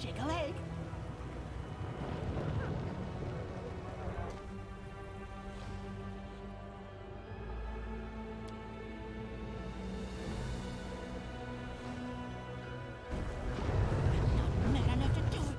magic leg. I'm not mad enough to do it.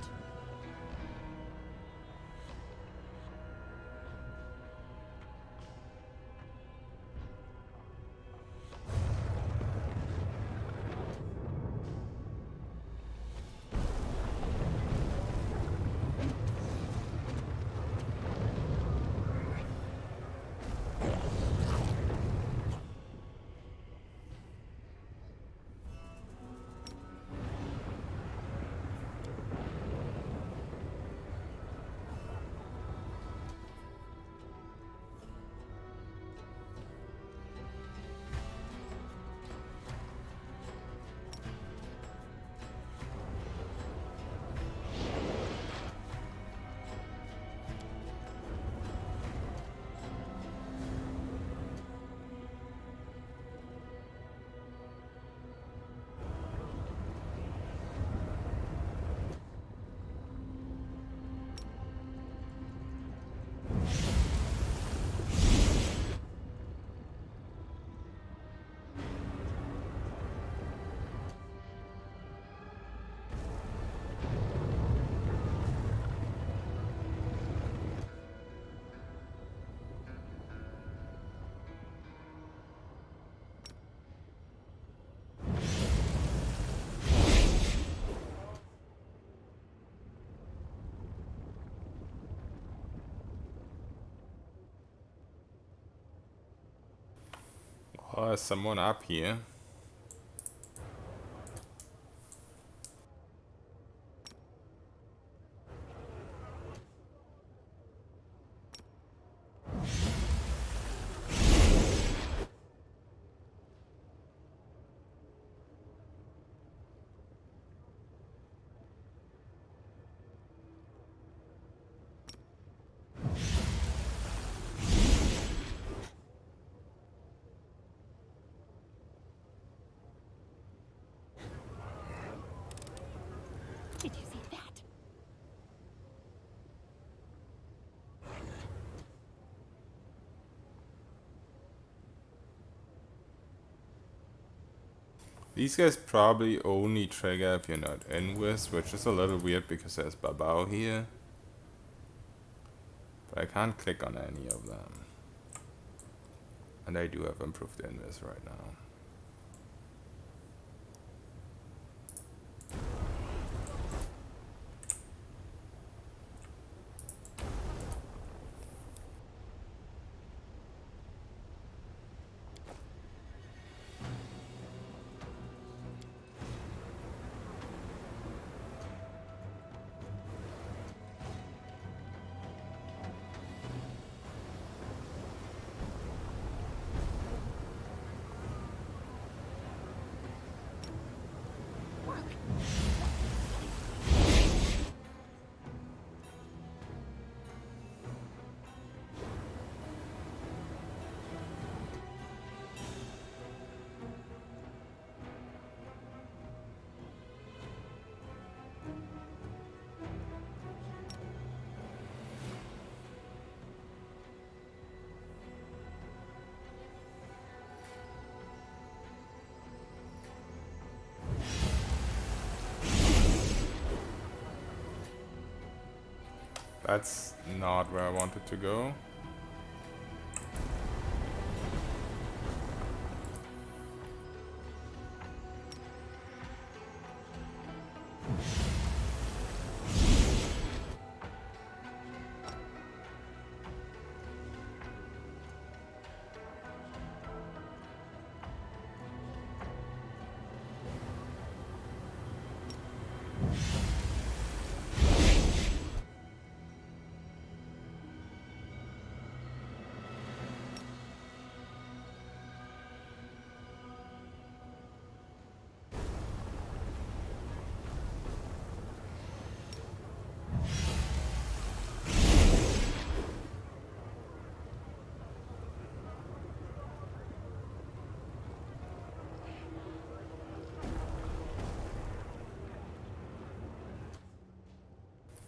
Oh, there's someone up here. Did you see that? These guys probably only trigger if you're not in with, which is a little weird because there's Babao here. But I can't click on any of them. And I do have improved invis right now. That's not where I wanted to go.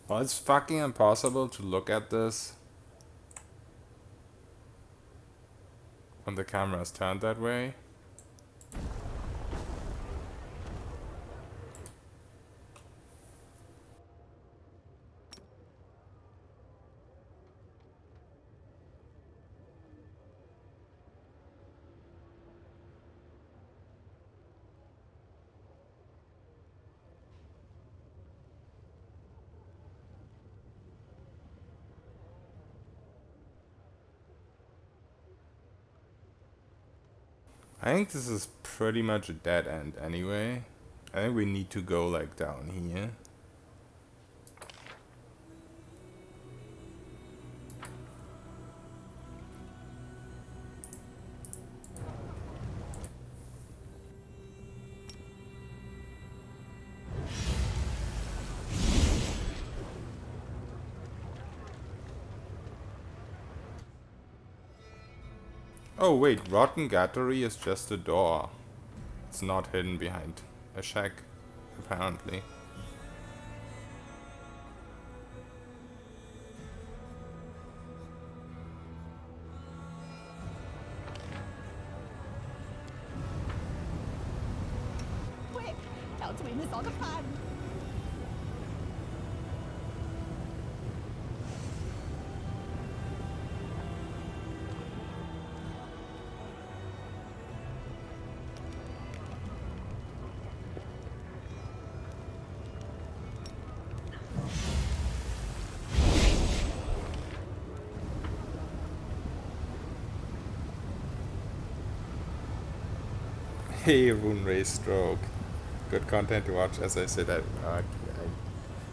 Well, it's fucking impossible to look at this when the camera is turned that way. I think this is pretty much a dead end anyway. I think we need to go like down here. Oh wait, Rotten Gattery is just a door. It's not hidden behind a shack, apparently. Quick, else we miss all the fun. Hey, Rune Ray Stroke. Good content to watch. As I said,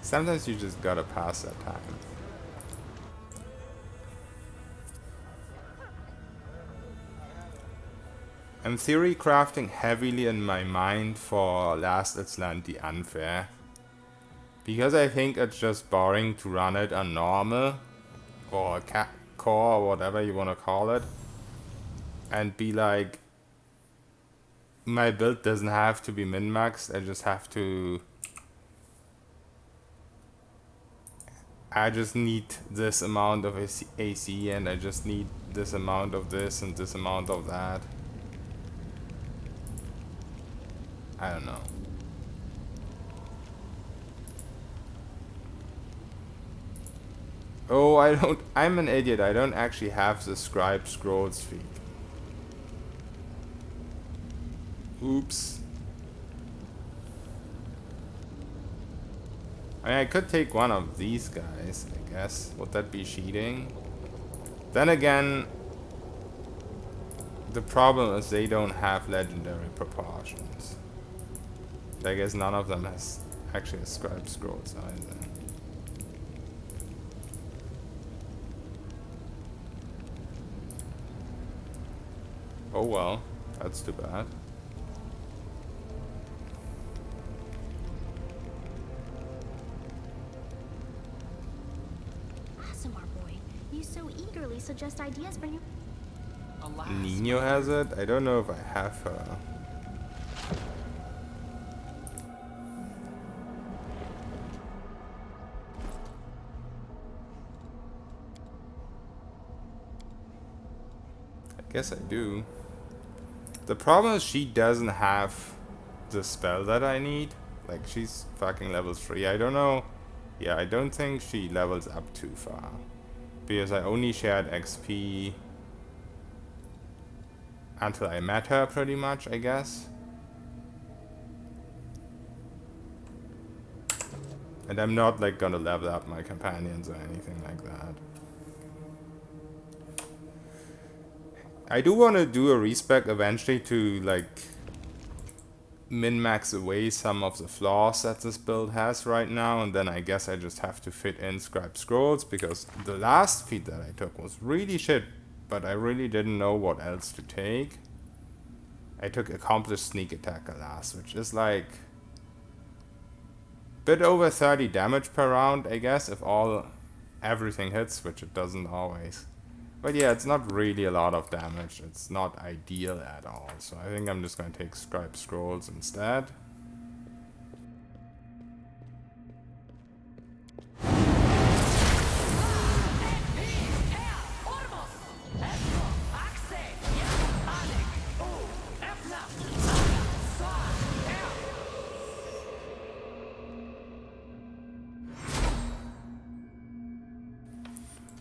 sometimes you just gotta pass that time. I'm theory crafting heavily in my mind for Last Island the Unfair. Because I think it's just boring to run it on normal. Or core or whatever you wanna call it. And be like, my build doesn't have to be min-maxed, I just have to... I just need this amount of AC and I just need this amount of this and this amount of that. I don't know. Oh, I'm an idiot, I don't actually have the scribe scrolls feat. Oops. I mean, I could take one of these guys, I guess. Would that be cheating? Then again, the problem is they don't have legendary proportions. I guess none of them has actually scribe scrolls either. Oh well, that's too bad. So eagerly suggest ideas for you. Alas, Nino has it? I don't know if I have her. I guess I do. The problem is she doesn't have the spell that I need. Like, she's fucking level 3. I don't know. Yeah, I don't think she levels up too far. Because I only shared XP until I met her, pretty much, I guess. And I'm not, like, gonna level up my companions or anything like that. I do want to do a respec eventually to, like, min-max away some of the flaws that this build has right now, and then I guess I just have to fit in scribe scrolls, because the last feat that I took was really shit, but I really didn't know what else to take. I took accomplished sneak attacker last, which is like bit over 30 damage per round, I guess, if everything hits, which it doesn't always. But yeah, it's not really a lot of damage. It's not ideal at all. So I think I'm just going to take scribe scrolls instead.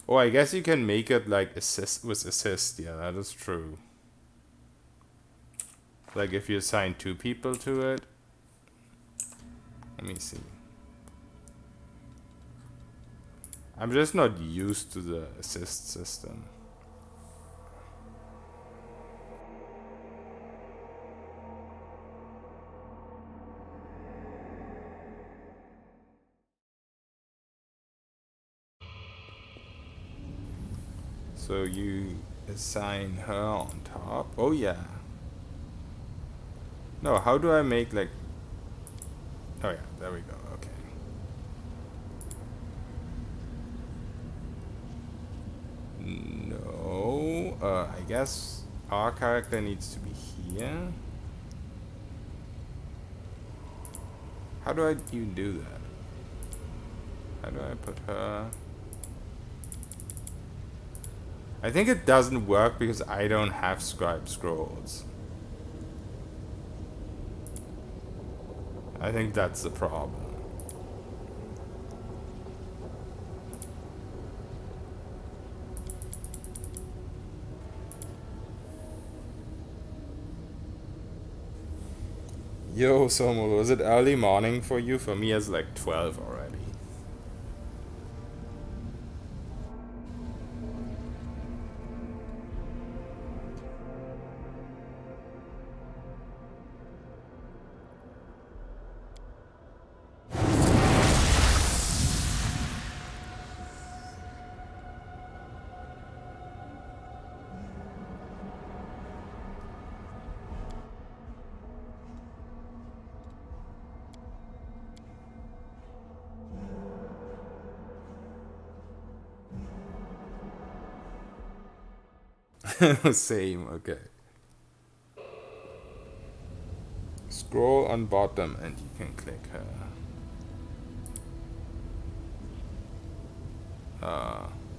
Oh, I guess you can make it like assist with assist. Yeah, that is true. Like if you assign 2 people to it. Let me see. I'm just not used to the assist system. So you assign her on top. Oh yeah. No, how do I make like... Oh yeah, there we go. Okay. No, I guess our character needs to be here. How do I even do that? How do I put her? I think it doesn't work because I don't have scribe scrolls. I think that's the problem. Yo, Somo, was it early morning for you? For me, it's like 12 already. Same, okay. Scroll on bottom and you can click her.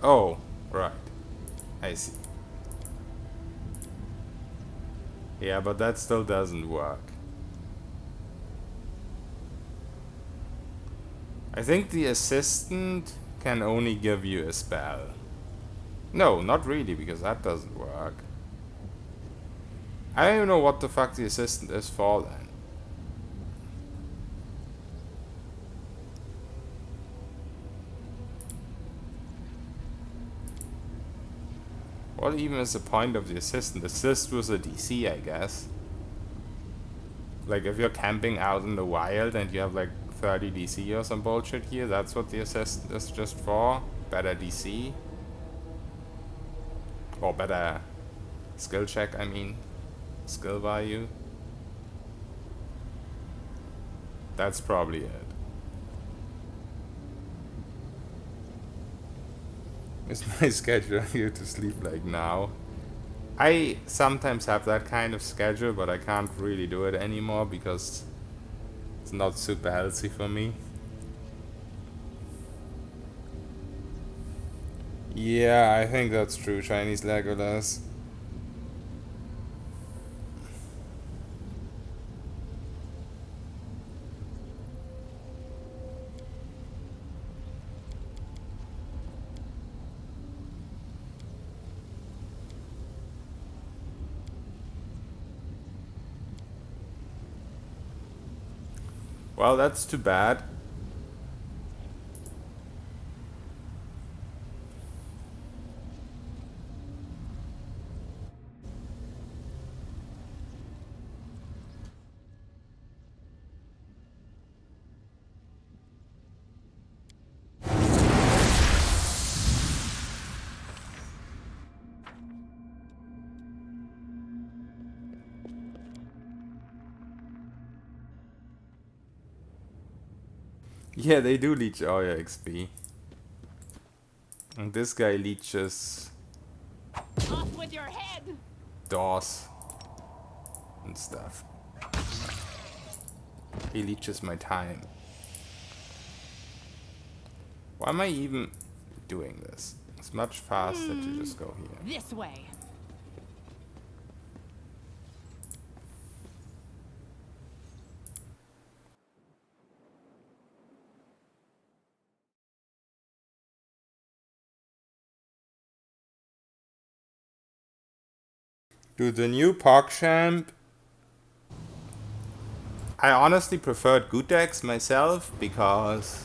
Oh, right. I see. Yeah, but that still doesn't work. I think the assistant can only give you a spell. No, not really, because that doesn't work. I don't even know what the fuck the assistant is for then. What even is the point of the assistant? Assist with a DC, I guess. Like if you're camping out in the wild and you have like 30 DC or some bullshit here, that's what the assistant is just for. Better DC. Or better skill check, I mean. Skill value. That's probably it. Is my schedule here to sleep like now? I sometimes have that kind of schedule, but I can't really do it anymore because it's not super healthy for me. Yeah, I think that's true, Chinese Legolas. Well, that's too bad. Yeah, they do leech all your XP. And this guy leeches Off with your head! doors and stuff. He leeches my time. Why am I even doing this? It's much faster to just go here. This way. Dude, the new PogChamp. I honestly preferred Gutex myself because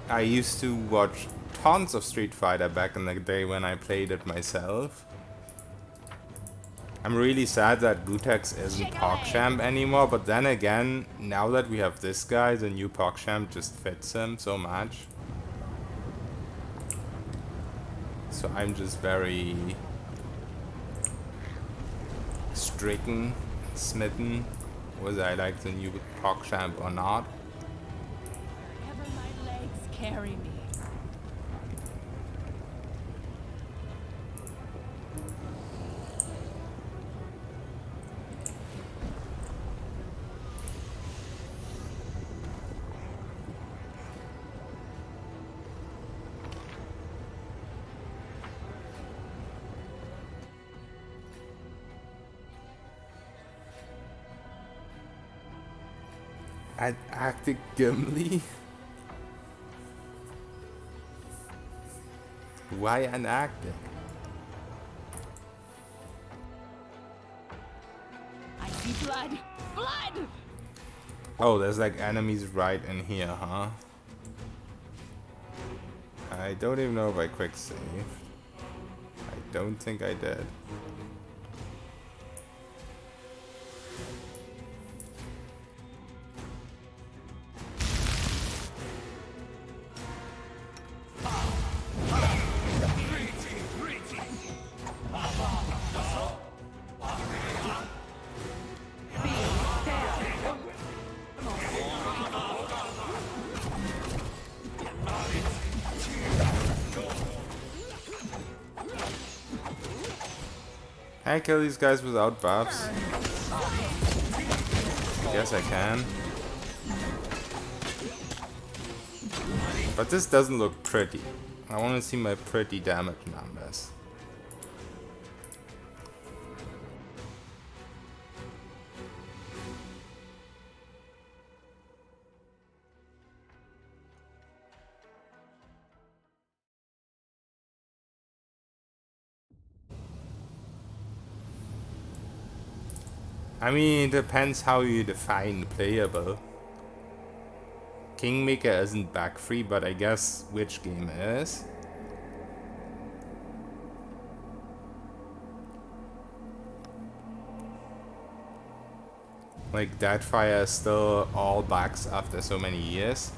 I used to watch tons of Street Fighter back in the day when I played it myself. I'm really sad that Gutex isn't PogChamp anymore, but then again, now that we have this guy, the new PogChamp just fits him so much. So I'm just very stricken, smitten, whether I like the new PogChamp or not. Wherever my legs carry me. Active Gimli? Why inactive? I see blood! Blood! Oh, there's like enemies right in here, huh? I don't even know if I quick saved. I don't think I did. Can I kill these guys without buffs? I guess I can. But this doesn't look pretty. I want to see my pretty damage numbers. I mean, it depends how you define playable. Kingmaker isn't back free, but I guess which game is? Like, Deadfire is still all backs after so many years.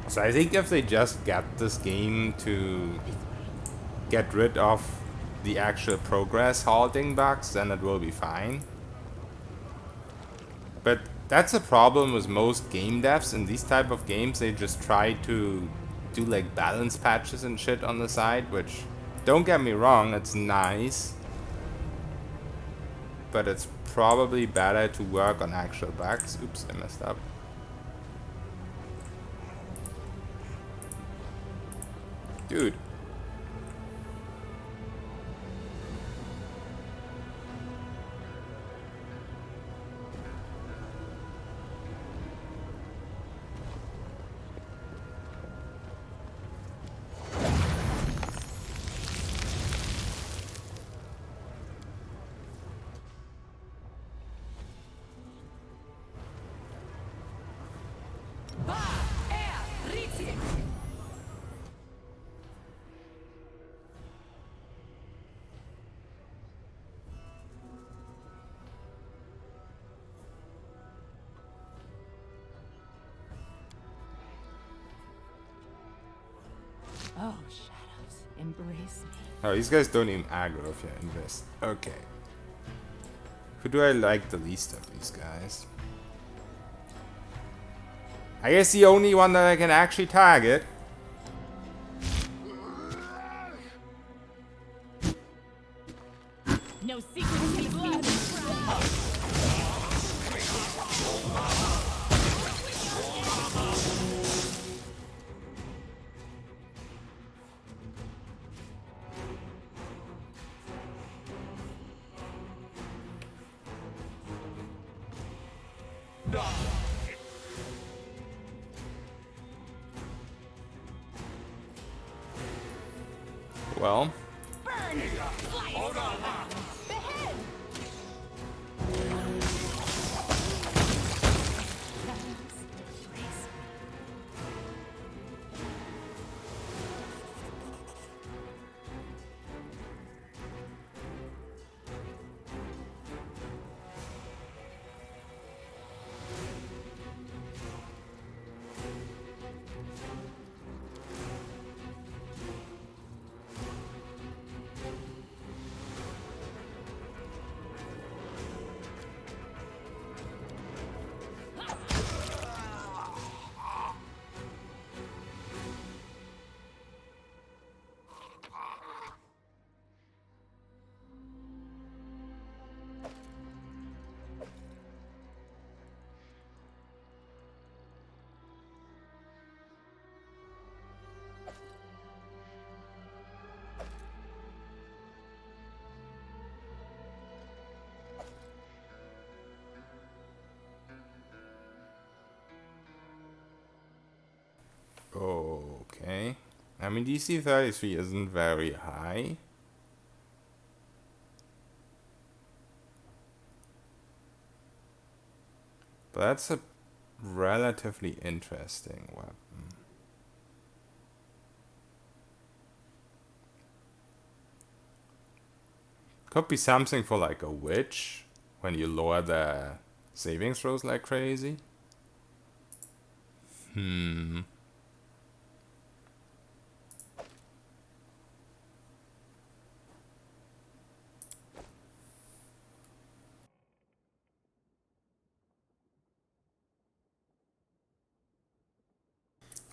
So I think if they just get this game to get rid of the actual progress halting bugs, then it will be fine. But that's a problem with most game devs in these type of games. They just try to do like balance patches and shit on the side, which, don't get me wrong, it's nice. But it's probably better to work on actual bugs. Oops, I messed up. Dude. Oh, shadows, embrace me. Oh, these guys don't even aggro if you invest. Okay. Who do I like the least of these guys? I guess the only one that I can actually target. No secret in blood. Well. Burn! Hold on. Okay. I mean, DC 33 isn't very high. But that's a relatively interesting weapon. Could be something for like a witch when you lower the saving throws like crazy.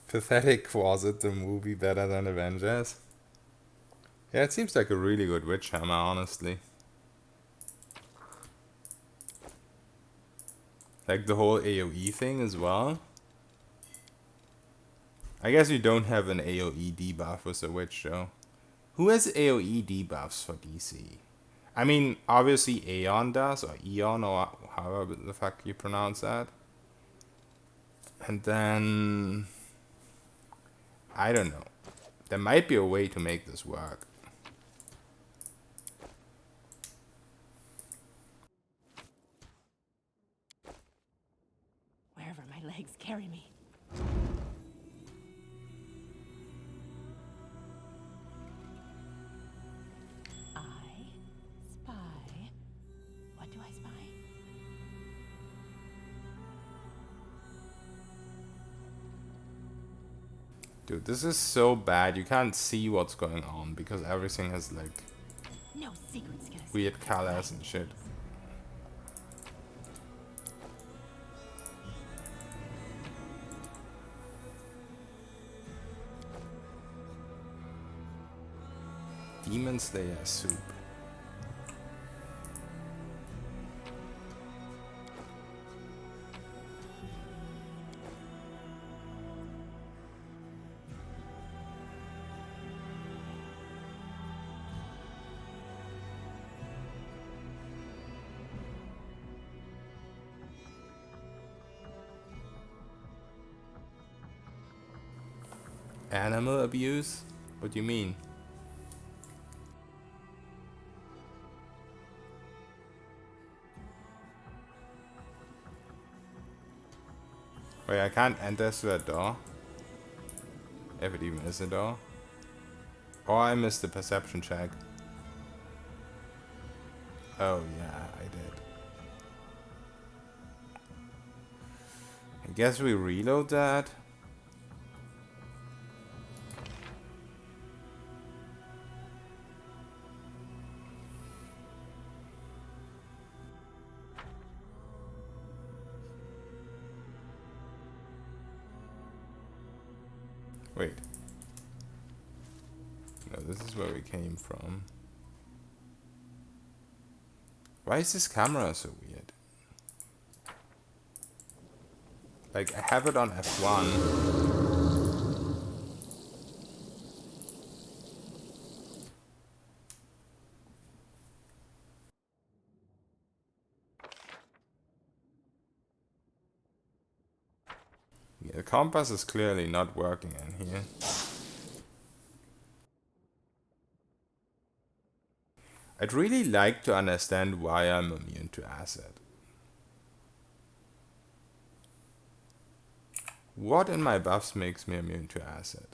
Pathetic, was it the movie better than Avengers? Yeah, it seems like a really good witch hammer, honestly. Like the whole AoE thing as well. I guess you don't have an AoE debuff with the witch though. Who has AoE debuffs for DC? I mean, obviously Aeon does, or Eon, or however the fuck you pronounce that. And then... I don't know. There might be a way to make this work. Wherever my legs carry me. I spy. What do I spy? Dude, this is so bad. You can't see what's going on because everything has like No secrets can escape. weird colors and shit. Demon Slayer soup. Animal abuse? What do you mean? Wait, I can't enter through a door? If it even is a door. Or I missed the perception check. Oh yeah, I did. I guess we reload that. Wait. No, this is where we came from. Why is this camera so weird? Like, I have it on F1. Yeah, the compass is clearly not working in here. I'd really like to understand why I'm immune to acid. What in my buffs makes me immune to acid?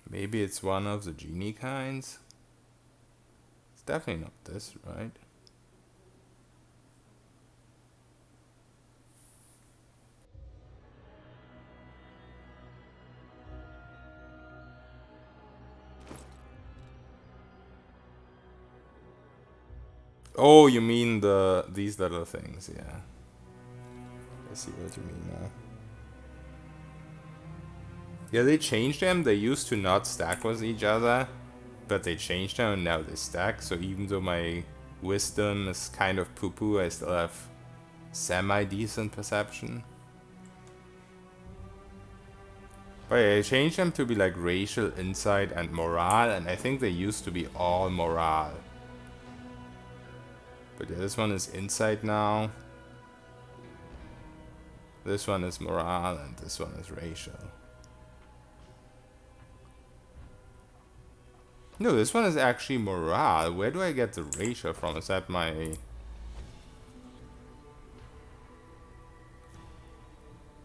Maybe it's one of the genie kinds? It's definitely not this, right? Oh, you mean these little things, yeah. I see what you mean now. Yeah, they changed them. They used to not stack with each other, but they changed them and now they stack. So even though my wisdom is kind of poo-poo, I still have semi-decent perception. But I changed them to be like racial, insight, and morale, and I think they used to be all morale. But yeah, this one is insight now. This one is morale, and this one is racial. No, this one is actually morale. Where do I get the racial from? Is that my...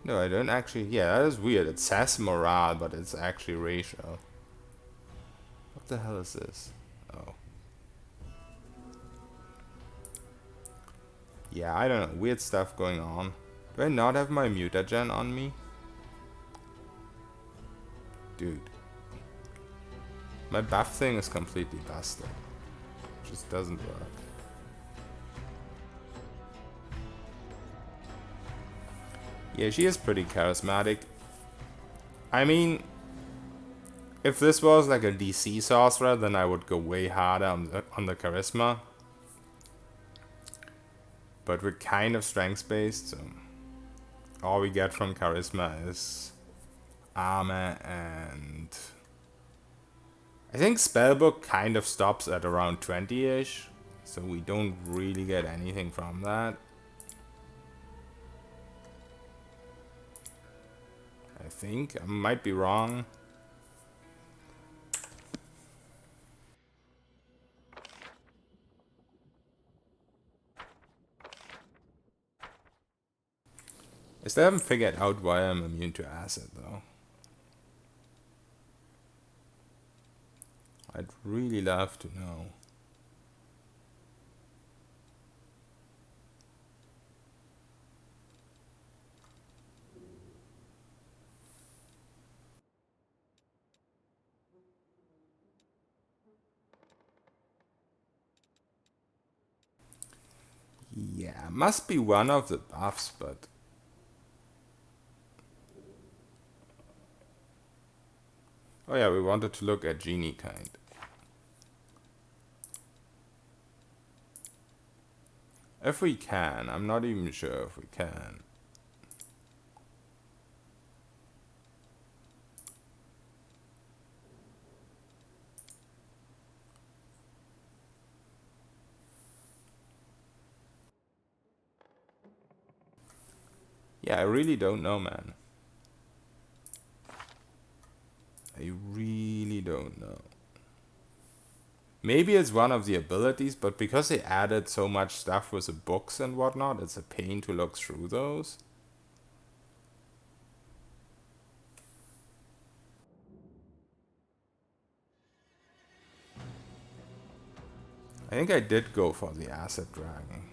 No, I don't actually... Yeah, that is weird. It says morale, but it's actually racial. What the hell is this? Oh. Yeah, I don't know. Weird stuff going on. Do I not have my mutagen on me? Dude. My buff thing is completely busted. It just doesn't work. Yeah, she is pretty charismatic. I mean, if this was like a DC sorcerer, then I would go way harder on the charisma. But we're kind of strength based, so all we get from charisma is armor, and I think spellbook kind of stops at around 20-ish, so we don't really get anything from that. I think. I might be wrong. I still haven't figured out why I'm immune to acid, though. I'd really love to know. Yeah, must be one of the buffs, but... Oh yeah, we wanted to look at genie kind. If we can, I'm not even sure if we can. Yeah, I really don't know, man. I really don't know. Maybe it's one of the abilities, but because they added so much stuff with the books and whatnot, it's a pain to look through those. I think I did go for the acid dragon.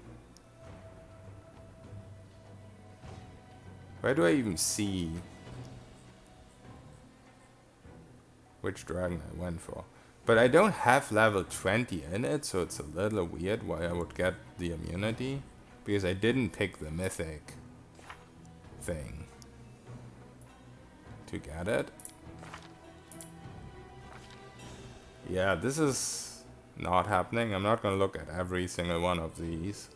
Where do I even see which dragon I went for? But I don't have level 20 in it, so it's a little weird why I would get the immunity. Because I didn't pick the mythic thing to get it. Yeah, this is not happening. I'm not gonna look at every single one of these.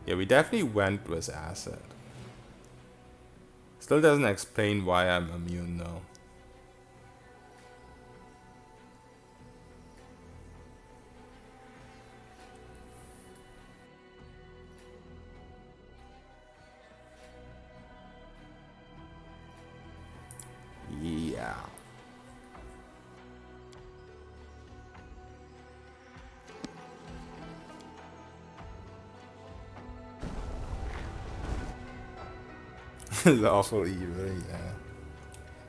Yeah, we definitely went with acid. Still doesn't explain why I'm immune though. Yeah. Lawful evil, yeah.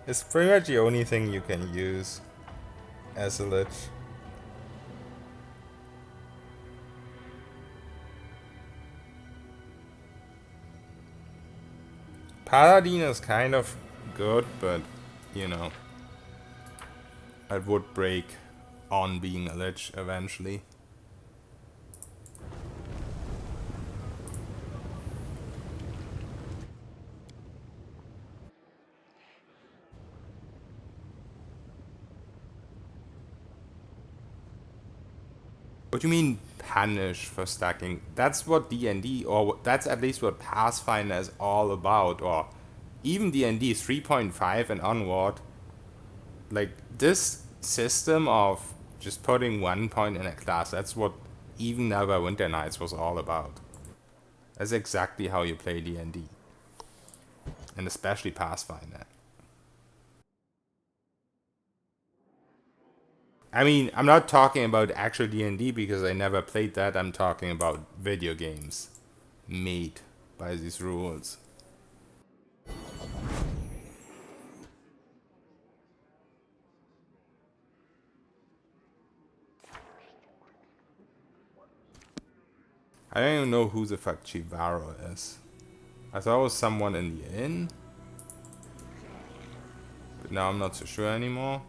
It's pretty much the only thing you can use as a lich. Paladin is kind of good, but you know, I would break on being a lich eventually. What do you mean punish for stacking? That's what D&D, or that's at least what Pathfinder is all about, or even D&D 3.5 and onward, like this system of just putting 1 point in a class, that's what even Neverwinter Nights was all about. That's exactly how you play D&D. And especially Pathfinder. I mean, I'm not talking about actual D&D because I never played that. I'm talking about video games made by these rules. I don't even know who the fuck Chivaro is. I thought it was someone in the inn. But now I'm not so sure anymore.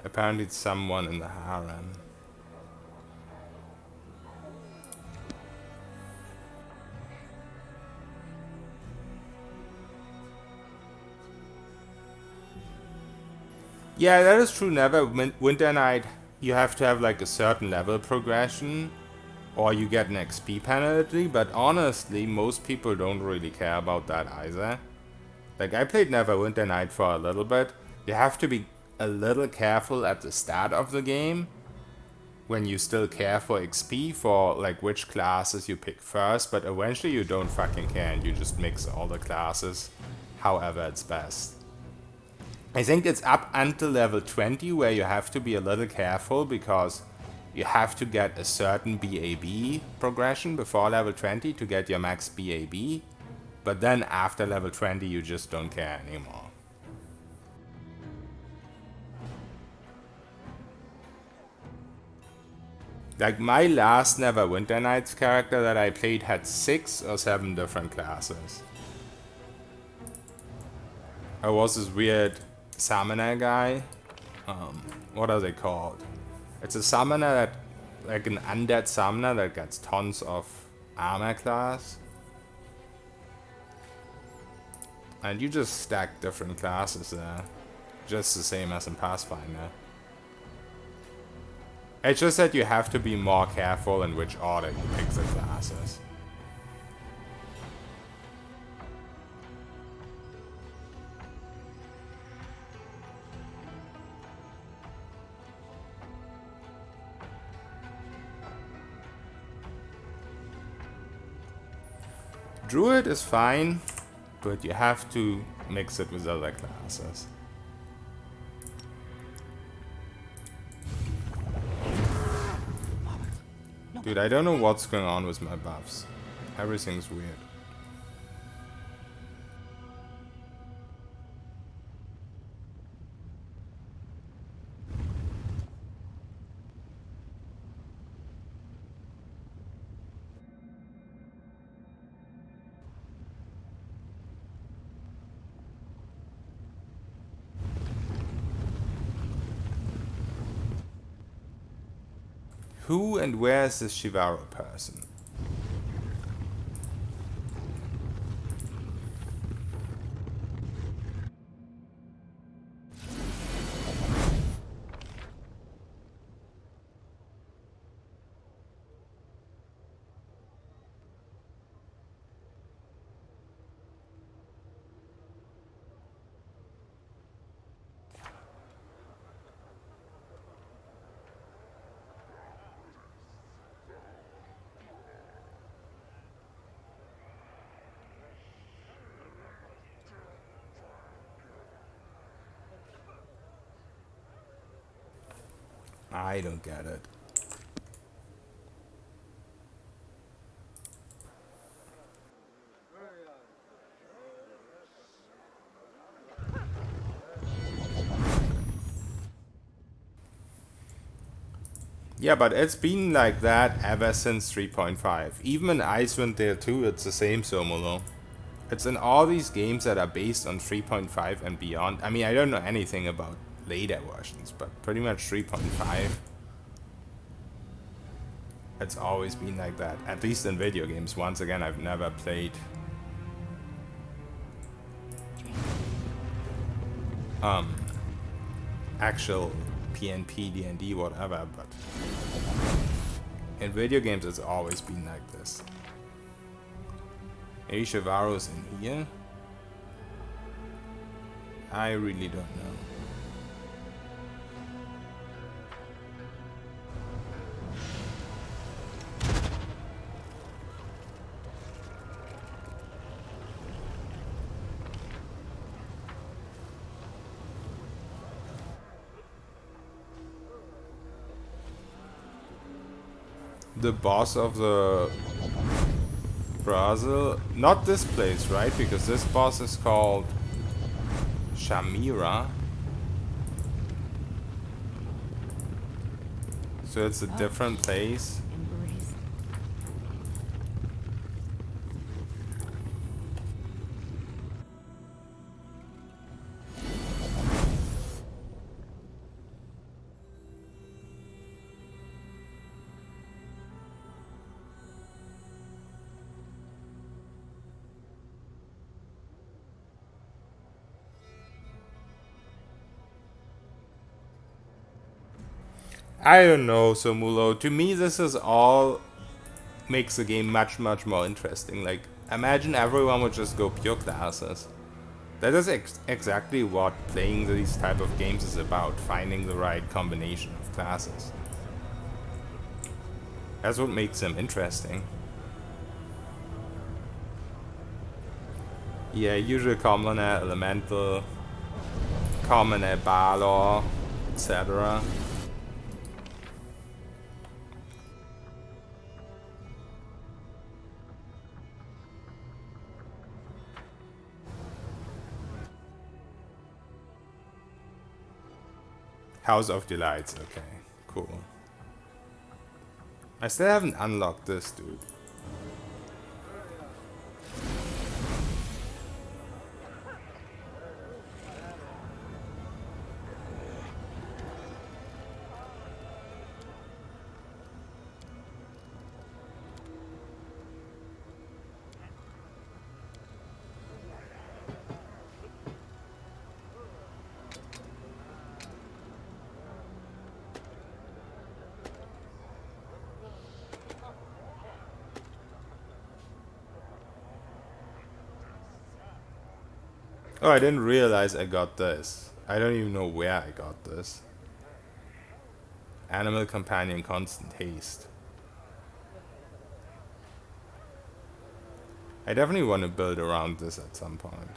Apparently it's someone in the harem. Yeah, that is true. Winter Night, you have to have like a certain level progression, or you get an XP penalty, but honestly, most people don't really care about that either. Like, I played Neverwinter Night for a little bit. You have to be a little careful at the start of the game, when you still care for XP for like which classes you pick first, but eventually you don't fucking care and you just mix all the classes however it's best. I think it's up until level 20 where you have to be a little careful because you have to get a certain BAB progression before level 20 to get your max BAB, but then after level 20 you just don't care anymore. Like my last Neverwinter Nights character that I played had 6 or 7 different classes. I was this weird summoner guy. What are they called? It's a summoner that, like an undead summoner that gets tons of armor class. And you just stack different classes there. Just the same as in Pathfinder. It's just that you have to be more careful in which order you pick the classes. Druid is fine, but you have to mix it with other classes. Dude, I don't know what's going on with my buffs. Everything's weird. Who and where is this Shivaro person? I don't get it. Yeah, but it's been like that ever since 3.5. Even in Icewind Dale 2, it's the same Somolo. It's in all these games that are based on 3.5 and beyond. I mean, I don't know anything about later versions, but pretty much 3.5. It's always been like that, at least in video games. Once again, I've never played actual PNP, D&D, whatever, but in video games it's always been like this. Maybe Shivaro's in here? I really don't know. The boss of the Brazil, not this place, right? Because this boss is called Shamira. So it's a different place. I don't know, Somulo. To me, this is all makes the game much more interesting. Like, imagine everyone would just go pure classes. That is exactly what playing these type of games is about, finding the right combination of classes. That's what makes them interesting. Yeah, usual commoner, elemental, commoner, balor, etc. House of Delights, okay, cool. I still haven't unlocked this, dude. Oh, I didn't realize I got this. I don't even know where I got this. Animal companion, constant haste. I definitely want to build around this at some point.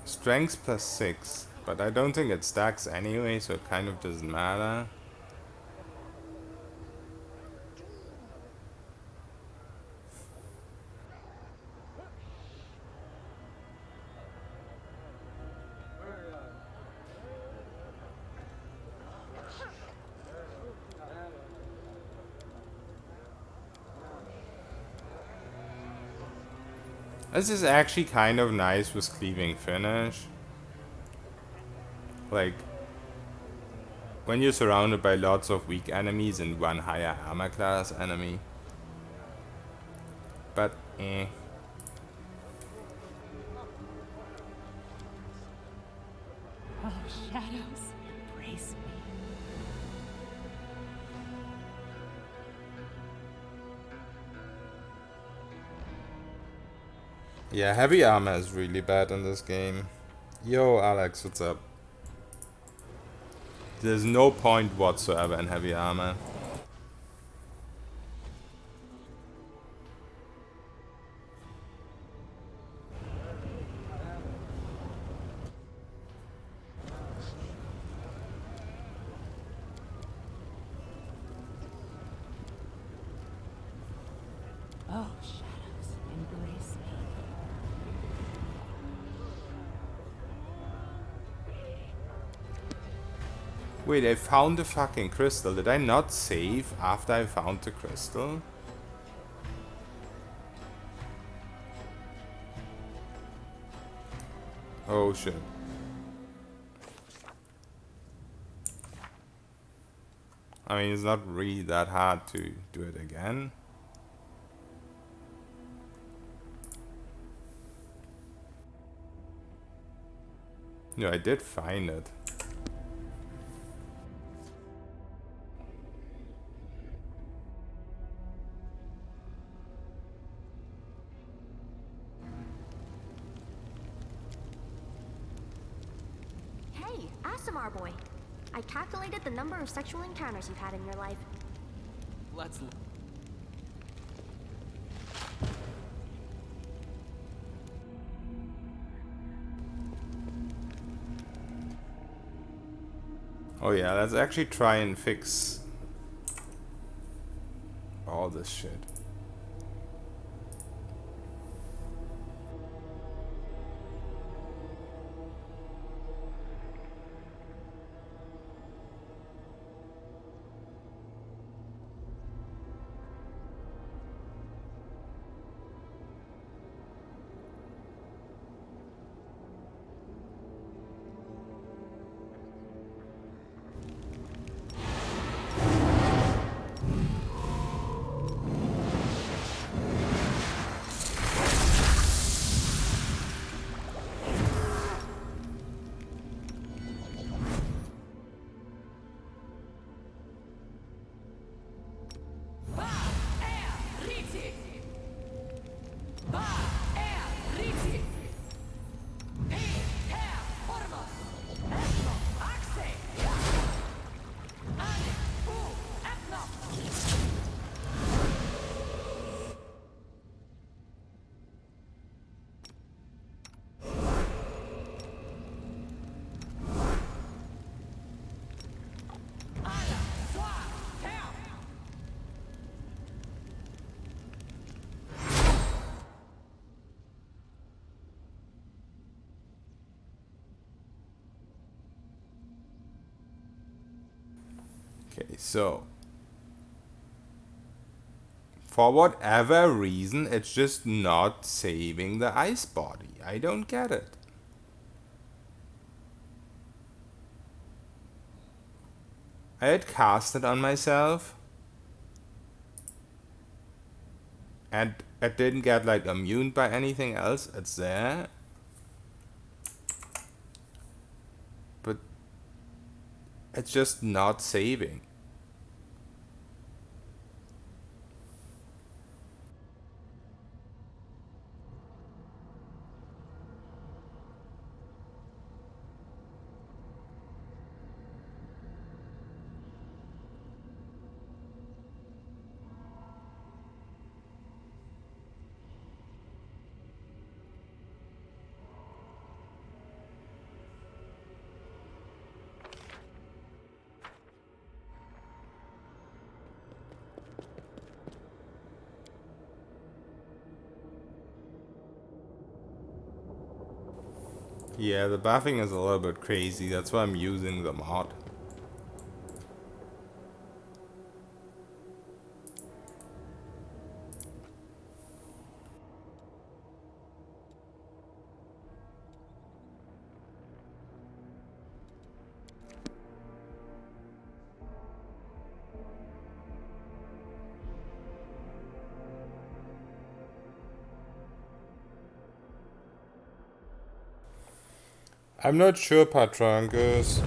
Strength plus 6, but I don't think it stacks anyway, so it kind of doesn't matter. This is actually kind of nice with cleaving finish. Like, when you're surrounded by lots of weak enemies and one higher armor class enemy. But, eh. Oh, shadows, embrace me. Yeah, heavy armor is really bad in this game. Yo, Alex, what's up? There's no point whatsoever in heavy armor. Wait, I found the fucking crystal. Did I not save after I found the crystal? Oh shit. I mean, it's not really that hard to do it again. No, I did find it. Hey, Asimar boy. I calculated the number of sexual encounters you've had in your life. Let's. Oh yeah, let's actually try and fix all this shit. Okay, so for whatever reason, it's just not saving the ice body. I don't get it. I had cast it on myself, and it didn't get like immune by anything else. It's there, but it's just not saving. Yeah, the buffing is a little bit crazy. That's why I'm using the mod. I'm not sure, Patrongus.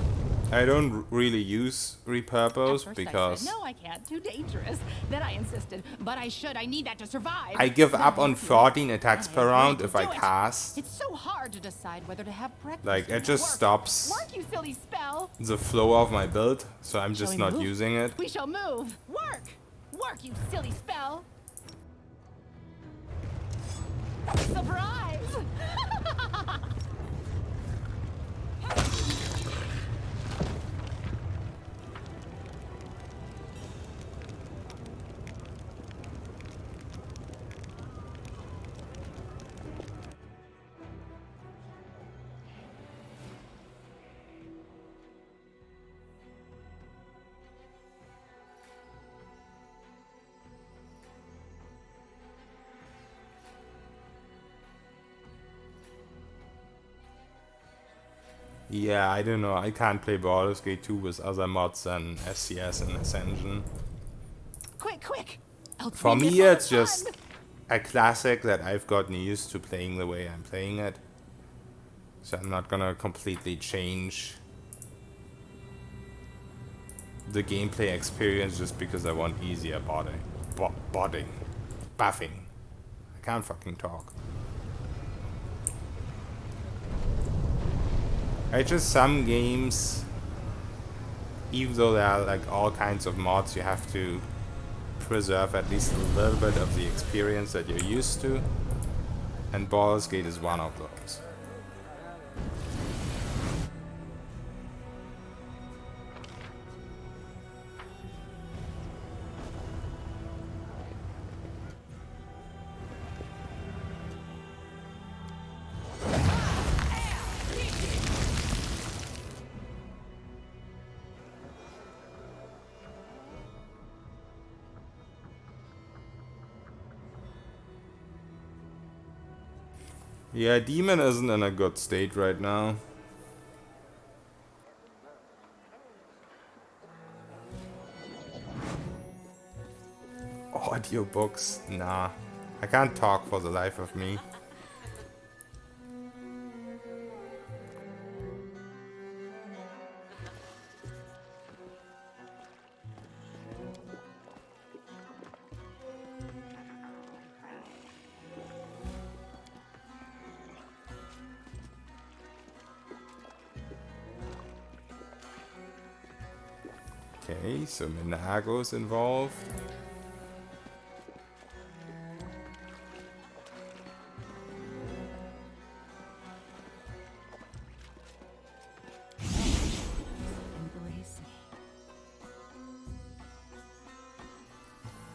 I don't really use repurpose At first because I said, no, I can't. Too dangerous. Then I insisted, but I should. I need that to survive. I give Then up on you- 14 attacks and per I round agreed if to I do it. cast. It's so hard to decide whether to have breakfast. Like, or it just work. stops Work, you silly spell. the flow of my build, so I'm Shall just we not move? using it. We shall move. Work. Work, you silly spell. Surprise! Yeah, I don't know. I can't play Baldur's Gate 2 with other mods than SCS and Ascension. Quick, quick! Else For we miss me, all the it's just fun. a classic that I've gotten used to playing the way I'm playing it. So I'm not gonna completely change the gameplay experience just because I want easier buffing. I can't fucking talk. It's just some games, even though there are like all kinds of mods, you have to preserve at least a little bit of the experience that you're used to. And Baldur's Gate is one of those. Yeah, Demon isn't in a good state right now. Audiobooks? Nah. I can't talk for the life of me. Okay, so Minago's involved.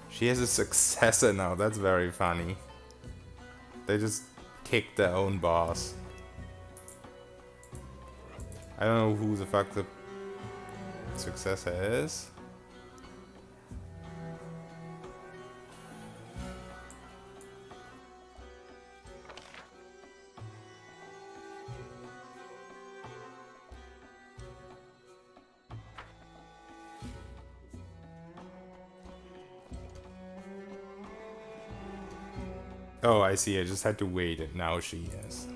She has a successor now, that's very funny. They just kicked their own boss. I don't know who the fuck the successor is. Oh, I see. I just had to wait, and now she is.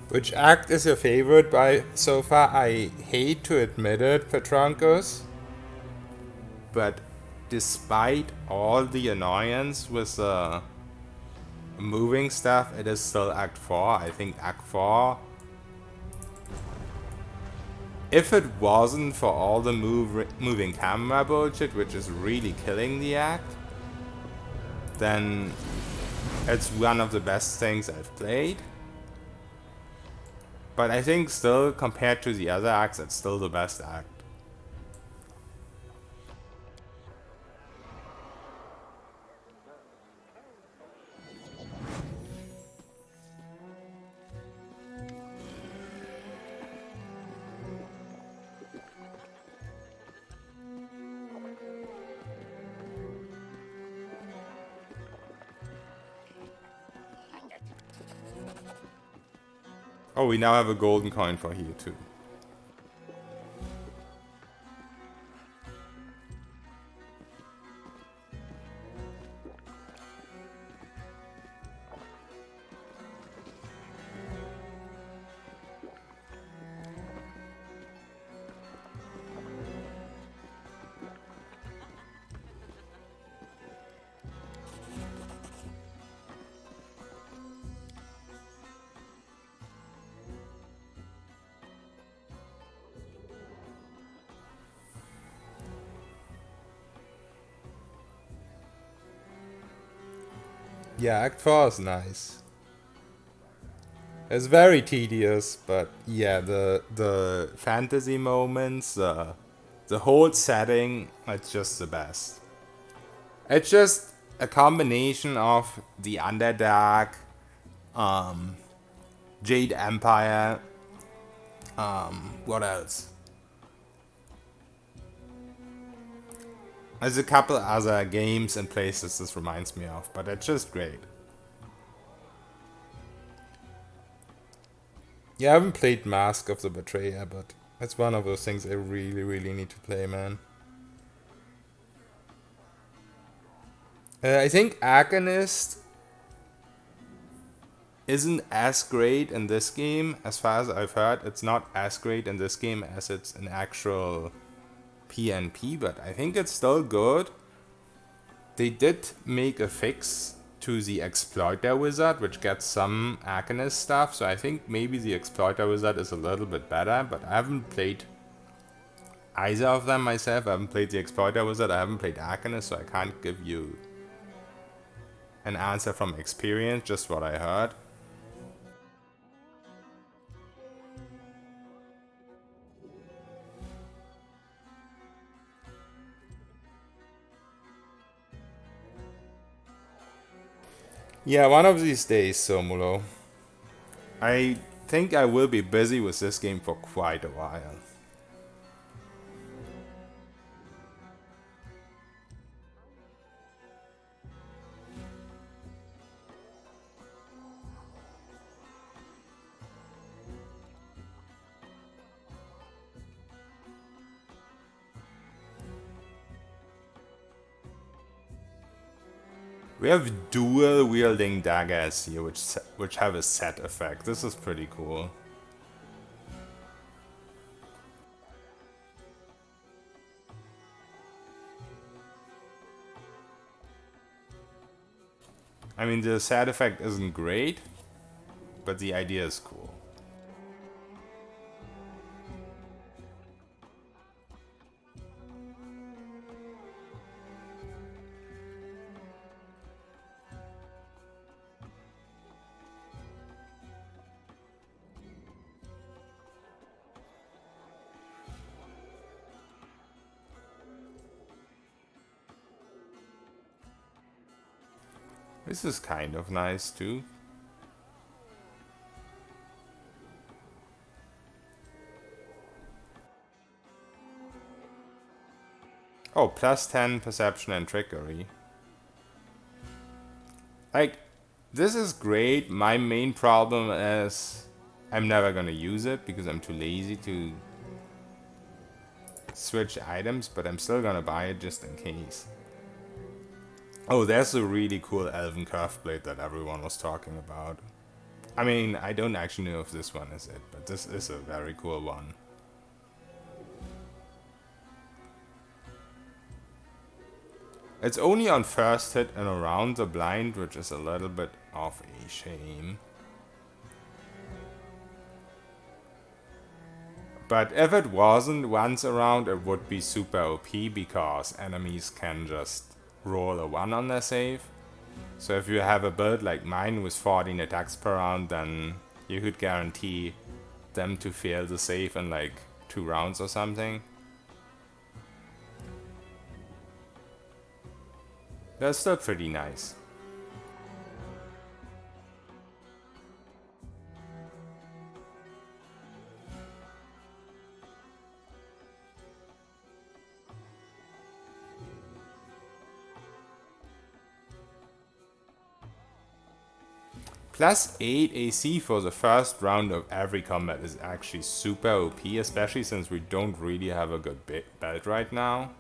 Which act is your favorite by so far? I hate to admit it, Petrancos, but despite all the annoyance with moving stuff, it is still Act 4. I think Act 4, if it wasn't for all the moving camera bullshit, which is really killing the act, then it's one of the best things I've played. But I think still, compared to the other acts, it's still the best act. Oh, we now have a golden coin for here too. Yeah, Act 4 is nice. It's very tedious, but yeah, the fantasy moments, the whole setting, it's just the best. It's just a combination of the Underdark, Jade Empire, what else? There's a couple other games and places this reminds me of, but it's just great. Yeah, I haven't played Mask of the Betrayer, but it's one of those things I really, really need to play, man. I think Agonist isn't as great in this game, as far as I've heard. It's not as great in this game as it's an actual PnP, but I think it's still good. They did make a fix to the Exploiter Wizard, which gets some Agonist stuff, so I think maybe the Exploiter Wizard is a little bit better, but I haven't played either of them myself. I haven't played the Exploiter Wizard, I haven't played Agonist, so I can't give you an answer from experience, just what I heard. Yeah, one of these days, Somulo. I think I will be busy with this game for quite a while. We have dual wielding daggers here, which have a set effect. This is pretty cool. I mean, the set effect isn't great, but the idea is cool. This is kind of nice too. Oh, plus 10 perception and trickery. Like, this is great. My main problem is I'm never gonna use it because I'm too lazy to switch items, but I'm still gonna buy it just in case. Oh, there's a really cool Elven Curve Blade that everyone was talking about. I mean, I don't actually know if this one is it, but this is a very cool one. It's only on first hit and around the blind, which is a little bit of a shame. But if it wasn't once around, it would be super OP because enemies can just roll a 1 on their save. So if you have a build like mine with 14 attacks per round, then you could guarantee them to fail the save in like 2 rounds or something. That's still pretty nice. Plus 8 AC for the first round of every combat is actually super OP, especially since we don't really have a good belt right now.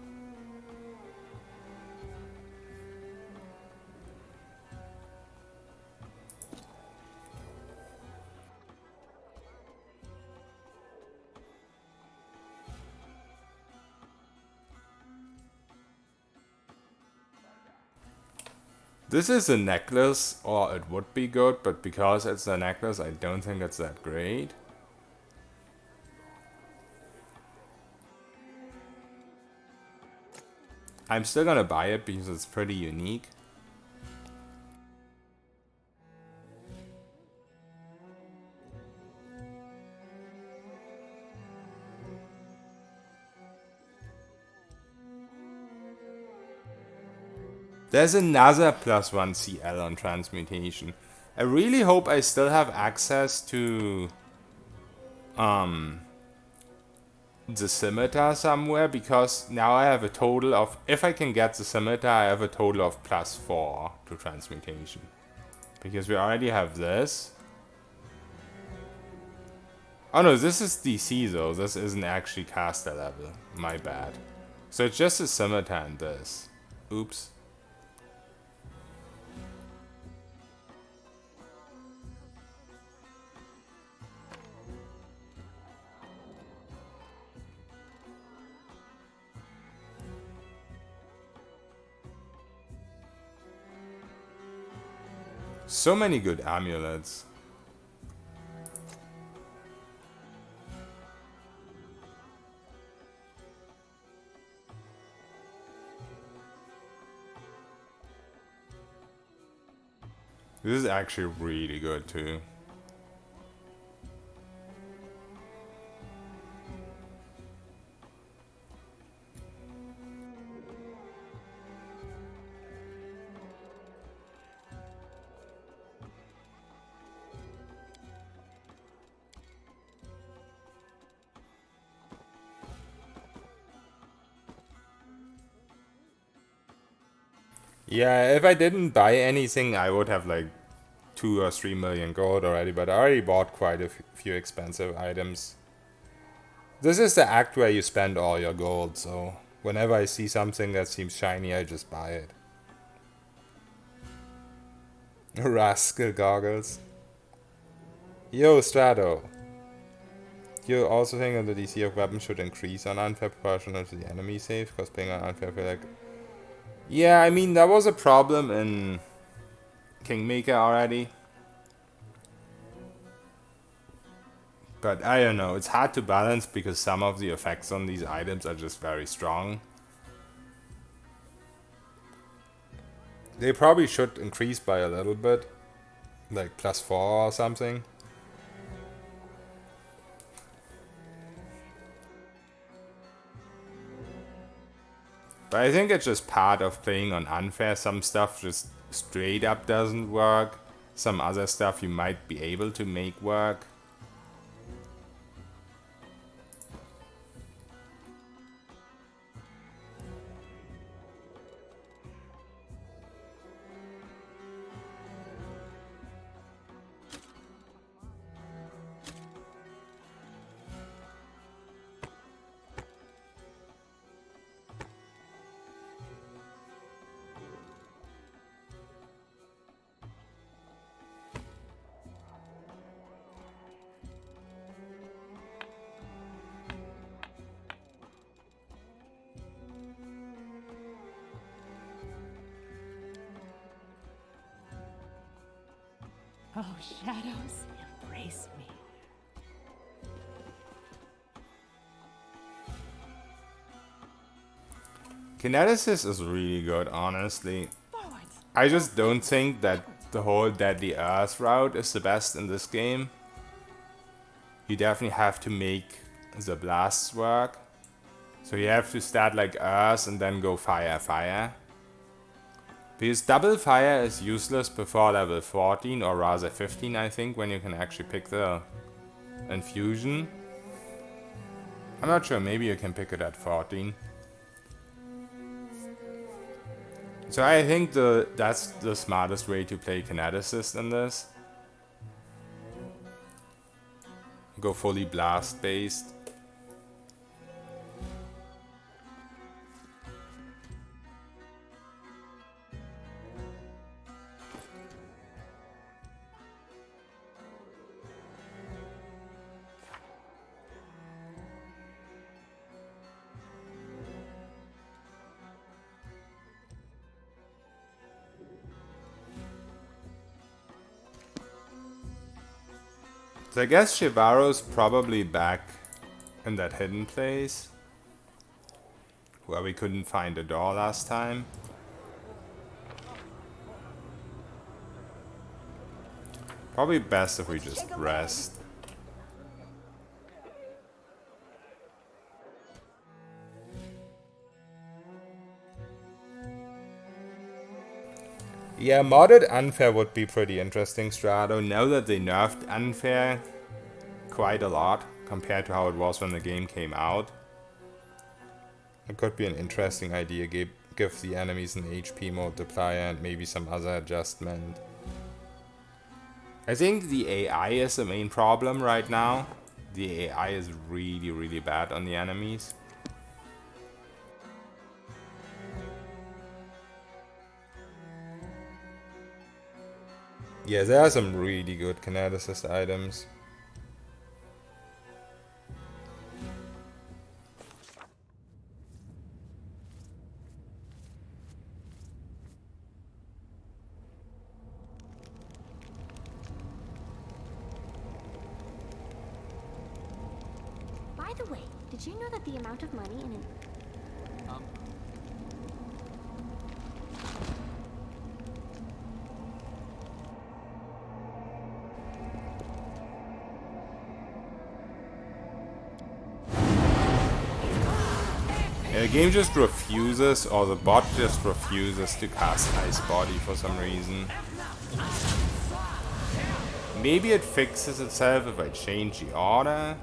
This is a necklace, or it would be good, but because it's a necklace, I don't think it's that great. I'm still gonna buy it because it's pretty unique. There's another +1 CL on transmutation. I really hope I still have access to the scimitar somewhere, because now I have a total of, if I can get the scimitar, I have a total of +4 to transmutation. Because we already have this. Oh no, this is DC though, this isn't actually caster level. My bad. So it's just a scimitar and this. Oops. So many good amulets. This is actually really good too. Yeah, if I didn't buy anything, I would have like 2 or 3 million gold already, but I already bought quite a few expensive items. This is the act where you spend all your gold, so whenever I see something that seems shiny, I just buy it. Rascal goggles. Yo, Strato. You also think that the DC of weapons should increase on unfair proportional to the enemy save, because playing on unfair feel like... Yeah, I mean, that was a problem in Kingmaker already. But I don't know, it's hard to balance because some of the effects on these items are just very strong. They probably should increase by a little bit, like +4 or something. But I think it's just part of playing on unfair. Some stuff just straight up doesn't work. Some other stuff you might be able to make work. Oh, shadows, embrace me. Kineticist is really good, honestly. I just don't think that the whole Deadly Earth route is the best in this game. You definitely have to make the blasts work. So you have to start like Earth and then go Fire, Fire. Because double fire is useless before level 14, or rather 15 I think, when you can actually pick the infusion. I'm not sure, maybe you can pick it at 14. So I think that's the smartest way to play Kineticist in this. Go fully blast based. So I guess Shivaro's probably back in that hidden place where we couldn't find a door last time. Probably best if we just rest. Yeah, modded unfair would be pretty interesting, Strato. Now that they nerfed unfair quite a lot compared to how it was when the game came out, it could be an interesting idea. Give the enemies an HP multiplier and maybe some other adjustment. I think the AI is the main problem right now. The AI is really, really bad on the enemies. Yeah, there are some really good kineticist items. By the way, did you know that the amount of money in an... Yeah, the game just refuses, or the bot just refuses to cast Ice Body for some reason. Maybe it fixes itself if I change the order.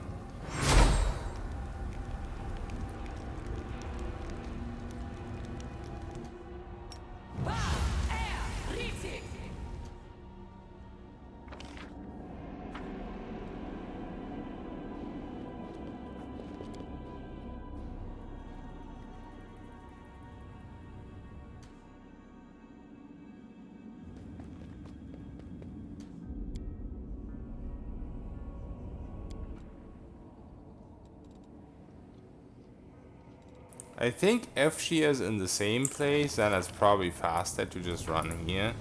I think if she is in the same place, then it's probably faster to just run here.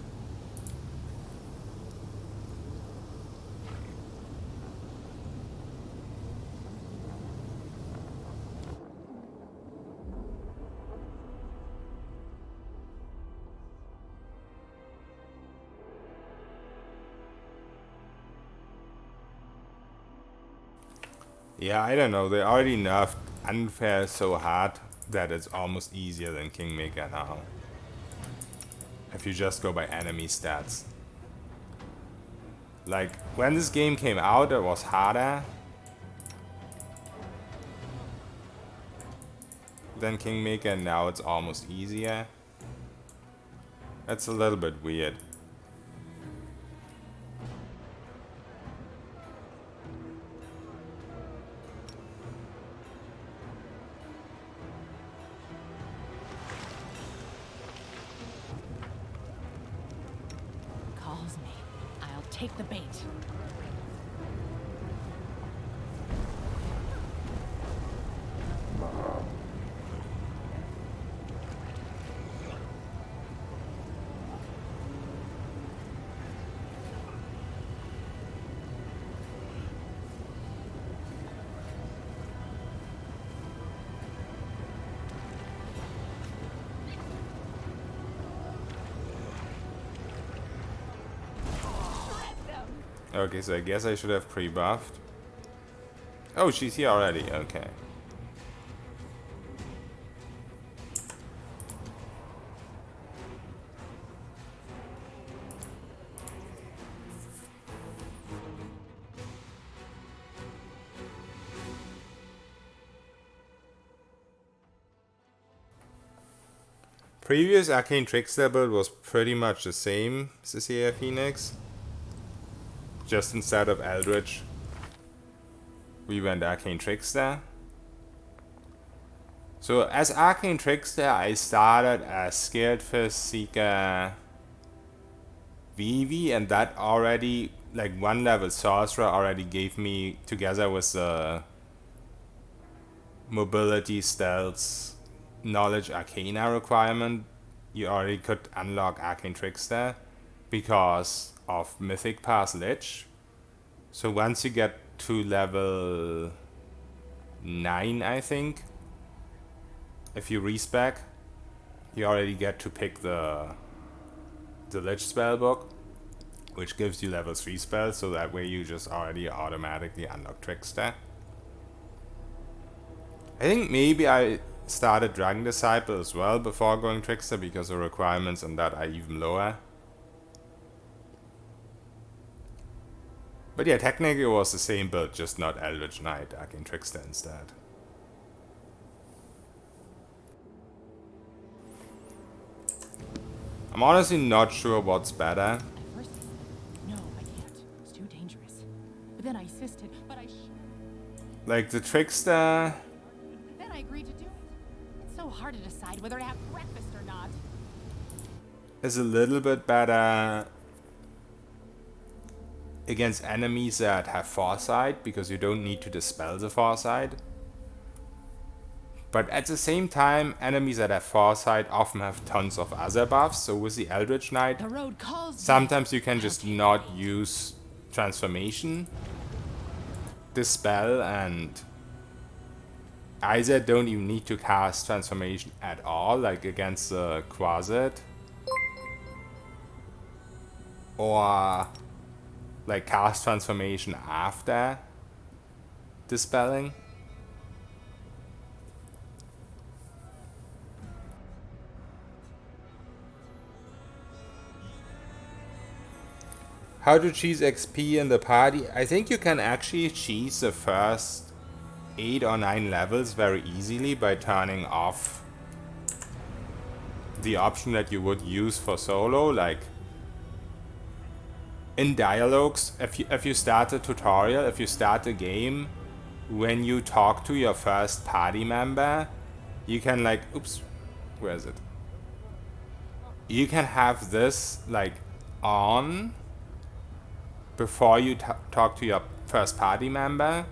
Yeah, I don't know. They already nerfed unfair so hard that it's almost easier than Kingmaker now. If you just go by enemy stats. Like, when this game came out, it was harder than Kingmaker, and now it's almost easier. That's a little bit weird. Take the bait. Okay, so I guess I should have pre-buffed. Oh, she's here already. Okay. Previous Arcane Trickster build was pretty much the same as the CA Phoenix. Just instead of Eldritch, we went Arcane Trickster. So as Arcane Trickster, I started as Scared Fist, Seeker, Vivi, and that already, like 1 level Sorcerer already gave me, together with the Mobility, Stealth, Knowledge, Arcana requirement, you already could unlock Arcane Trickster because of Mythic Pass Lich. So once you get to level 9, I think, if you respec, you already get to pick the Lich spellbook, which gives you level 3 spells, so that way you just already automatically unlock Trickster. I think maybe I started Dragon Disciple as well before going Trickster, because the requirements on that are even lower. But yeah, technically it was the same build, just not Eldritch Knight, Arcane Trickster instead. I'm honestly not sure what's better. At first I said, no, I can't. It's too dangerous. But then I insisted, but I Like the Trickster Then I agreed to do it. It's so hard to decide whether to have breakfast or not. is a little bit better against enemies that have foresight, because you don't need to dispel the foresight. But at the same time, enemies that have foresight often have tons of other buffs, so with the Eldritch Knight, The road calls sometimes you can just not use transformation, dispel, and either don't even need to cast transformation at all, like against the crusade, or like cast transformation after dispelling. How to cheese XP in the party? I think you can actually cheese the first 8 or 9 levels very easily by turning off the option that you would use for solo. Like in dialogues, if you start a tutorial, if you start a game, when you talk to your first party member, you can like, oops, where is it? You can have this like on before you talk to your first party member,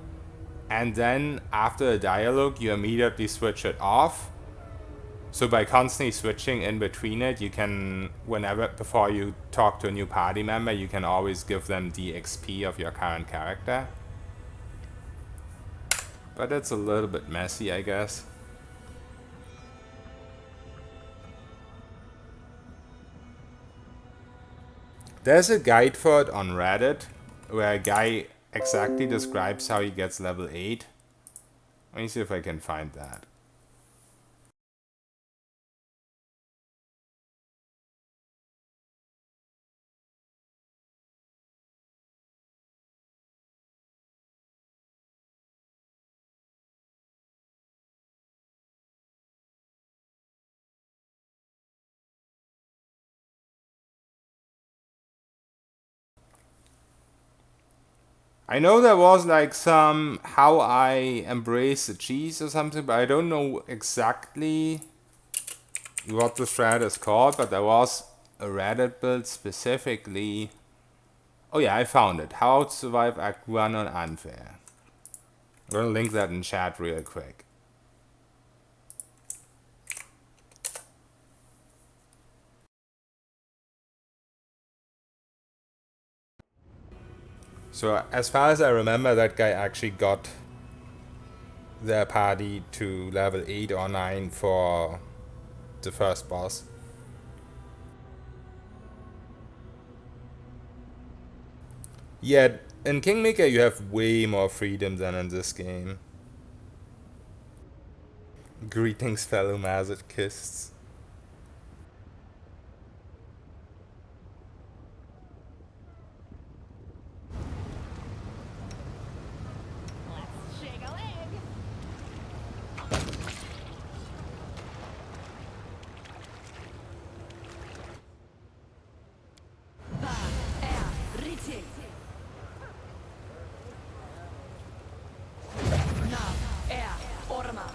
and then after a dialogue you immediately switch it off. So by constantly switching in between it, you can, whenever, before you talk to a new party member, you can always give them the XP of your current character. But it's a little bit messy, I guess. There's a guide for it on Reddit, where a guy exactly describes how he gets level 8. Let me see if I can find that. I know there was like some how I embrace the cheese or something, but I don't know exactly what the thread is called, but there was a Reddit build specifically. Oh yeah, I found it. How to survive Act 1 on Unfair. I'm gonna link that in chat real quick. So as far as I remember, that guy actually got their party to level 8 or 9 for the first boss. Yet in Kingmaker you have way more freedom than in this game. Greetings, fellow masochists. Let's shake a leg. Viability. Orma.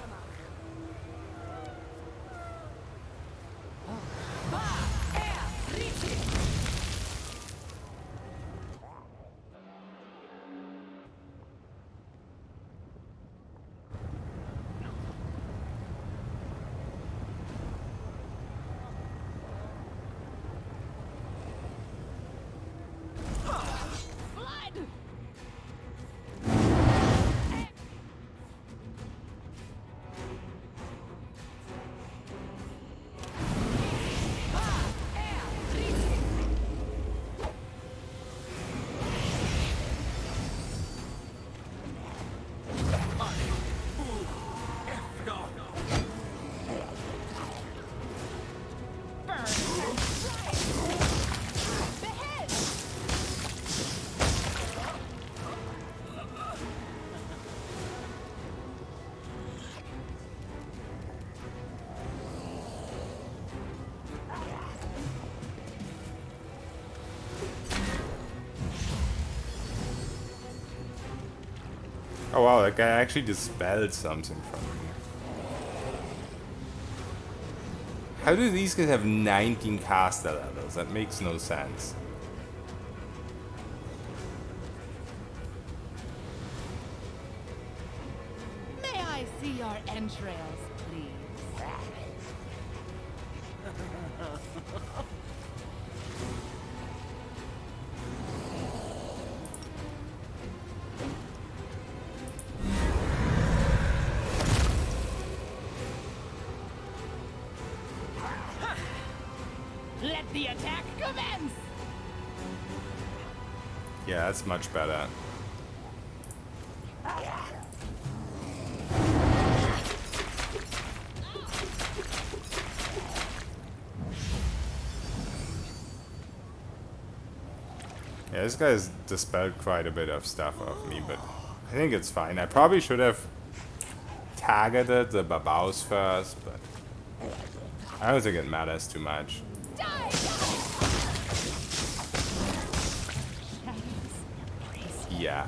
Oh wow, that guy actually dispelled something from me. How do these guys have 19 caster levels? That makes no sense. May I see your entrails, please? Let the attack commence! Yeah, that's much better. Yeah, this guy's dispelled quite a bit of stuff off me, but I think it's fine. I probably should have targeted the babaus first, but I don't think it matters too much. Die! Yeah.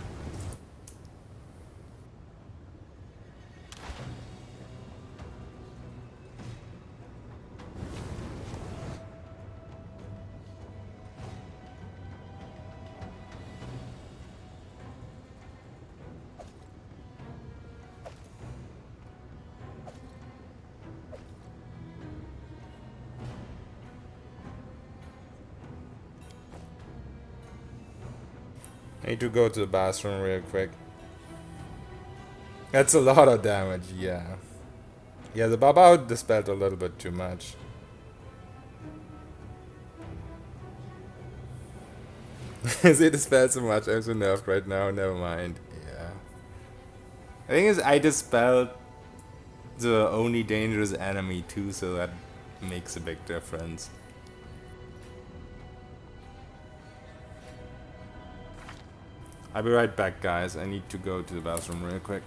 I need to go to the bathroom real quick. That's a lot of damage, yeah. Yeah, the Babao dispelled a little bit too much. They dispelled so much, I'm so nerfed right now, never mind. Yeah. The thing is, I dispelled the only dangerous enemy too, so that makes a big difference. I'll be right back, guys. I need to go to the bathroom real quick.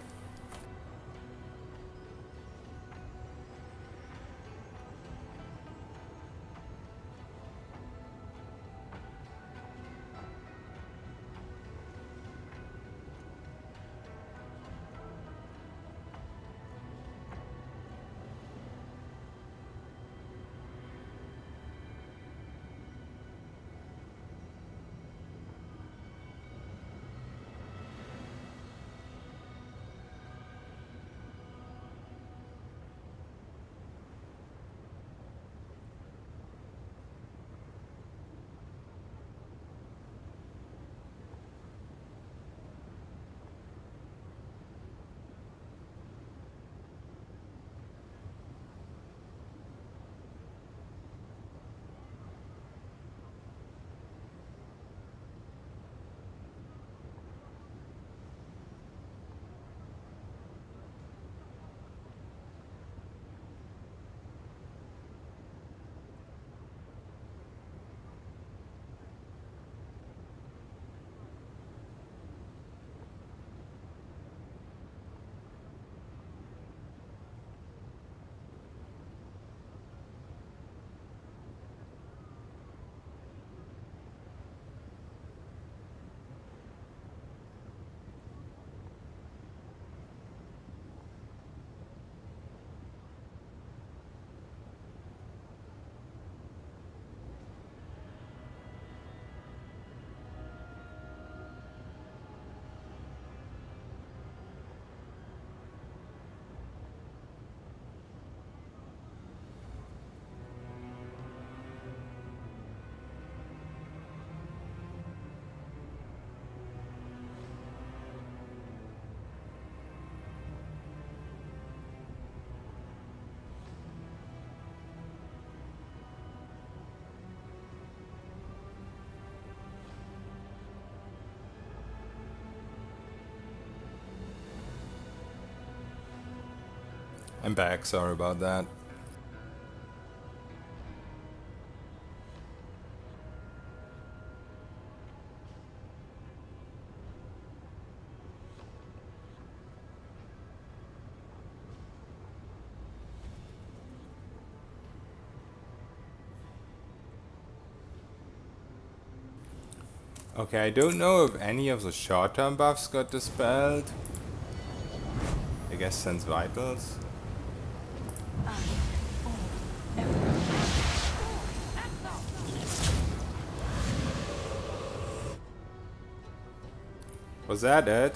I'm back, sorry about that. Okay, I don't know if any of the short-term buffs got dispelled. I guess sense vitals. Was that it?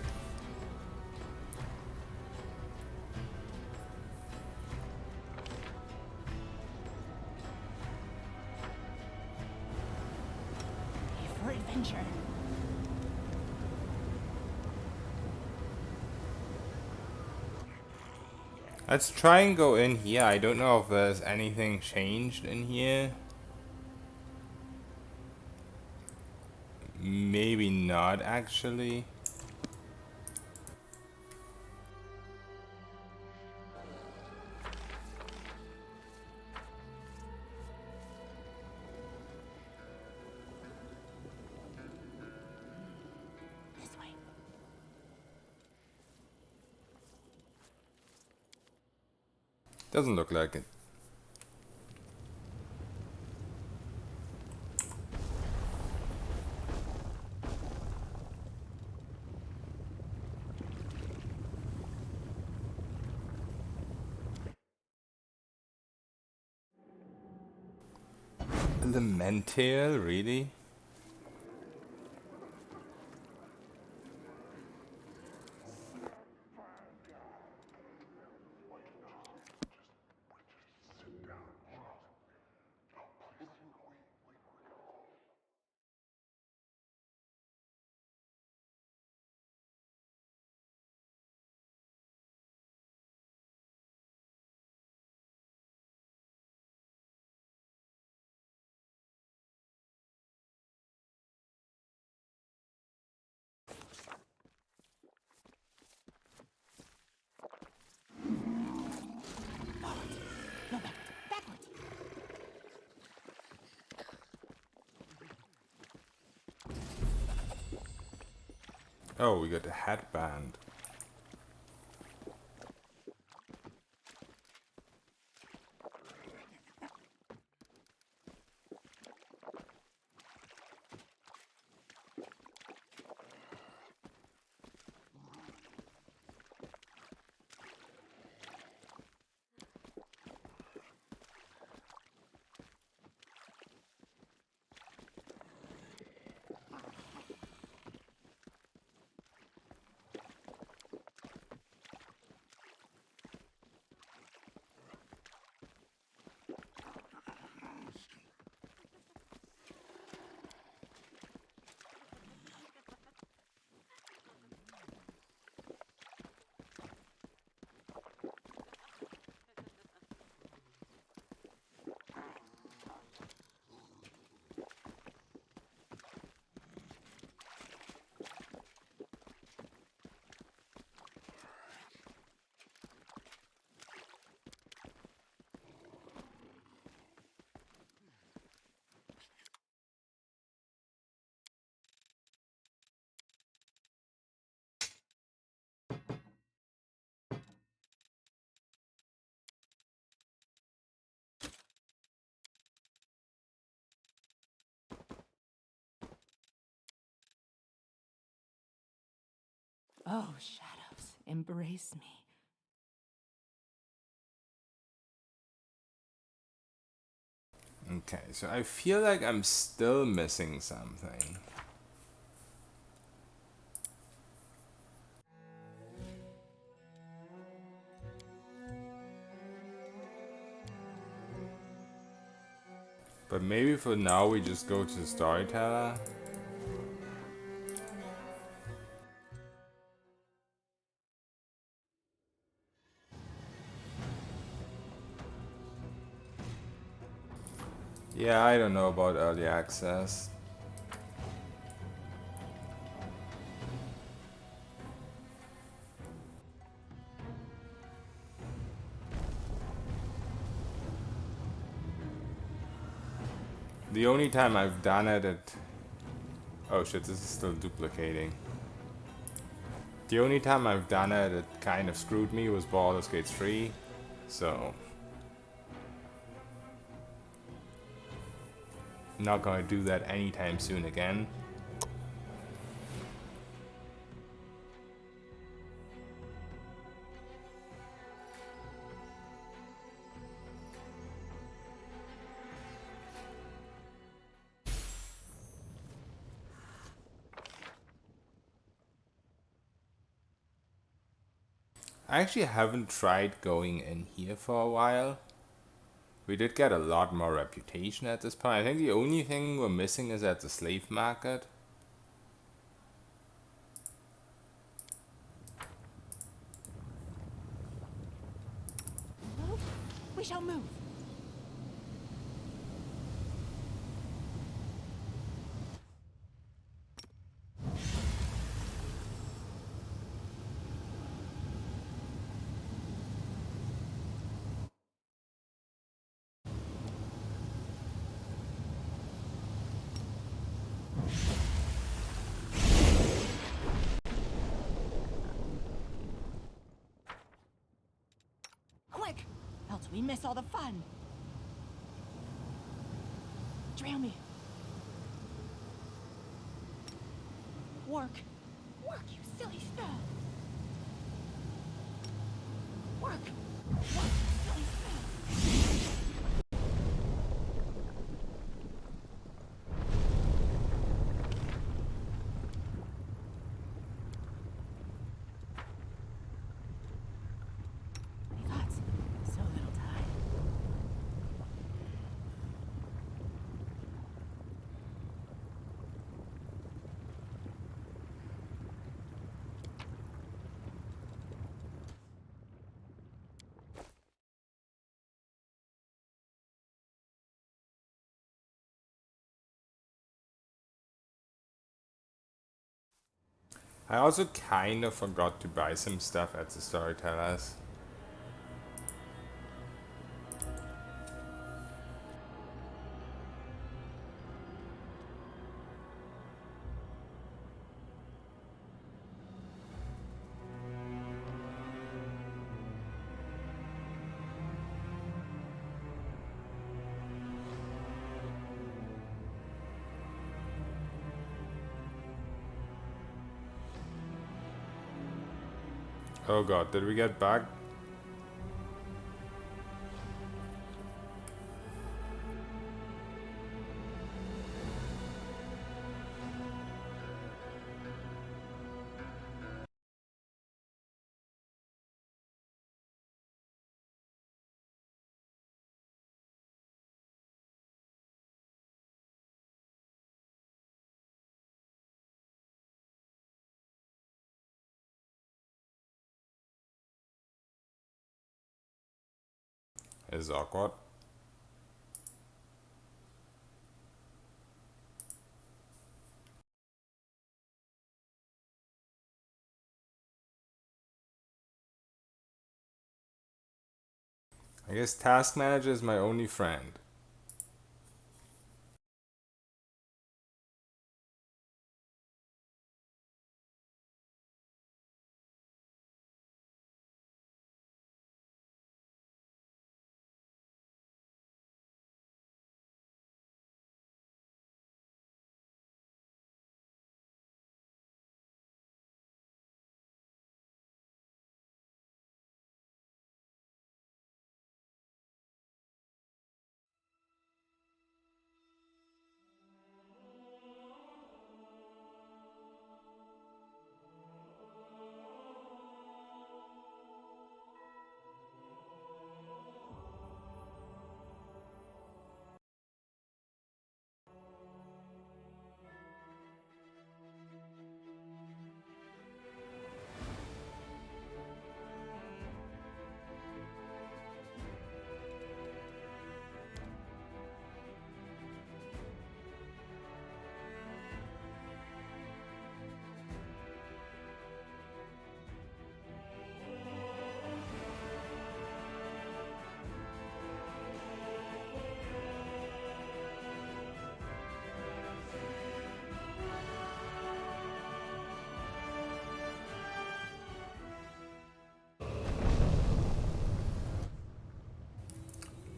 For adventure. Let's try and go in here. I don't know if there's anything changed in here. Maybe not, actually. This way. Doesn't look like it. Elemental, really? No, backwards. Oh, we got a headband. Oh, shadows, embrace me. Okay, so I feel like I'm still missing something. But maybe for now we just go to the storyteller. Yeah, I don't know about early access. The only time I've done it at... Oh shit, this is still duplicating. The only time I've done it, it kind of screwed me, was Baldur's Gate 3. So... not gonna do that anytime soon again. I actually haven't tried going in here for a while. We did get a lot more reputation at this point. I think the only thing we're missing is at the slave market. Move. We shall move. Quick, else we miss all the fun. Trail me. Work. Work, you silly spell. Work. Work, you silly spell. Any thoughts? So little time. I also kind of forgot to buy some stuff at the storytellers. Oh god, did we get back? Is awkward. I guess task manager is my only friend.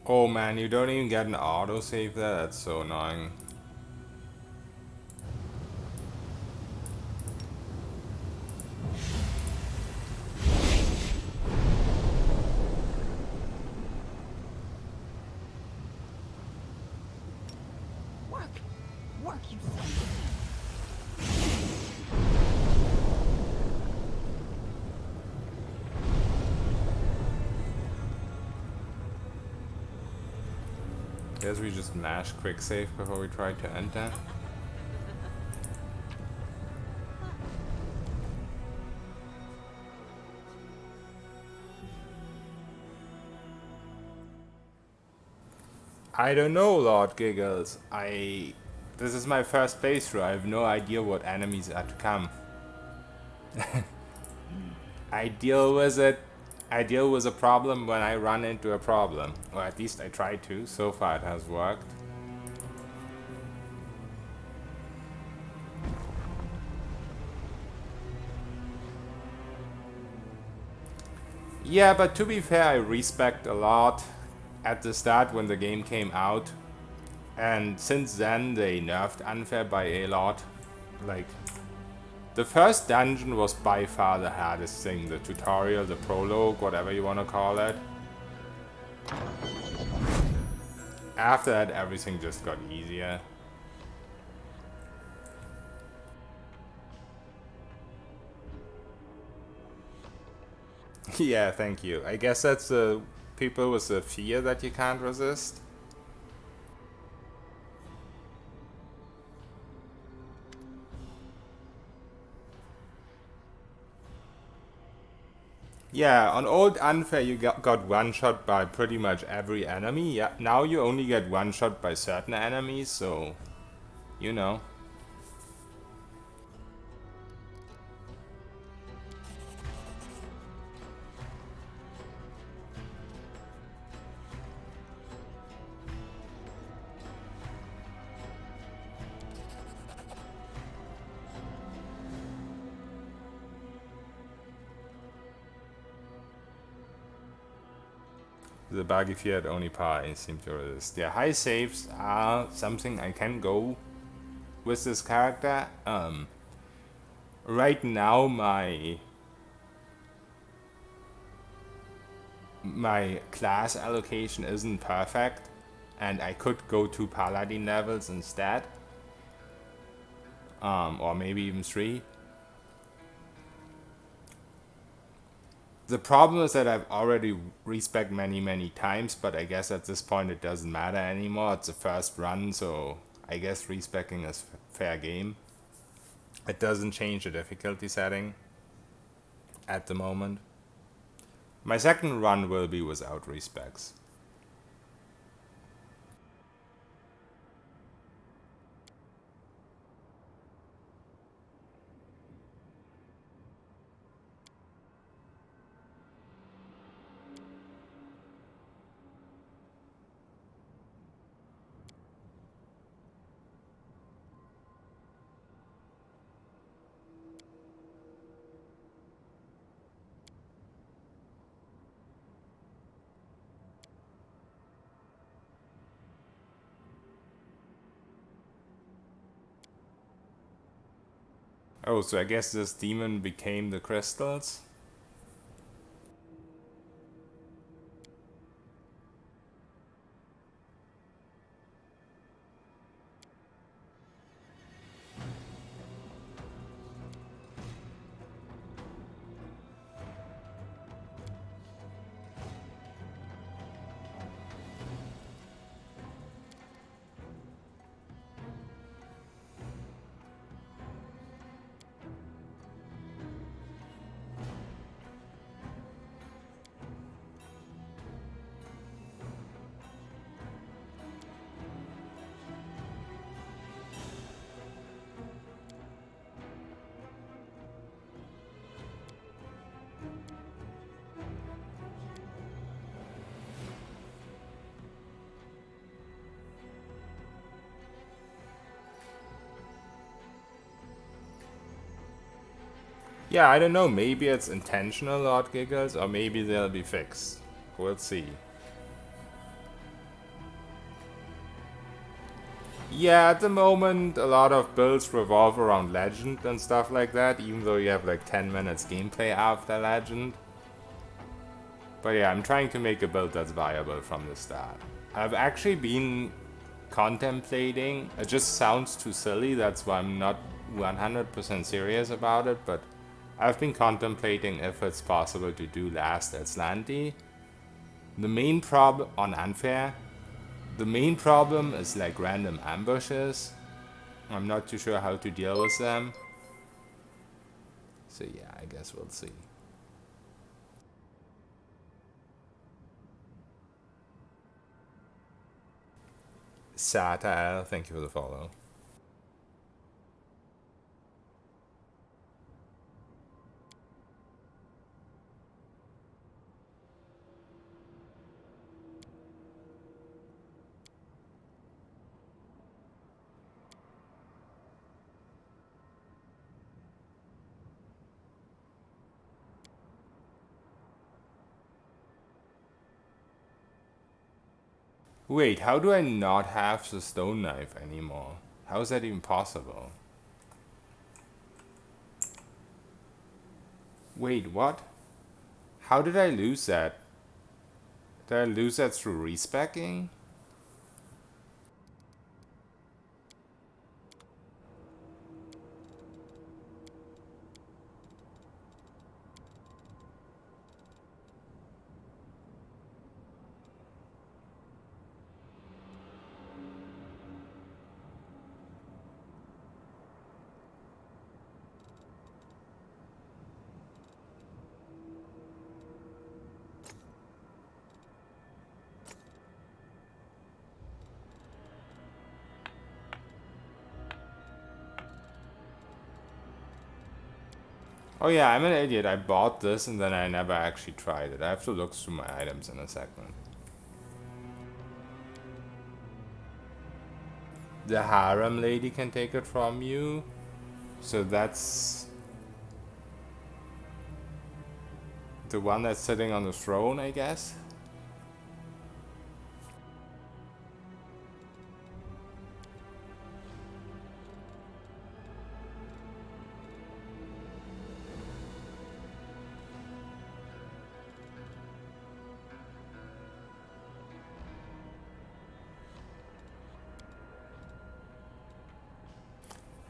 Oh man, you don't even get an autosave there? That's so annoying. Work. Work, you silly spell. Guess we just mash quick save before we try to enter. I don't know, Lord Giggles. This is my first playthrough. I have no idea what enemies are to come. I deal with it. I deal with a problem when I run into a problem. Or at least I try to. So far it has worked. Yeah, but to be fair, I respect a lot at the start when the game came out. And since then, they nerfed unfair by a lot. Like, the first dungeon was by far the hardest thing. The tutorial, the prologue, whatever you want to call it. After that, everything just got easier. Yeah, thank you. I guess that's the people with the fear that you can't resist. Yeah, on old unfair you got one shot by pretty much every enemy. Yeah, now you only get one shot by certain enemies, so you know. The bug if you had only power and seem to resist. Yeah, high saves are something I can go with this character. Right now my class allocation isn't perfect, and I could go 2 paladin levels instead. Or maybe even 3. The problem is that I've already respec many times, but I guess at this point it doesn't matter anymore. It's the first run, so I guess respecing is fair game. It doesn't change the difficulty setting at the moment. My second run will be without respecs. Oh, so I guess this demon became the crystals? Yeah, I don't know, maybe it's intentional, Lord Giggles, or maybe they'll be fixed. We'll see. Yeah, at the moment, a lot of builds revolve around Legend and stuff like that, even though you have like 10 minutes gameplay after Legend. But yeah, I'm trying to make a build that's viable from the start. I've actually been contemplating, it just sounds too silly, that's why I'm not 100% serious about it, but I've been contemplating if it's possible to do last Atlanti. The main problem on unfair The main problem is like random ambushes. I'm not too sure how to deal with them. So yeah, I guess we'll see. Satael, thank you for the follow. Wait, how do I not have the stone knife anymore? How is that even possible? Wait, what? How did I lose that? Did I lose that through respeccing? Oh yeah, I'm an idiot. I bought this and then I never actually tried it. I have to look through my items in a second. The harem lady can take it from you. So that's the one that's sitting on the throne, I guess.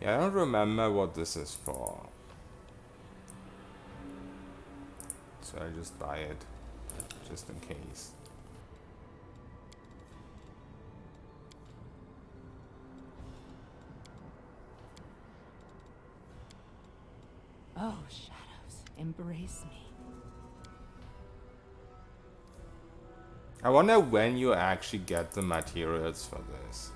Yeah, I don't remember what this is for. So I just buy it, just in case. Oh, shadows, embrace me. I wonder when you actually get the materials for this.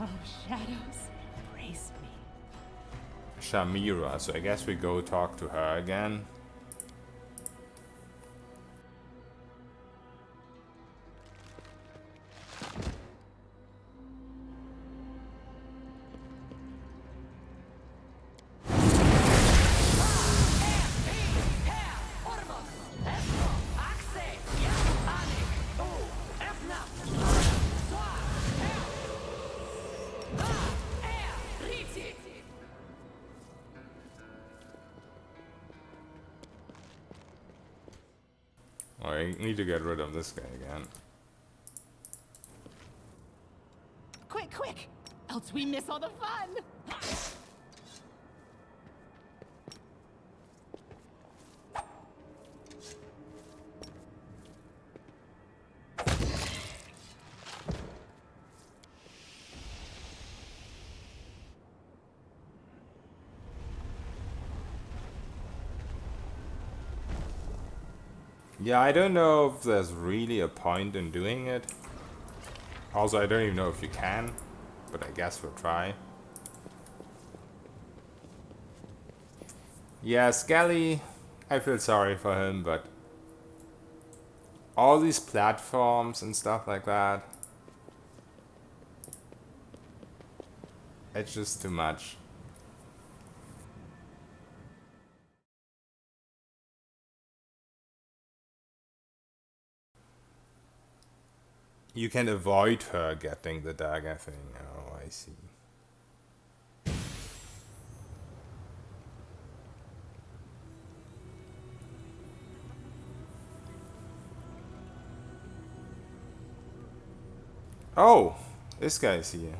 Oh, shadows, embrace me. Shamira, so I guess we go talk to her again. I need to get rid of this guy again. Quick, quick! Else we miss all the fun! Yeah, I don't know if there's really a point in doing it. Also, I don't even know if you can, but I guess we'll try. Yeah, Skelly, I feel sorry for him, but all these platforms and stuff like that, it's just too much. You can avoid her getting the dagger thing. Oh, I see. Oh, this guy's here.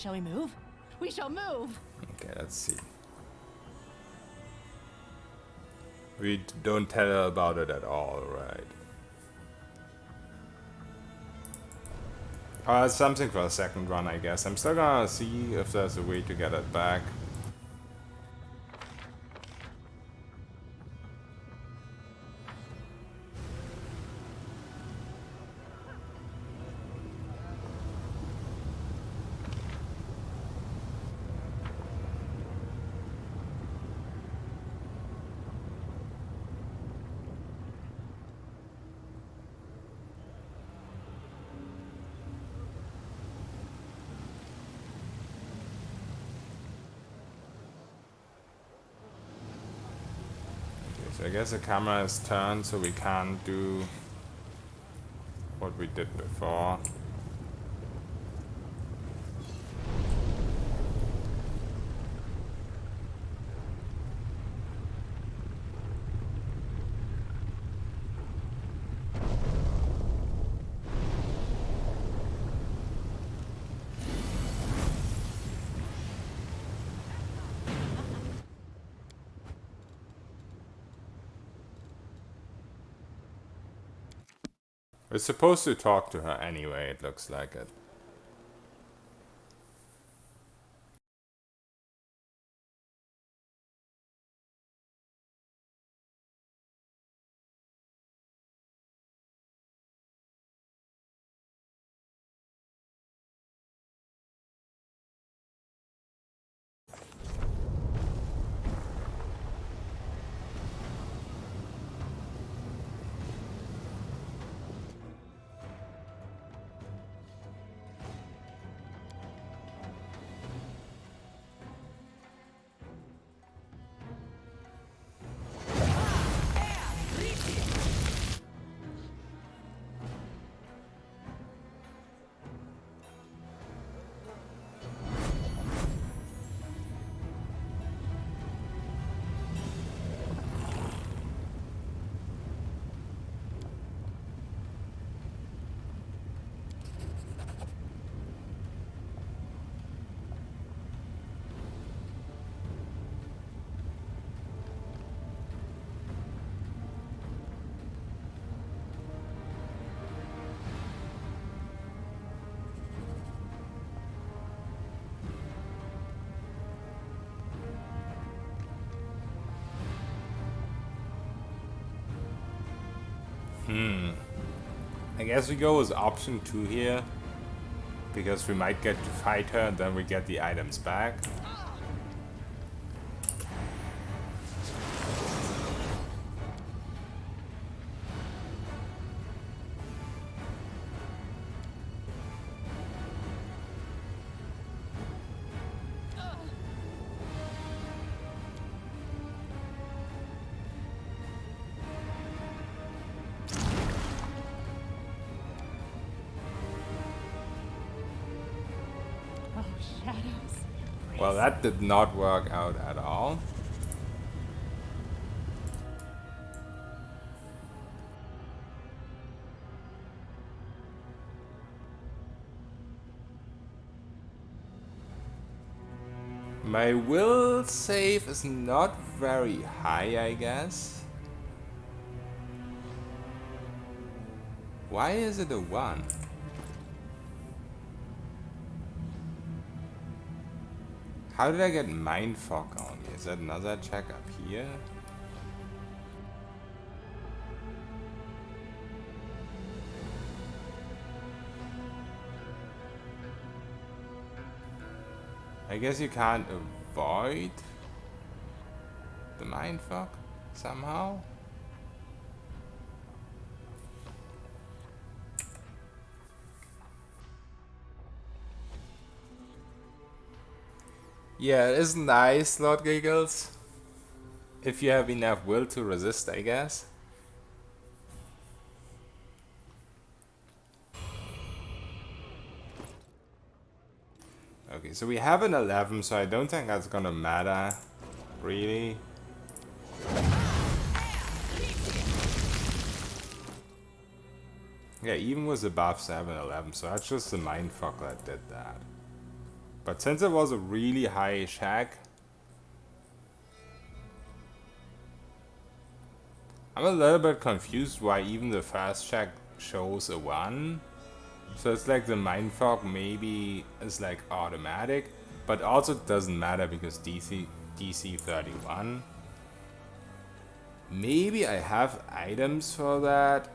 Shall we move? We shall move! Okay, let's see. We don't tell her about it at all, right? It's something for a second run, I guess. I'm still gonna see if there's a way to get it back. So I guess the camera is turned so we can't do what we did before. We're supposed to talk to her anyway, it looks like it. I guess we go with option 2 here, because we might get to fight her and then we get the items back. Well, that did not work out at all. My will save is not very high, I guess. Why is it a 1? How did I get mindfuck on me? Is that another check up here? I guess you can't avoid the mindfuck somehow. Yeah, it is nice, Lord Giggles. If you have enough will to resist, I guess. Okay, so we have an 11, so I don't think that's gonna matter, really. Yeah, even was above 7-11, so that's just the mindfuck that did that. But since it was a really high check, I'm a little bit confused why even the first check shows a 1. So it's like the mindfuck maybe is like automatic, but also doesn't matter because DC 31. Maybe I have items for that.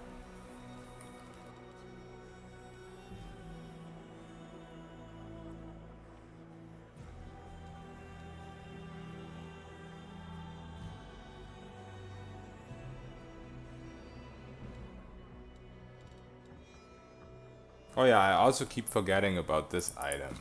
Oh yeah, I also keep forgetting about this item.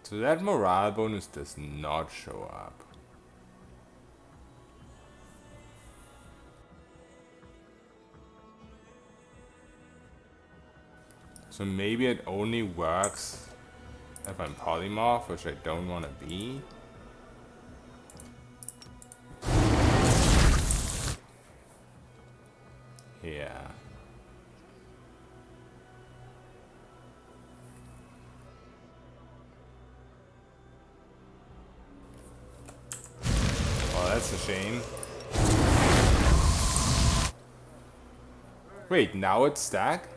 So that morale bonus does not show up. So maybe it only works if I'm polymorph, which I don't want to be. Yeah. Oh, that's a shame. Wait, now it's stack?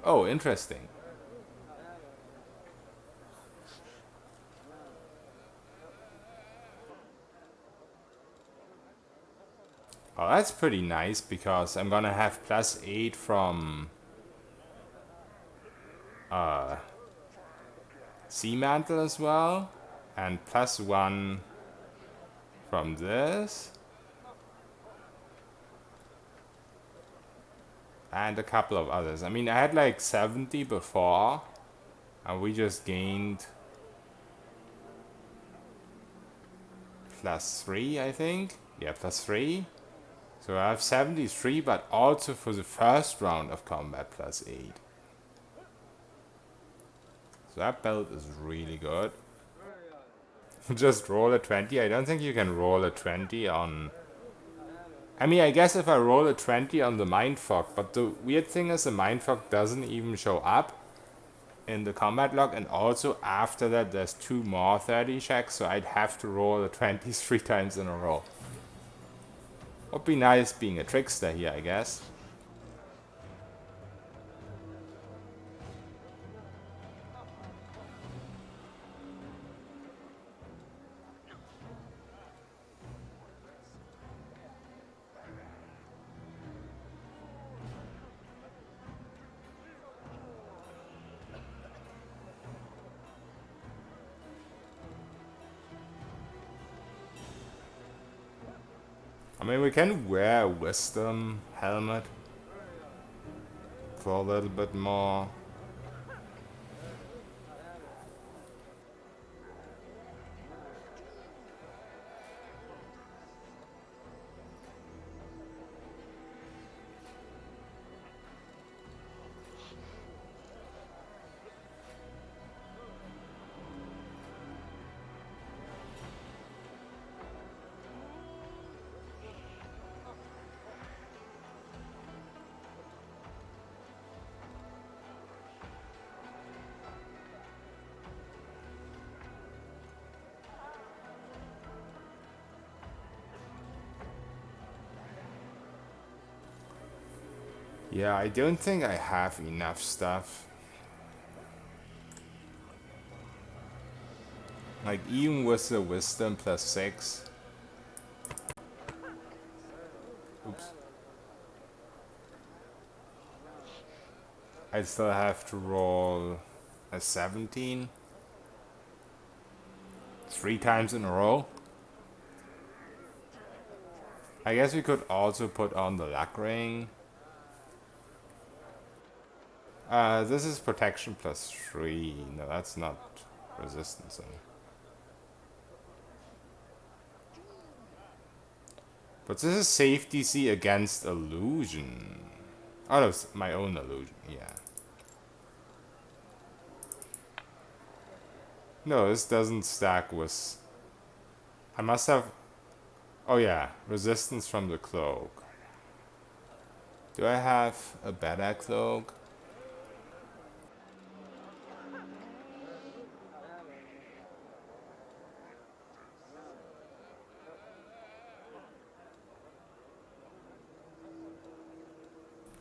Oh, interesting. Oh, that's pretty nice because I'm gonna have +8 from Sea Mantle as well, and +1 from this, and a couple of others. I mean, I had like 70 before, and we just gained +3, I think. Yeah, +3. So I have 73, but also for the first round of combat +8. So that build is really good. Just roll a 20. I don't think you can roll a 20 on... I mean, I guess if I roll a 20 on the mindfuck, but the weird thing is the mindfuck doesn't even show up in the combat log, and also after that there's 2 more 30 checks, so I'd have to roll a 20 3 times in a row. Would be nice being a trickster here, I guess. I mean, we can wear a wisdom helmet for a little bit more. Yeah, I don't think I have enough stuff. Like, even with the wisdom +6. Oops. I still have to roll a 17. 3 times in a row. I guess we could also put on the luck ring. This is protection +3. No, that's not resistance. But this is safe DC against illusion. Oh no, it's my own illusion, yeah. No, this doesn't stack with... I must have Oh yeah, resistance from the cloak. Do I have a better cloak?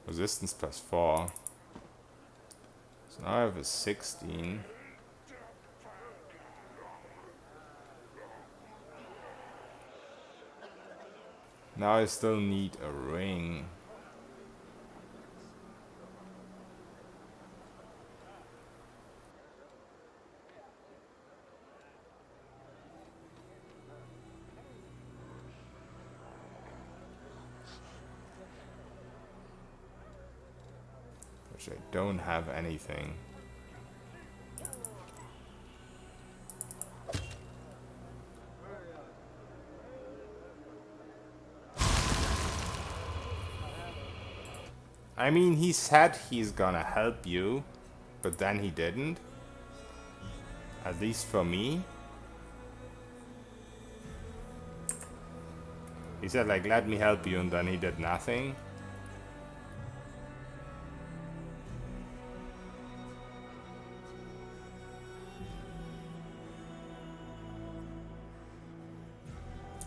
Resistance +4. So now I have a 16. Now I still need a ring. Which I don't have anything. I mean, he said he's gonna help you, but then he didn't. At least for me. He said like, let me help you, and then he did nothing.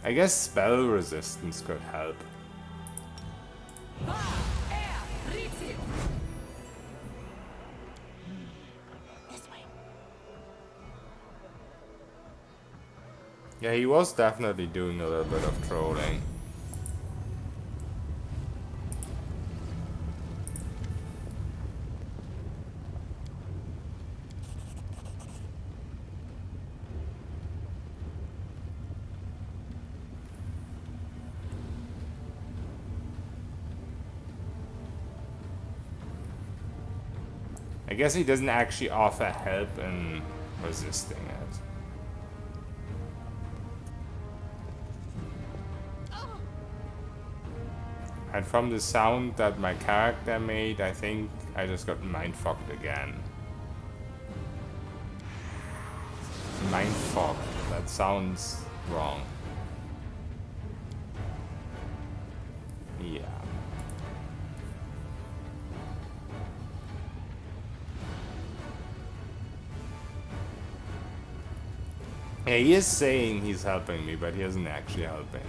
I guess spell resistance could help. This way. Yeah, he was definitely doing a little bit of trolling. I guess he doesn't actually offer help in resisting it. And from the sound that my character made, I think I just got mind-fucked again. Mind-fucked. That sounds wrong. Yeah. Yeah, he is saying he's helping me, but he isn't actually helping.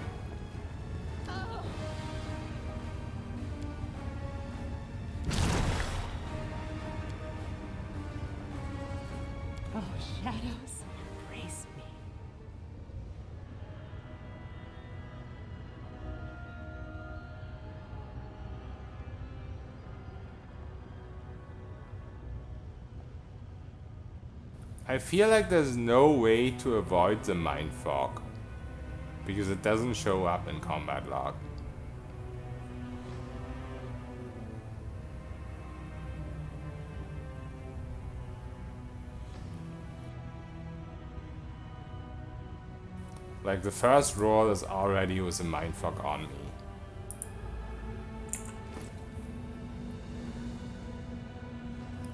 Oh, shadows, embrace me. I feel like there's no way to avoid the mind fog, because it doesn't show up in combat log. Like the first roll is already with a mindfuck on me.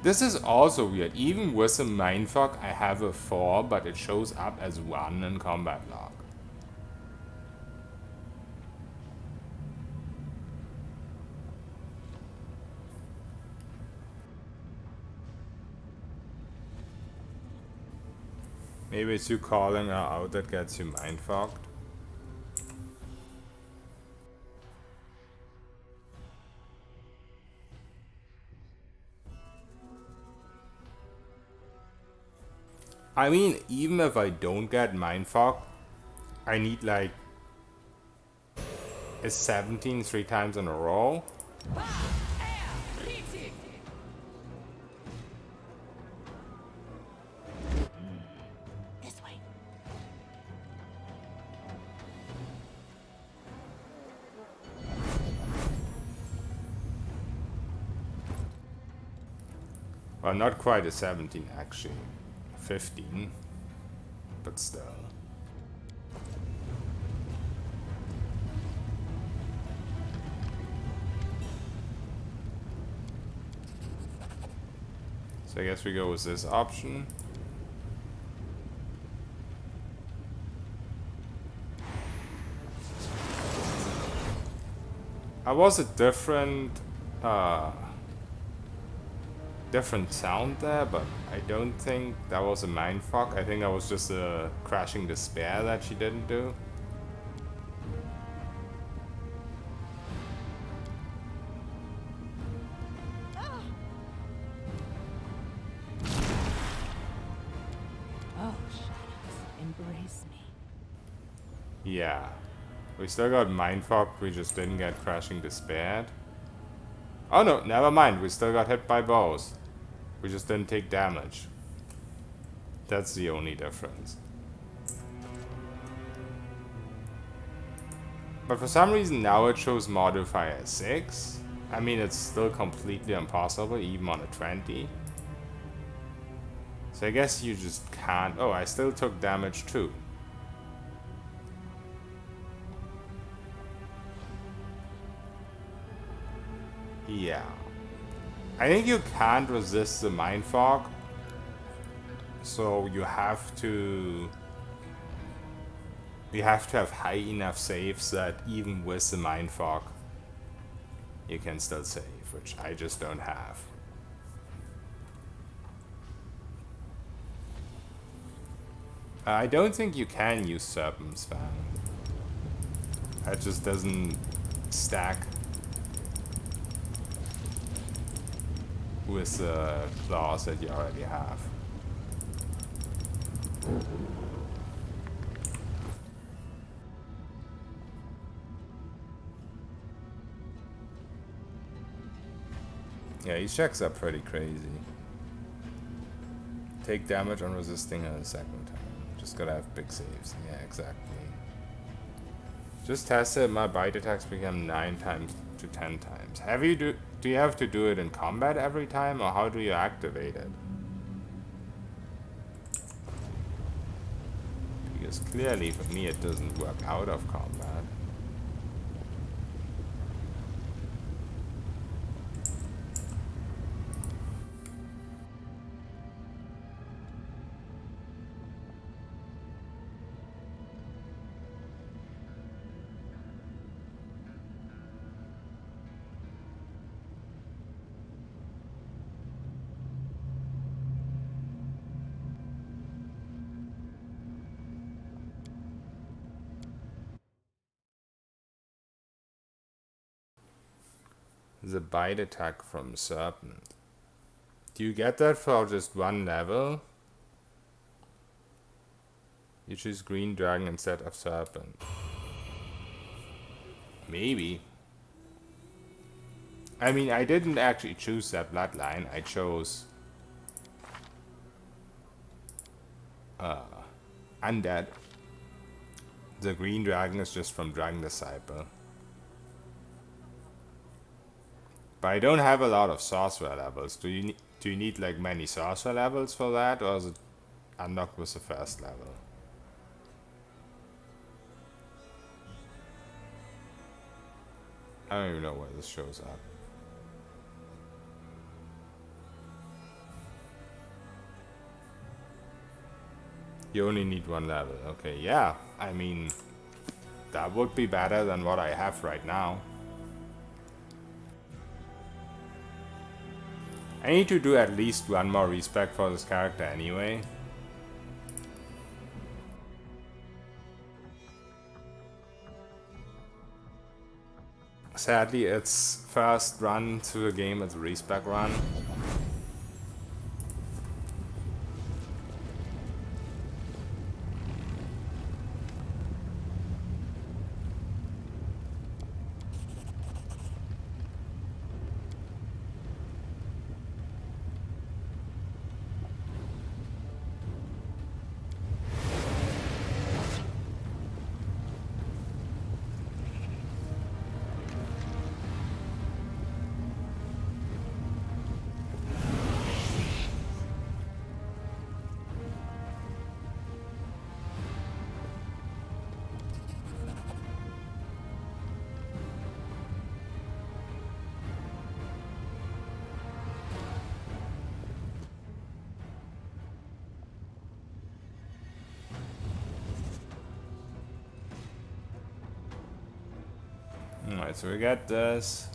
This is also weird. Even with a mindfuck I have a 4, but it shows up as 1 in combat log. Maybe it's you calling her out that gets you mindfucked. I mean, even if I don't get mindfucked, I need like a 17 3 times in a row. This way. Well, not quite a 17 actually. 15. But still. So I guess we go with this option. I was a different sound there, but I don't think that was a mindfuck. I think that was just a crashing despair that she didn't do. Oh, shadows, embrace me. Yeah. We still got mindfuck, we just didn't get crashing despaired. Oh no, never mind, we still got hit by bows. We just didn't take damage. That's the only difference. But for some reason now it shows modifier 6. I mean, it's still completely impossible, even on a 20. So I guess you just can't... Oh, I still took damage too. Yeah. I think you can't resist the mindfuck. So you have to... You have to have high enough saves that even with the mindfuck, you can still save, which I just don't have. I don't think you can use Serpent's Fan. That just doesn't stack with the claws that you already have. Yeah, these checks are pretty crazy. Take damage on resisting a second time. Just gotta have big saves. Yeah, exactly. Just tested, my bite attacks become 9 times to 10 times. Do you have to do it in combat every time, or how do you activate it? Because clearly for me it doesn't work out of combat. The bite attack from Serpent. Do you get that for just one level? You choose Green Dragon instead of Serpent. Maybe. I mean, I didn't actually choose that bloodline. I chose undead. The Green Dragon is just from Dragon Disciple. But I don't have a lot of sorcerer levels. Do you need like many sorcerer levels for that, or is it unlocked with the first level? I don't even know where this shows up. You only need 1 level. Okay, yeah. I mean, that would be better than what I have right now. I need to do at least 1 more respec for this character anyway. Sadly, its first run to the game is a respec run. Alright, so we get this.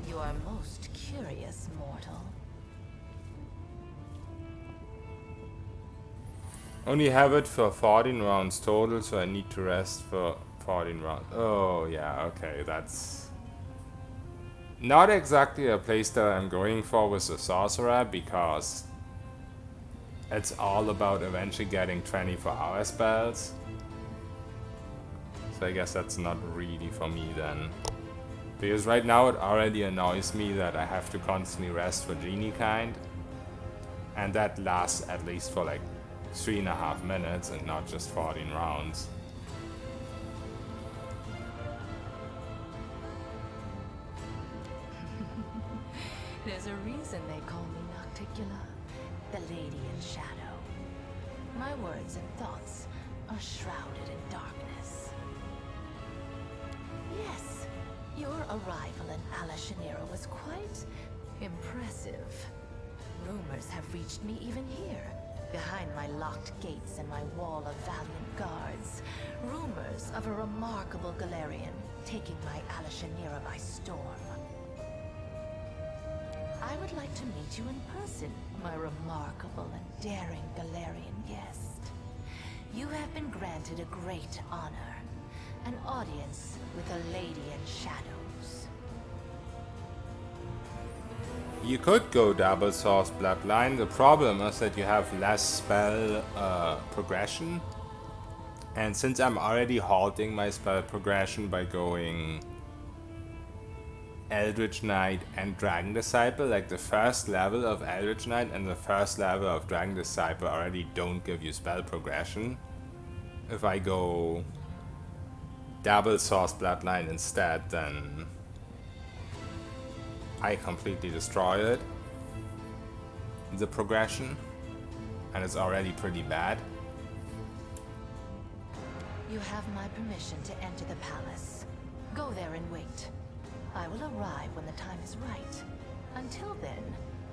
You are most curious, mortal. Only have it for 14 rounds total, so I need to rest for 14 rounds. Oh, yeah, okay, that's not exactly a playstyle I'm going for with the sorcerer, because it's all about eventually getting 24-hour spells. So I guess that's not really for me then. Because right now it already annoys me that I have to constantly rest for genie kind. And that lasts at least for like 3.5 minutes and not just 14 rounds. There's a reason they call me Nocticula, the Lady in Shadow. My words and thoughts are shrouded in darkness. Yes, your arrival in Alashanira was quite impressive. Rumors have reached me even here, behind my locked gates and my wall of valiant guards. Rumors of a remarkable Galarian taking my Alashanira by storm. I would like to meet you in person, my remarkable and daring Galarian guest. You have been granted a great honor, an audience with a lady in shadows. You could go double source bloodline. The problem is that you have less spell progression. And since I'm already halting my spell progression by going Eldritch Knight and Dragon Disciple, like the first level of Eldritch Knight and the first level of Dragon Disciple already don't give you spell progression. If I go double source bloodline instead, then I completely destroy it, the progression, and it's already pretty bad. You have my permission to enter the palace. Go there and wait. I will arrive when the time is right. Until then,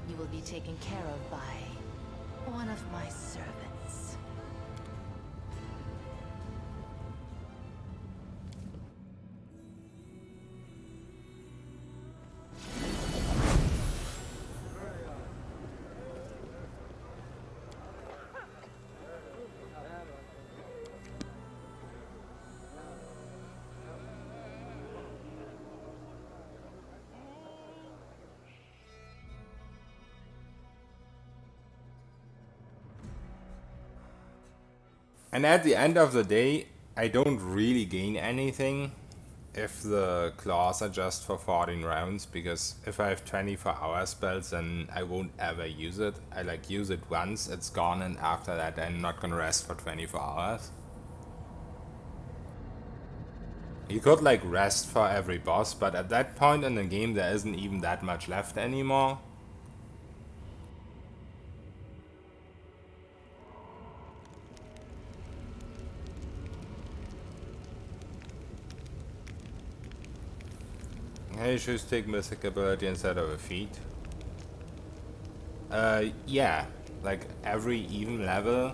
you will be taken care of by one of my servants. And at the end of the day, I don't really gain anything if the claws are just for 14 rounds, because if I have 24-hour spells, then I won't ever use it. I like use it once, it's gone, and after that I'm not gonna rest for 24 hours. You could like rest for every boss, but at that point in the game there isn't even that much left anymore. I choose take Mythic ability instead of a feat. Yeah, like every even level,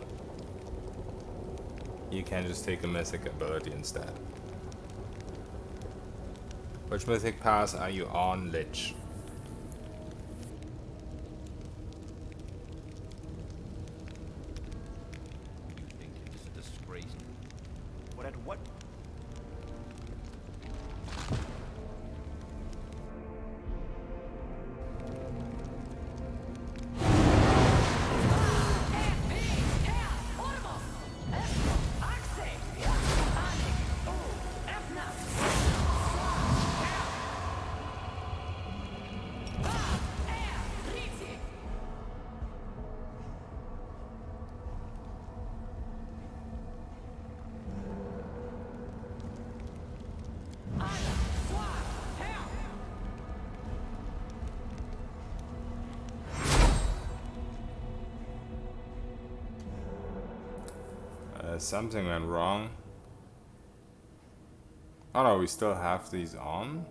you can just take a Mythic ability instead. Which Mythic pass are you on, Lich? You think it's a disgrace? What at what? Unless something went wrong. Oh no, we still have these on.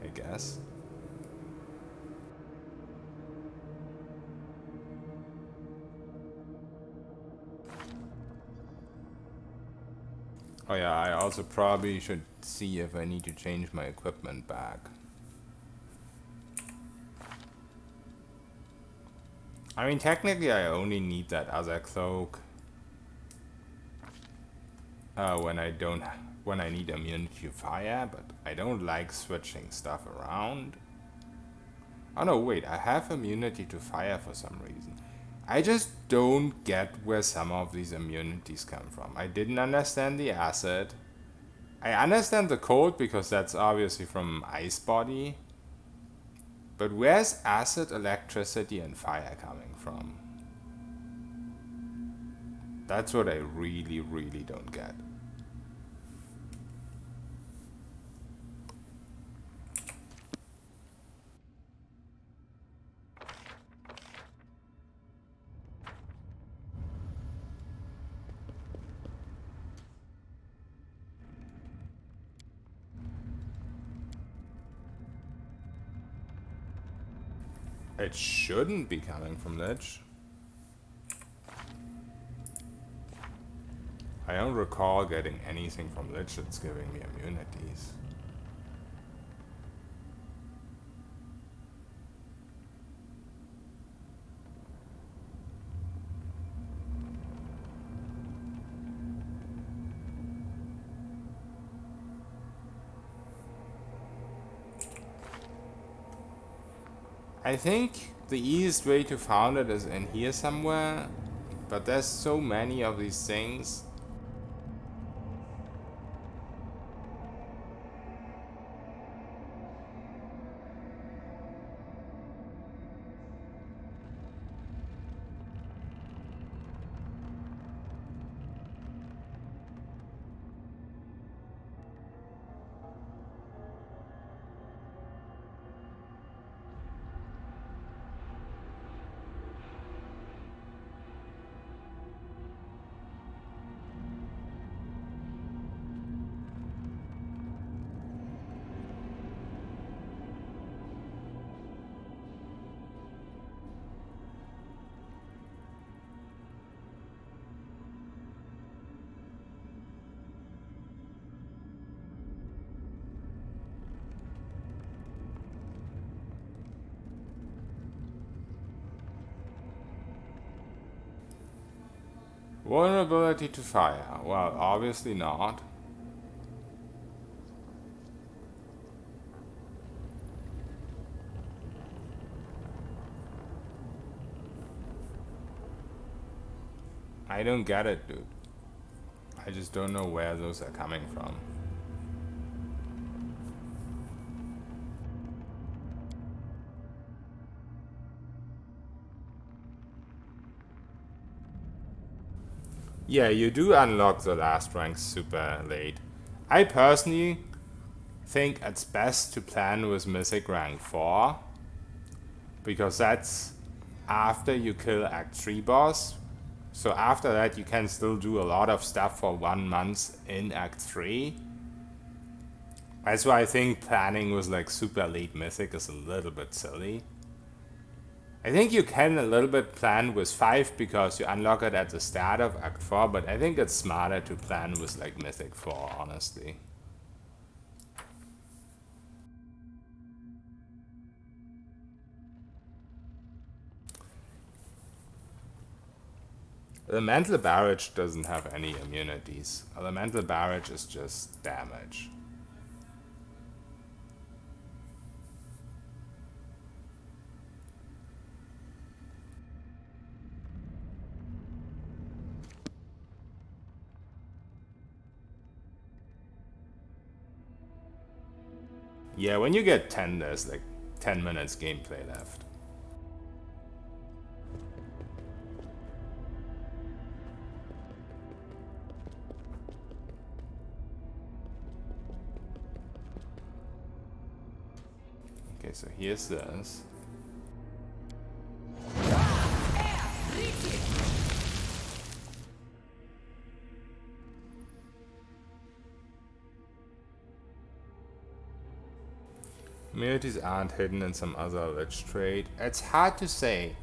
I guess. Oh yeah, I also probably should see if I need to change my equipment back. I mean, technically I only need that other cloak when I need immunity to fire, but I don't like switching stuff around. Oh no, wait, I have immunity to fire for some reason. I just don't get where some of these immunities come from. I didn't understand the acid. I understand the cold because that's obviously from Ice Body. But where's acid, electricity, and fire coming from? That's what I really, really don't get. It shouldn't be coming from Lich. I don't recall getting anything from Lich that's giving me immunities. I think the easiest way to found it is in here somewhere, but there's so many of these things. Vulnerability to fire. Well, obviously not. I don't get it, dude. I just don't know where those are coming from. Yeah, you do unlock the last rank super late. I personally think it's best to plan with Mythic rank 4, because that's after you kill Act 3 boss. So after that you can still do a lot of stuff for 1 month in Act 3. That's why I think planning with like super late Mythic is a little bit silly. I think you can a little bit plan with 5 because you unlock it at the start of Act 4, but I think it's smarter to plan with like Mythic 4, honestly. Elemental Barrage doesn't have any immunities. Elemental Barrage is just damage. Yeah, when you get 10, there's like 10 minutes gameplay left. Okay, so here's this. Immunities aren't hidden in some other lich trait. It's hard to say.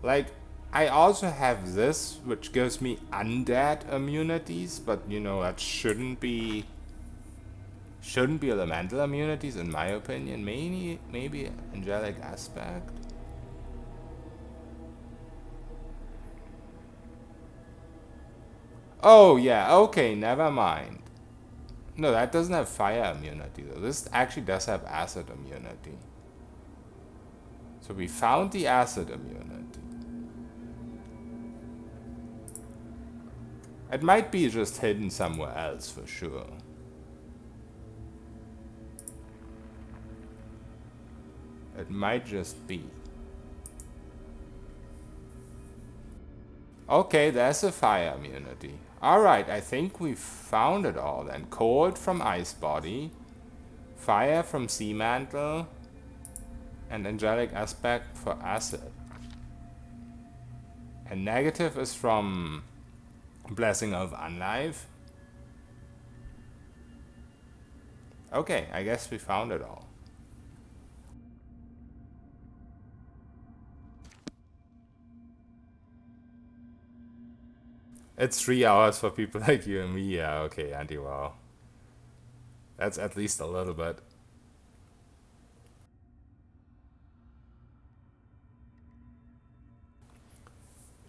Like, I also have this, which gives me undead immunities, but you know, that shouldn't be elemental immunities in my opinion. Maybe angelic aspect. Oh yeah, okay, never mind. No, that doesn't have fire immunity though. This actually does have acid immunity. So we found the acid immunity. It might be just hidden somewhere else for sure. It might just be. Okay, there's a fire immunity. Alright, I think we found it all then. Cold from Ice Body, fire from Sea Mantle, and angelic aspect for acid. And negative is from Blessing of Unlife. Okay, I guess we found it all. It's 3 hours for people like you and me. Yeah, okay, anti-wow. That's at least a little bit.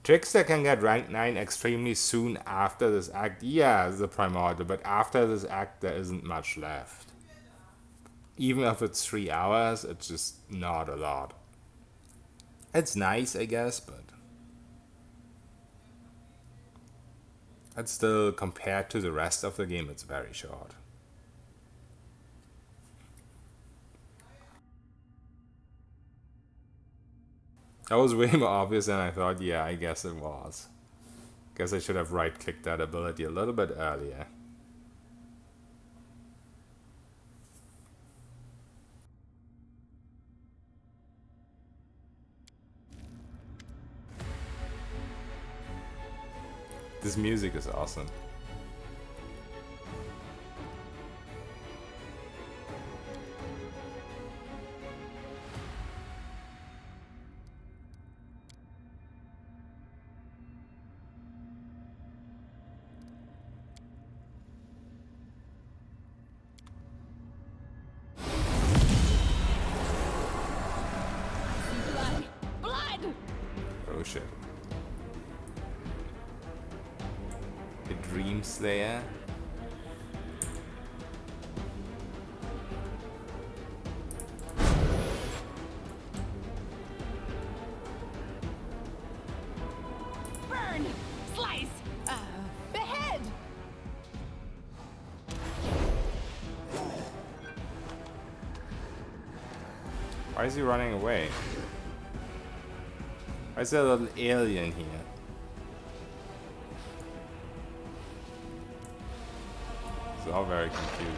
Trickster can get rank 9 extremely soon after this act. Yeah, the primordial, but after this act there isn't much left. Even if it's 3 hours, it's just not a lot. It's nice, I guess, but it's still, compared to the rest of the game, it's very short. That was way more obvious than I thought. Yeah, I guess it was. Guess I should have right-clicked that ability a little bit earlier. This music is awesome. Blood! Oh shit. The Dream Slayer. Burn! Slice! Behead! Why is he running away? Why is there a little alien here? It's all very confusing.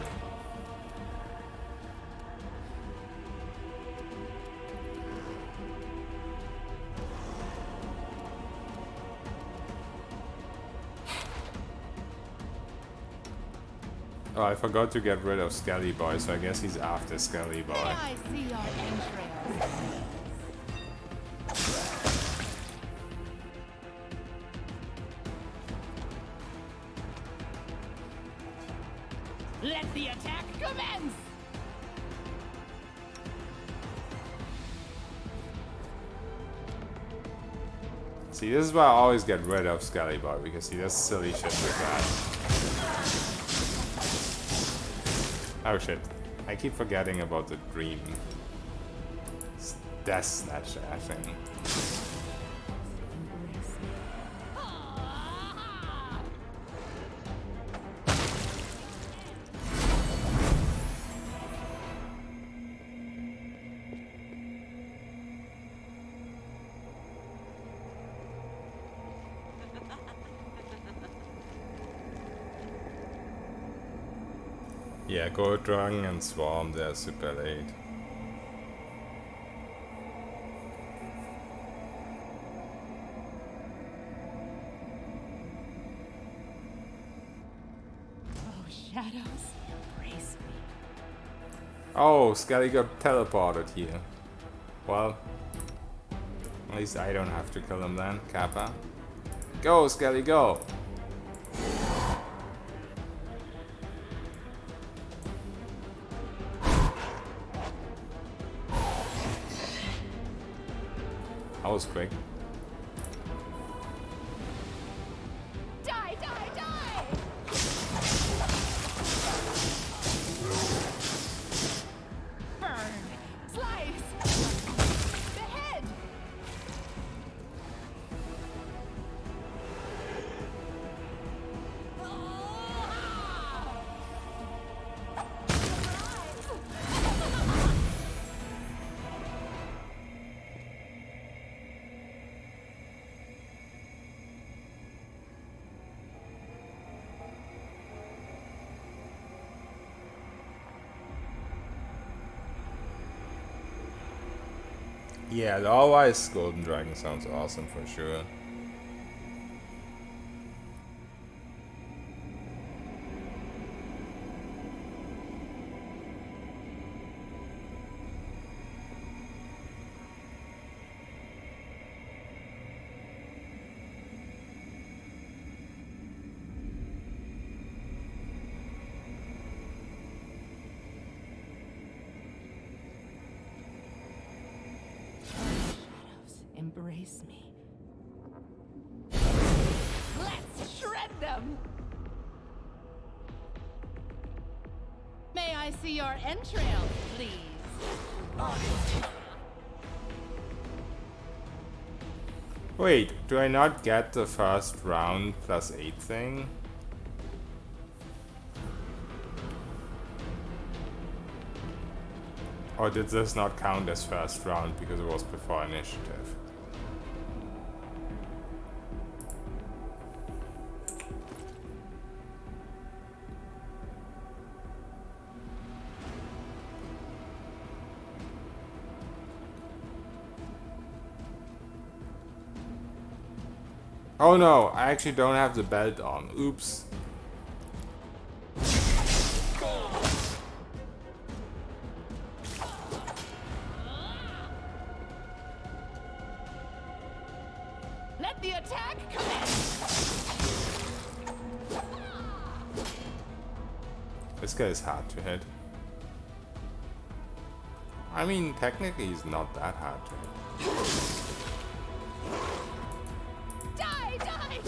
Oh, I forgot to get rid of Skelly Boy, so I guess he's after Skelly Boy. I see your entrails. Let the attack commence! See, this is why I always get rid of Skelly Boy, because he does silly shit like that. Oh shit. I keep forgetting about the dream. Death Snatcher, I think. Yeah, Gold Dragon and Swarm, they're super late. Oh, shadows, embrace me. Oh, Skelly got teleported here. Well, at least I don't have to kill him then. Kappa. Go, Skelly, go! That was quick. Die, die, die! Burn! Slice! Behead! Yeah, the all-wise golden dragon sounds awesome for sure. Embrace me. Let's shred them! May I see your entrails, please? Wait, do I not get the first round plus 8 thing? Or did this not count as first round because it was before initiative? Oh no, I actually don't have the belt on. Oops. Let the attack commence! This guy is hard to hit. I mean, technically he's not that hard to hit. Die, die!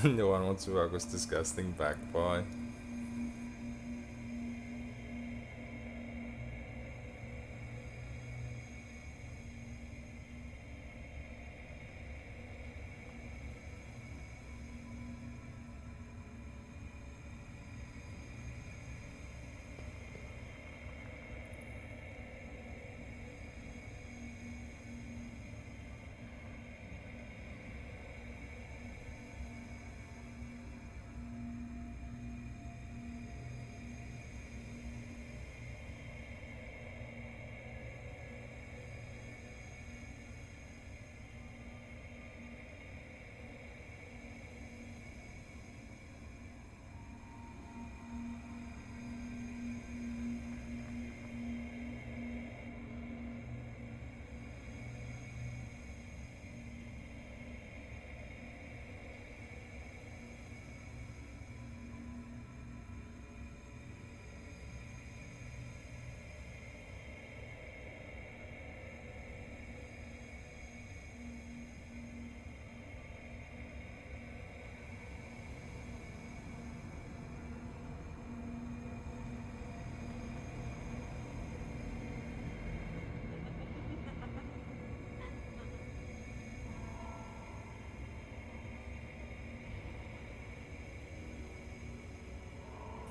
No one wants to work with disgusting back boy.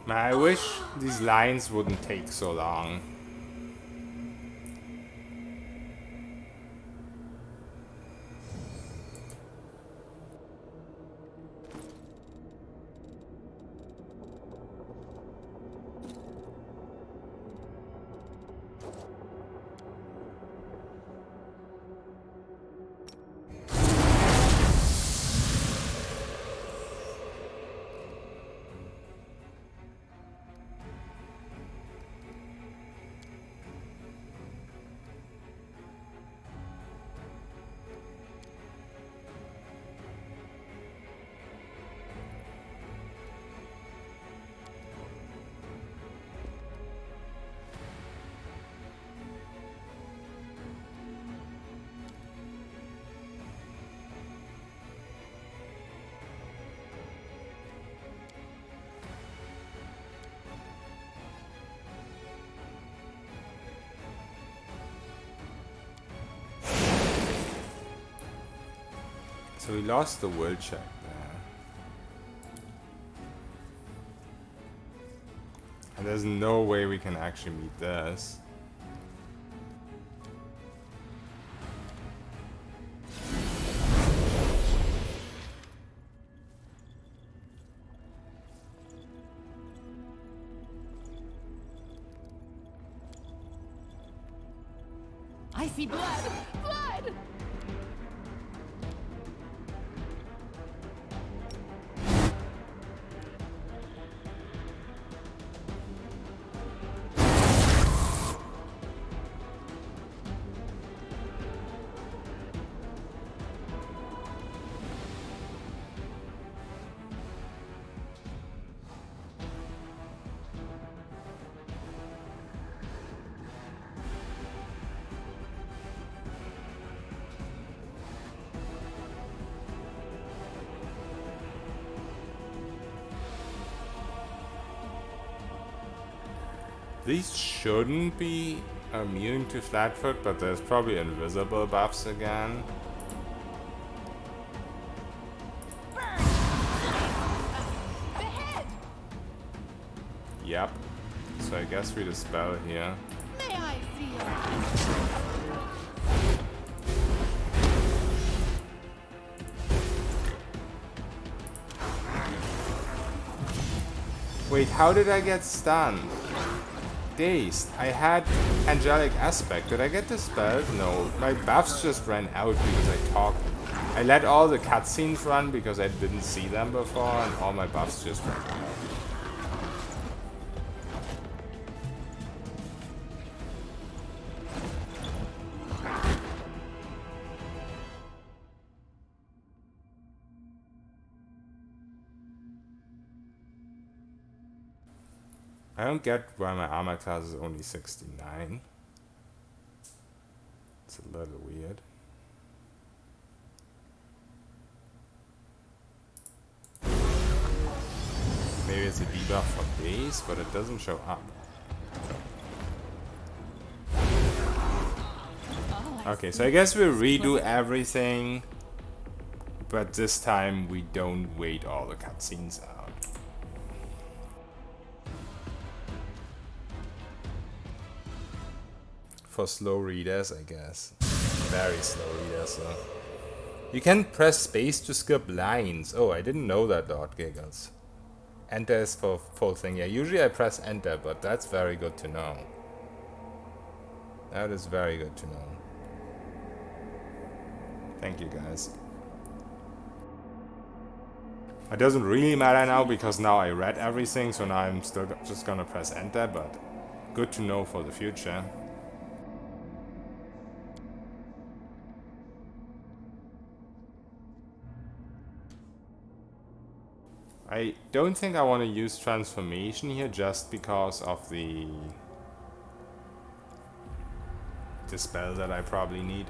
I wish these lines wouldn't take so long. So we lost the will check there. And there's no way we can actually meet this. I see blood! Blood! These shouldn't be immune to flatfoot, but there's probably invisible buffs again. Yep. So I guess we dispel here. May I feel? Wait, how did I get stunned? Dazed. I had angelic aspect. Did I get dispelled? No. My buffs just ran out because I talked. I let all the cutscenes run because I didn't see them before, and all my buffs just ran out. I don't get why my armor class is only 69. It's a little weird. Maybe it's a debuff for base, but it doesn't show up. Okay, so I guess we'll redo everything, but this time we don't wait all the cutscenes out. For slow readers, I guess. Very slow readers, so. You can press space to skip lines. Oh, I didn't know that, Dot Giggles. Enter is for full thing. Yeah, usually I press enter, but that's very good to know. That is very good to know. Thank you, guys. It doesn't really matter now because now I read everything, so now I'm still just gonna press enter, but good to know for the future. I don't think I want to use transformation here just because of the spell that I probably need.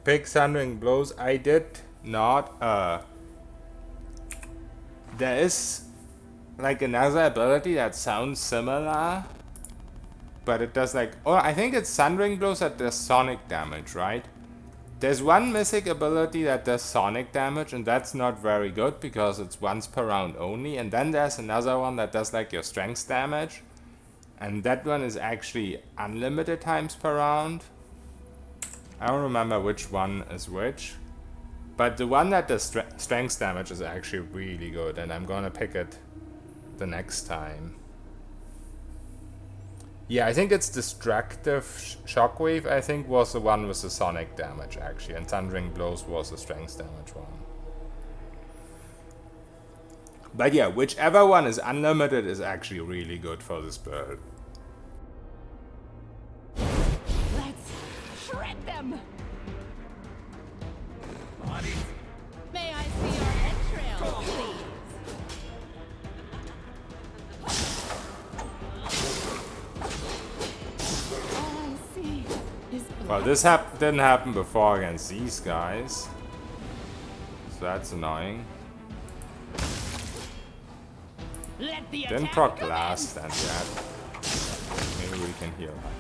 pick Sundering Blows? I did not. There is like another ability that sounds similar, but it does like, oh, I think it's Sundering Blows that does sonic damage, right? There's one mythic ability that does sonic damage, and that's not very good because it's once per round only. And then there's another one that does like your strength damage, and that one is actually unlimited times per round. I don't remember which one is which, but the one that does strength damage is actually really good, and I'm gonna pick it the next time. Yeah, I think it's Destructive Shockwave, I think, was the one with the sonic damage, actually. And Thundering Blows was the strength damage one. But yeah, whichever one is unlimited is actually really good for this build. Let's shred them! May I see your entrails, please? Well, this didn't happen before against these guys, so that's annoying. Didn't proc last and yet. Maybe we can heal up.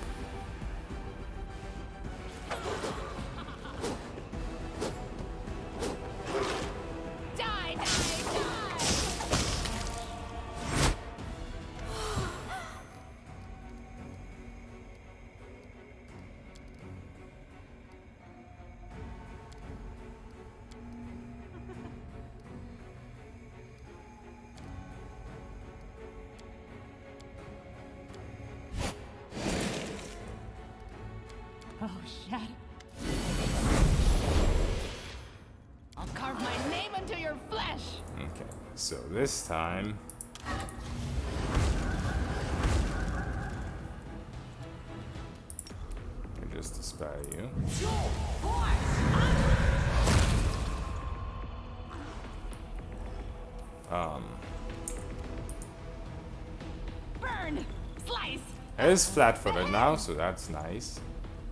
Oh, shadow. I'll carve my name into your flesh. Okay, so this time I just dispel you. Burn! Slice! It is flat-footed now, so that's nice.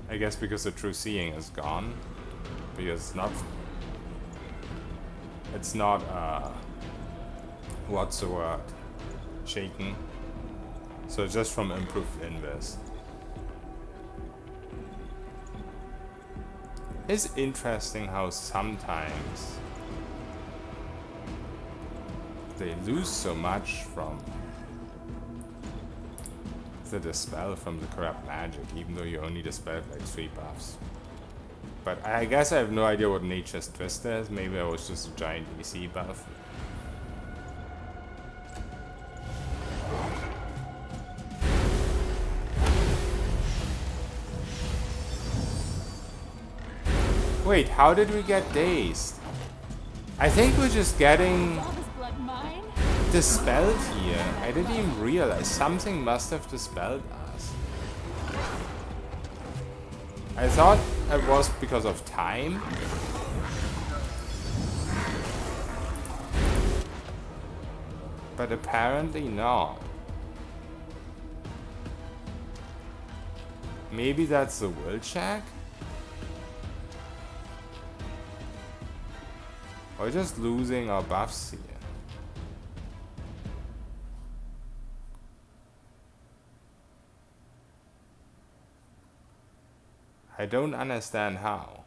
I guess because the true seeing is gone. Because it's not what's the word? Shaken. So just from improved invis. It's interesting how sometimes they lose so much from the dispel from the corrupt magic, even though you only dispelled like 3 buffs. But I guess I have no idea what Nature's Twist is. Maybe I was just a giant EC buff. Wait, how did we get dazed? I think we're just getting All this blood mine? dispelled here. I didn't even realize. Something must have dispelled us. I thought it was because of time. But apparently not. Maybe that's the will check? Or just losing our buffs here. I don't understand how.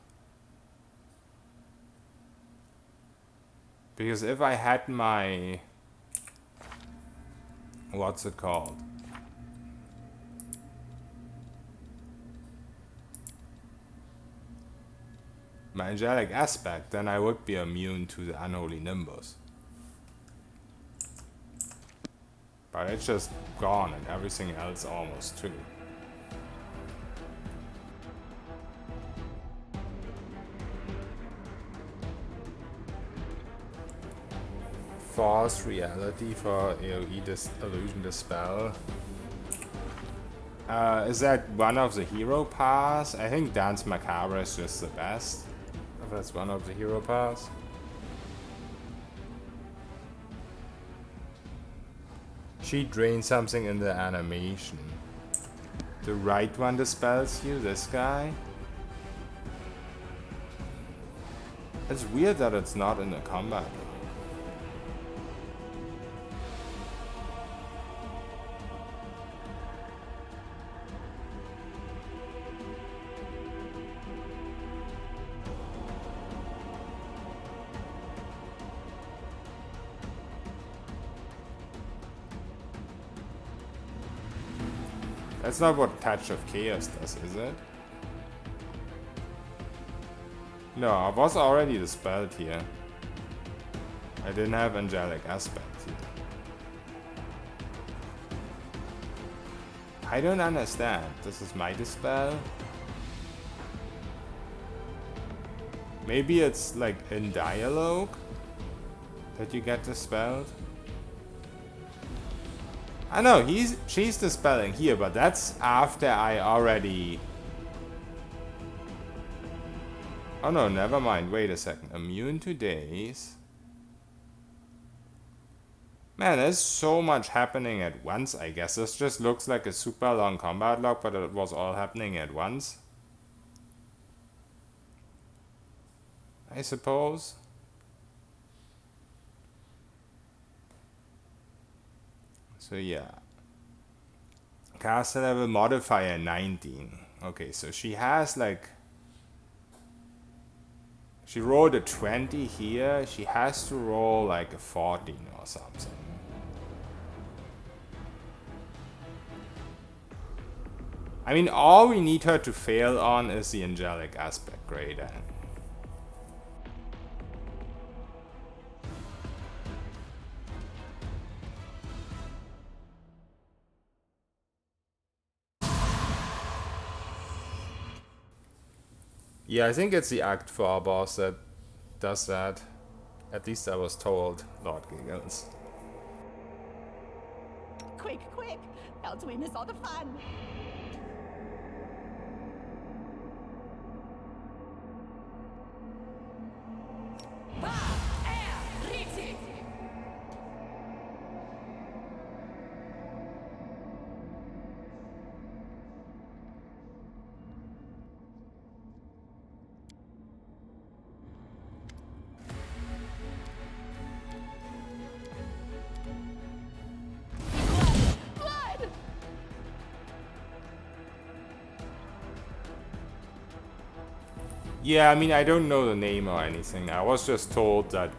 Because if I had my... what's it called? My angelic aspect, then I would be immune to the unholy nimbus. But it's just gone and everything else almost too. False reality for AoE illusion dispel. Is that one of the hero paths? I think Dance Macabre is just the best. If that's one of the hero paths. She drains something in the animation. The right one dispels you, this guy. It's weird that it's not in the combat. That's not what Touch of Chaos does, is it? No, I was already dispelled here. I didn't have Angelic Aspect here. I don't understand. This is my dispel? Maybe it's like in dialogue that you get dispelled? I know, she's dispelling here, but that's after I already... Oh no, never mind. Wait a second. Immune to daze. Man, there's so much happening at once, I guess. This just looks like a super long combat log, but it was all happening at once. I suppose. So yeah. Caster level modifier 19. Okay, so she has like... She rolled a 20 here. She has to roll like a 14 or something. I mean, all we need her to fail on is the Angelic Aspect grade. Yeah, I think it's the Act 4 boss that does that. At least I was told, Lord Giggles. Quick, quick! Else we miss all the fun! Yeah, I mean, I don't know the name or anything. I was just told that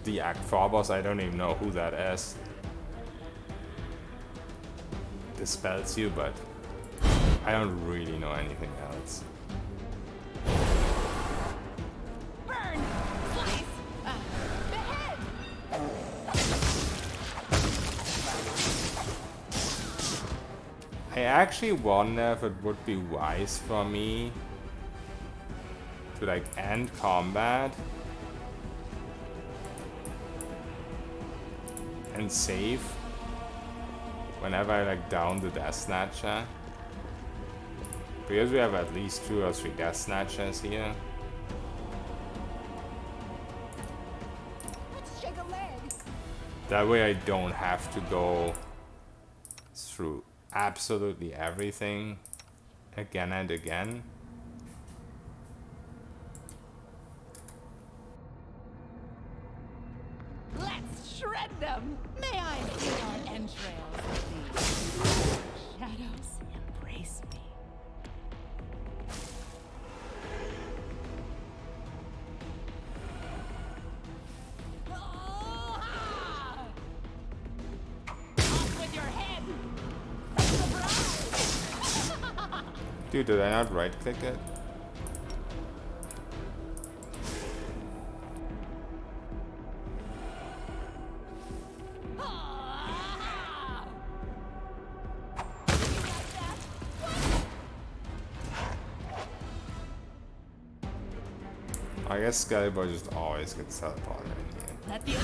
the Act 4 boss, I don't even know who that is. Dispels you, but I don't really know anything else. Burn! Slice! Behead! I actually wonder if it would be wise for me to like end combat and save whenever I like down the Death Snatcher, because we have at least 2 or 3 Death Snatchers here. Let's shake a leg! That way I don't have to go through absolutely everything again and again. Let's shred them! May I feel our entrails, please? Shadows, embrace me. Ah! Off with your head! Surprise! Dude, did I not right click it? I guess Skellyboy just always gets teleported in here. Let the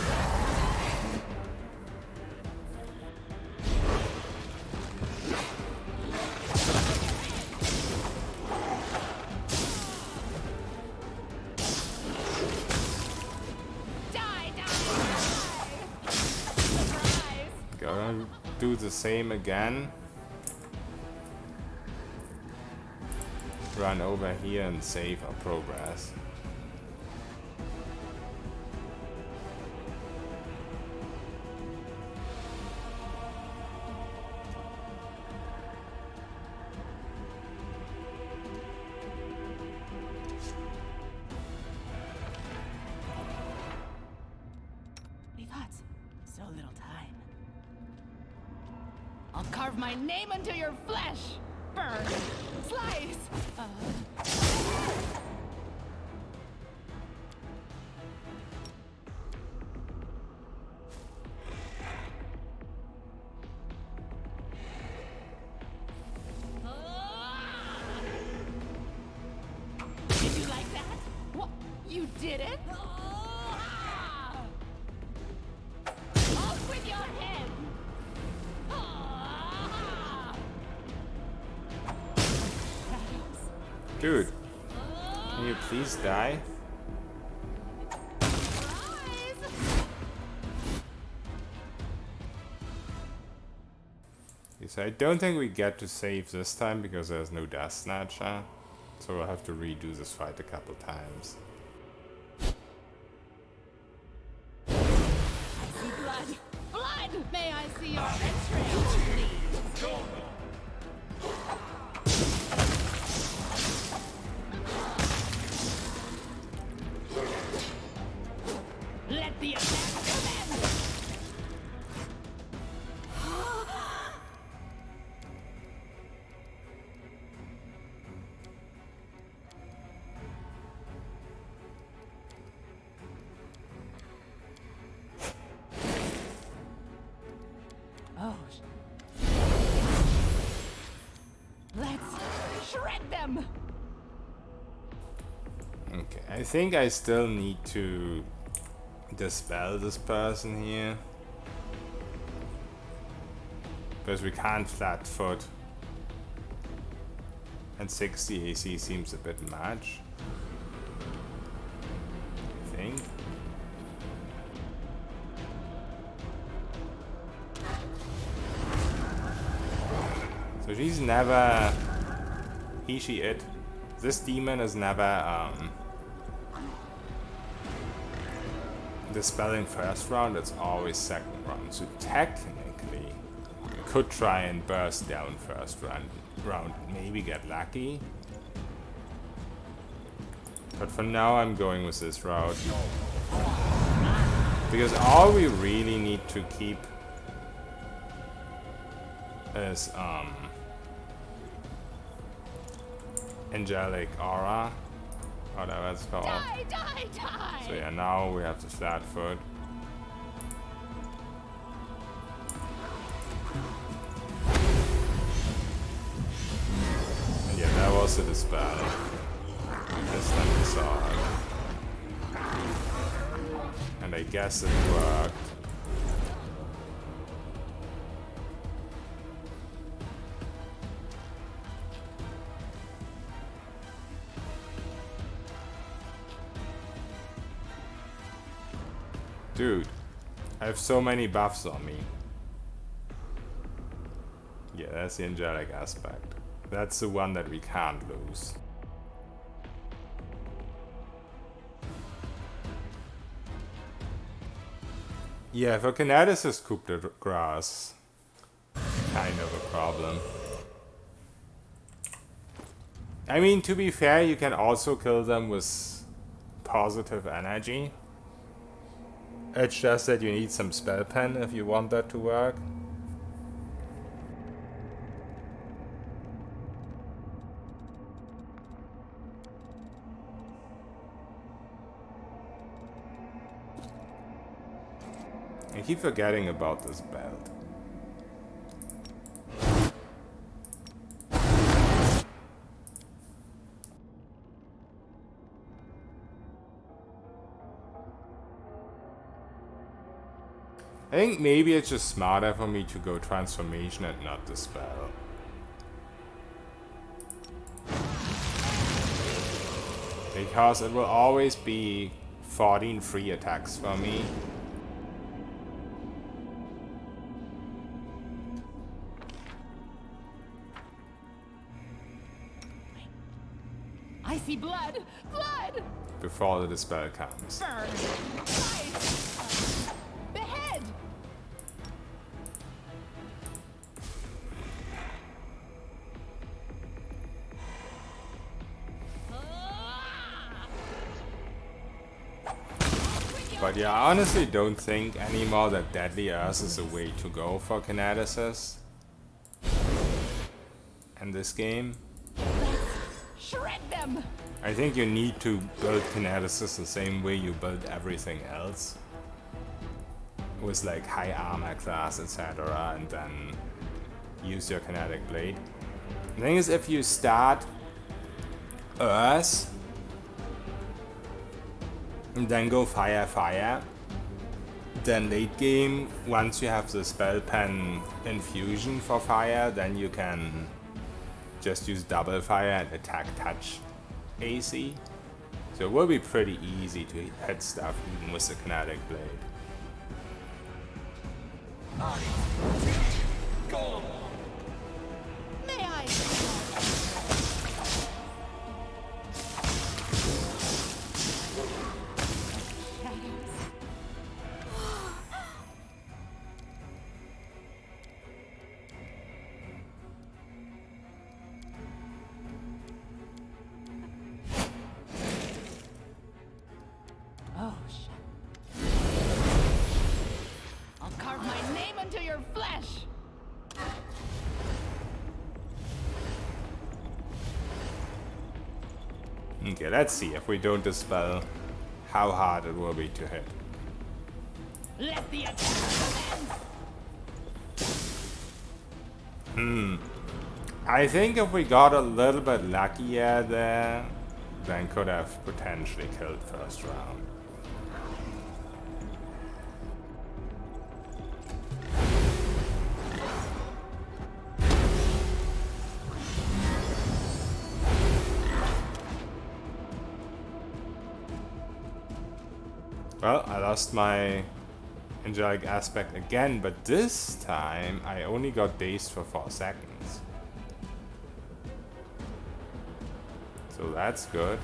Gonna do the same again. Run over here and save our progress. carve my name into your flesh. Burn. Slice. Did you like that? What? You did it? Off with your head! Dude, can you please die? Okay, so I don't think we get to save this time because there's no Death Snatcher. So we'll have to redo this fight a couple times. Blood! Blood! May I see your entrails, please? Let the attack commence! Oh. Let's shred them! Okay, I think I still need to dispel this person here. Because we can't flat foot. And 60 AC seems a bit much. I think. So she's never... He, she, it. This demon is never dispelling first round, it's always second round. So technically, you could try and burst down first round, maybe get lucky. But for now, I'm going with this route. Because all we really need to keep is angelic aura, whatever it's called. Die, die, die! So yeah, now we have the flat foot. And yeah, that was the dispel. This time we saw it. And I guess it worked. Dude, I have so many buffs on me. Yeah, that's the angelic aspect. That's the one that we can't lose. Yeah, for Kineticist coup de grace, kind of a problem. I mean, to be fair, you can also kill them with positive energy. It's just that you need some spell pen if you want that to work. I keep forgetting about this belt. I think maybe it's just smarter for me to go transformation and not dispel. Because it will always be 14 free attacks for me. I see blood! Blood! Before the dispel comes. Burn! Slice! Behead! But yeah, I honestly don't think anymore that Deadly Earth is a way to go for Kineticist. in this game. Shred them! I think you need to build kineticists the same way you build everything else. With like high armor class, etc. and then use your kinetic blade. The thing is, if you start Earth and then go fire, then late game, once you have the spell pen infusion for fire, then you can just use double fire and attack touch AC. So it will be pretty easy to hit stuff even with the kinetic blade. May I? Oh, shit. I'll carve my name into your flesh! Okay, let's see if we don't dispel how hard it will be to hit. Let the attack commence! I think if we got a little bit luckier there, then could have potentially killed first round. Well, I lost my angelic aspect again, but this time I only got dazed for 4 seconds. So that's good.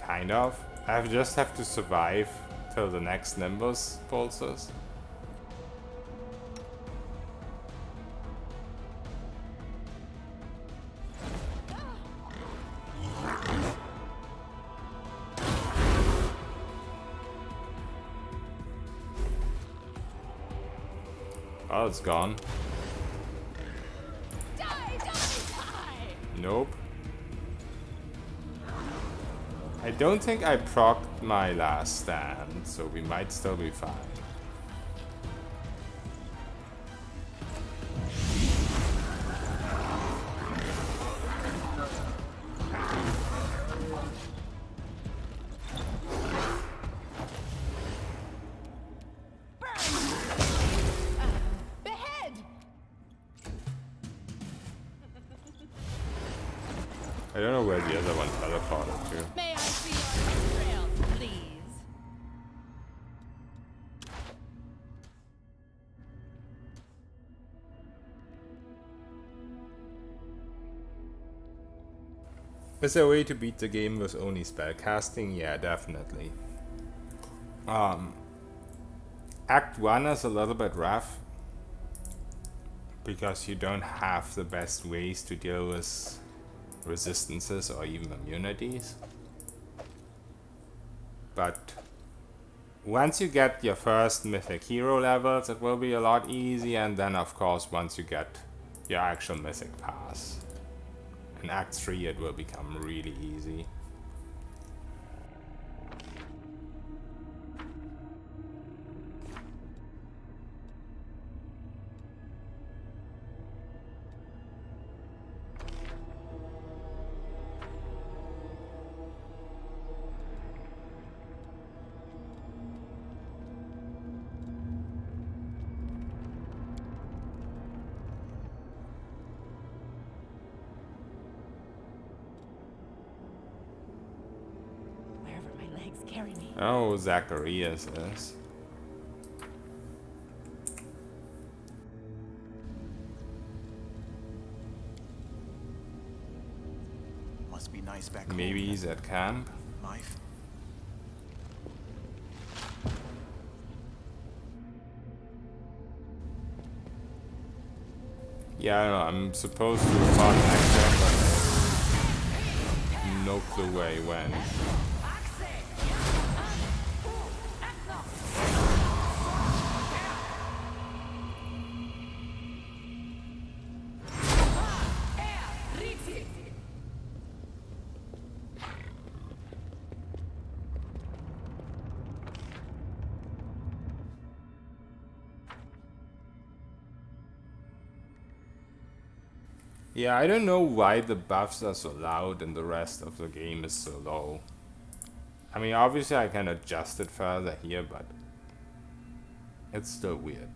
Kind of. I just have to survive till the next Nimbus pulses. Oh, it's gone. Die, die, die! Nope. I don't think I procced my last stand, so we might still be fine. Behead! I don't know where the other one teleported to. May I see your entrails, please? Is there a way to beat the game with only spellcasting? Yeah, definitely. Act 1 is a little bit rough because you don't have the best ways to deal with resistances or even immunities. But once you get your first Mythic Hero levels, it will be a lot easier, and then of course once you get your actual Mythic Pass. In Act 3 it will become really easy. Wherever my legs carry me. Oh, Zacharias is. Must be nice back home. Maybe he's at camp. Life. Yeah, I don't know, I'm supposed to respond next time, but no clue where he went. Yeah, I don't know why the buffs are so loud and the rest of the game is so low. I mean, obviously I can adjust it further here, but it's still weird.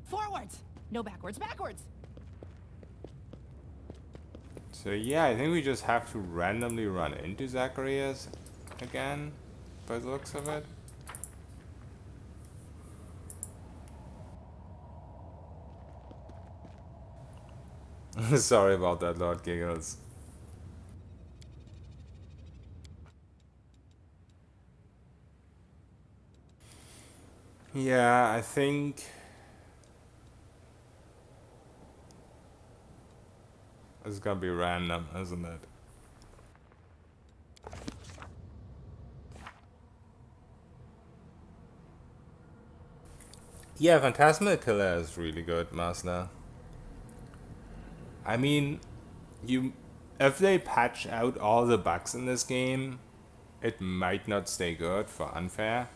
Forwards! No backwards, backwards! So yeah, I think we just have to randomly run into Zacharias again, by the looks of it. Sorry about that, Lord Giggles. Yeah, I think it's gonna be random, isn't it? Yeah, Phantasmal Killer is really good, Master. I mean, if they patch out all the bugs in this game, it might not stay good for unfair.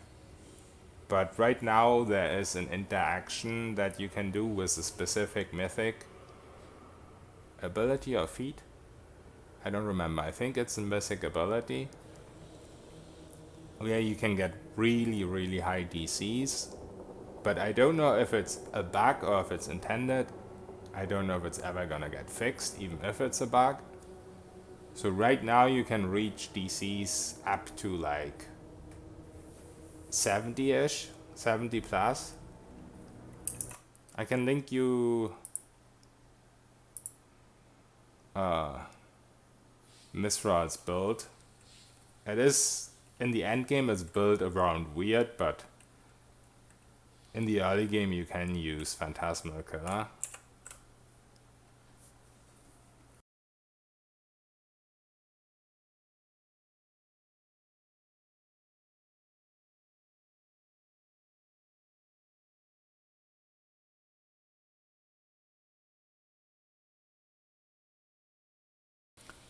But right now there is an interaction that you can do with a specific mythic ability or feat. I don't remember. I think it's a mythic ability. Where you can get really, really high DCs. But I don't know if it's a bug or if it's intended. I don't know if it's ever gonna get fixed, even if it's a bug. So right now you can reach DCs up to like 70-ish, 70 plus. I can link you Misthral's build. It is, in the end game, it's built around weird, but in the early game you can use Phantasmal Killer.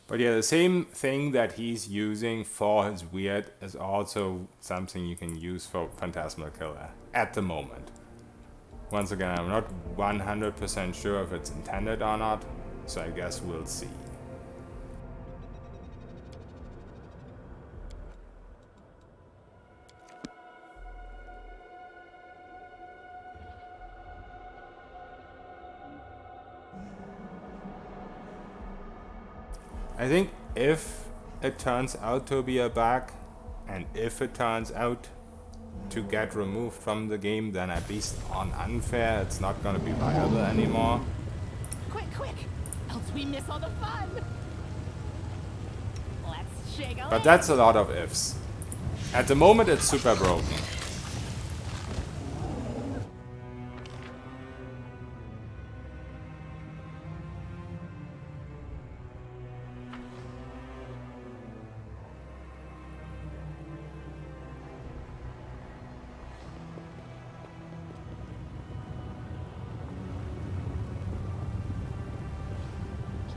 But yeah, the same thing that he's using for his weird is also something you can use for Phantasmal Killer at the moment. Once again, I'm not 100% sure if it's intended or not, so I guess we'll see. I think if it turns out to be a bug, and if it turns out to get removed from the game, then at least on unfair, it's not gonna be viable anymore. Quick, quick! Else we miss all the fun! Let's shake a But leg. that's a lot of ifs. At the moment, it's super broken.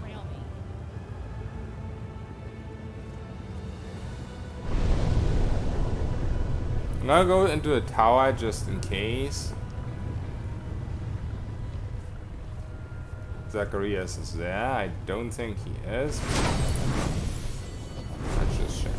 Trail me. I'm gonna go into the tower just in case. Zacharias is there. I don't think he is. Let's just check.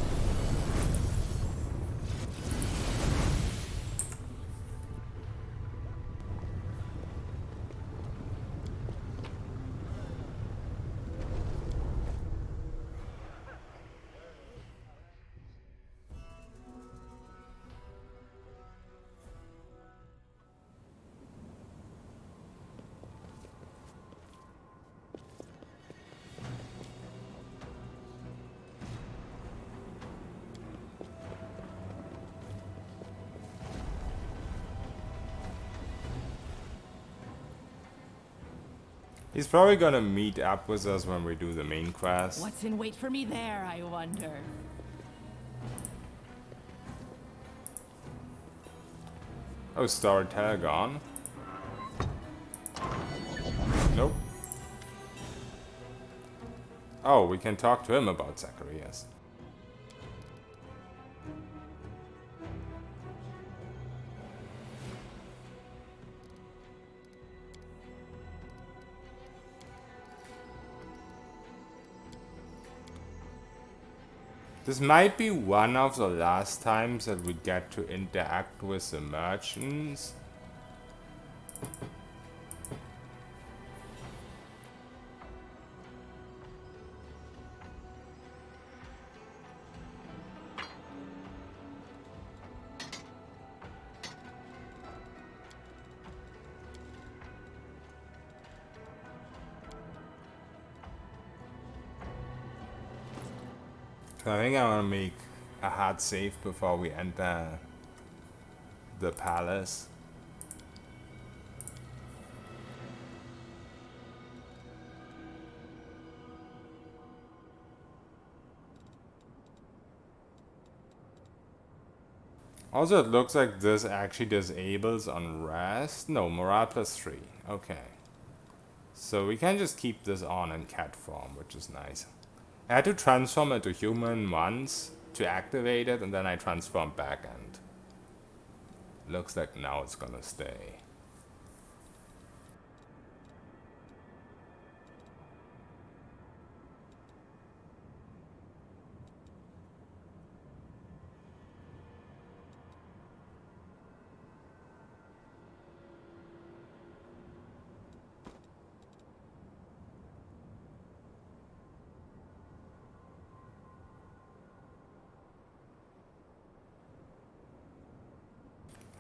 He's probably gonna meet up with us when we do the main quest. What's in wait for me there, I wonder? Oh, Storyteller gone? Nope. Oh, we can talk to him about Zacharias. This might be one of the last times that we get to interact with the merchants. I think I want to make a hard save before we enter the palace. Also, it looks like this actually disables unrest. No, morale +3. Okay. So we can just keep this on in cat form, which is nice. I had to transform into human once to activate it, and then I transformed back, and looks like now it's gonna stay.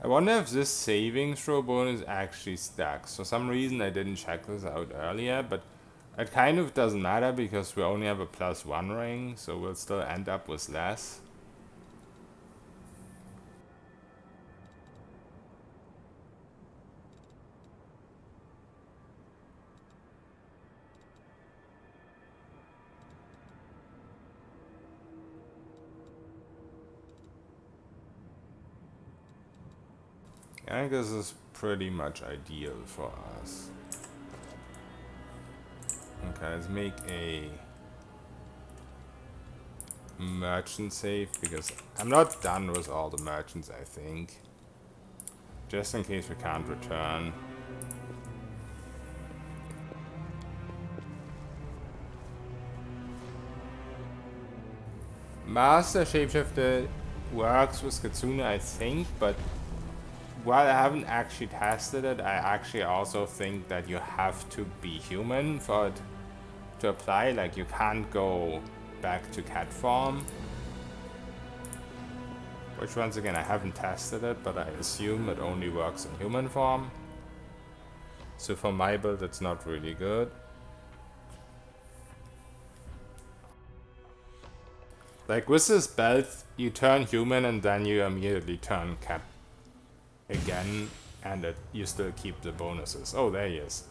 I wonder if this saving throw bonus actually stacks. For some reason I didn't check this out earlier, but it kind of doesn't matter because we only have a +1 ring, so we'll still end up with less. I think this is pretty much ideal for us. Okay, let's make a merchant save because I'm not done with all the merchants, I think. Just in case we can't return. Master Shapeshifter works with Kitsune, I think, but while I haven't actually tested it, I actually also think that you have to be human for it to apply. Like, you can't go back to cat form. Which, once again, I haven't tested it, but I assume it only works in human form. So for my build, it's not really good. Like, with this belt, you turn human and then you immediately turn cat again, and you still keep the bonuses. Oh, there he is.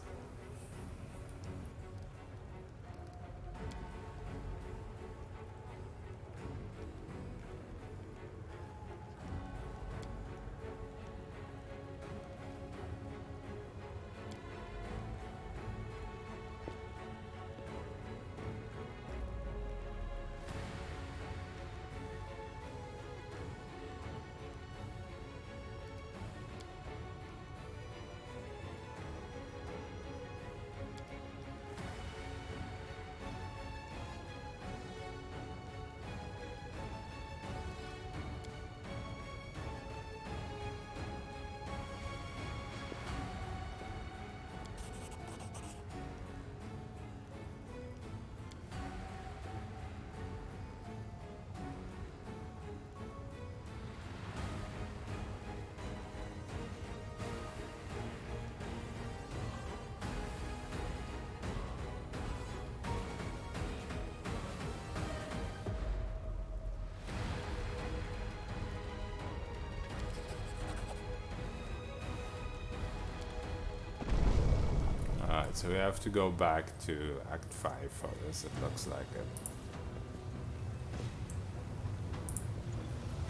Alright, so we have to go back to Act 5 for this, it looks like it.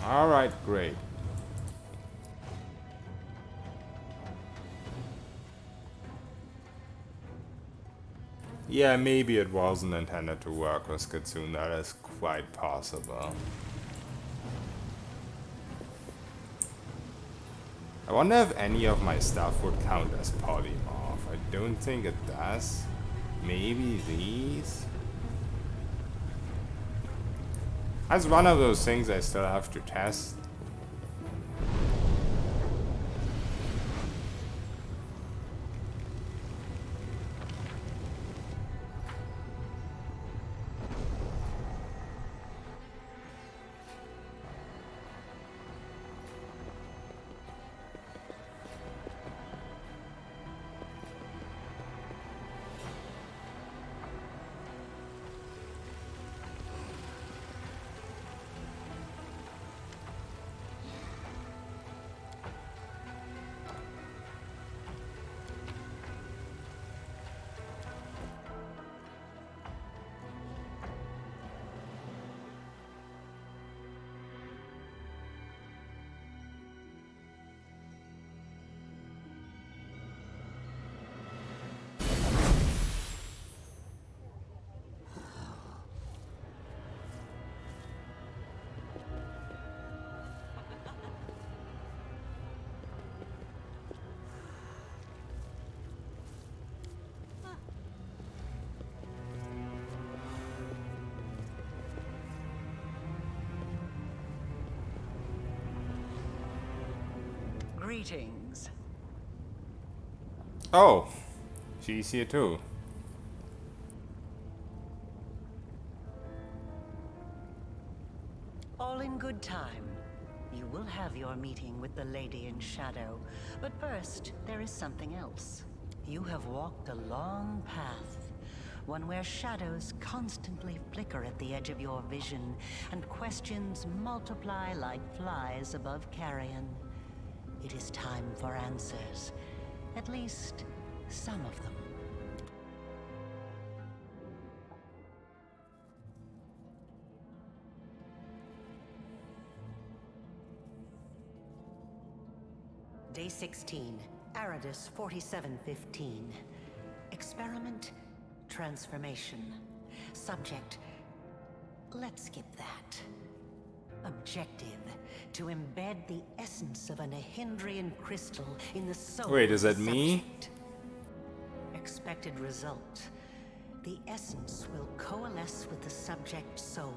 Alright, great. Yeah, maybe it wasn't intended to work with Kitsune. That is quite possible. I wonder if any of my stuff would count as polymorph. I don't think it does. Maybe these? That's one of those things I still have to test. Greetings. Oh, she's here too. All in good time. You will have your meeting with the Lady in Shadow. But first, there is something else. You have walked a long path. One where shadows constantly flicker at the edge of your vision, and questions multiply like flies above carrion. It is time for answers. At least, some of them. Day 16, Aridus 4715. Experiment, transformation. Subject, let's skip that. Objective, to embed the essence of a Nehindrian crystal in the soul. Wait, is of that the me? subject. Expected result. The essence will coalesce with the subject's soul,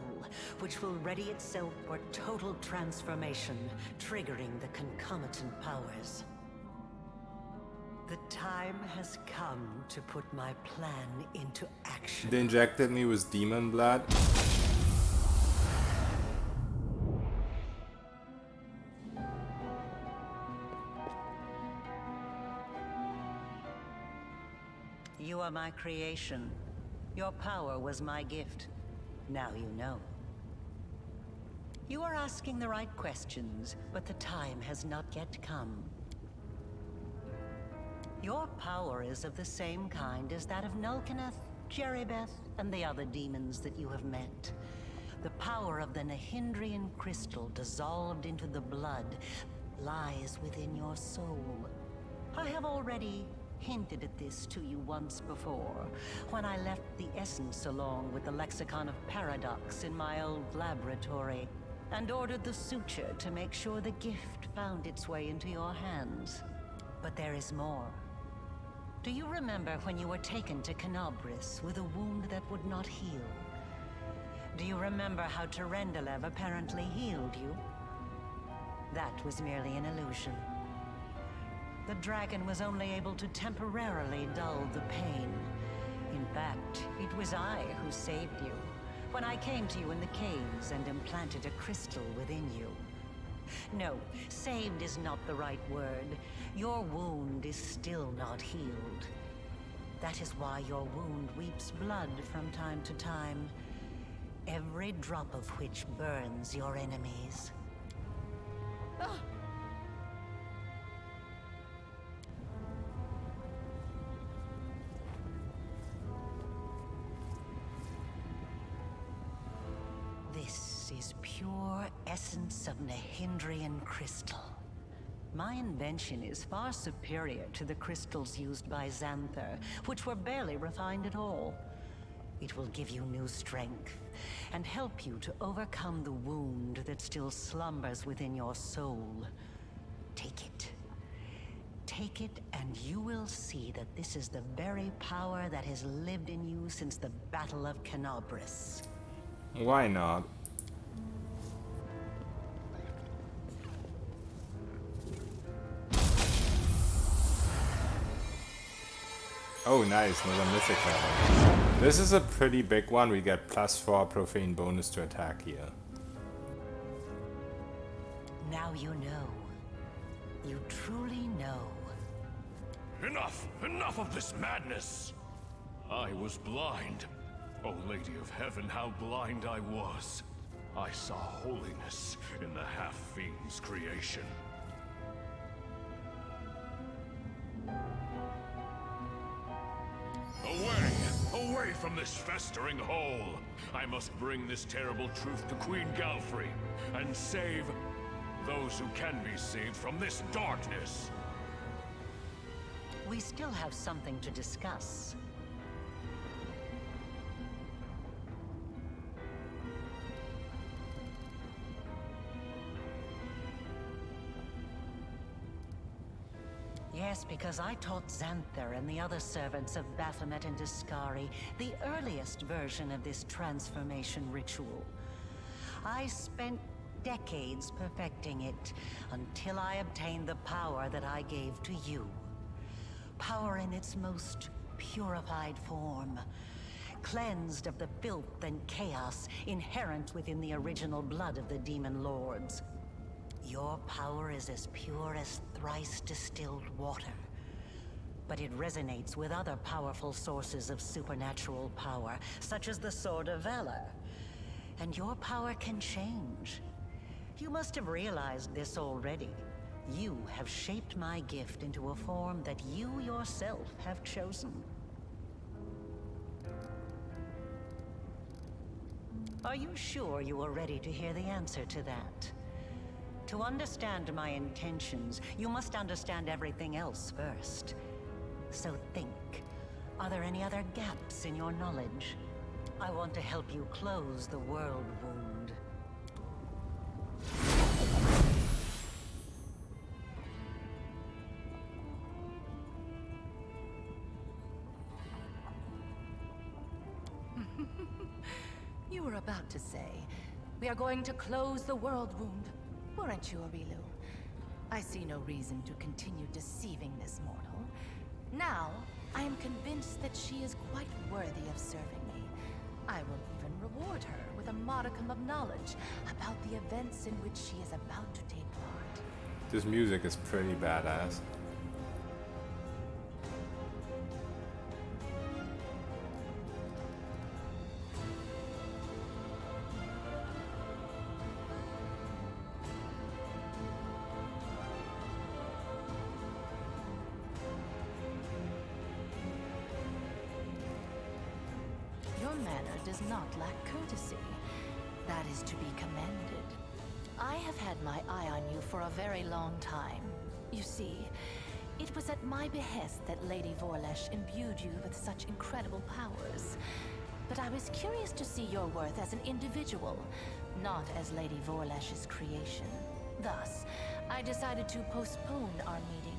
which will ready itself for total transformation, triggering the concomitant powers. The time has come to put my plan into action. They injected me with demon blood. You are my creation. Your power was my gift. Now you know. You are asking the right questions, but the time has not yet come. Your power is of the same kind as that of Nulkaneth, Jeribeth, and the other demons that you have met. The power of the Nehindrian crystal dissolved into the blood lies within your soul. I have already hinted at this to you once before, when I left the essence along with the lexicon of paradox in my old laboratory, and ordered the suture to make sure the gift found its way into your hands. But there is more. Do you remember when you were taken to Canobris with a wound that would not heal? Do you remember how Terendelev apparently healed you? That was merely an illusion. The dragon was only able to temporarily dull the pain. In fact, it was I who saved you, when I came to you in the caves and implanted a crystal within you. No, saved is not the right word. Your wound is still not healed. That is why your wound weeps blood from time to time, every drop of which burns your enemies. This is pure essence of Nehindrian crystal. My invention is far superior to the crystals used by Xanther, which were barely refined at all. It will give you new strength, and help you to overcome the wound that still slumbers within your soul. Take it. Take it, and you will see that this is the very power that has lived in you since the Battle of Canobris. Why not? Oh nice, another Mythic Hero. This is a pretty big one. We get +4 profane bonus to attack here. Now you know. You truly know. Enough! Enough of this madness! I was blind. O Lady of Heaven, how blind I was. I saw holiness in the half-fiend's creation. Away! Away from this festering hole! I must bring this terrible truth to Queen Galfrey, and save those who can be saved from this darkness! We still have something to discuss. Yes, because I taught Xanther and the other servants of Baphomet and Discari the earliest version of this transformation ritual. I spent decades perfecting it until I obtained the power that I gave to you. Power in its most purified form, cleansed of the filth and chaos inherent within the original blood of the demon lords. Your power is as pure as thrice distilled water, but it resonates with other powerful sources of supernatural power, such as the Sword of Valor. And your power can change. You must have realized this already. You have shaped my gift into a form that you yourself have chosen. Are you sure you are ready to hear the answer to that? To understand my intentions, you must understand everything else first. So think, are there any other gaps in your knowledge? I want to help you close the Worldwound. You were about to say, we are going to close the Worldwound. Weren't you, Arilu? I see no reason to continue deceiving this mortal. Now, I am convinced that she is quite worthy of serving me. I will even reward her with a modicum of knowledge about the events in which she is about to take part. This music is pretty badass. Your manner does not lack courtesy. That is to be commended. I have had my eye on you for a very long time. You see, it was at my behest that Lady Vorlesh imbued you with such incredible powers. But I was curious to see your worth as an individual, not as Lady Vorlesh's creation. Thus, I decided to postpone our meeting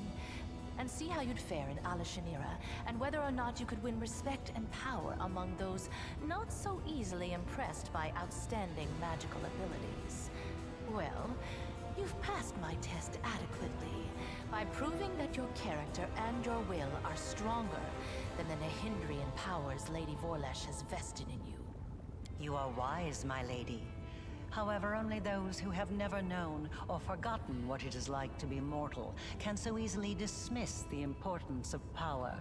and see how you'd fare in Alashanira, and whether or not you could win respect and power among those not so easily impressed by outstanding magical abilities. Well, you've passed my test adequately, by proving that your character and your will are stronger than the Nehindrian powers Lady Vorlesh has vested in you. You are wise, my lady. However, only those who have never known or forgotten what it is like to be mortal can so easily dismiss the importance of power.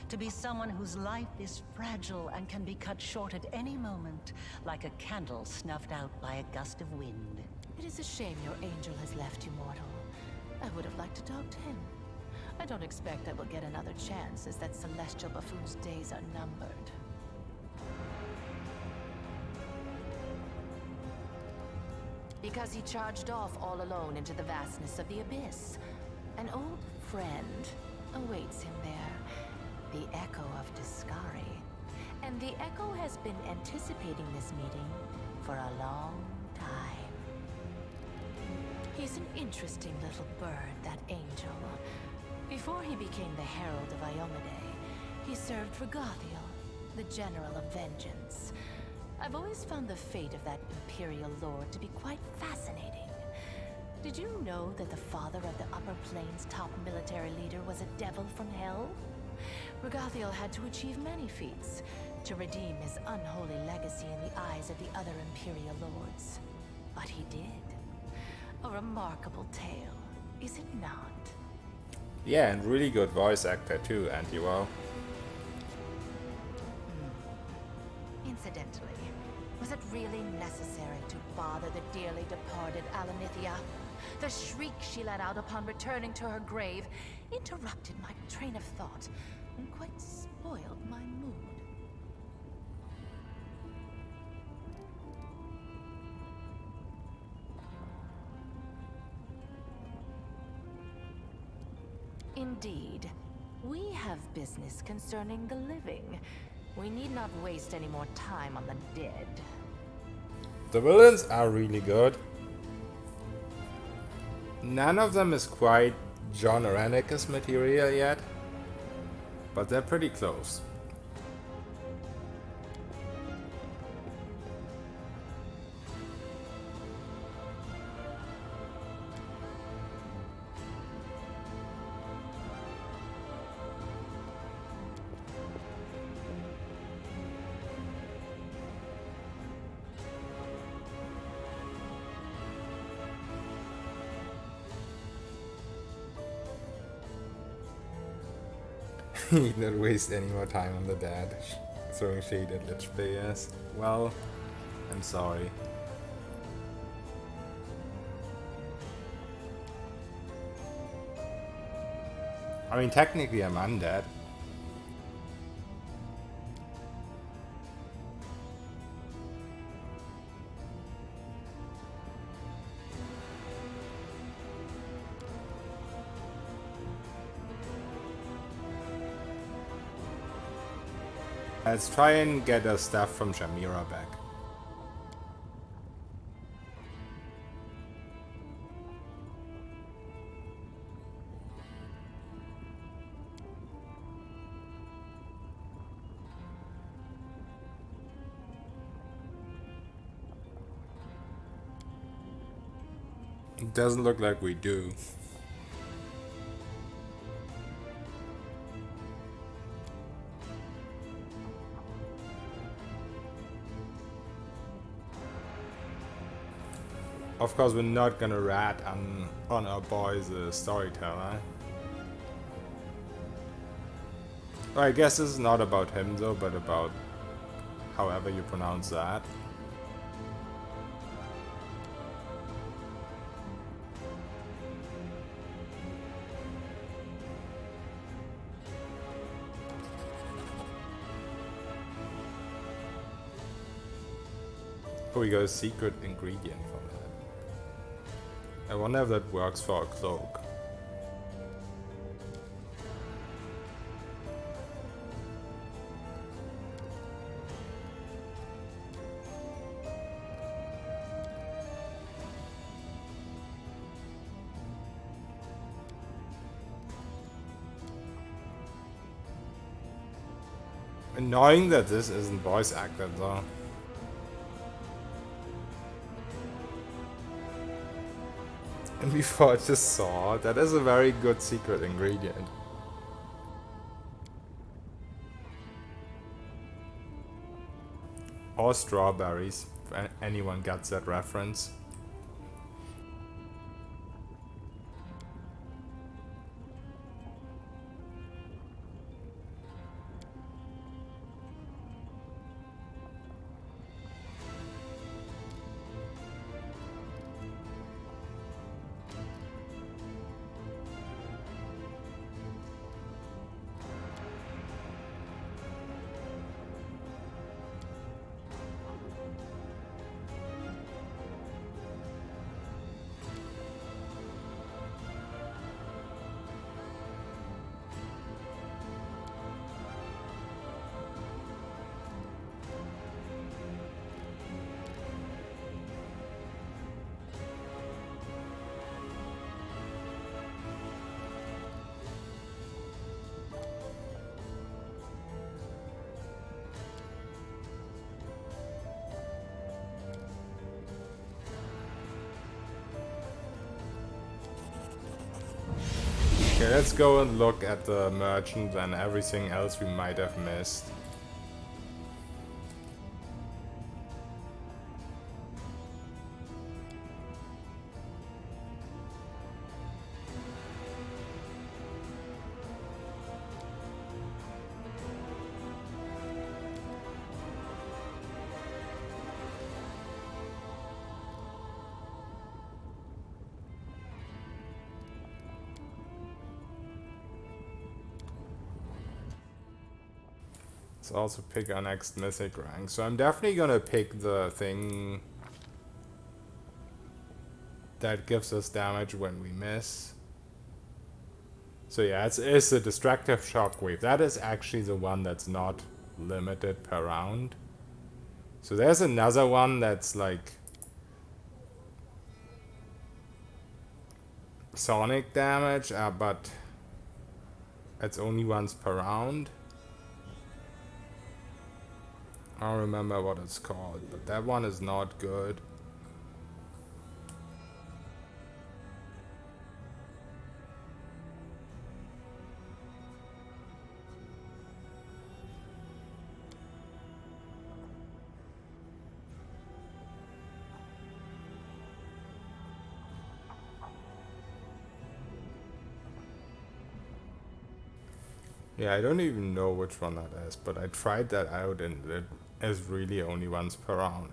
To be someone whose life is fragile and can be cut short at any moment, like a candle snuffed out by a gust of wind. It is a shame your angel has left you, mortal. I would have liked to talk to him. I don't expect I will get another chance, as that celestial buffoon's days are numbered. because he charged off all alone into the vastness of the abyss. An old friend awaits him there, the Echo of Discari. And the Echo has been anticipating this meeting for a long time. He's an interesting little bird, that angel. Before he became the Herald of Iomade, he served for Gothiel, the General of Vengeance. I've always found the fate of that Imperial Lord to be quite fascinating. Did you know that the father of the Upper Plains' top military leader was a devil from hell? Regathiel had to achieve many feats to redeem his unholy legacy in the eyes of the other Imperial Lords. But he did. A remarkable tale, is it not? Yeah, and really good voice actor too, Anti-Wow. Incidentally, was it really necessary to bother the dearly departed Alanithia? The shriek she let out upon returning to her grave interrupted my train of thought and quite spoiled my mood. Indeed. We have business concerning the living. We need not waste any more time on the dead. The villains are really good. None of them is quite John Rennicus material yet, but they're pretty close. Need not waste any more time on the dead. Throwing shade at Lich players. Well, I'm sorry. I mean, technically I'm undead. Let's try and get the stuff from Shamira back. It doesn't look like we do. Of course, we're not gonna rat on our boy's storyteller. Well, I guess this is not about him though, but about however you pronounce that. Oh, we got a secret ingredient from that. I wonder if that works for a cloak. Annoying that this isn't voice acted though. And before I just saw, that is a very good secret ingredient. Or strawberries, if anyone gets that reference. Okay, let's go and look at the merchant and everything else we might have missed. Let's also pick our next mythic rank. So I'm definitely gonna pick the thing that gives us damage when we miss. So yeah, it's a destructive shockwave. That is actually the one that's not limited per round. So there's another one that's like sonic damage, but it's only once per round. I don't remember what it's called, but that one is not good. Yeah, I don't even know which one that is, but I tried that out and it is really only once per round.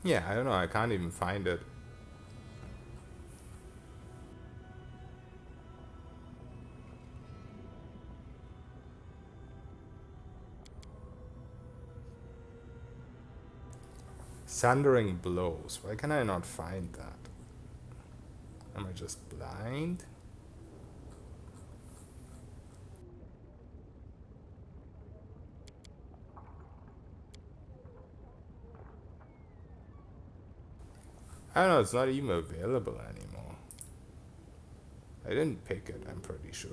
Yeah, I don't know, I can't even find it. Thundering blows. Why can I not find that? Am I just blind? I don't know, it's not even available anymore. I didn't pick it, I'm pretty sure.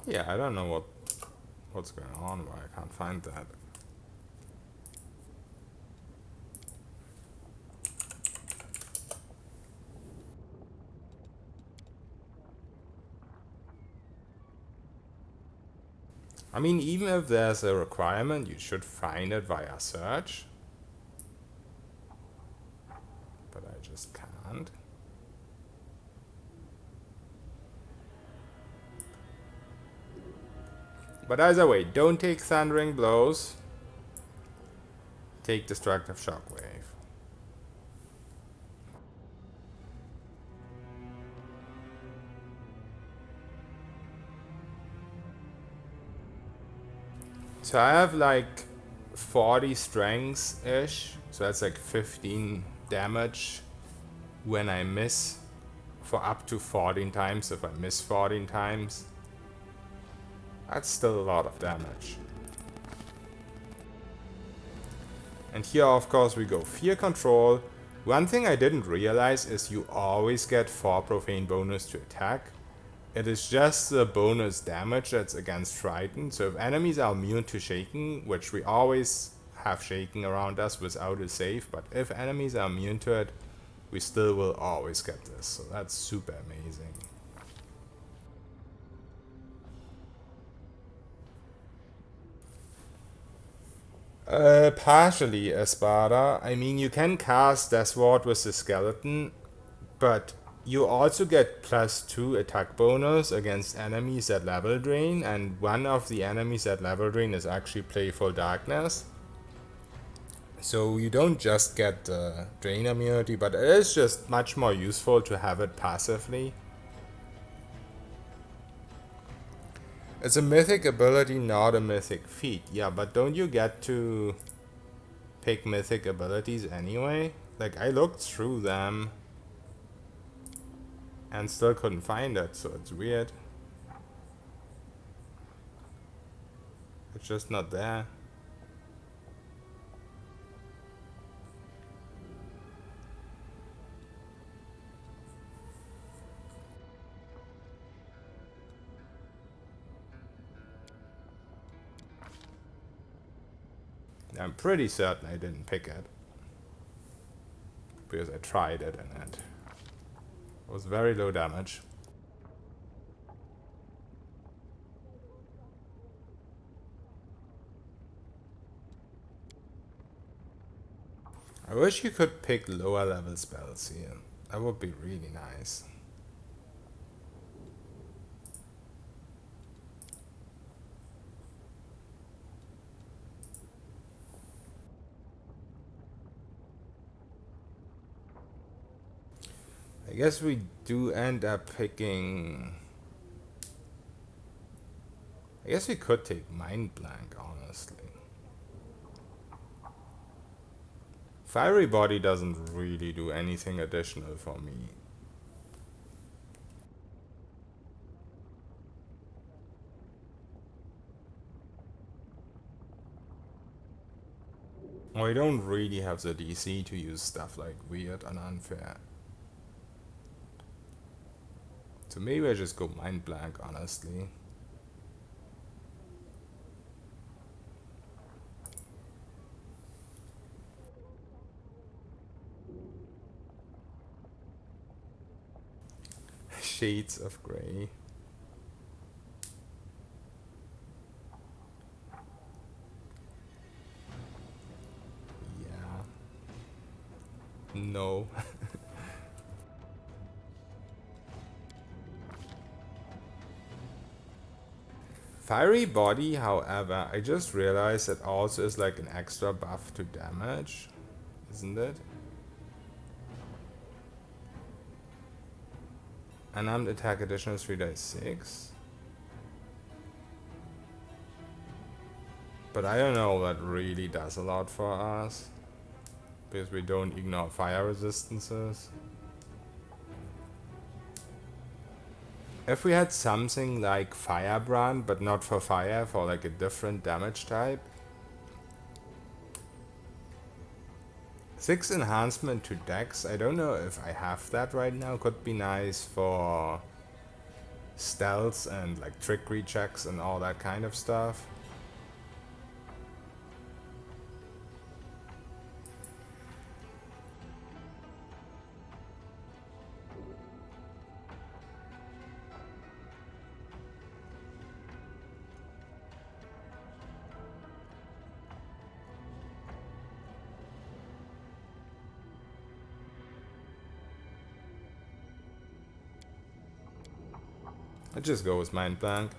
Yeah, I don't know what's going on, why I can't find that. I mean, even if there's a requirement, you should find it via search. But I just can't. But either way, don't take thundering blows. Take destructive shockwave. So I have like 40 strengths-ish. So that's like 15 damage when I miss for up to 14 times if I miss 14 times. That's still a lot of damage. And here of course we go fear control. One thing I didn't realize is you always get 4 profane bonus to attack. It is just the bonus damage that's against frightened. So if enemies are immune to shaking, which we always have shaking around us without a save, but if enemies are immune to it, we still will always get this. So that's super amazing. Partially, Espada. I mean, you can cast Death Ward with the skeleton, but you also get +2 attack bonus against enemies at level drain, and one of the enemies at level drain is actually Playful Darkness. So you don't just get the drain immunity, but it is just much more useful to have it passively. It's a mythic ability, not a mythic feat. Yeah, but don't you get to pick mythic abilities anyway? Like, I looked through them and still couldn't find it, so it's weird. It's just not there. I'm pretty certain I didn't pick it, because I tried it and it was very low damage. I wish you could pick lower level spells here. That would be really nice. I guess we do end up picking... I guess we could take Mind Blank, honestly. Fiery Body doesn't really do anything additional for me. We don't really have the DC to use stuff like weird and unfair. So maybe I just go Mind Blank, honestly. Shades of Grey. Yeah. No. Fiery Body, however, I just realized it also is like an extra buff to damage, isn't it? Unarmed attack additional 3d6. But I don't know that really does a lot for us, because we don't ignore fire resistances. If we had something like Firebrand, but not for fire, for like a different damage type. 6 enhancement to Dex, I don't know if I have that right now, could be nice for stealth and like trickery checks and all that kind of stuff. I just go with Mind Blank.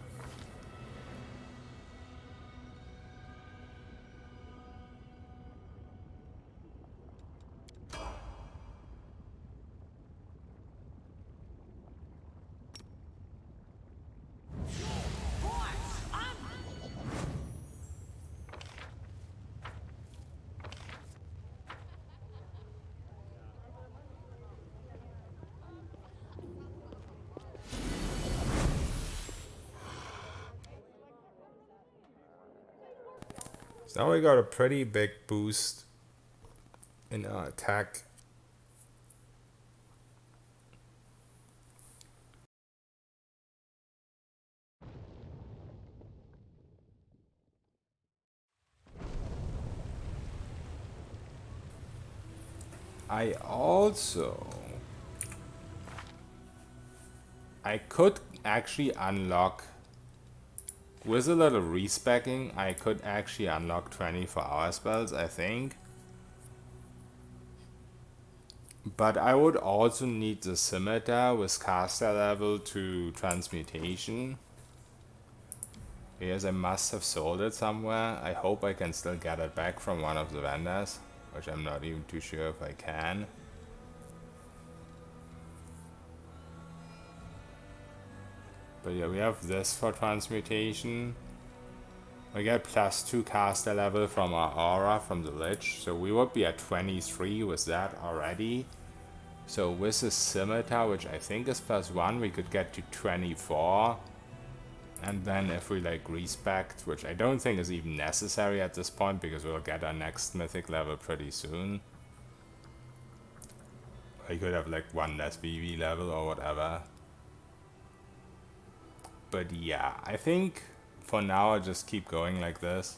Now we got a pretty big boost in our attack. I could actually unlock, with a little respecking, I could actually unlock 24-hour spells, I think. But I would also need the scimitar with caster level to transmutation. Because I must have sold it somewhere. I hope I can still get it back from one of the vendors. which I'm not even too sure if I can. But yeah, we have this for transmutation. We get +2 caster level from our aura from the Lich, so we would be at 23 with that already. So with the scimitar, which I think is +1, we could get to 24. And then if we like respect, which I don't think is even necessary at this point because we'll get our next mythic level pretty soon. I could have like 1 less BV level or whatever. But yeah, I think for now I'll just keep going like this.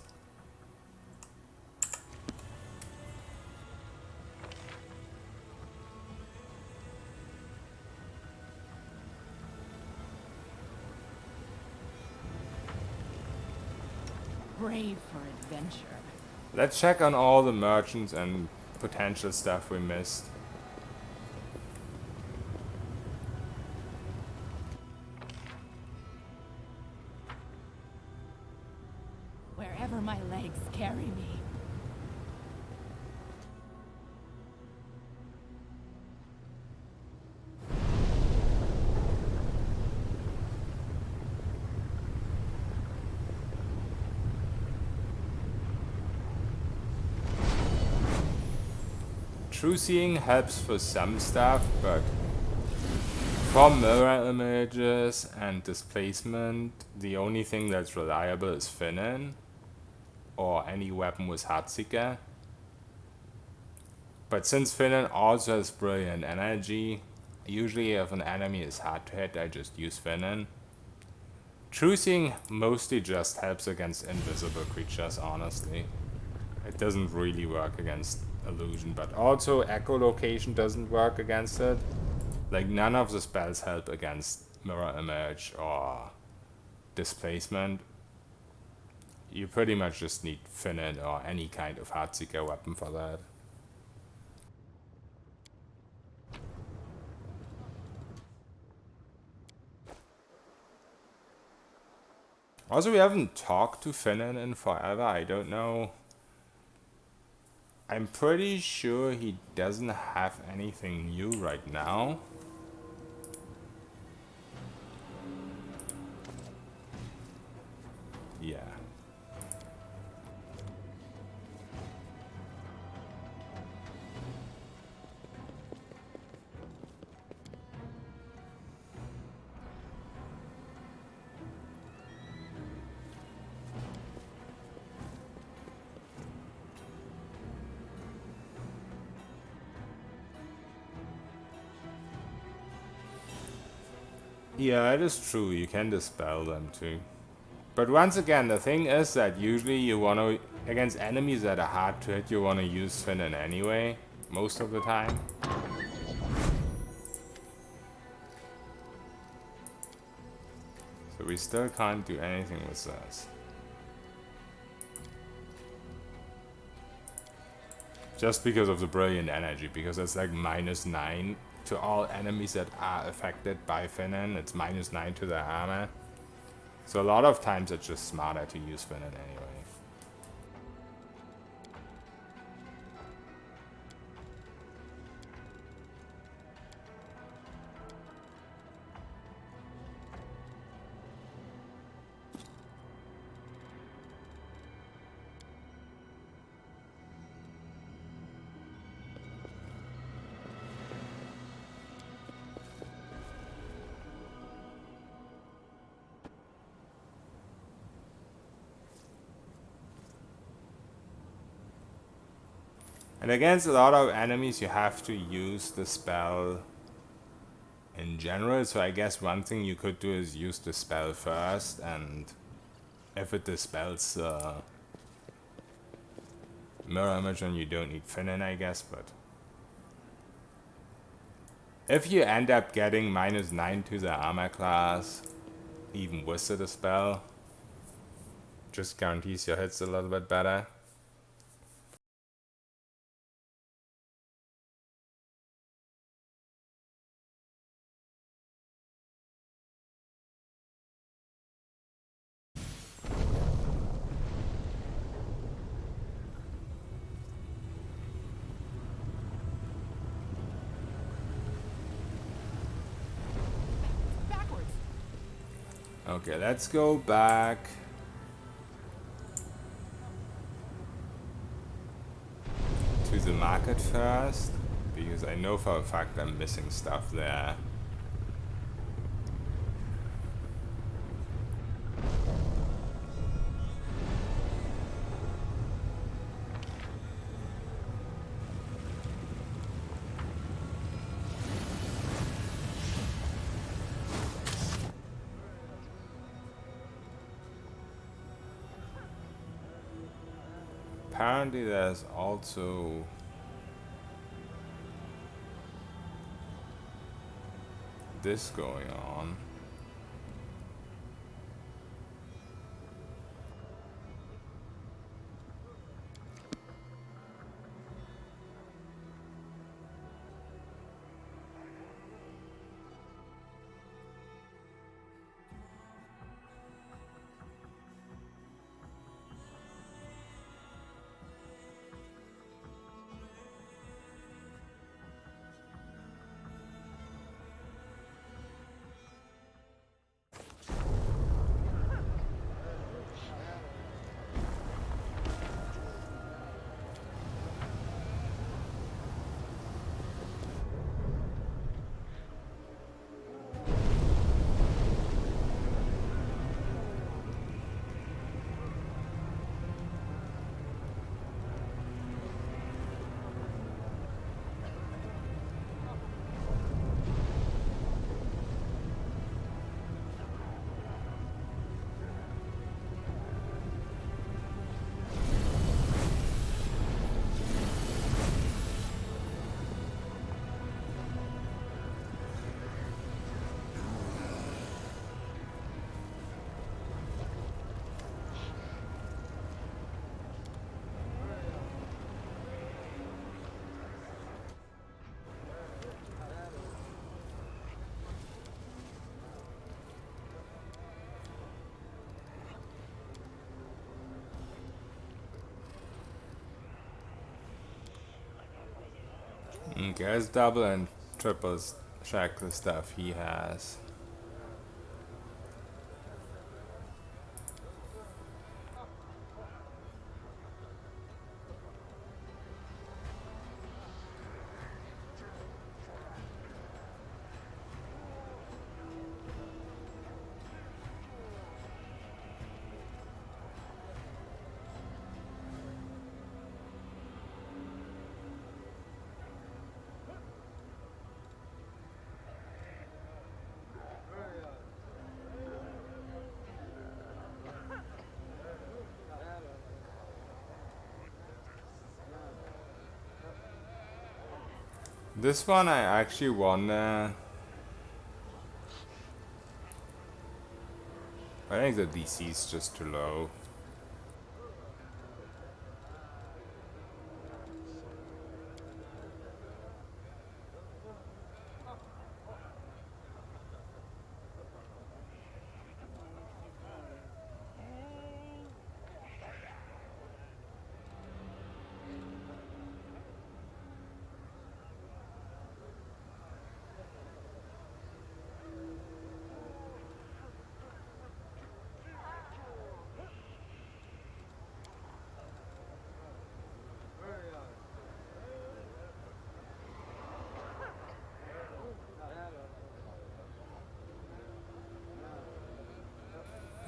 Brave for adventure. Let's check on all the merchants and potential stuff we missed. Wherever my legs carry me. True seeing helps for some stuff, but for mirror images and displacement, the only thing that's reliable is Finnan, or any weapon with Heartseeker. But since Finnan also has brilliant energy, usually if an enemy is hard to hit, I just use Finnan. True seeing mostly just helps against invisible creatures, honestly. It doesn't really work against illusion, but also echolocation doesn't work against it. Like none of the spells help against mirror image or displacement. You pretty much just need Finnan or any kind of Heartseeker weapon for that. Also, we haven't talked to Finnan in forever. I don't know. I'm pretty sure he doesn't have anything new right now. Yeah. Yeah, it is true, you can dispel them too. But once again, the thing is that usually you want to, against enemies that are hard to hit, you want to use Finnan anyway, most of the time. So we still can't do anything with this. Just because of the brilliant energy, because it's like -9 to all enemies that are affected by Finnan. It's -9 to their armor. So a lot of times it's just smarter to use Finnan anyway. And against a lot of enemies you have to use the spell in general, so I guess one thing you could do is use the spell first, and if it dispels mirror image then you don't need Finnan, I guess, but if you end up getting -9 to the armor class, even with the dispel, just guarantees your hits a little bit better. Okay, let's go back. To the market first, because I know for a fact I'm missing stuff there. Apparently there's also this going on. Okay, let's double and triple check the stuff he has. This one I actually wanna... I think the DC is just too low.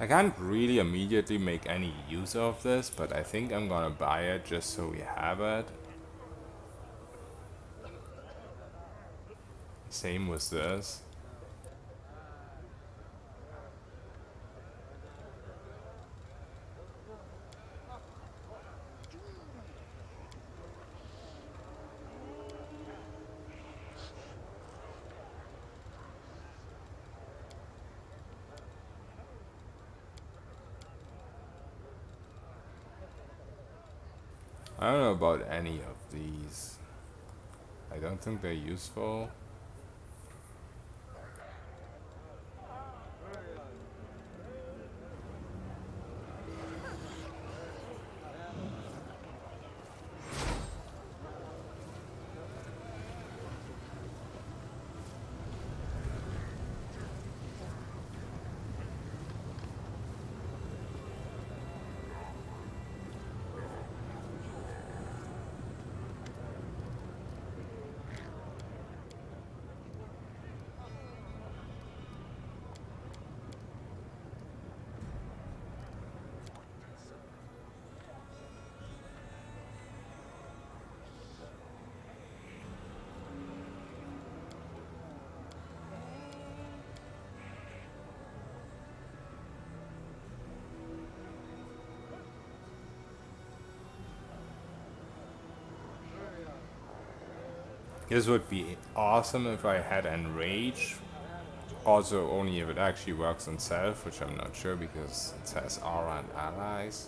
I can't really immediately make any use of this, but I think I'm gonna buy it just so we have it. Same with this. I don't know about any of these. I don't think they're useful. This would be awesome if I had enrage. Also only if it actually works on self, which I'm not sure because it says aura and allies.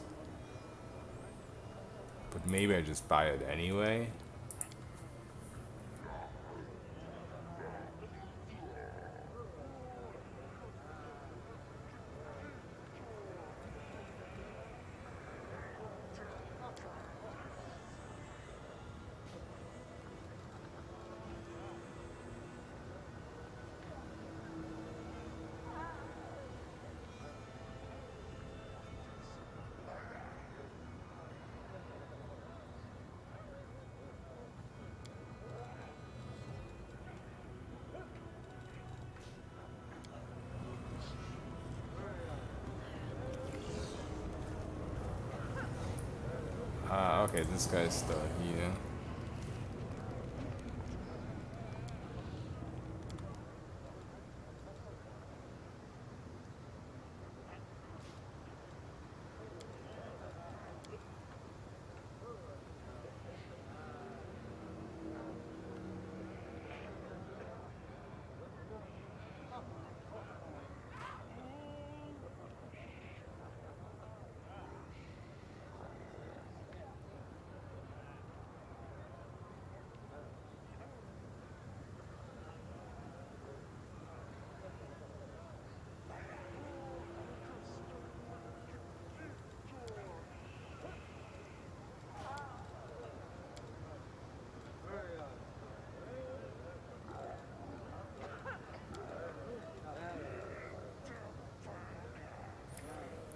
But maybe I just buy it anyway. Okay, this guy's still here.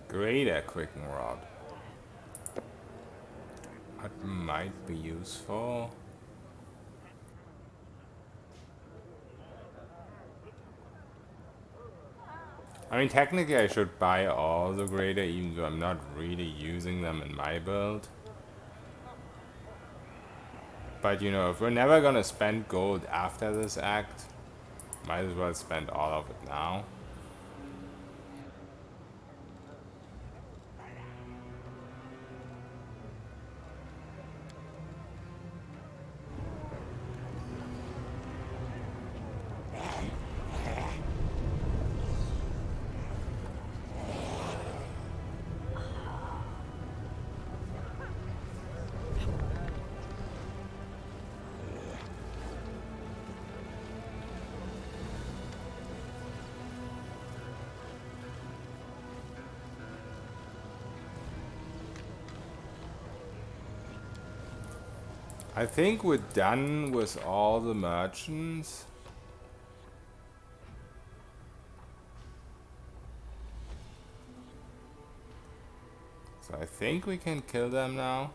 Great at quicking rod. That might be useful. I mean, technically I should buy all the greater, even though I'm not really using them in my build. But you know, if we're never gonna spend gold after this act, might as well spend all of it now. I think we're done with all the merchants. So I think we can kill them now.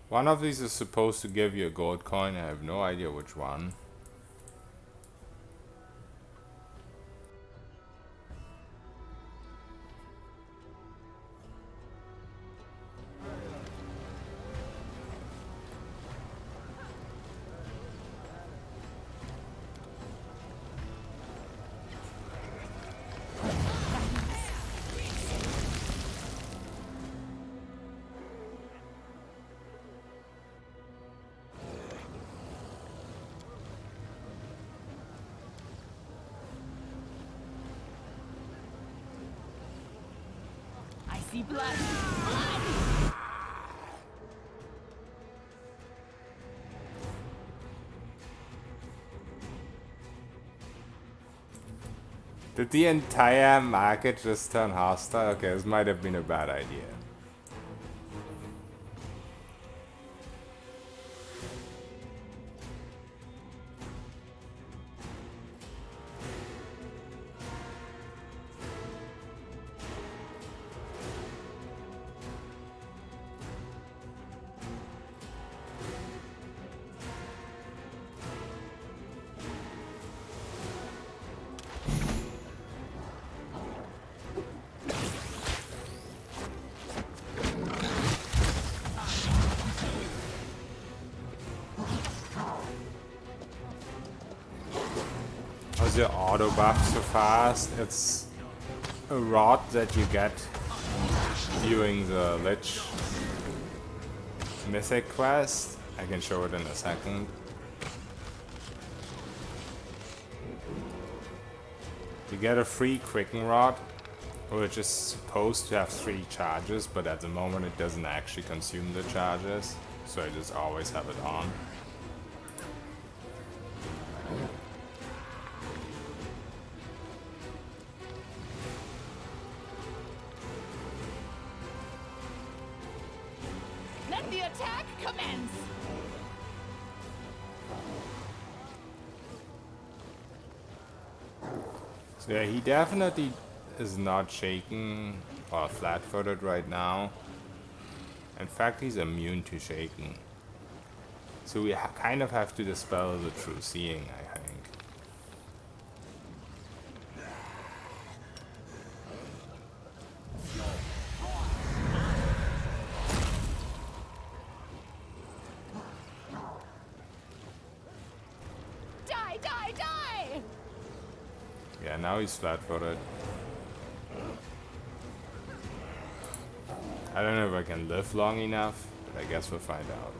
One of these is supposed to give you a gold coin. I have no idea which one. Blood. Did the entire market just turn hostile? Okay, this might have been a bad idea. The auto buff so fast. It's a rod that you get during the Lich Mythic quest. I can show it in a second. You get a free quicken rod, which is supposed to have 3 charges, but at the moment it doesn't actually consume the charges, so I just always have it on. Let the attack commence! So yeah, he definitely is not shaking or flat-footed right now. In fact, he's immune to shaking. So we kind of have to dispel the true seeing, I think. Die, die, die! Yeah, now he's flat-footed. I don't know if I can live long enough, but I guess we'll find out.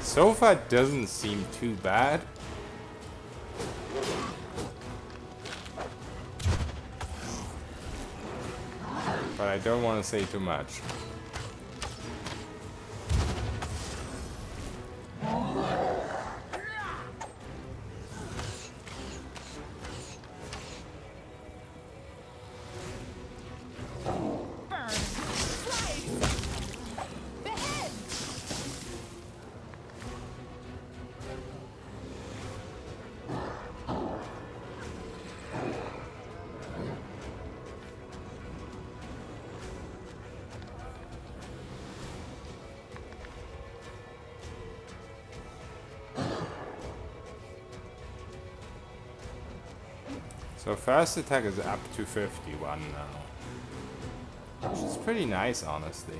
So far, it doesn't seem too bad. But I don't want to say too much. Burn! Slice! Behead! So first attack is up to 51 now. Which is pretty nice, honestly.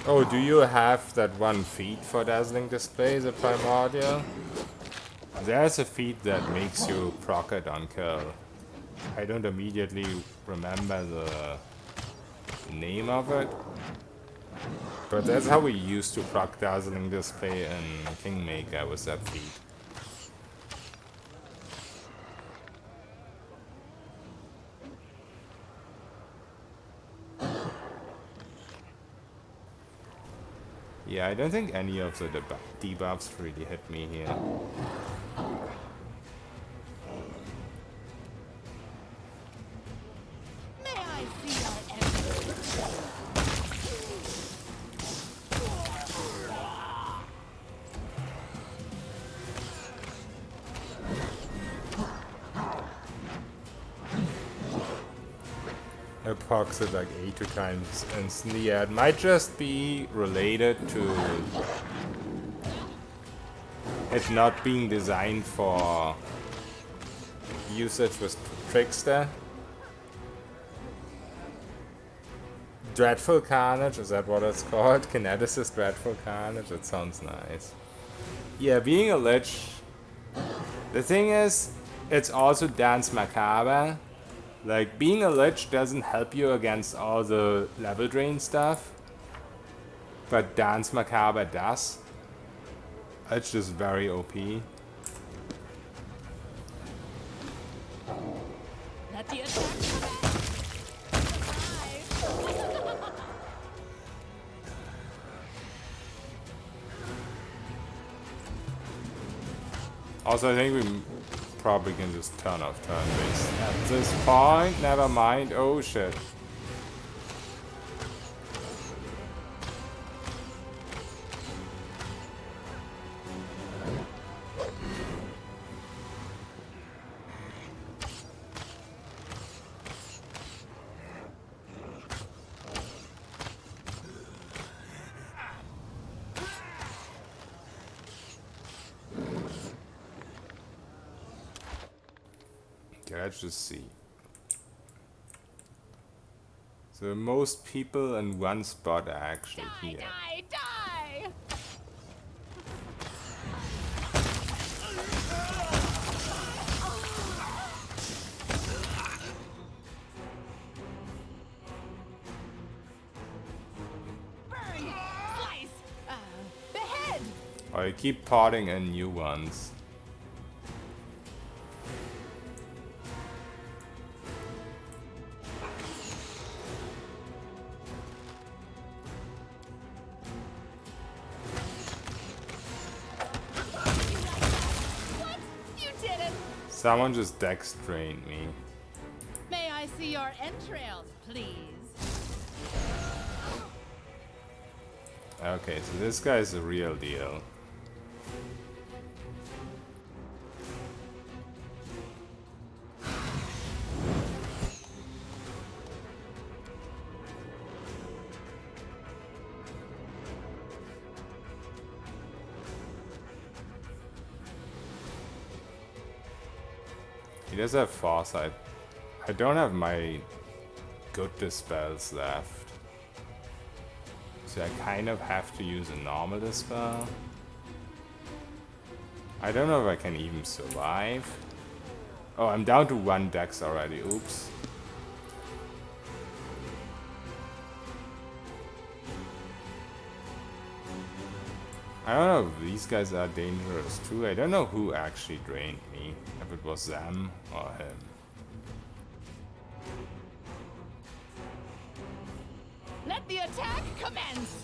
Oh, do you have that one feat for dazzling display, the primordial? There's a feat that makes you proc it on kill. I don't immediately remember the name of it, but that's how we used to proc dazzling display in Kingmaker with that feat. Yeah, I don't think any of the debuffs really hit me here. May I see our emperor? It procs it like 8 times instantly. Yeah, it might just be related to it not being designed for usage with Trickster. Dreadful Carnage, is that what it's called? Kineticist Dreadful Carnage, it sounds nice. Yeah, being a Lich, the thing is, it's also Dance Macabre. Like, being a Lich doesn't help you against all the level drain stuff, but Dance Macabre does. It's just very OP. Let the attack commence! Surprise! Also, I think we probably can just turn off turn-based at this point. Never mind. Oh shit. Okay, let's just see. So most people in one spot are actually here. Die, die! Burn! Slice! Behead! Or you keep potting in new ones. What? You did it! Someone just dex drained me. May I see your entrails, please? Okay, so this guy's the real deal. He does have foresight. I don't have my good dispels left. So I kind of have to use a normal dispel. I don't know if I can even survive. Oh, I'm down to 1 dex already. Oops. I don't know if these guys are dangerous too. I don't know who actually drained me. If it was them or him. Let the attack commence!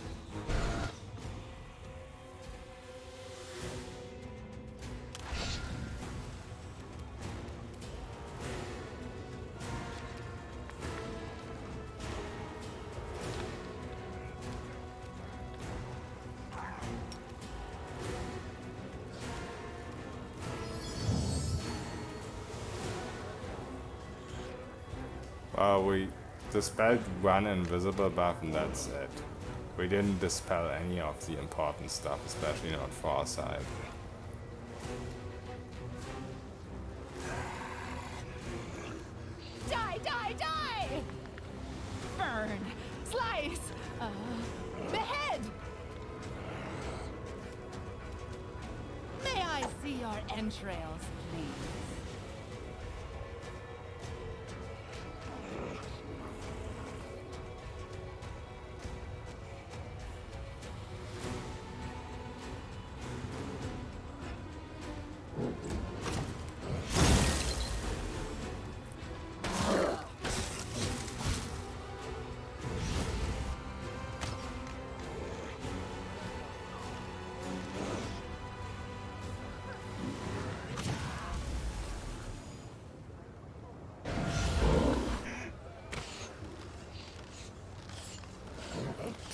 We dispelled 1 invisible buff and that's it. We didn't dispel any of the important stuff, especially not foresight. Die, die, die! Burn! Slice! Behead! May I see your entrails, please?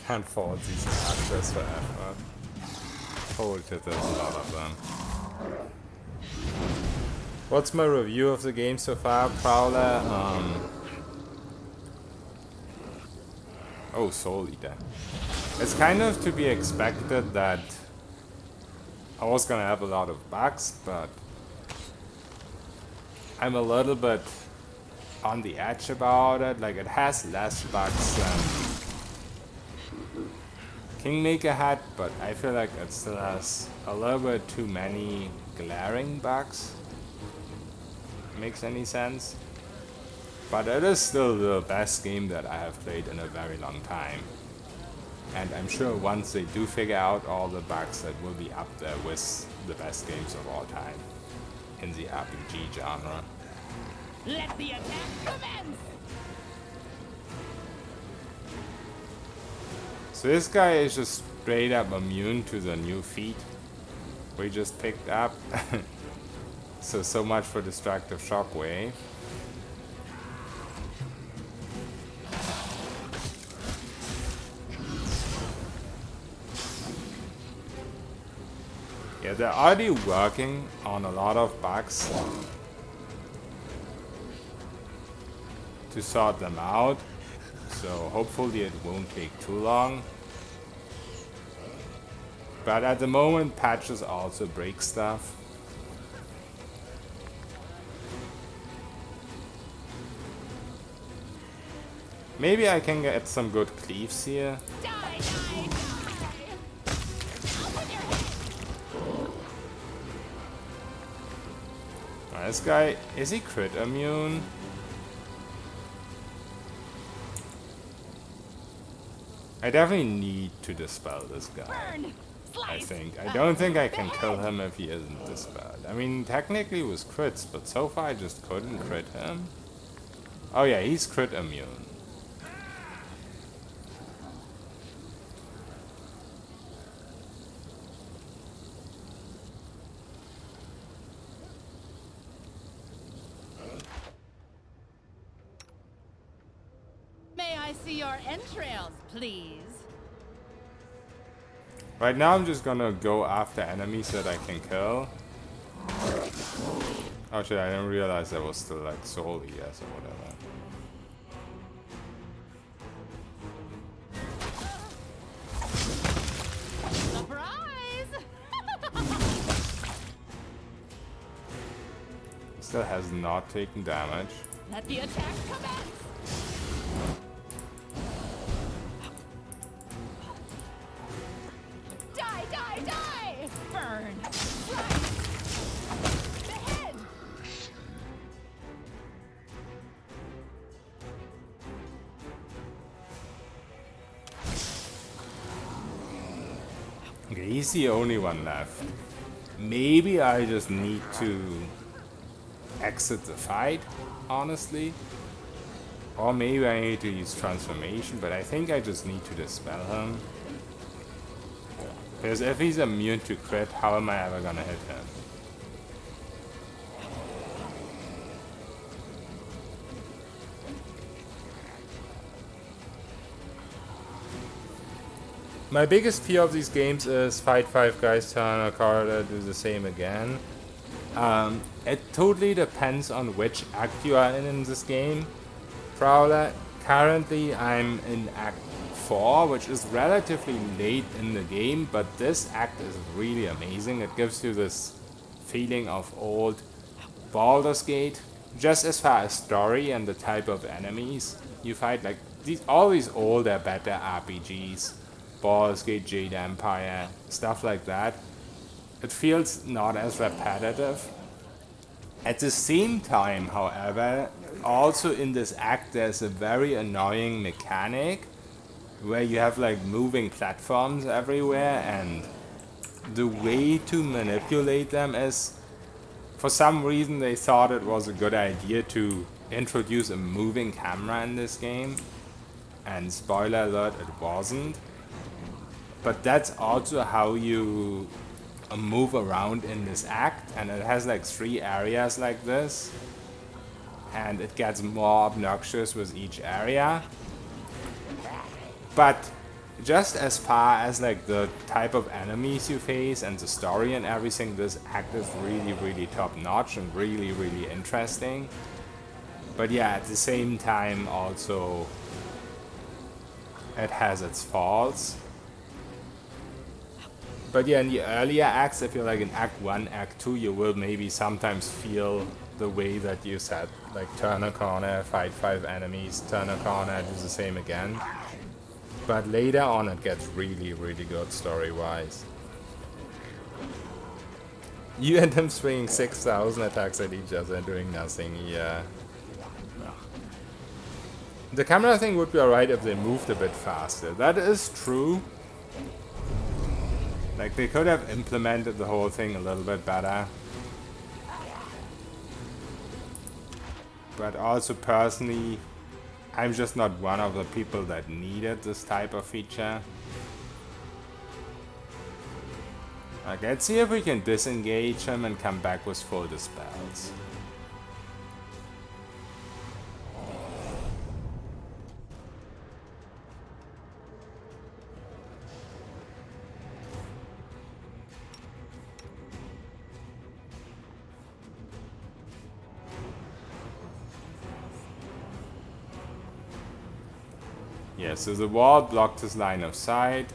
Can't fault these archers for effort. Holy shit, there's a lot of them. What's my review of the game so far, Prowler? Oh, Soul Eater. It's kind of to be expected that I was gonna have a lot of bugs, but I'm a little bit on the edge about it. Like, it has less bugs than Kingmaker had, but I feel like it still has a little bit too many glaring bugs. Makes any sense? But it is still the best game that I have played in a very long time. And I'm sure once they do figure out all the bugs, it will be up there with the best games of all time in the RPG genre. Let the attack commence! So this guy is just straight up immune to the new feat we just picked up. So much for destructive shockwave. Yeah, they're already working on a lot of bugs to sort them out. So hopefully it won't take too long. But at the moment, patches also break stuff. Maybe I can get some good cleaves here. Die, die, die! Open your head! This guy, is he crit immune? I definitely need to dispel this guy. Burn! I Slice! think. I don't think I can kill him if he isn't dispelled. I mean, technically it was crits, but so far I just couldn't crit him. Oh yeah, he's crit immune. May I see your entrails, please? Right now I'm just gonna go after enemies that I can kill. Oh shit, I didn't realize there was still like soul ES or whatever. Surprise! Still has not taken damage. Let the attack commence! Die, die, die! Burn! Slice! Behead! Okay, he's the only one left. Maybe I just need to exit the fight, honestly. Or maybe I need to use transformation, but I think I just need to dispel him. Because if he's immune to crit, how am I ever gonna hit him? My biggest fear of these games is fight 5 guys, turn a card, do the same again. It totally depends on which act you are in this game. Prowler, currently I'm in Act 4, which is relatively late in the game, but this act is really amazing. It gives you this feeling of old Baldur's Gate, just as far as story and the type of enemies you fight. Like all these older, better RPGs, Baldur's Gate, Jade Empire, stuff like that. It feels not as repetitive. At the same time, however, also in this act there's a very annoying mechanic where you have like moving platforms everywhere, and the way to manipulate them is, for some reason they thought it was a good idea to introduce a moving camera in this game, and spoiler alert, it wasn't. But that's also how you move around in this act, and it has like 3 areas like this, and it gets more obnoxious with each area. But just as far as like the type of enemies you face and the story and everything, this act is really, really top notch and really, really interesting. But yeah, at the same time also it has its faults. But yeah, in the earlier acts, if you're like in Act 1, Act 2, you will maybe sometimes feel the way that you said, like turn a corner, fight 5 enemies, turn a corner, do the same again. But later on it gets really, really good story-wise. You and him swinging 6,000 attacks at each other and doing nothing, yeah. The camera thing would be alright if they moved a bit faster. That is true. Like, they could have implemented the whole thing a little bit better. But also, personally, I'm just not one of the people that needed this type of feature. Okay, let's see if we can disengage him and come back with full dispels. Yeah, so the wall blocked his line of sight.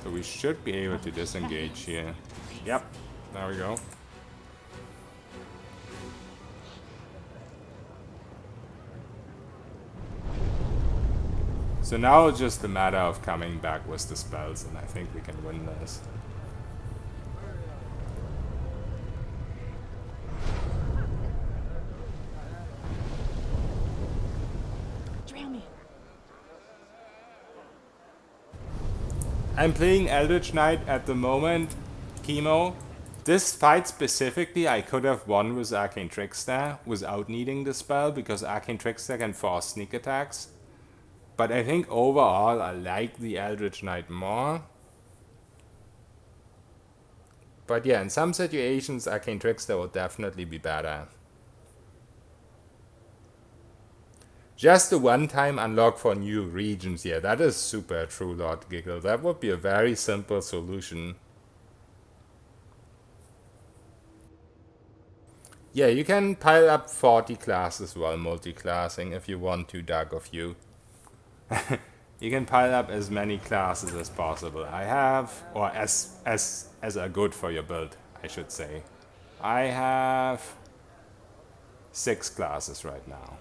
So we should be able to disengage here. Yep, there we go. So now it's just a matter of coming back with the spells, and I think we can win this. Drown me. I'm playing Eldritch Knight at the moment, Chemo. This fight specifically I could have won with Arcane Trickster without needing the spell, because Arcane Trickster can force sneak attacks. But I think overall I like the Eldritch Knight more. But yeah, in some situations Arcane Trickster will definitely be better. Just a one-time unlock for new regions. Yeah, that is super true, Lord Giggle. That would be a very simple solution. Yeah, you can pile up 40 classes while multi-classing if you want to, Dark of You. You can pile up as many classes as possible. I have, or as are good for your build, I should say. I have 6 classes right now.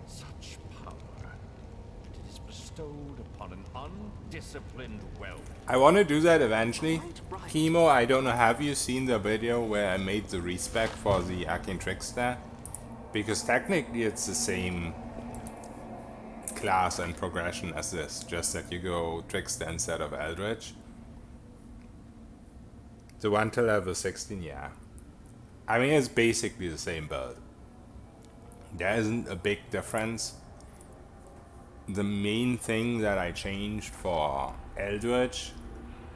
Such power. And it is bestowed upon an undisciplined well. I want to do that eventually. Chemo, I don't know, have you seen the video where I made the respec for the Arcane Trickster? Because technically it's the same class and progression as this, just that you go Trickster instead of Eldritch. The one to level 16, yeah. I mean, it's basically the same build. There isn't a big difference. The main thing that I changed for Eldritch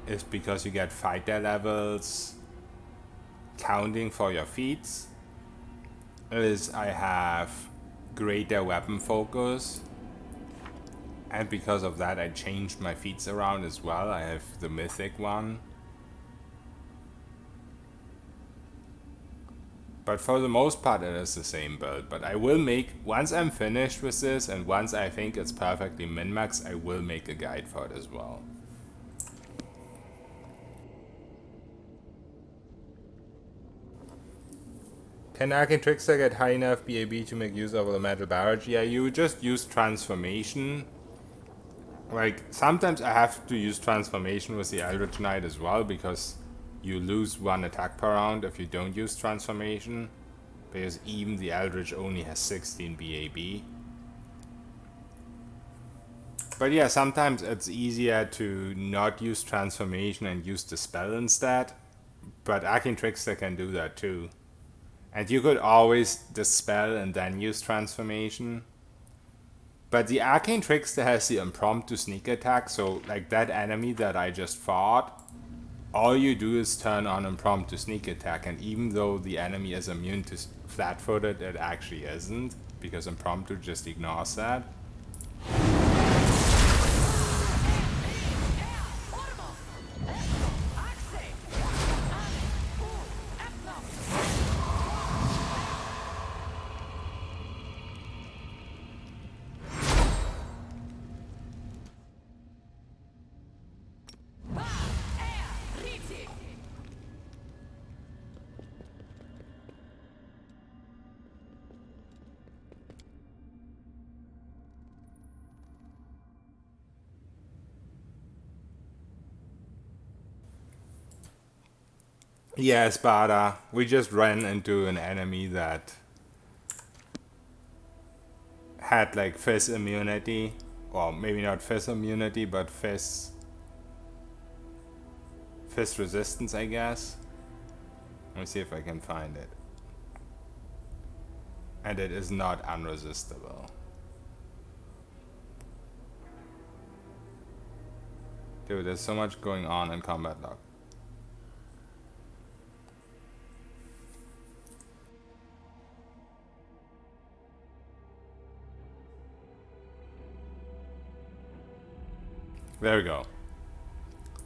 is because you get fighter levels counting for your feats. Is I have greater weapon focus, and because of that I changed my feats around as well. I have the mythic one. But for the most part it is the same build. But I will make, once I'm finished with this and once I think it's perfectly min-max, I will make a guide for it as well. Can Arcane Trickster get high enough BAB to make use of a metal barrage? Yeah, you just use transformation. Like, sometimes I have to use transformation with the Eldritch Knight as well, because you lose 1 attack per round if you don't use transformation, because even the Eldritch only has 16 BAB. But yeah, sometimes it's easier to not use transformation and use the spell instead. But Arcane Trickster can do that too. And you could always dispel and then use transformation. But the Arcane Trickster has the impromptu sneak attack, so like that enemy that I just fought, all you do is turn on impromptu sneak attack, and even though the enemy is immune to flat-footed, it actually isn't, because impromptu just ignores that. Yeah, Sparta. We just ran into an enemy that had like fizz immunity. Well, maybe not fizz immunity, but fizz resistance, I guess. Let me see if I can find it. And it is not unresistable. Dude, there's so much going on in combat log. There we go.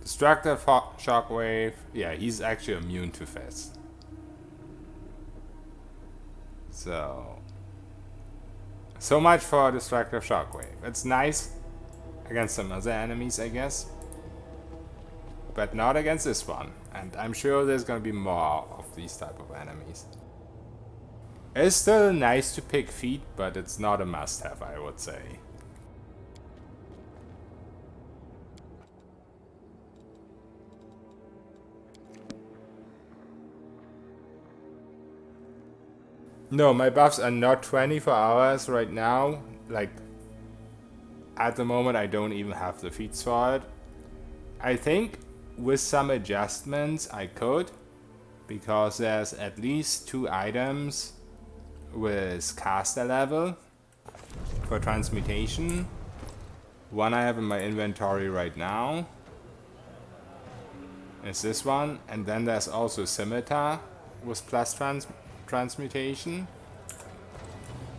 Destructive shockwave. Yeah, he's actually immune to Fist. So much for destructive shockwave. It's nice against some other enemies, I guess. But not against this one. And I'm sure there's gonna be more of these type of enemies. It's still nice to pick feat, but it's not a must-have, I would say. No, my buffs are not 24 hours right now. Like, at the moment I don't even have the feats for it. I think with some adjustments I could, because there's at least 2 items with caster level for transmutation. One I have in my inventory right now is this one, and then there's also scimitar with plus transmutation.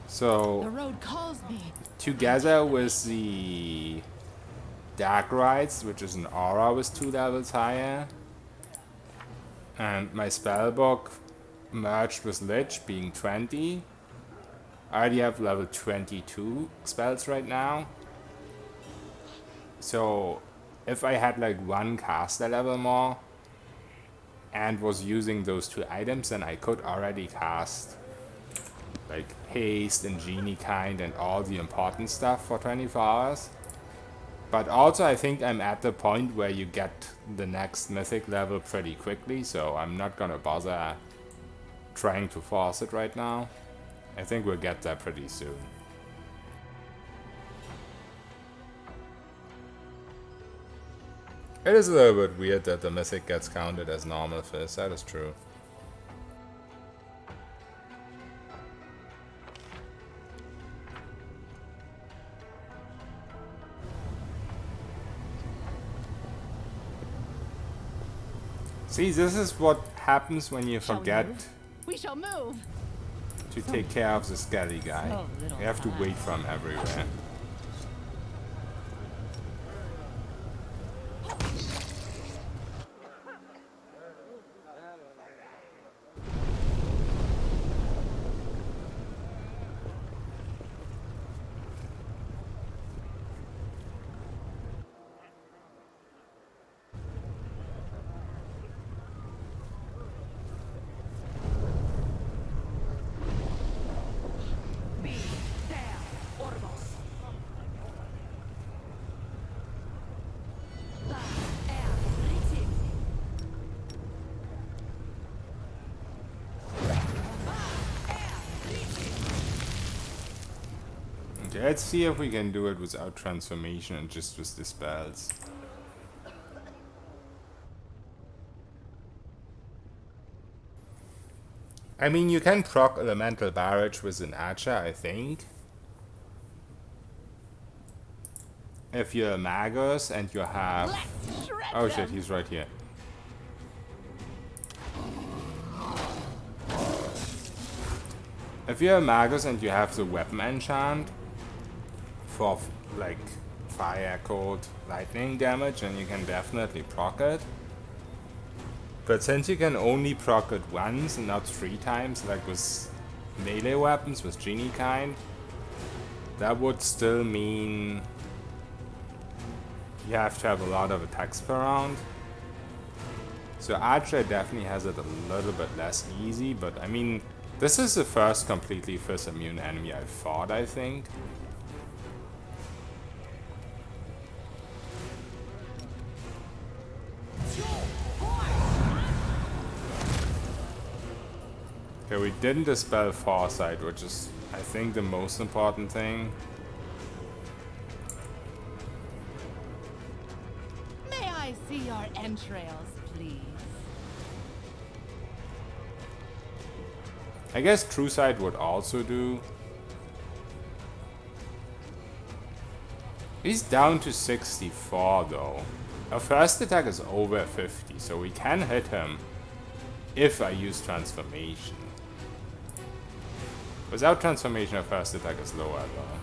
So The road calls me. together with the Dark Rites, which is an aura with 2 levels higher, and my spellbook merged with Lich being 20, I already have level 22 spells right now. So if I had like 1 caster level more and was using those 2 items, then I could already cast like haste and genie kind and all the important stuff for 24 hours. But also I think I'm at the point where you get the next mythic level pretty quickly, so I'm not gonna bother trying to force it right now. I think we'll get there pretty soon. It is a little bit weird that the mythic gets counted as normal fist, that is true. See, this is what happens when you forget We shall move. to take care of the skelly guy. You have to wait for him everywhere. Okay, let's see if we can do it without transformation and just with the spells. I mean, you can proc elemental barrage with an archer, I think. If you're a magus and you have... Oh shit, he's right here. If you're a magus and you have the weapon enchant for like fire, cold, lightning damage, then you can definitely proc it. But since you can only proc it once and not 3 times, like with melee weapons, with genie kind, that would still mean you have to have a lot of attacks per round. So Archer definitely has it a little bit less easy, but I mean, this is the first completely fist immune enemy I've fought, I think. Okay, we didn't dispel Foresight, which is, I think, the most important thing. May I see your entrails, please? I guess Crusade would also do. He's down to 64 though. Our first attack is over 50, so we can hit him if I use transformation. Without transformation, our first attack is lower though.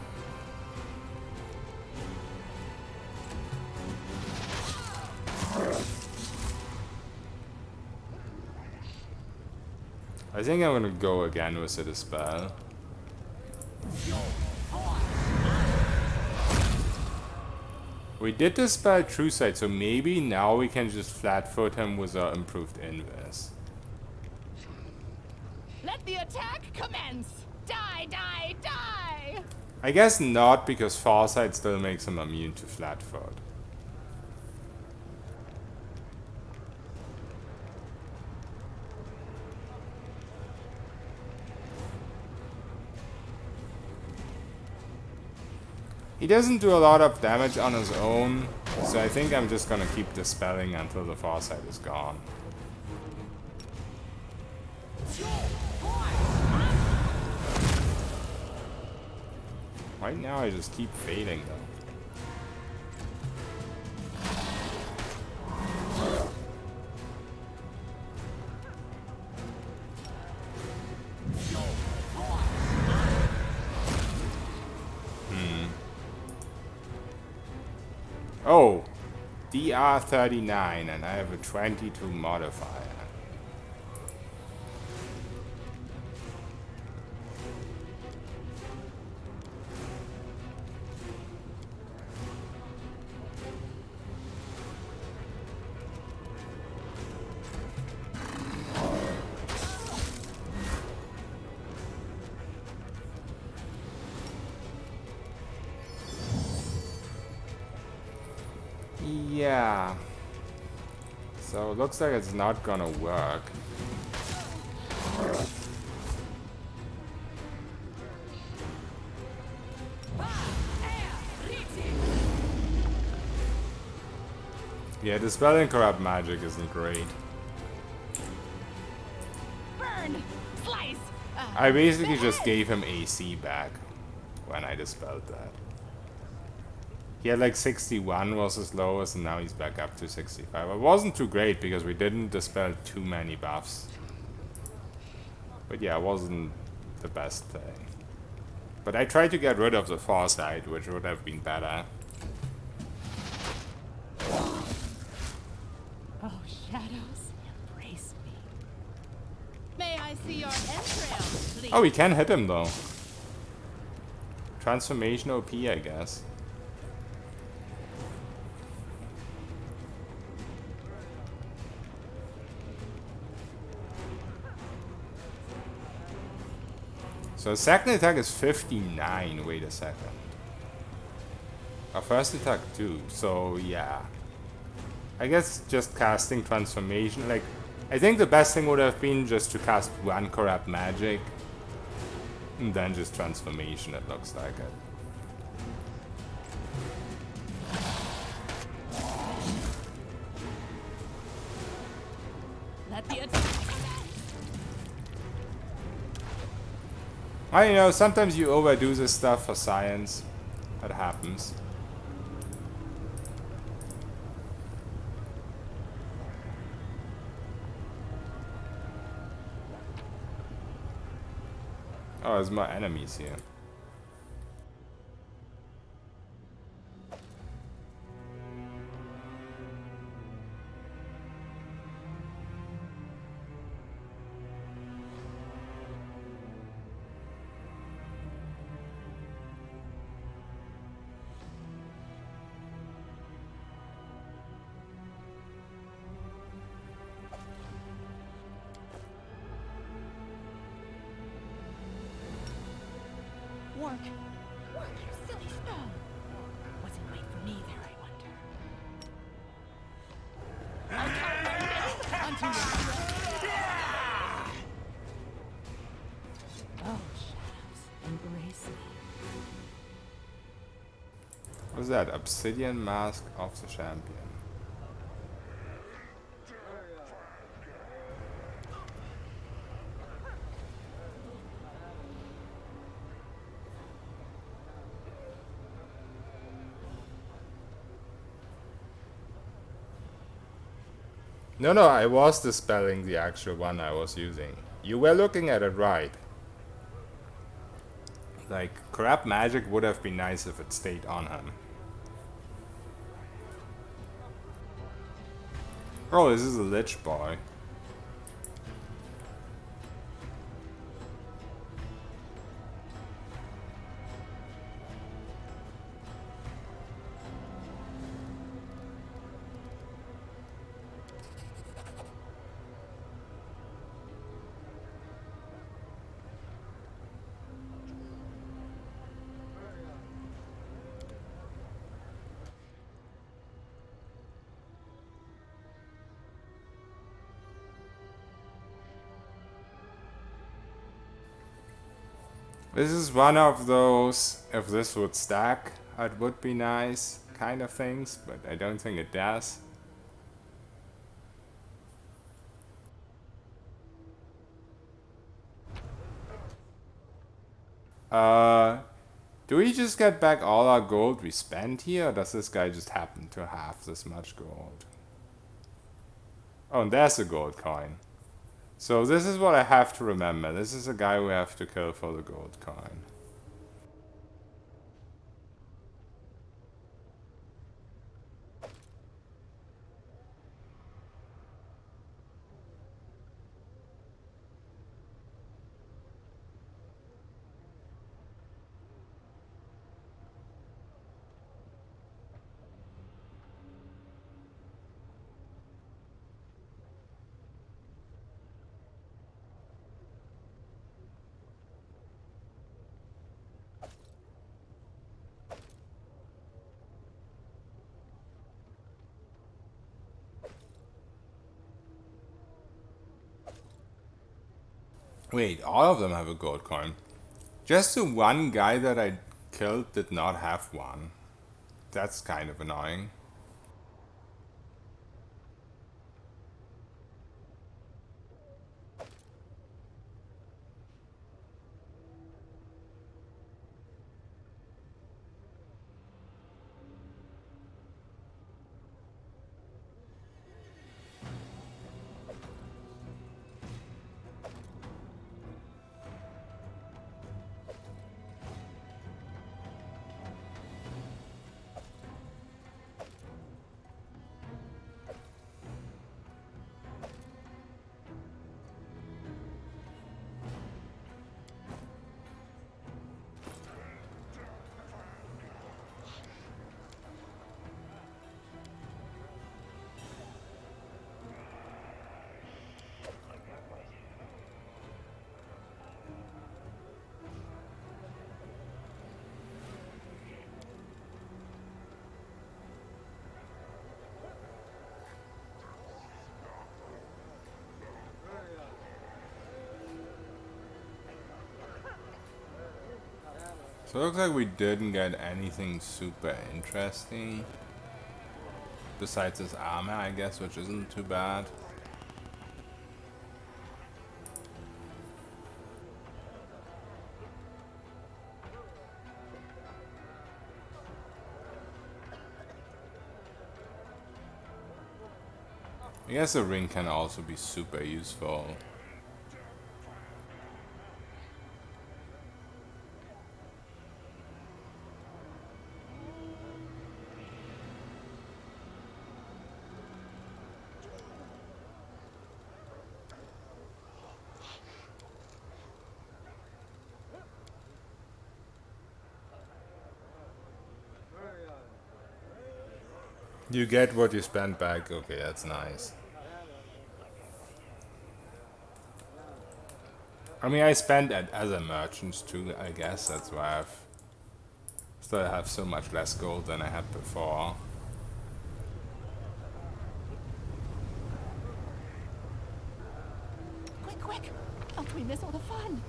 I think I'm gonna go again with the dispel. We did dispel True Sight, so maybe now we can just flat-foot him with our improved invis. Let the attack commence! Die, die, die! I guess not, because Farsight still makes him immune to flat-foot. He doesn't do a lot of damage on his own, so I think I'm just gonna keep dispelling until the Farsight is gone. Right now I just keep failing though. Oh, DR 39 and I have a 22 modifier. Yeah. So it looks like it's not gonna work. Yeah, dispelling corrupt magic isn't great. Burn! Slice! I basically just gave him AC back when I dispelled that. He had like 61 was his lowest, and now he's back up to 65. It wasn't too great because we didn't dispel too many buffs. But yeah, it wasn't the best thing. But I tried to get rid of the Farsight, which would have been better. Oh, shadows, embrace me. May I see your entrails, please? Oh, we can hit him though. Transformation OP, I guess. So second attack is 59, wait a second. Our first attack too, so yeah. I guess just casting transformation, like, I think the best thing would have been just to cast one corrupt magic. And then just transformation, it looks like it. Let the attack I know, sometimes you overdo this stuff for science. That happens. Oh, there's more enemies here. work. Work, you silly spell. What's in wait for me there, I wonder? I'll cover unto your Oh, shadows, embrace me. What's that? Obsidian Mask of the Champion. No, I was dispelling the actual one I was using. You were looking at it right. Like, corrupt magic would have been nice if it stayed on him. Oh, this is a lich boy. This is one of those, if this would stack, it would be nice kind of things, but I don't think it does. Do we just get back all our gold we spent here, or does this guy just happen to have this much gold? Oh, and there's a gold coin. So this is what I have to remember. This is a guy we have to kill for the gold coin. Wait, all of them have a gold coin. Just the one guy that I killed did not have one. That's kind of annoying. So it looks like we didn't get anything super interesting. Besides this armor, I guess, which isn't too bad. I guess the ring can also be super useful. You get what you spend back. Okay, that's nice. I mean, I spent at other merchants too, I guess. That's why I've still have so much less gold than I had before. Quick, quick! Else we miss all the fun!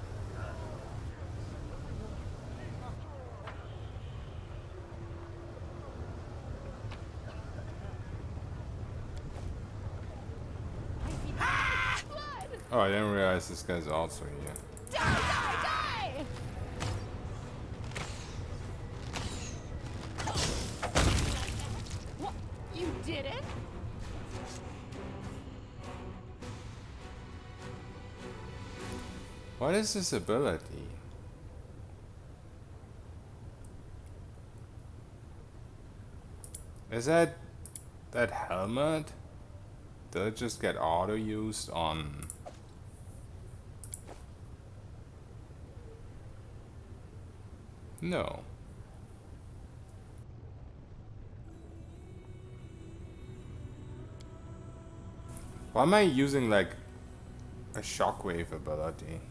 Oh, I didn't realize this guy's also here. Die, die, die! What? You did it? What is this ability? Is that helmet? Did it just get auto used on? No. Why am I using like a shockwave ability?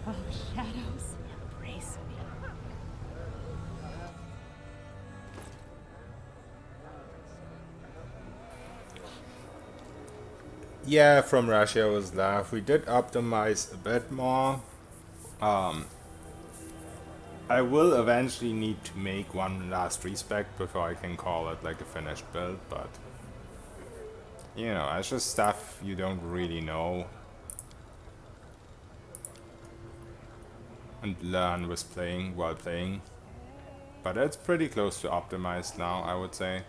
Oh, shadows, embrace me. Yeah, from Russia was left. We did optimize a bit more. I will eventually need to make one last respec before I can call it like a finished build, but you know, it's just stuff you don't really know and learn with playing while playing. But it's pretty close to optimized now, I would say.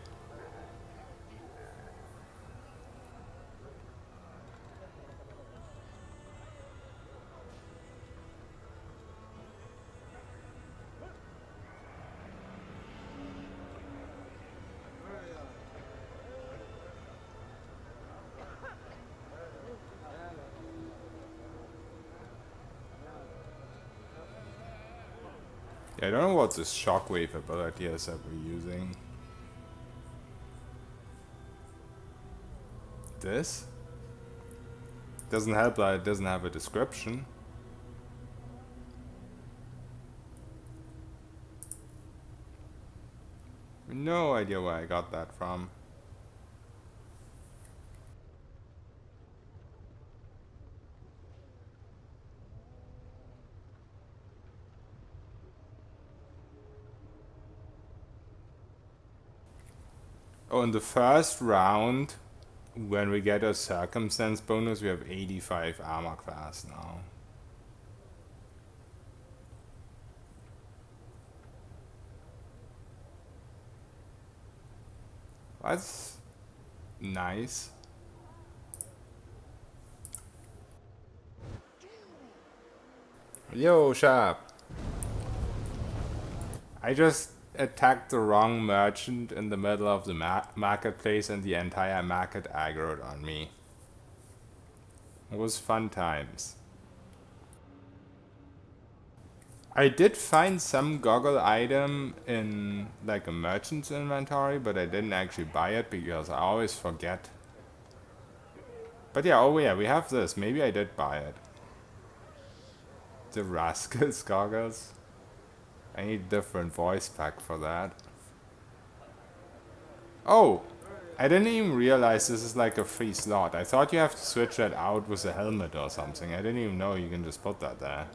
Yeah, I don't know what this shockwave ability is that we're using. This? Doesn't help that it doesn't have a description. No idea where I got that from. Oh, in the first round, when we get a circumstance bonus, we have 85 armor class now. That's nice. Yo, Sharp. I just attacked the wrong merchant in the middle of the marketplace and the entire market aggroed on me. It was fun times. I did find some goggle item in like a merchant's inventory, but I didn't actually buy it because I always forget. But yeah, oh yeah, we have this. Maybe I did buy it. The Rascals goggles. I need different voice pack for that. Oh! I didn't even realize this is like a free slot. I thought you have to switch that out with a helmet or something. I didn't even know you can just put that there.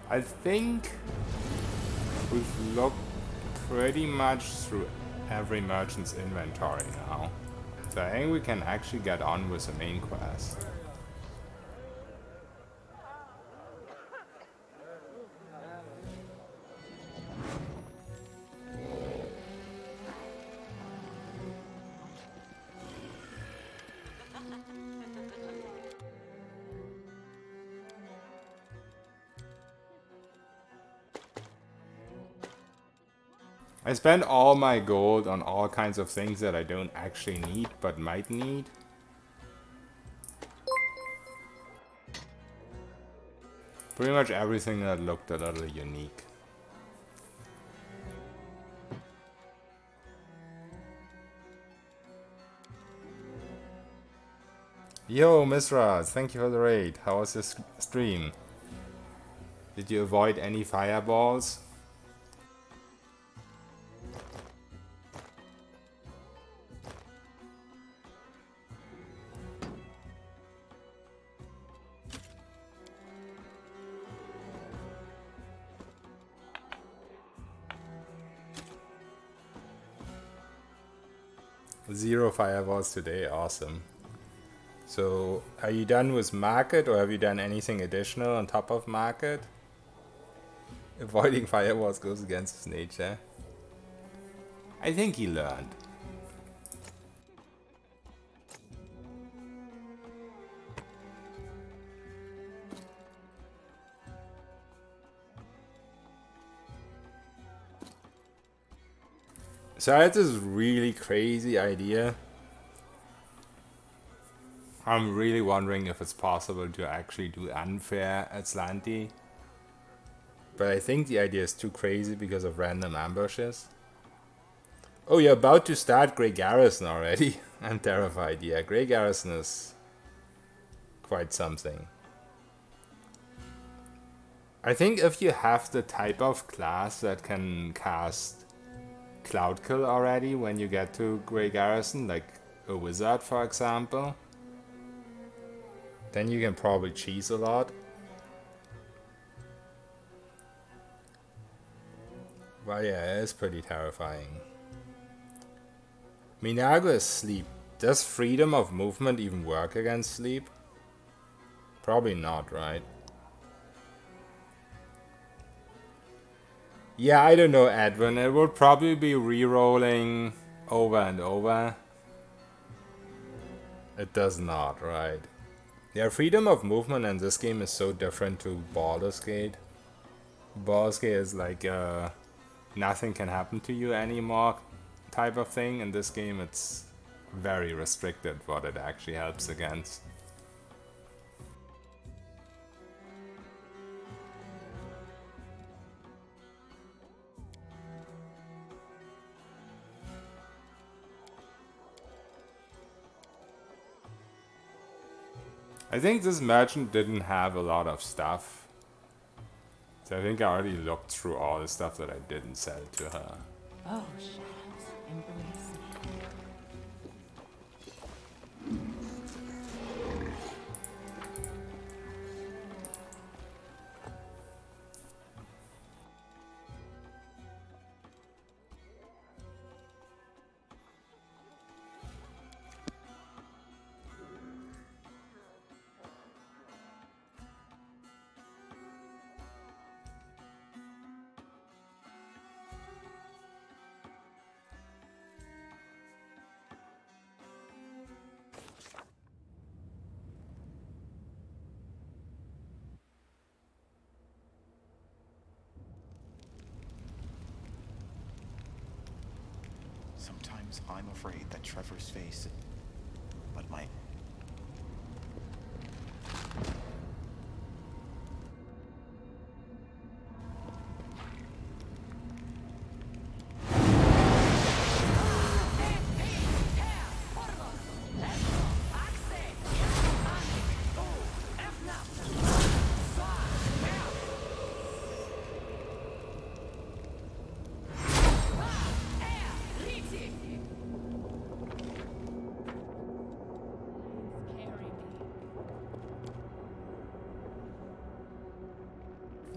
I think we've looked pretty much through every merchant's inventory now. So I think we can actually get on with the main quest. I spent all my gold on all kinds of things that I don't actually need, but might need. Pretty much everything that looked a little unique. Yo, Misras, thank you for the raid. How was your stream? Did you avoid any fireballs? Zero fireballs today, awesome. So, are you done with market, or have you done anything additional on top of market? Avoiding fireballs goes against his nature. I think he learned. So I had this really crazy idea. I'm really wondering if it's possible to actually do unfair Atlanti. But I think the idea is too crazy because of random ambushes. Oh, you're about to start Grey Garrison already? I'm terrified. Yeah, Grey Garrison is quite something. I think if you have the type of class that can cast Cloud Kill already when you get to Grey Garrison, like a wizard for example, then you can probably cheese a lot. Well, yeah, it is pretty terrifying. Minago is sleep. Does freedom of movement even work against sleep? Probably not, right? Yeah, I don't know, Edwin. It would probably be re-rolling over and over. It does not, right? Yeah, freedom of movement in this game is so different to Baldur's Gate. Baldur's Gate is like nothing can happen to you anymore type of thing. In this game it's very restricted what it actually helps against. I think this merchant didn't have a lot of stuff. So I think I already looked through all the stuff that I didn't sell to her. Oh, shadows, embrace me. Sometimes I'm afraid that Trevor's face, but my...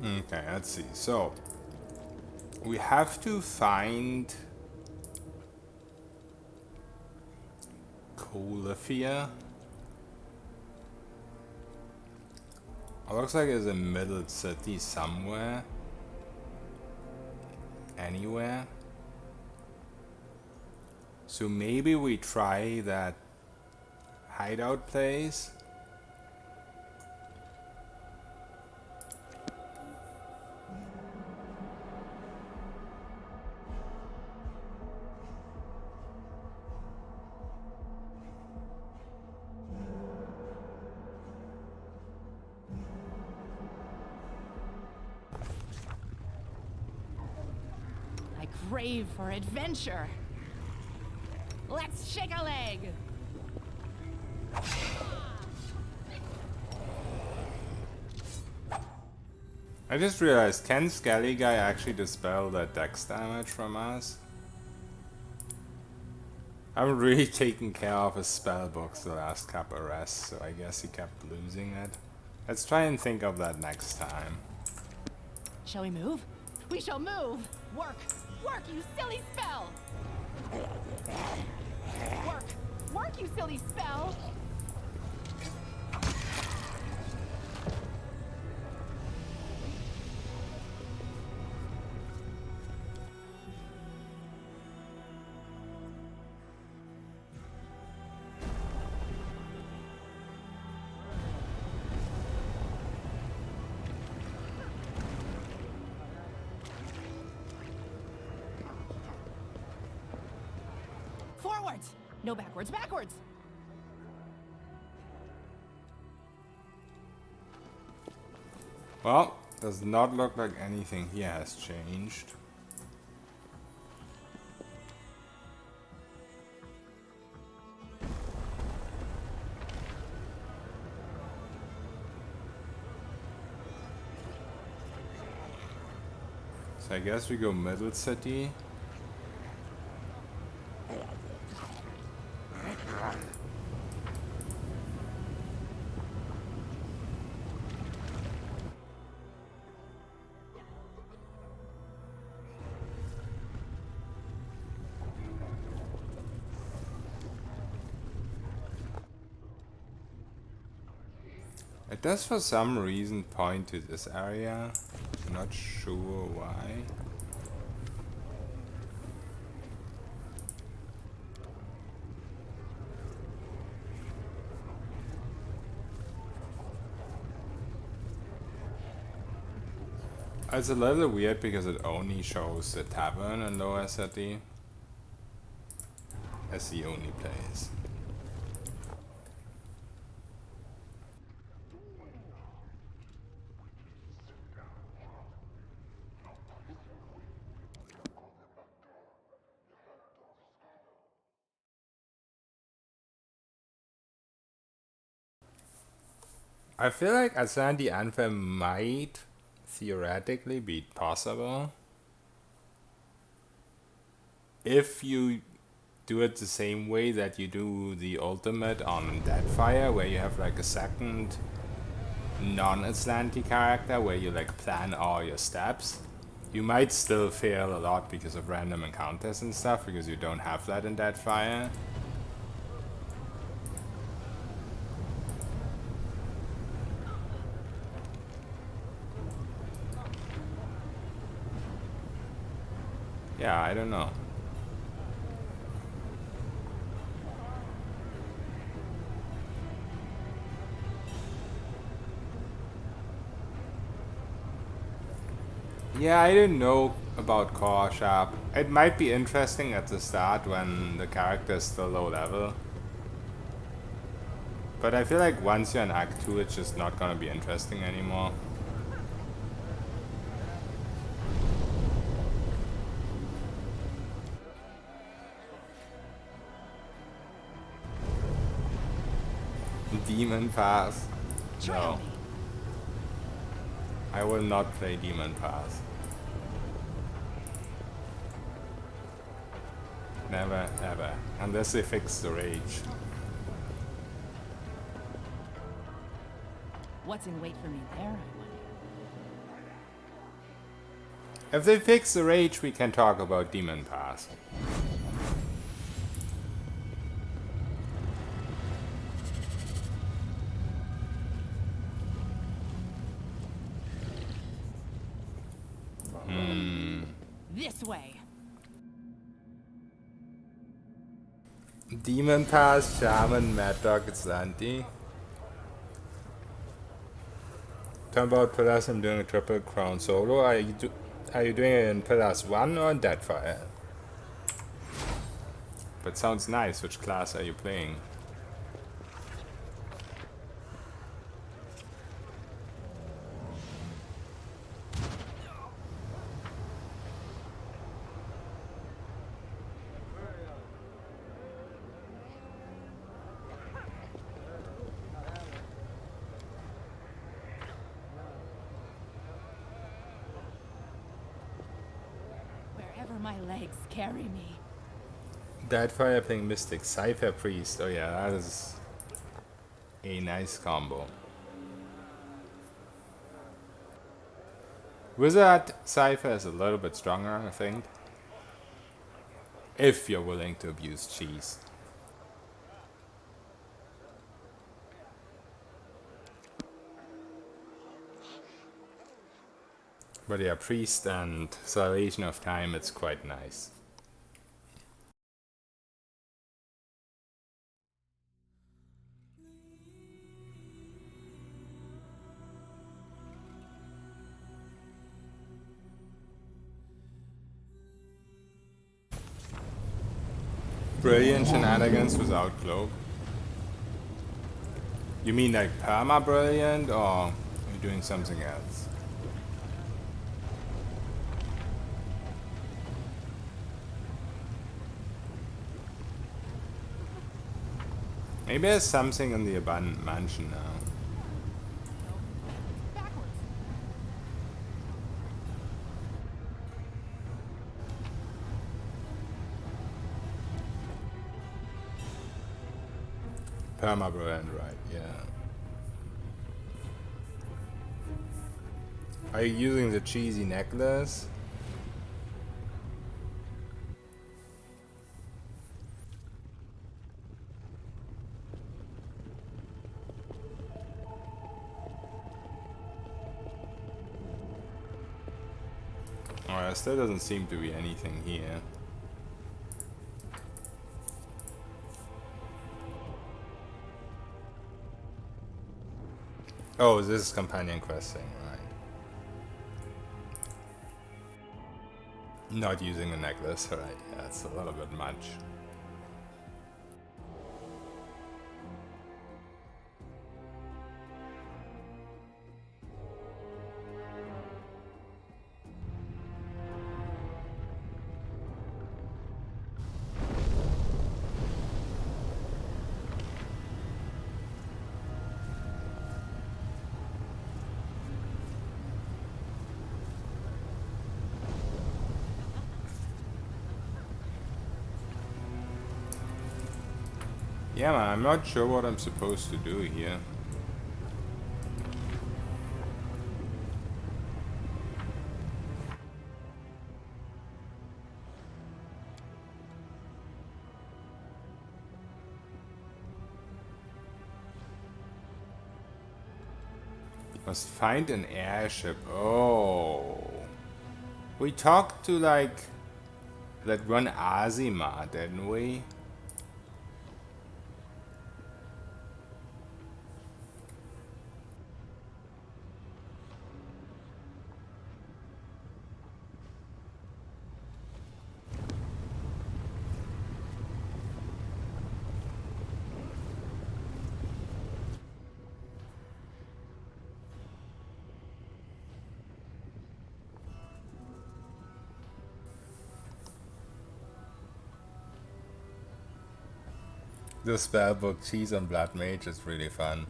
Okay, let's see. So we have to find Colifia. It looks like it's a middle city somewhere. Anywhere. So maybe we try that hideout place. Crave for adventure. Let's shake a leg. I just realized, can Skelly Guy actually dispel that dex damage from us? I'm really taking care of his spell books the last couple rests, so I guess he kept losing it. Let's try and think of that next time. Shall we move? We shall move! Work! Work, you silly spell! Work! Work, you silly spell! Forwards! No backwards, backwards! Well, does not look like anything here has changed. So I guess we go middle city. It does for some reason point to this area. I'm not sure why. It's a little weird because it only shows the tavern in Lower City as the only place. I feel like Asante Anthem might theoretically be possible if you do it the same way that you do the ultimate on Deadfire, where you have like a second non-Asante character where you like plan all your steps. You might still fail a lot because of random encounters and stuff, because you don't have that in Deadfire. Yeah, I don't know. Yeah, I didn't know about Core Sharp. It might be interesting at the start when the character is still low level. But I feel like once you're in Act 2, it's just not gonna be interesting anymore. Demon Pass? No. I will not play Demon Pass. Never, ever. Unless they fix the rage. What's in wait for me there, I wonder? If they fix the rage, we can talk about Demon Pass. This way. Demon Pass, Shaman, Mad Dog, Asante. Turn about Pillars, I'm doing a triple crown solo. Are you doing it in Pillars 1 or in Deadfire? But sounds nice. Which class are you playing? my legs carry me. Deadfire playing Mystic, Cypher Priest. Oh yeah, that is a nice combo. Wizard Cypher is a little bit stronger, I think. If you're willing to abuse cheese. But yeah, Priest and Salvation of Time, it's quite nice. Brilliant shenanigans without cloak. You mean like perma brilliant, or are you doing something else? Maybe there's something in the abandoned mansion now. Perma brilliant, right? Yeah. Are you using the cheesy necklace? Oh, there still doesn't seem to be anything here. Oh, this is companion questing, right. Not using a necklace, right. Yeah, it's a little bit much. Yeah, man, I'm not sure what I'm supposed to do here. Must find an airship. Oh. We talked to, like, that one Azima, didn't we? The spellbook Cheese on Blood Mage is really fun.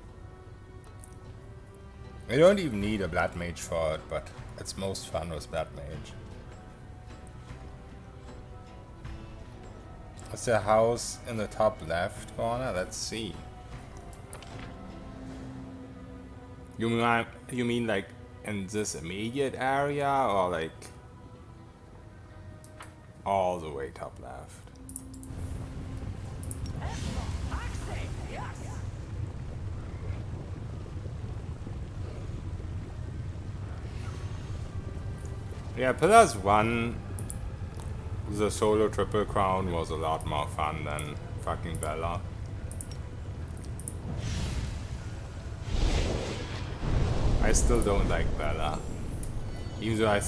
You don't even need a Blood Mage for it, but it's most fun with Blood Mage. Is there a house in the top left corner? Let's see. You mean like in this immediate area, or like all the way top left? Yeah, Pillars 1, the solo triple crown was a lot more fun than fucking Bella. I still don't like Bella. Even though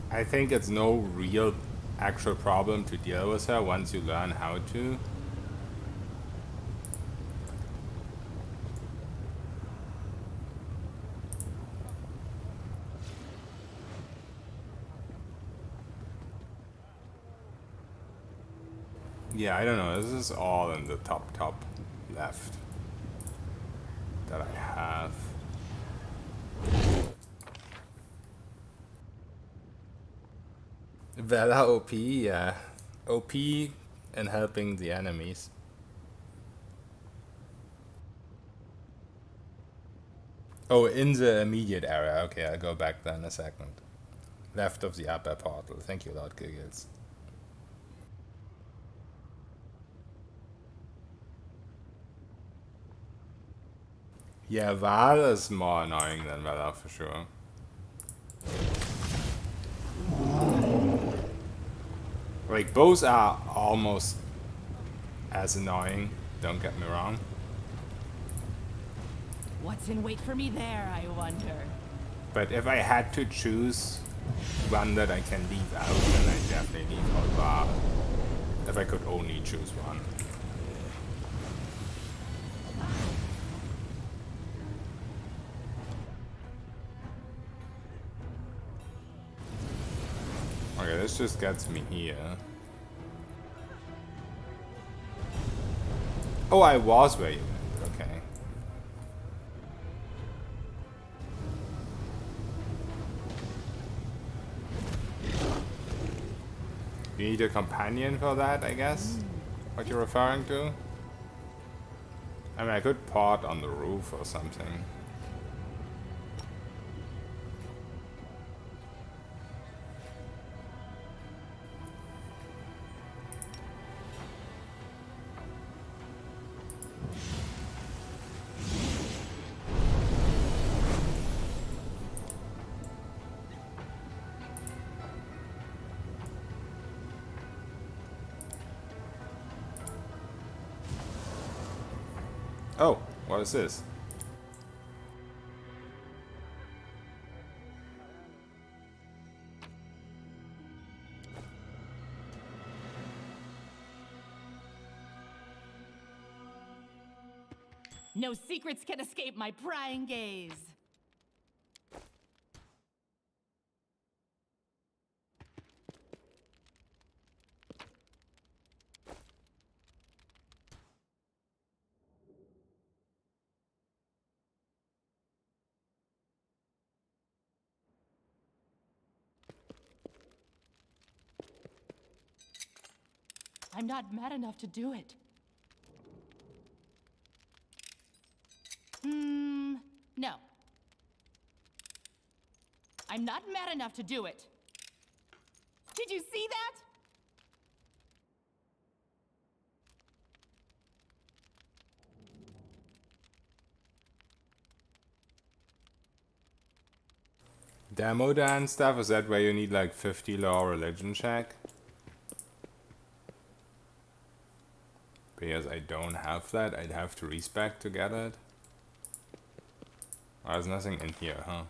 I think it's no real actual problem to deal with her once you learn how to. Yeah, I don't know, this is all in the top left that I have. Vela OP, yeah. OP and helping the enemies. Oh, in the immediate area. Okay, I'll go back then in a second. Left of the upper portal. Thank you, Lord Giggles. Yeah, Val is more annoying than Vela for sure. Like, both are almost as annoying, don't get me wrong. What's in wait for me there, I wonder? But if I had to choose one that I can leave out, then I definitely leave out Val. If I could only choose one. Okay, this just gets me here. Oh, I was where you went. Okay. You need a companion for that, I guess? What you're referring to? I mean, I could pod on the roof or something. Oh, what is this? No secrets can escape my prying gaze. I'm not mad enough to do it. No. I'm not mad enough to do it. Did you see that? Demo dance stuff? Is that where you need like 50 law religion check? Because I don't have that, I'd have to respec to get it. Oh, there's nothing in here, huh?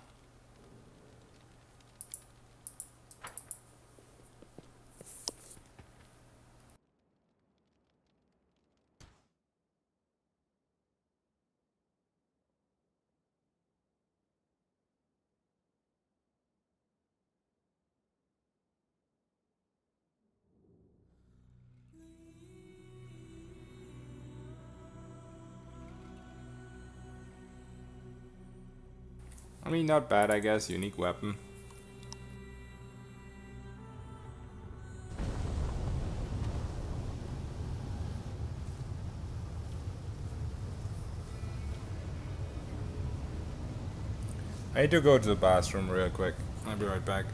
I mean, not bad, I guess. Unique weapon. I need to go to the bathroom real quick. I'll be right back.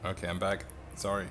Okay, I'm back. Sorry.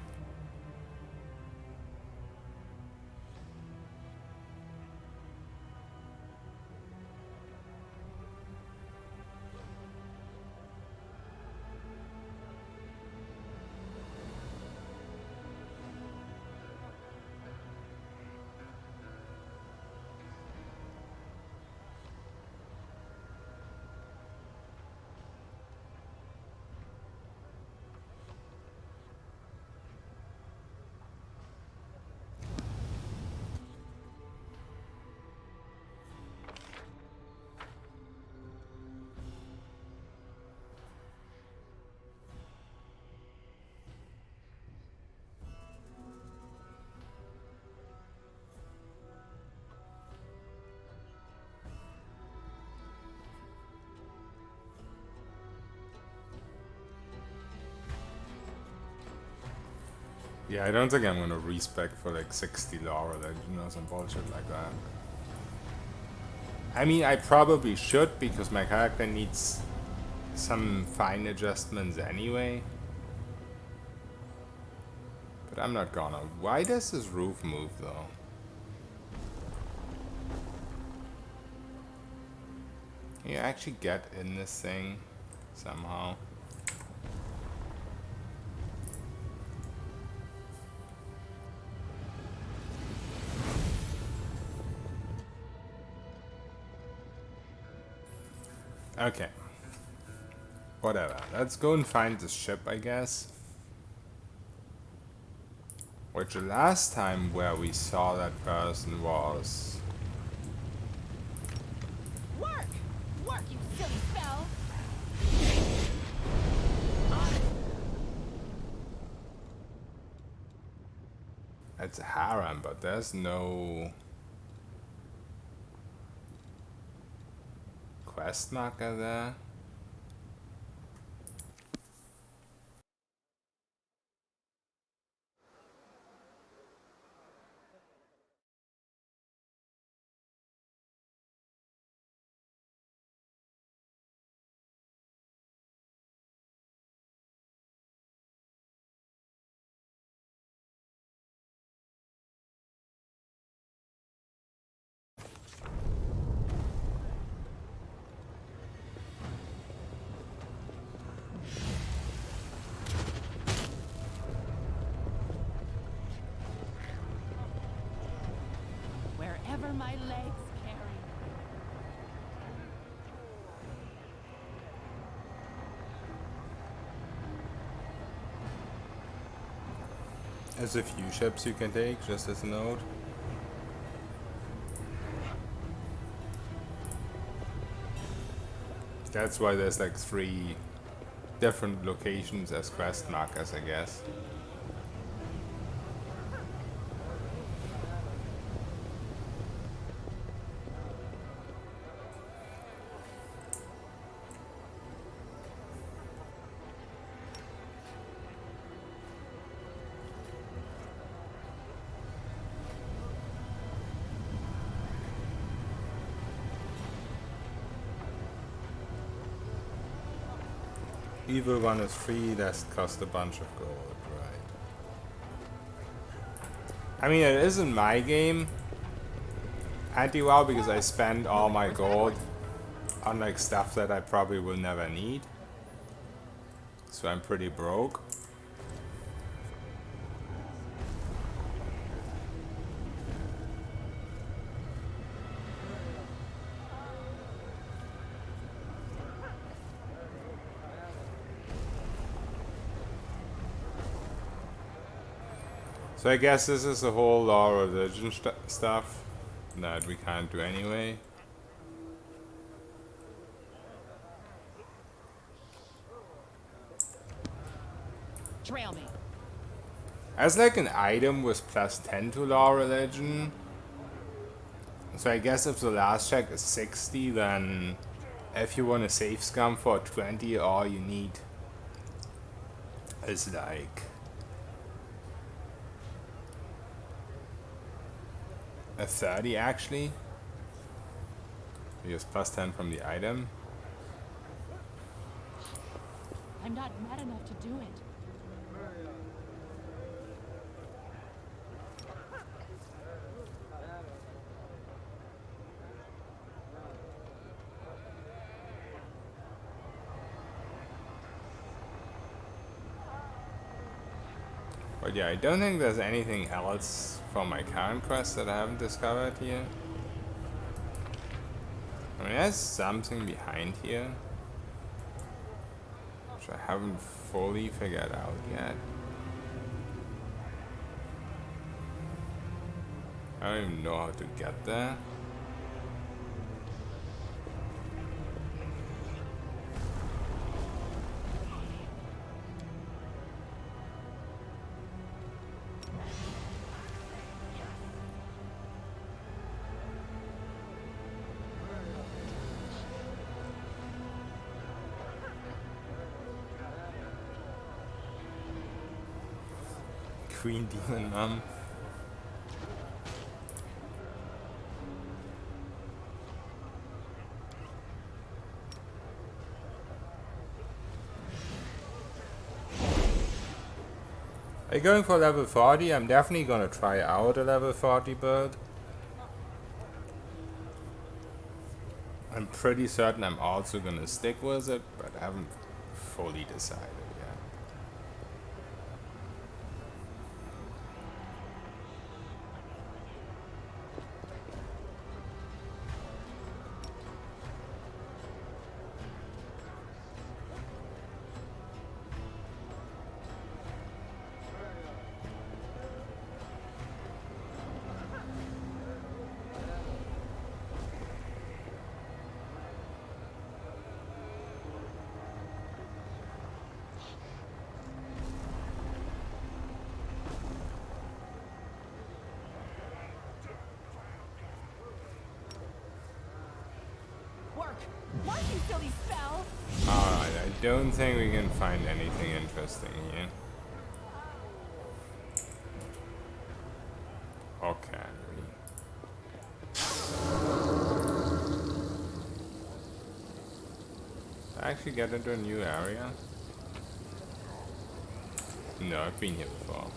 Yeah, I don't think I'm gonna respec for like 60 lore religion or some bullshit like that. I mean, I probably should because my character needs some fine adjustments anyway. But I'm not gonna. Why does this roof move though? Can you actually get in this thing somehow? Okay. Whatever. Let's go and find the ship, I guess. Which the last time where we saw that person was... Work! Work, you silly spell! It's a harem, but there's no... quest marker there. Wherever my legs carry. There's a few ships you can take, just as a note. That's why there's like 3 different locations as quest markers, I guess. Evil one is free, that cost a bunch of gold, right. I mean, it isn't my game, anti-WoW, because I spend all my gold on like stuff that I probably will never need. So I'm pretty broke. So I guess this is the whole law religion stuff that we can't do anyway. Trail me. As like an item with plus 10 to law religion. So I guess if the last check is 60, then if you want a safe scum for 20, all you need is like a 30 actually, because plus 10 from the item. I'm not mad enough to do it. But yeah, I don't think there's anything else for my current quest that I haven't discovered here. I mean, there's something behind here, which I haven't fully figured out yet. I don't even know how to get there. Queen Demon Mom. Are you going for level 40? I'm definitely gonna try out a level 40 build. I'm pretty certain I'm also gonna stick with it, but I haven't fully decided yet. Mark, you silly spell! Alright, I don't think we can find anything interesting here. Or can we? Did I actually get into a new area? No, I've been here before.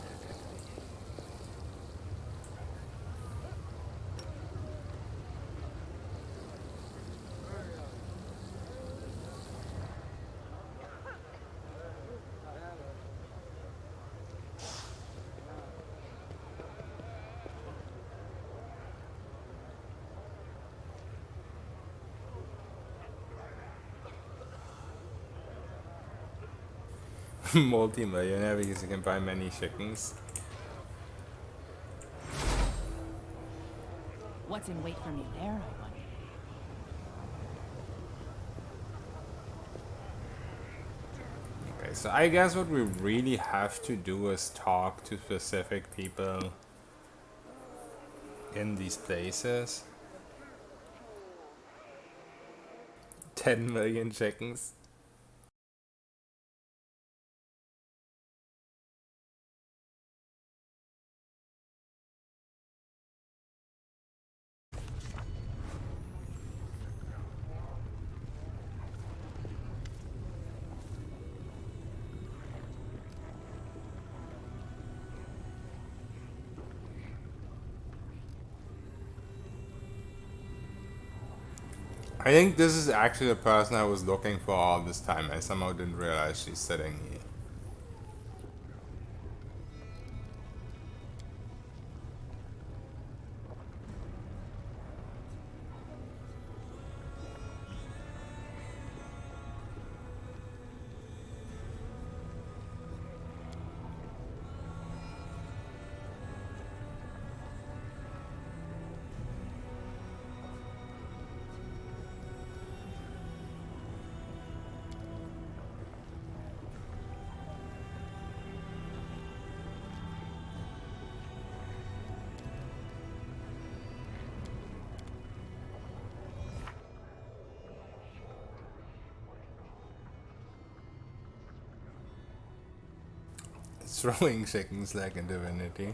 Multi-millionaire because you can buy many chickens. What's in wait for me there, I wonder? Okay, so I guess what we really have to do is talk to specific people in these places. 10 million chickens. I think this is actually the person I was looking for all this time. I somehow didn't realize she's sitting here. Throwing chickens like a divinity.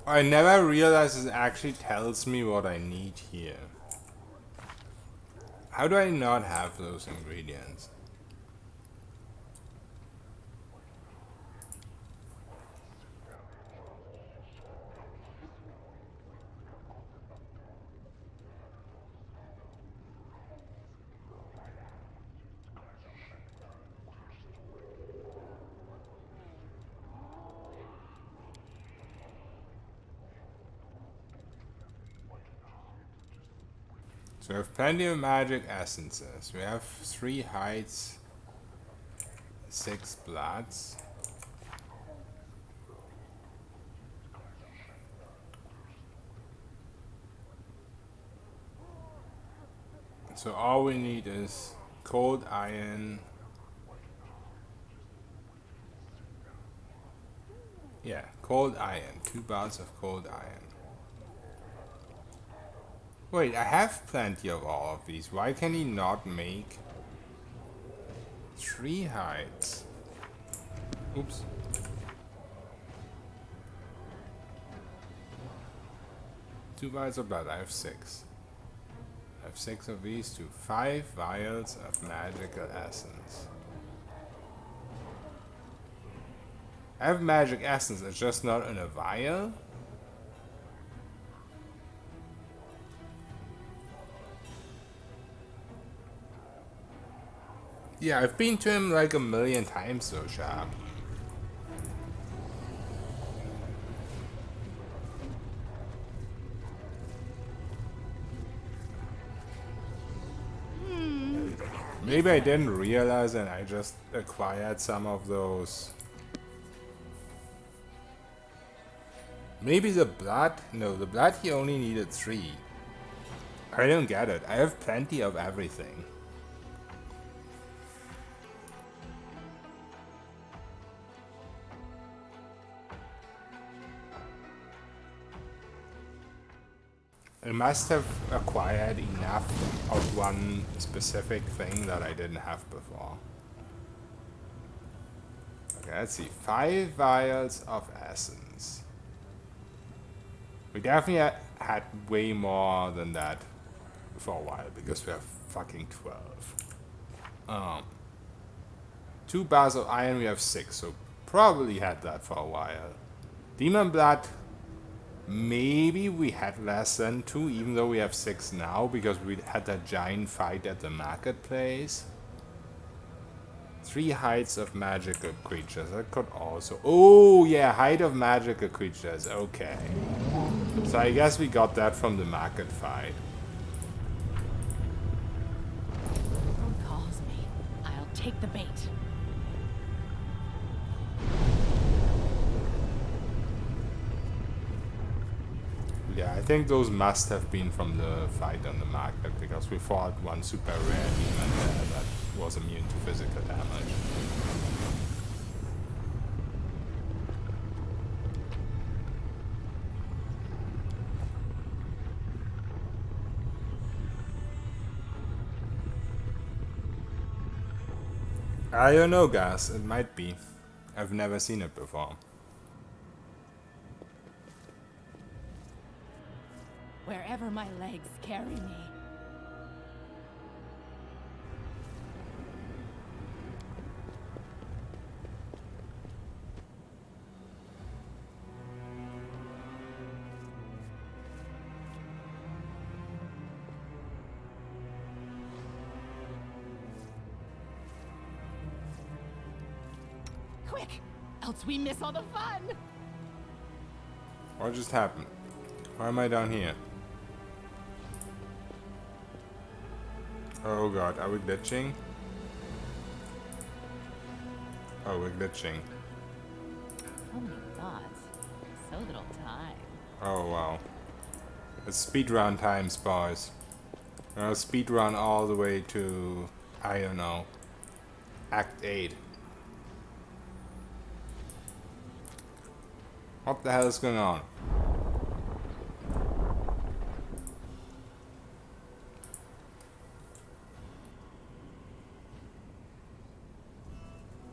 I never realized it actually tells me what I need here. How do I not have those ingredients? So we have plenty of magic essences. We have 3 heights, 6 bloods. So all we need is cold iron. Yeah, cold iron. 2 bars of cold iron. Wait, I have plenty of all of these. Why can he not make 3 hides? Oops. Two vials of blood. I have 6. I have 6 of these to 5 vials of magical essence. I have magic essence, it's just not in a vial? Yeah, I've been to him like a million times so sharp. Maybe I didn't realize and I just acquired some of those. Maybe the blood? No, the blood he only needed 3. I don't get it. I have plenty of everything. I must have acquired enough of one specific thing that I didn't have before. Okay, let's see. 5 vials of essence. We definitely had way more than that for a while because we have fucking 12. 2 bars of iron, we have 6, so probably had that for a while. Demon blood. Maybe we had less than 2, even though we have 6 now, because we had that giant fight at the marketplace. 3 heights of magical creatures. That could also... Oh, yeah, height of magical creatures. Okay. So I guess we got that from the market fight. Who calls me? I'll take the bait. Yeah, I think those must have been from the fight on the market, because we fought one super rare demon there that was immune to physical damage. I don't know, guys. It might be. I've never seen it before. Wherever my legs carry me. Quick, else we miss all the fun. What just happened? Why am I down here? Oh god, are we glitching? Oh, we're glitching. So many thoughts, so little time. Oh wow. It's speedrun times, boys. Speedrun all the way to, I don't know, Act 8. What the hell is going on?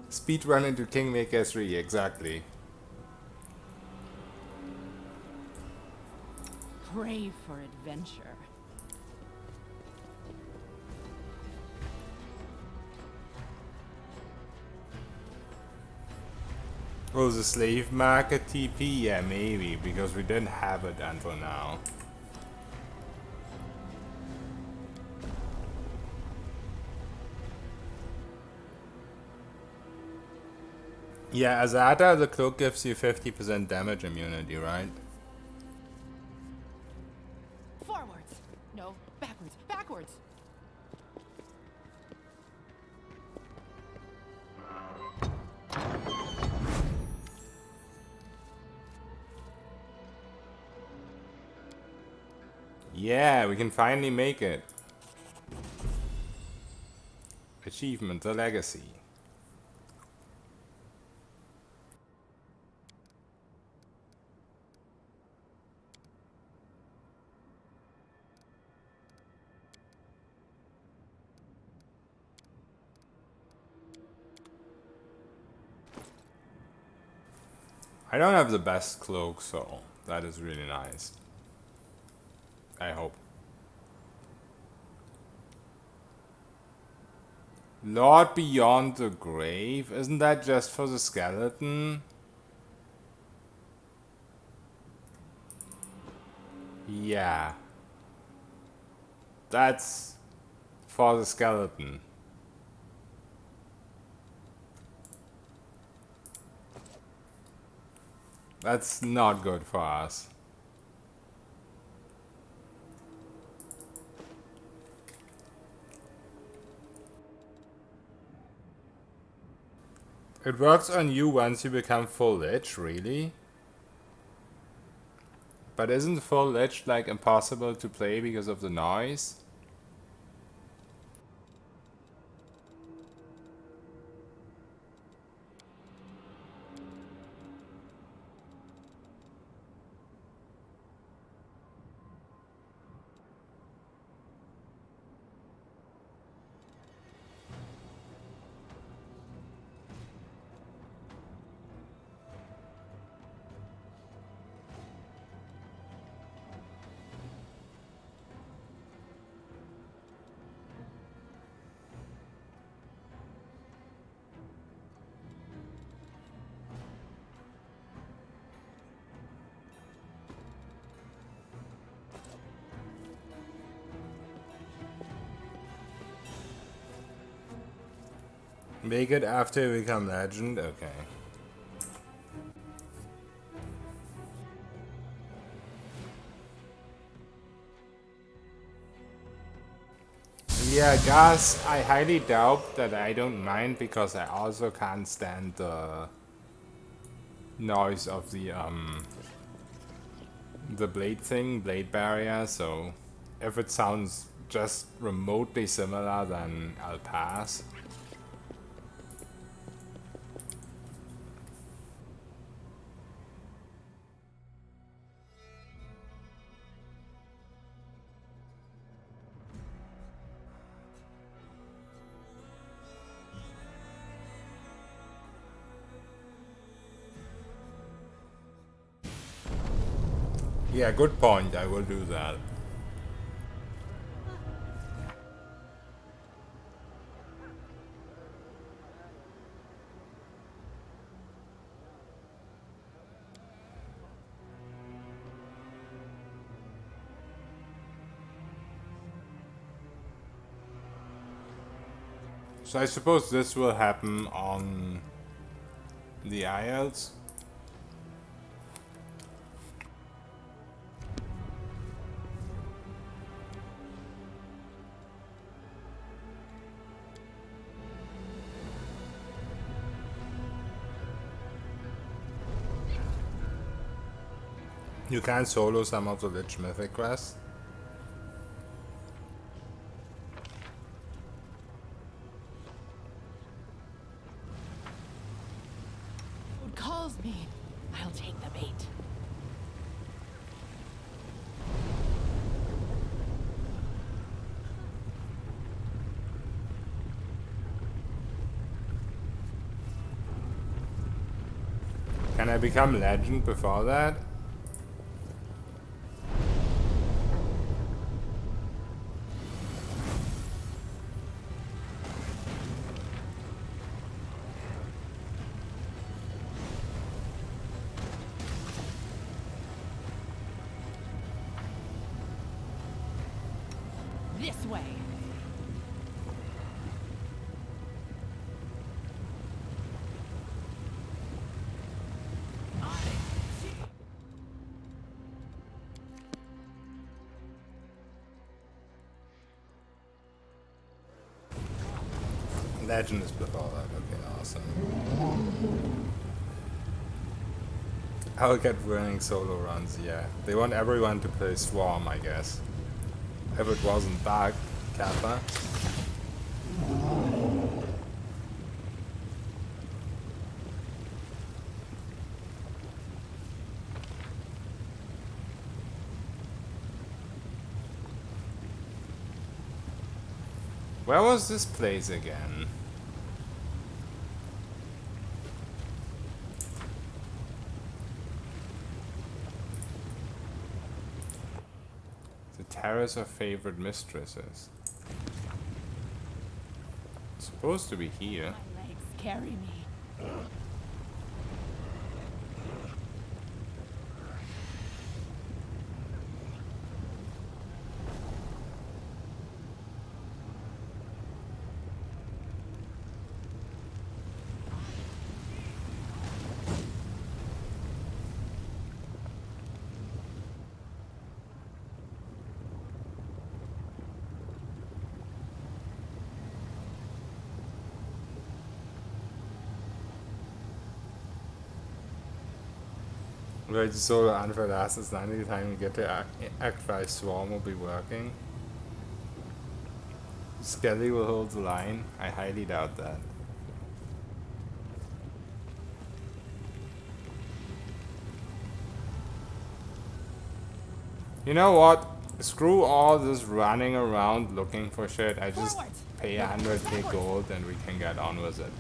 Speedrun into Kingmaker 3, exactly. brave for adventure. Was the slave market TP? Yeah, maybe, because we didn't have it until now. Yeah, Azada, the cloak gives you 50% damage immunity, right? Forwards! No, backwards, backwards! Yeah, we can finally make it. Achievement, the legacy. I don't have the best cloak, so that is really nice. I hope. Lord Beyond the Grave? Isn't that just for the skeleton? Yeah. That's for the skeleton. That's not good for us. It works on you once you become full lich, really? But isn't full lich like impossible to play because of the noise? Make it after you become legend? Okay. Yeah, gas, I highly doubt that I don't mind because I also can't stand the noise of the blade thing, blade barrier, so if it sounds just remotely similar, then I'll pass. Yeah, good point. I will do that. So I suppose this will happen on the Isles. You can solo some of the Lich Mythic quests. Who calls me? I'll take the bait. Can I become legend before that? This way. Legend is before that. Okay, awesome. I'll get running solo runs, yeah. They want everyone to play Swarm, I guess. If it wasn't Dark Kappa. Where was this place again? The Terrace of Favorite Mistresses. It's supposed to be here. My legs carry me. Right, so unfair last is 90 time you get to act by Swarm will be working. Skelly will hold the line. I highly doubt that. You know what? Screw all this running around looking for shit. I just pay 100k gold and we can get on with it.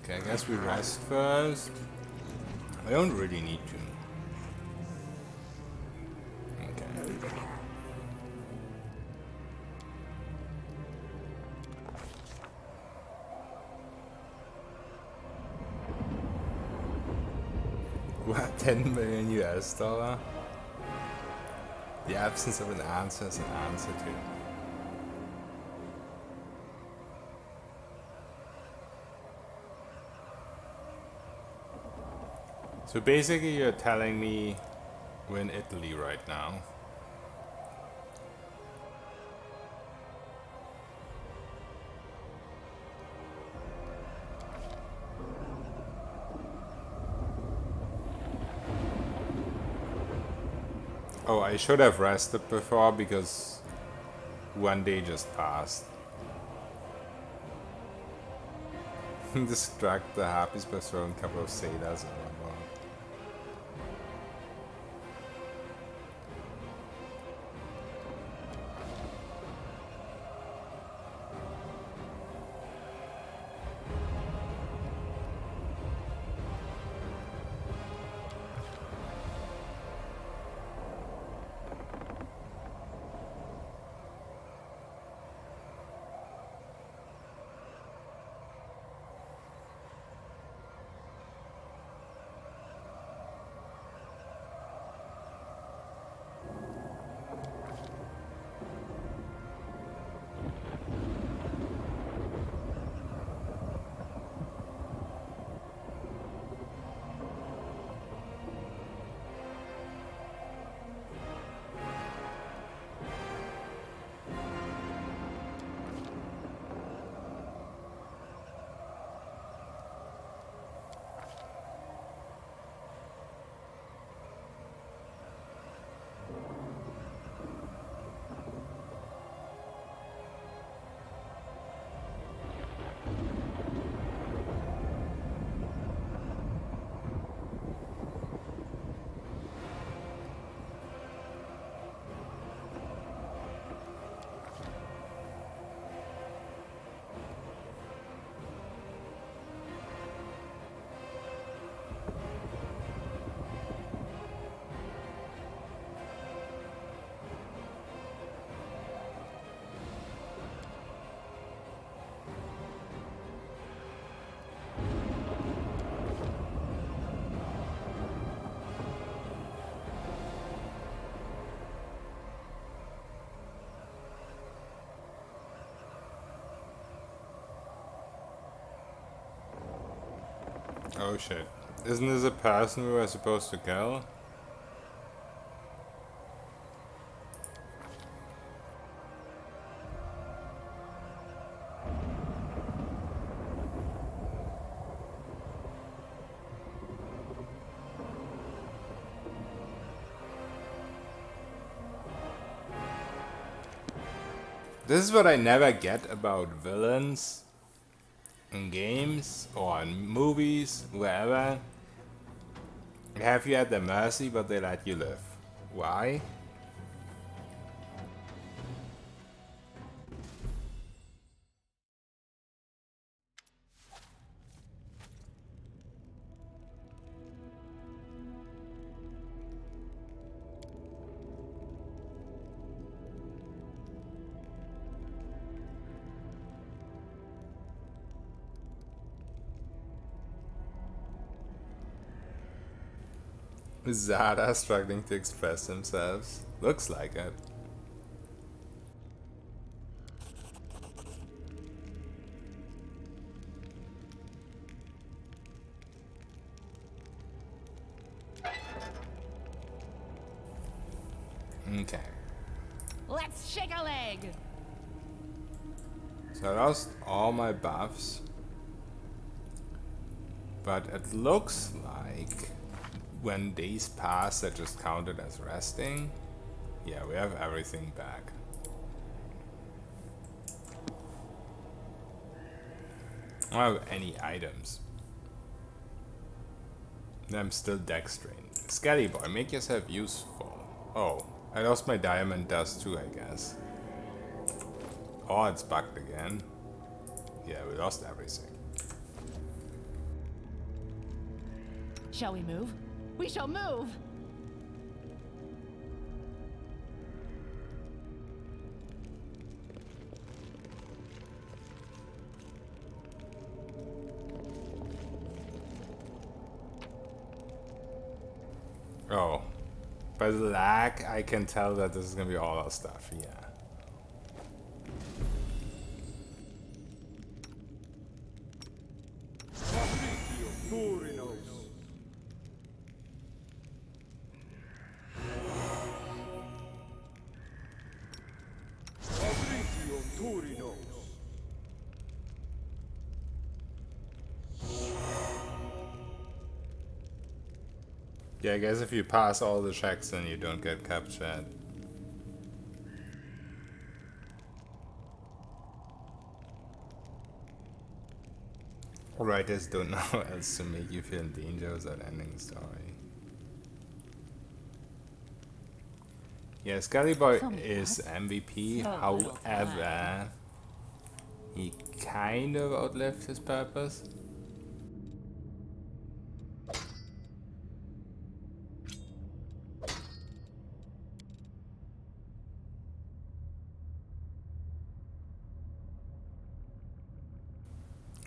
Okay, I guess we rest first. I don't really need to. Okay. What, 10 million US dollar? The absence of an answer is an answer to. So basically you're telling me we're in Italy right now. Oh, I should have rested before because one day just passed. Distract the Harpies by throwing a couple of satyrs in one wall. Oh shit. Isn't this a person we were supposed to kill? This is what I never get about villains in games or in movies, wherever. They have you at their mercy, but they let you live. Why? Zada struggling to express themselves. Looks like it. Okay. Let's shake a leg. So I lost all my buffs. But it looks like when days pass, that just counted as resting. Yeah, we have everything back. I don't have any items. I'm still dex drained. Skelly boy, make yourself useful. Oh, I lost my diamond dust too, I guess. Oh, it's bugged again. Yeah, we lost everything. Shall we move? We shall move! Oh. By the lag, I can tell that this is gonna be all our stuff, yeah. Yeah, I guess if you pass all the checks, then you don't get captured. Writers don't know how else to make you feel in danger without ending the story. Yeah, Skelly Boy is MVP, however, he kind of outlived his purpose.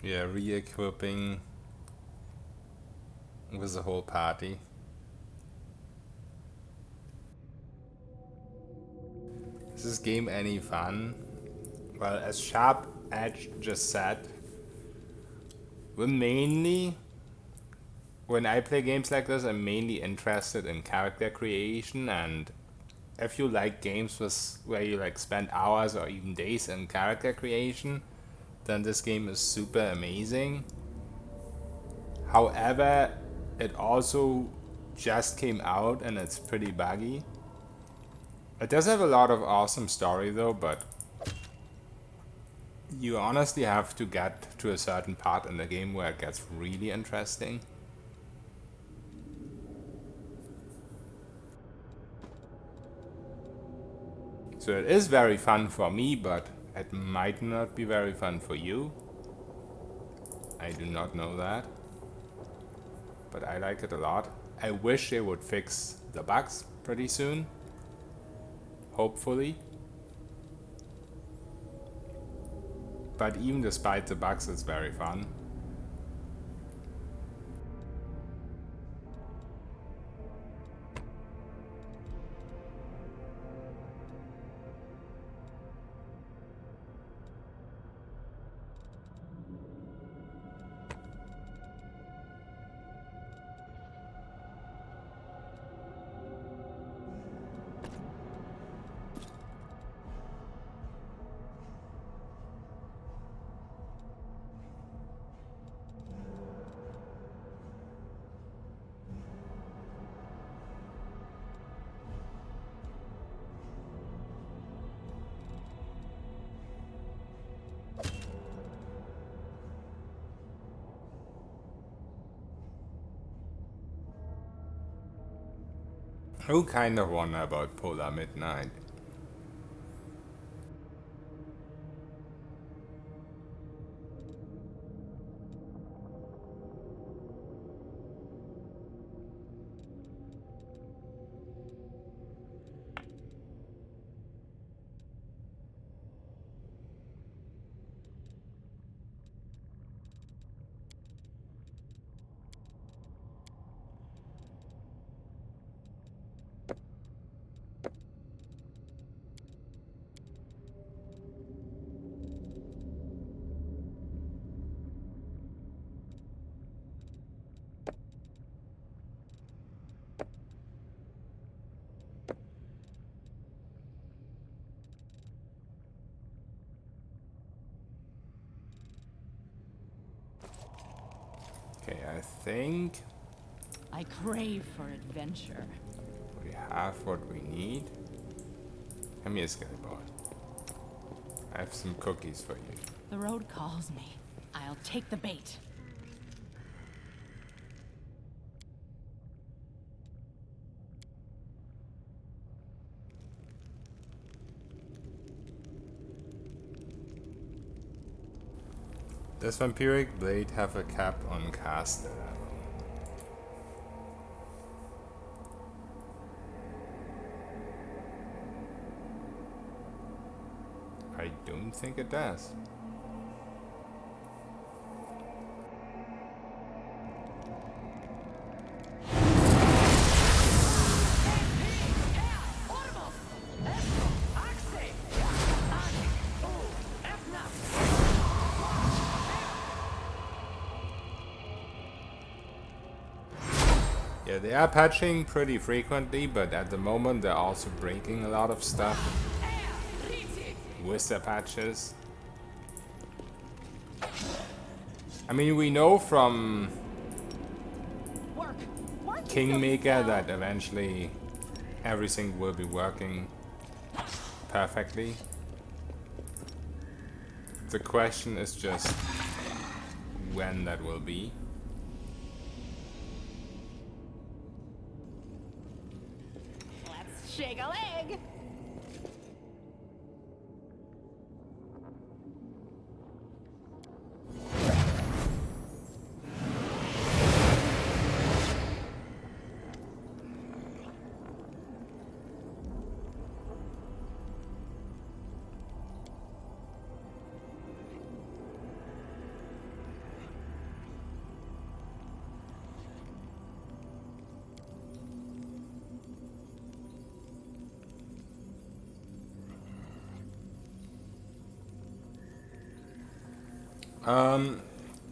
Yeah, re-equipping with the whole party. Is this game any fun? Well, as Sharp Edge just said, when I play games like this, I'm mainly interested in character creation, and if you like games where you like spend hours or even days in character creation, then this game is super amazing. However, it also just came out and it's pretty buggy. It does have a lot of awesome story though, but you honestly have to get to a certain part in the game where it gets really interesting. So it is very fun for me, but it might not be very fun for you. I do not know that. But I like it a lot. I wish they would fix the bugs pretty soon. Hopefully. But even despite the bugs, it's very fun. Who kind of wonder about Polar Midnight? Okay, I think I crave for adventure. we have what we need. Come here, Skeletor. I have some cookies for you. The road calls me. I'll take the bait. Does Vampiric Blade have a cap on caster level? I don't think it does. Yeah, they are patching pretty frequently, but at the moment they're also breaking a lot of stuff with their patches. I mean, we know from Kingmaker that eventually everything will be working perfectly. The question is just when that will be. Let's shake a leg.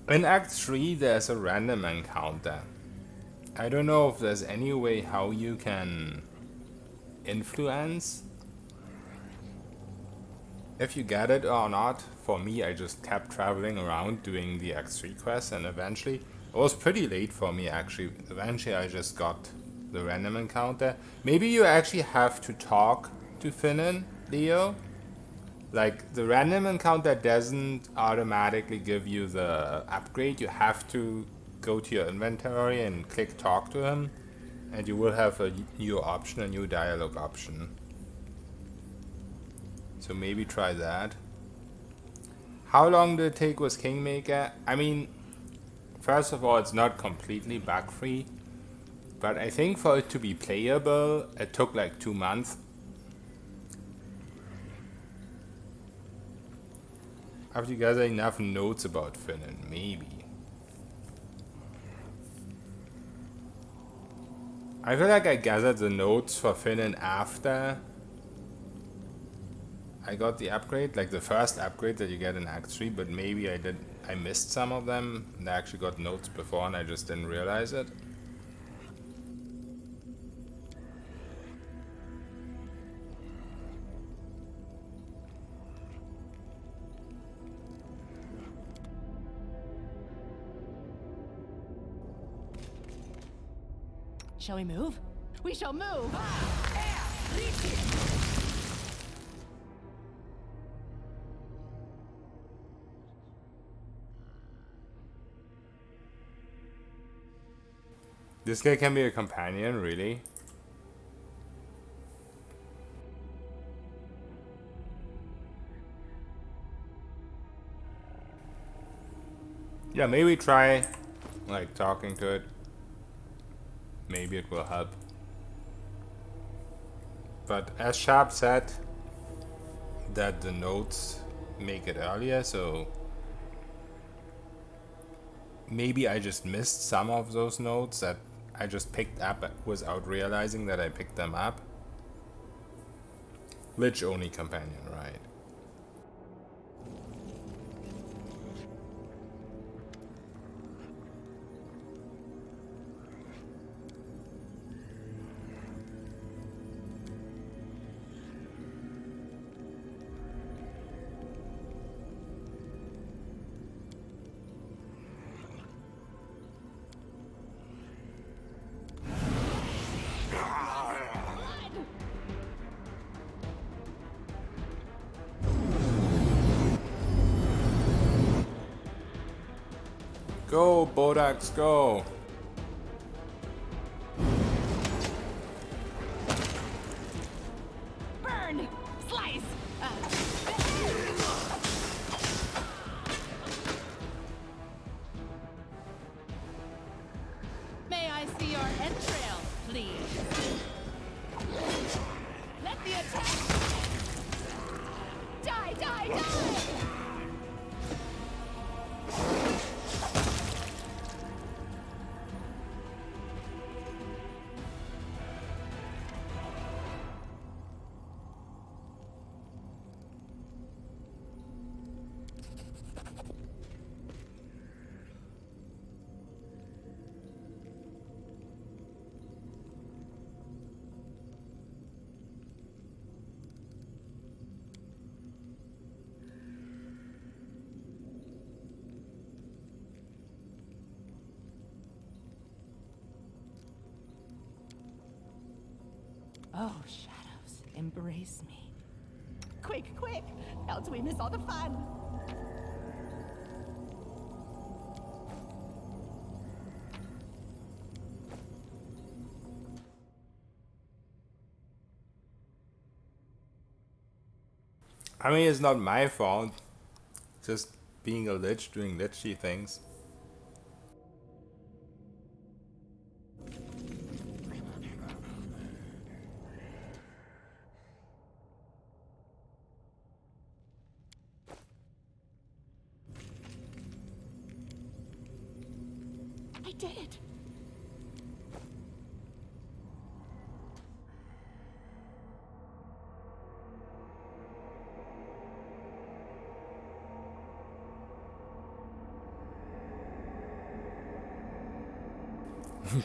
In Act 3 there's a random encounter. I don't know if there's any way how you can influence if you get it or not. For me, I just kept traveling around doing the Act 3 quest, and eventually, it was pretty late for me actually, eventually I just got the random encounter. Maybe you actually have to talk to Finnan, Leo. Like, the random encounter doesn't automatically give you the upgrade. You have to go to your inventory and click talk to him, and you will have a new option, a new dialogue option. So maybe try that. How long did it take with Kingmaker? I mean, first of all, it's not completely bug free, but I think for it to be playable, it took like 2 months. Have you gathered enough notes about Finnan? Maybe. I feel like I gathered the notes for Finnan after I got the upgrade, like the first upgrade that you get in Act 3, but maybe I missed some of them, and I actually got notes before and I just didn't realize it. Shall we move? We shall move! This guy can be a companion, really? Yeah, maybe try like talking to it. Maybe it will help. But as Sharp said, that the nodes make it earlier, so maybe I just missed some of those nodes that I just picked up without realizing that I picked them up. Lich only companion, right? Go, Bodax, go! Burn! Slice! May I see your entrail, please? Let the attack... Die, die, die! Oh, shadows, embrace me. Quick, quick, else we miss all the fun. I mean, it's not my fault. Just being a lich, doing lichy things. I did it.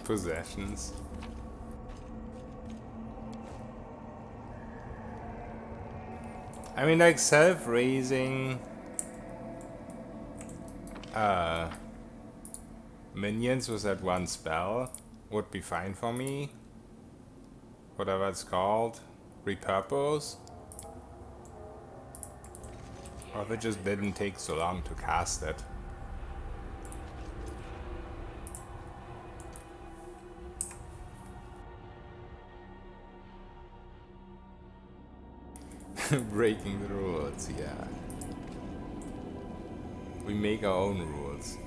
Possessions. I mean, like self-raising minions with that one spell would be fine for me. Whatever it's called. Repurpose. Or if it just didn't take so long to cast it. Breaking the rules, yeah. We make our own rules.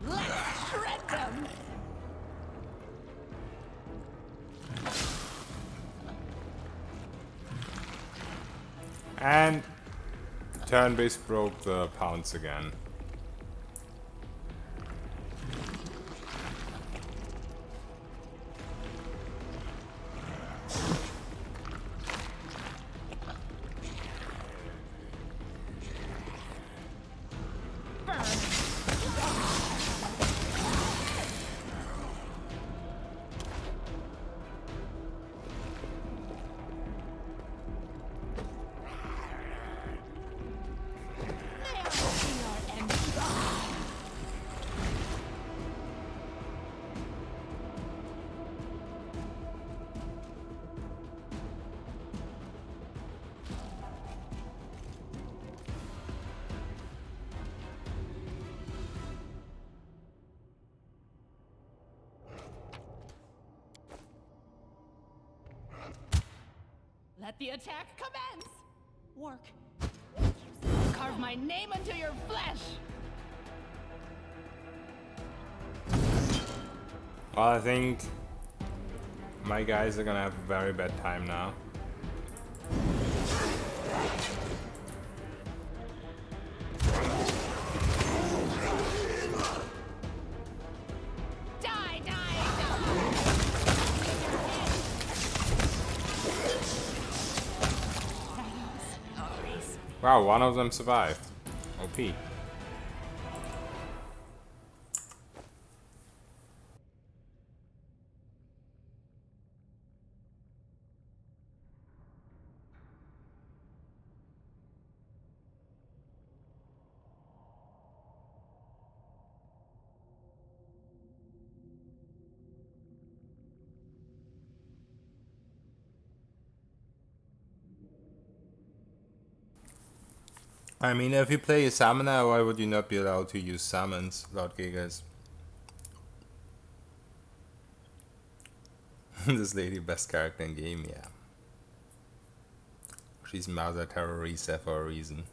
Let's shred them! And turn-base broke the pounce again. Let the attack commence! Work. Carve my name into your flesh! Well, I think my guys are gonna have a very bad time now. Die, die, die! Wow, one of them survived. OP. I mean, if you play a summoner, why would you not be allowed to use summons, Lord Gigas? This lady, best character in game, yeah. She's Mother Teresa for a reason.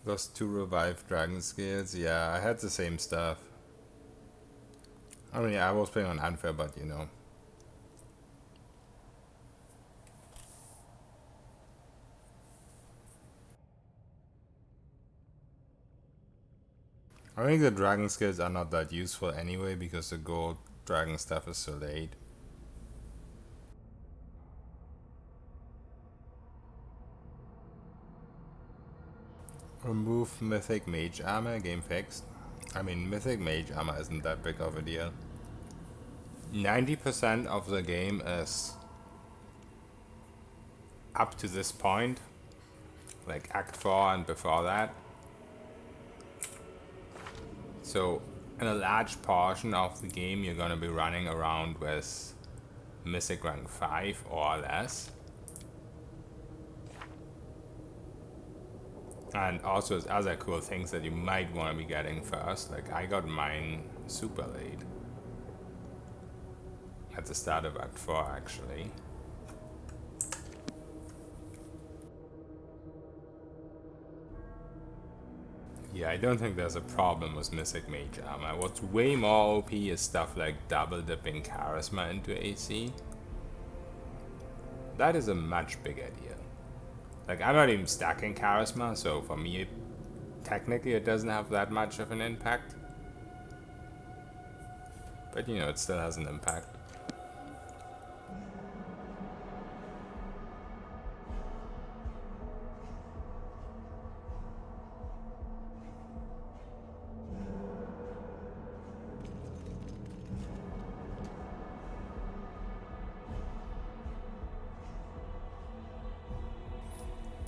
Lost 2 revived dragon skills. Yeah, I had the same stuff. I mean, I was playing on unfair, but you know. I think the dragon skills are not that useful anyway because the gold dragon stuff is so late. Remove Mythic Mage Armor, game fixed. I mean, Mythic Mage Armor isn't that big of a deal. 90% of the game is up to this point, like Act 4 and before that. So, in a large portion of the game, you're gonna be running around with Mythic rank 5 or less. And also there's other cool things that you might want to be getting first. Like I got mine super late. At the start of Act 4 actually. Yeah, I don't think there's a problem with Mythic Mage Armor. What's way more OP is stuff like double dipping Charisma into AC. That is a much bigger deal. Like, I'm not even stacking Charisma, so for me, technically it doesn't have that much of an impact. But you know, it still has an impact.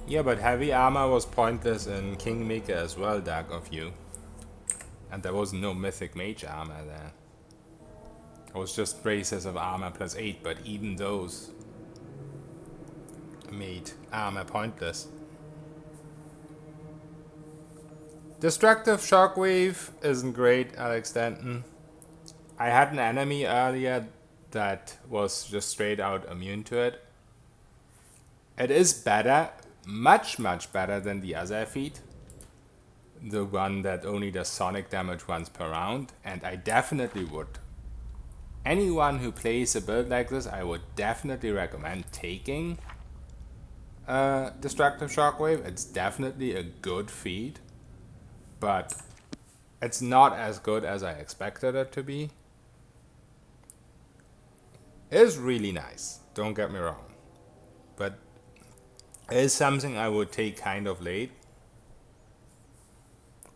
Yeah, but heavy armor was pointless in Kingmaker as well, Dark of You. And there was no Mythic Mage Armor there. It was just braces of armor plus 8, but even those made armor pointless. Destructive Shockwave isn't great, Alex Denton. I had an enemy earlier that was just straight out immune to it. It is better. Much better than the other feat, the one that only does sonic damage once per round, and I definitely would, anyone who plays a build like this, I would definitely recommend taking Destructive Shockwave. It's definitely a good feat, but it's not as good as I expected it to be. It is really nice, don't get me wrong, but it is something I would take kind of late.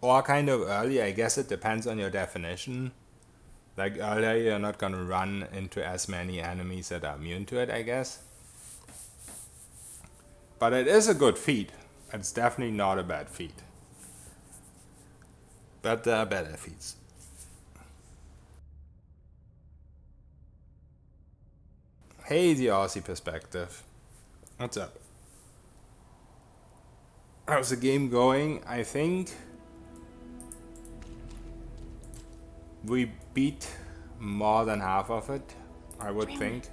Or kind of early, I guess it depends on your definition. Like earlier, you're not gonna run into as many enemies that are immune to it, I guess. But it is a good feat. It's definitely not a bad feat. But there are better feats. Hey, the Aussie perspective. What's up? How's the game going? I think we beat more than half of it, I would think.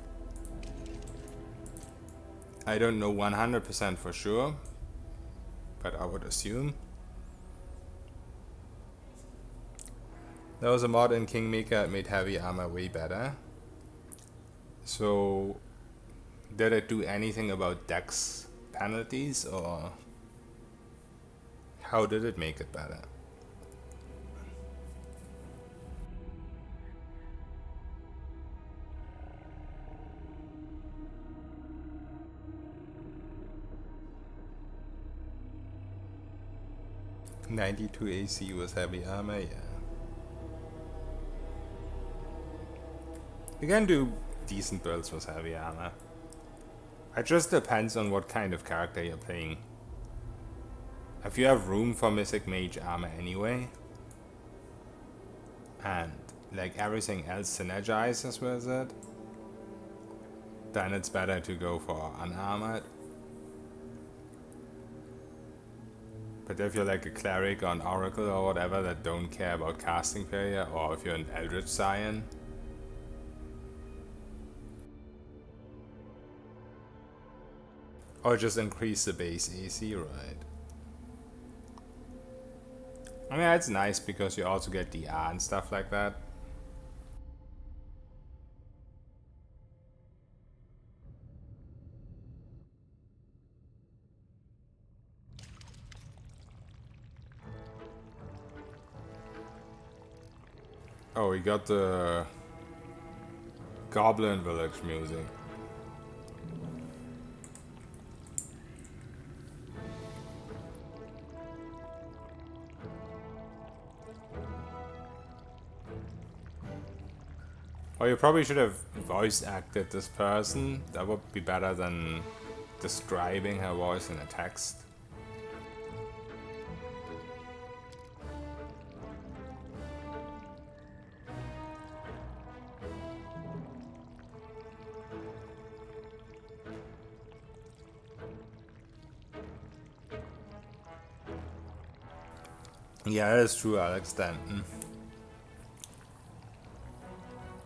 I don't know 100% for sure, but I would assume. There was a mod in Kingmaker that made heavy armor way better. So, did it do anything about dex penalties, or how did it make it better? .92 AC was heavy armor, yeah. You can do decent builds with heavy armor. It just depends on what kind of character you're playing. If you have room for Mythic Mage armor anyway, and like everything else synergizes with it, then it's better to go for unarmored. But if you're like a cleric or an oracle or whatever that don't care about casting period, or if you're an eldritch scion, or just increase the base AC, right? I mean, it's nice because you also get DR and stuff like that. Oh, we got the Goblin Village music. Oh, you probably should have voice acted this person. That would be better than describing her voice in a text. Yeah, that is true, Alex Stanton.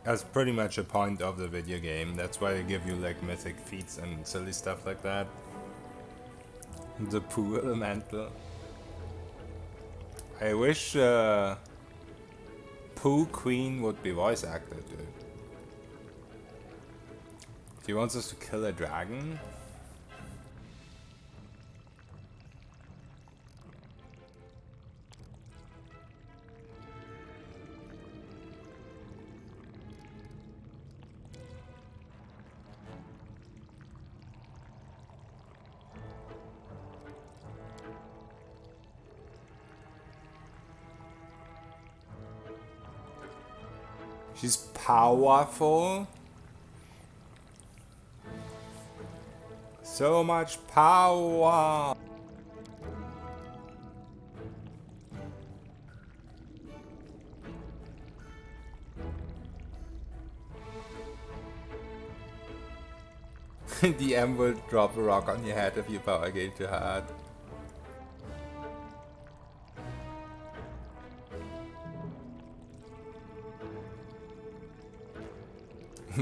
That's pretty much a point of the video game. That's why they give you like mythic feats and silly stuff like that. The poo elemental. I wish Pooh Queen would be voice acted, dude. He wants us to kill a dragon? She's powerful. So much power. The M will drop a rock on your head if you power gauge too hard.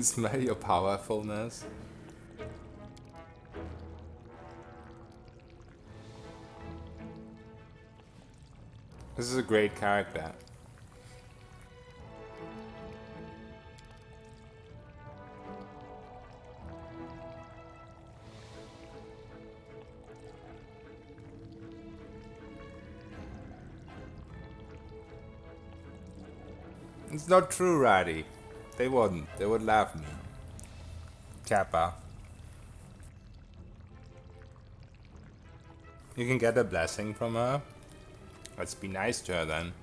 Smell your powerfulness. This is a great character. It's not true, Ratty. They wouldn't. They would laugh at me. Kappa. You can get a blessing from her. Let's be nice to her then.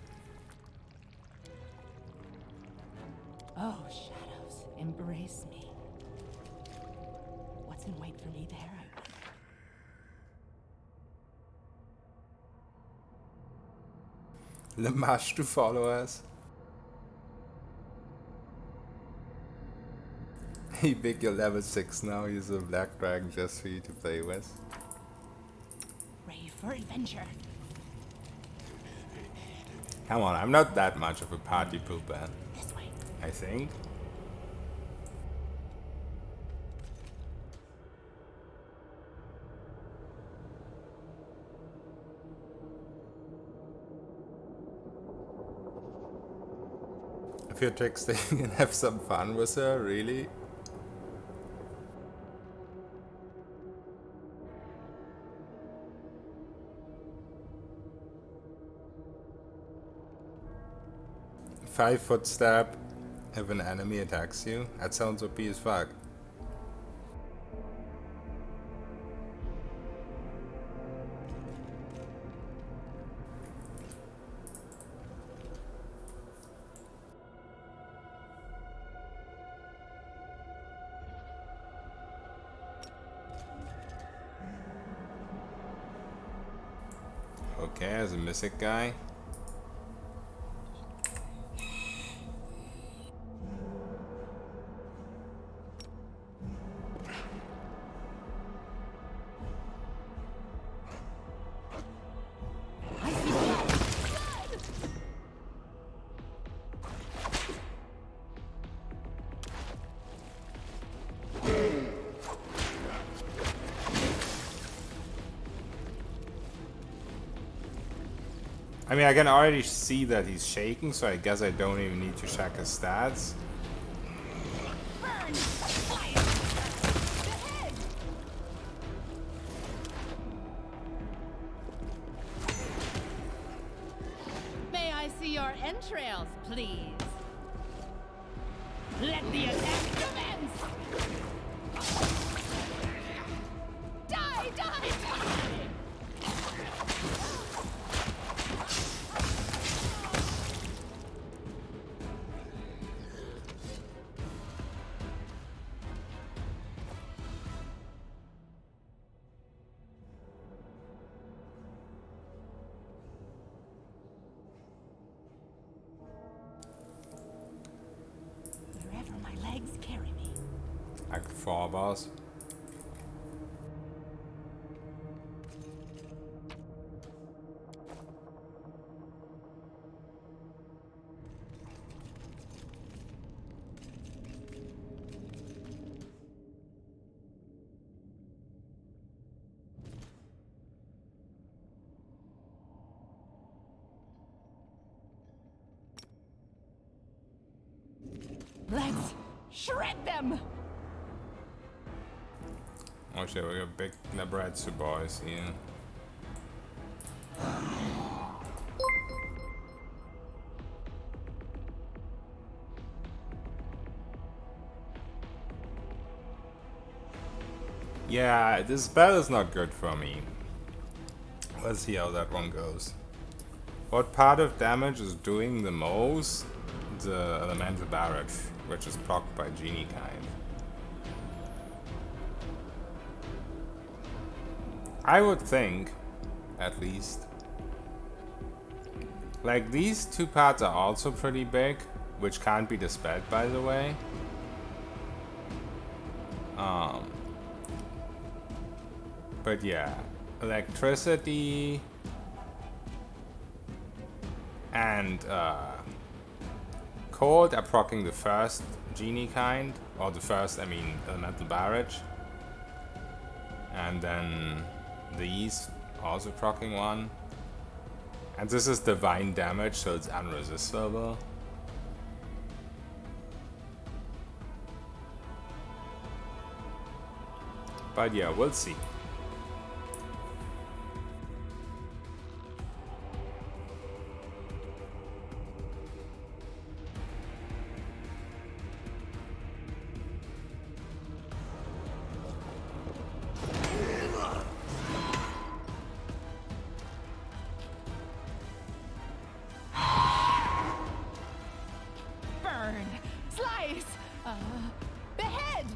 Oh, shadows, embrace me. What's in wait for me there, I wonder? Lamash to follow us. pretty big. You're level 6 now. He's a black dragon just for you to play with. Brave for adventure. Come on, I'm not that much of a party pooper. This way. I think. If you're texting and have some fun with her, really? Five-foot step if an enemy attacks you? That sounds OP as fuck. Okay, as a mythic guy. I mean, I can already see that he's shaking, so I guess I don't even need to check his stats. Burn! Fire! The head! May I see your entrails, please? Let the attack commence! Die, die, die! Wherever my legs carry me. Act 4 boss. Let's shred them! Oh shit, we got big Nebretsu boys here. Yeah, this spell is not good for me. Let's see how that one goes. What part of damage is doing the most? The elemental barrage, which is procced by genie kind. I would think, at least. Like, these two parts are also pretty big, which can't be dispelled, by the way. But yeah, electricity and cold are proccing the first genie kind, or the first, I mean, elemental barrage. And then these also proccing one. And this is divine damage, so it's unresistable. But yeah, we'll see. Burn! Slice! Behead!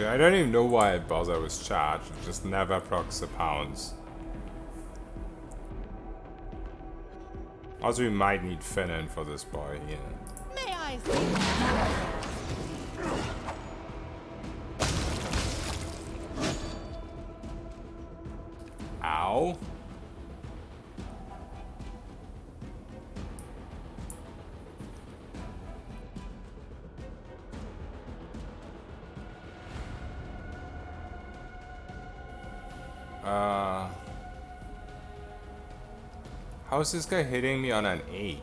Dude, I don't even know why I bother with charge. It just never procs the pounds. Also, we might need Finnan for this boy here. May I see? Ow. How's this guy hitting me on an 8?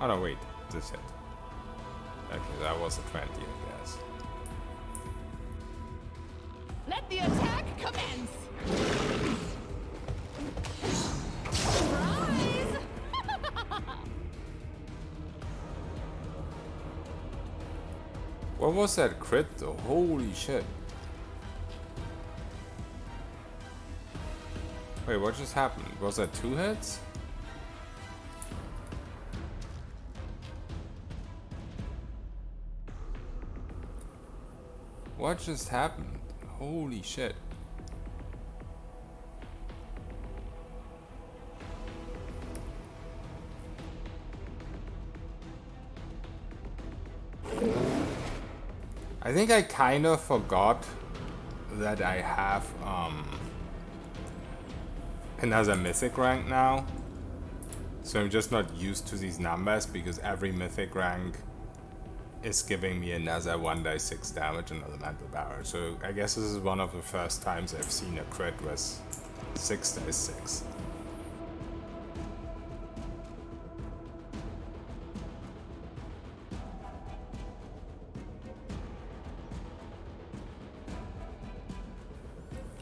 Oh no, wait. This hit. Okay, that was a 20, I guess. Let the attack commence! Surprise! What was that crit though? Holy shit. Wait, what just happened? Was that 2 hits? What just happened? Holy shit. I think I kind of forgot that I have another mythic rank now. So I'm just not used to these numbers because every mythic rank is giving me another 1d6 damage and elemental power. So I guess this is one of the first times I've seen a crit with 6d6.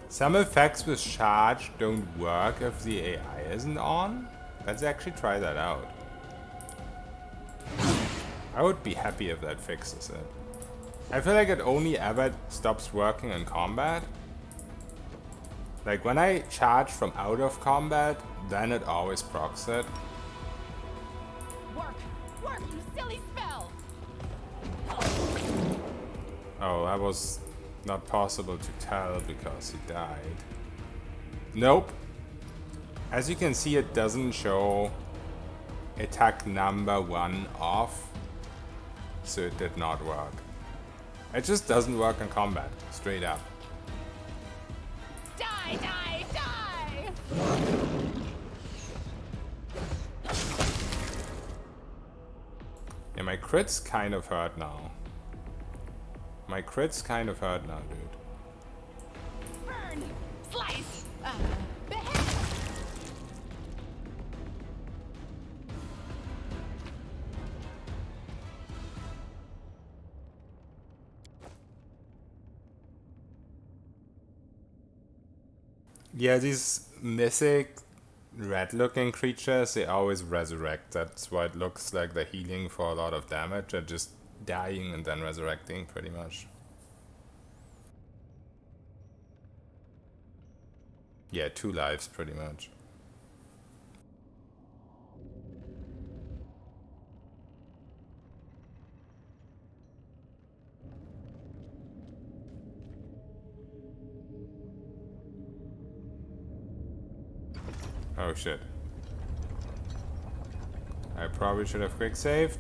Some effects with charge don't work if the AI isn't on. Let's actually try that out. I would be happy if that fixes it. I feel like it only ever stops working in combat. Like when I charge from out of combat, then it always procs it. Work! Work, you silly spell! Oh, that was not possible to tell because he died. Nope. As you can see, it doesn't show attack number 1 off, so it did not work. It just doesn't work in combat, straight up. Die, die, die! Yeah, my crits kind of hurt now. My crits kind of hurt now, dude. Burn! Slice! Behead! Yeah, these mythic red-looking creatures, they always resurrect. That's why it looks like they're healing for a lot of damage. They're just dying and then resurrecting, pretty much. Yeah, 2 lives, pretty much. Oh shit. I probably should have quick saved.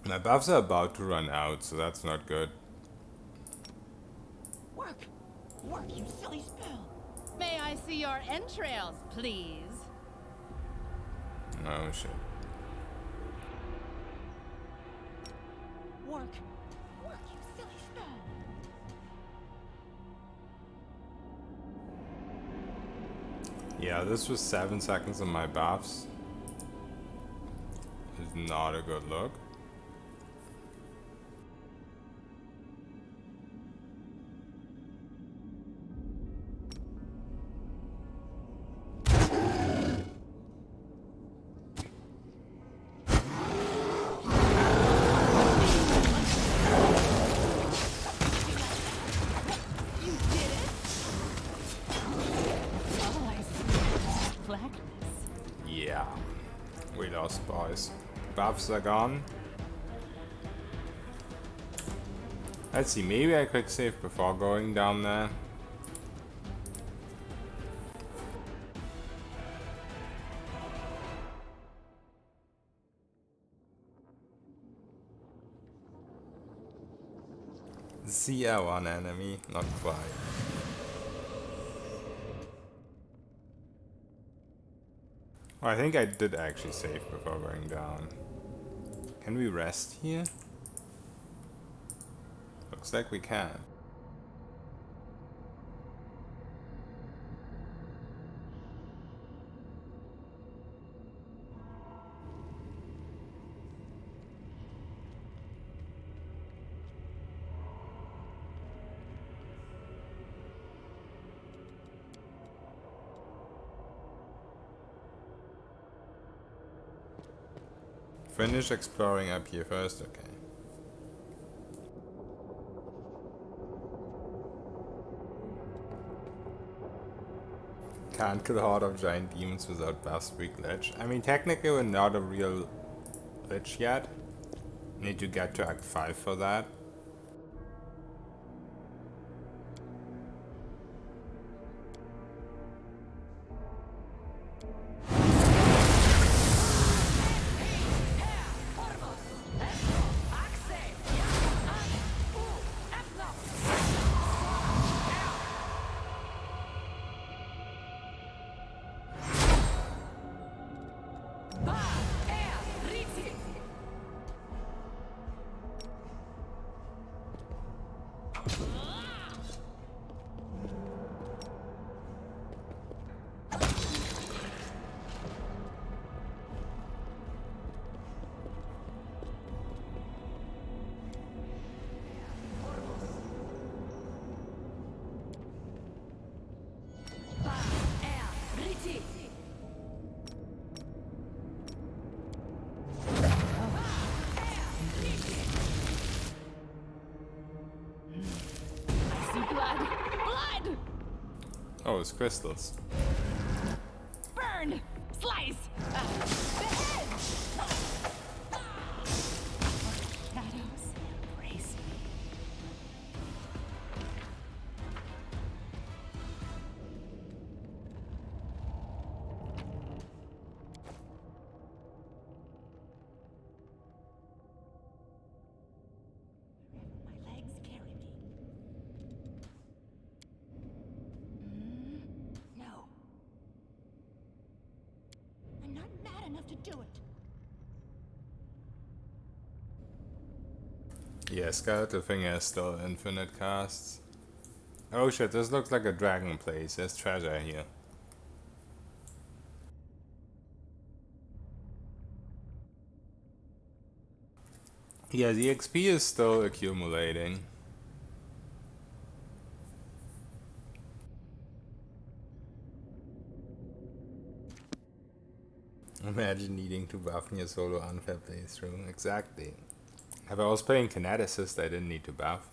My buffs are about to run out, so that's not good. Work! Work, you silly spell! May I see your entrails, please? Oh shit. Work! Work, you silly spell! Yeah, this was 7 seconds on my buffs. Is not a good look. Yeah, we lost, boys. Buffs are gone. Let's see, maybe I quick save before going down there. CR1 enemy, not quite. Oh, I think I did actually save before going down. Can we rest here? Looks like we can. Finish exploring up here first, okay. Can't kill a horde of giant demons without buffs weak lich. I mean, technically we're not a real lich yet. Need to get to Act 5 for that. Oh, it's crystals. Burn! Slice! Behead! Shadows embrace me. My legs carry me. No. I'm not mad enough to do it. Yeah, Skeletal Finger is still infinite casts. Oh shit, this looks like a dragon place. There's treasure here. Yeah, the XP is still accumulating. Imagine needing to buff in your solo unfair playthrough. Exactly. If I was playing Kineticist, I didn't need to buff.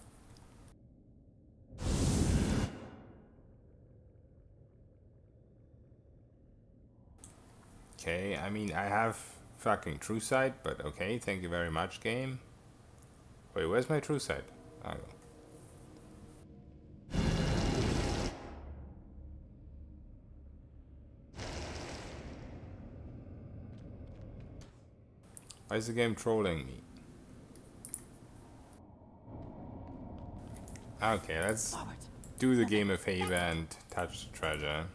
Okay, I mean, I have fucking True Sight, but okay, thank you very much, game. Wait, where's my True Sight? Oh. Why is the game trolling me? Okay, let's do the game a favor and touch the treasure.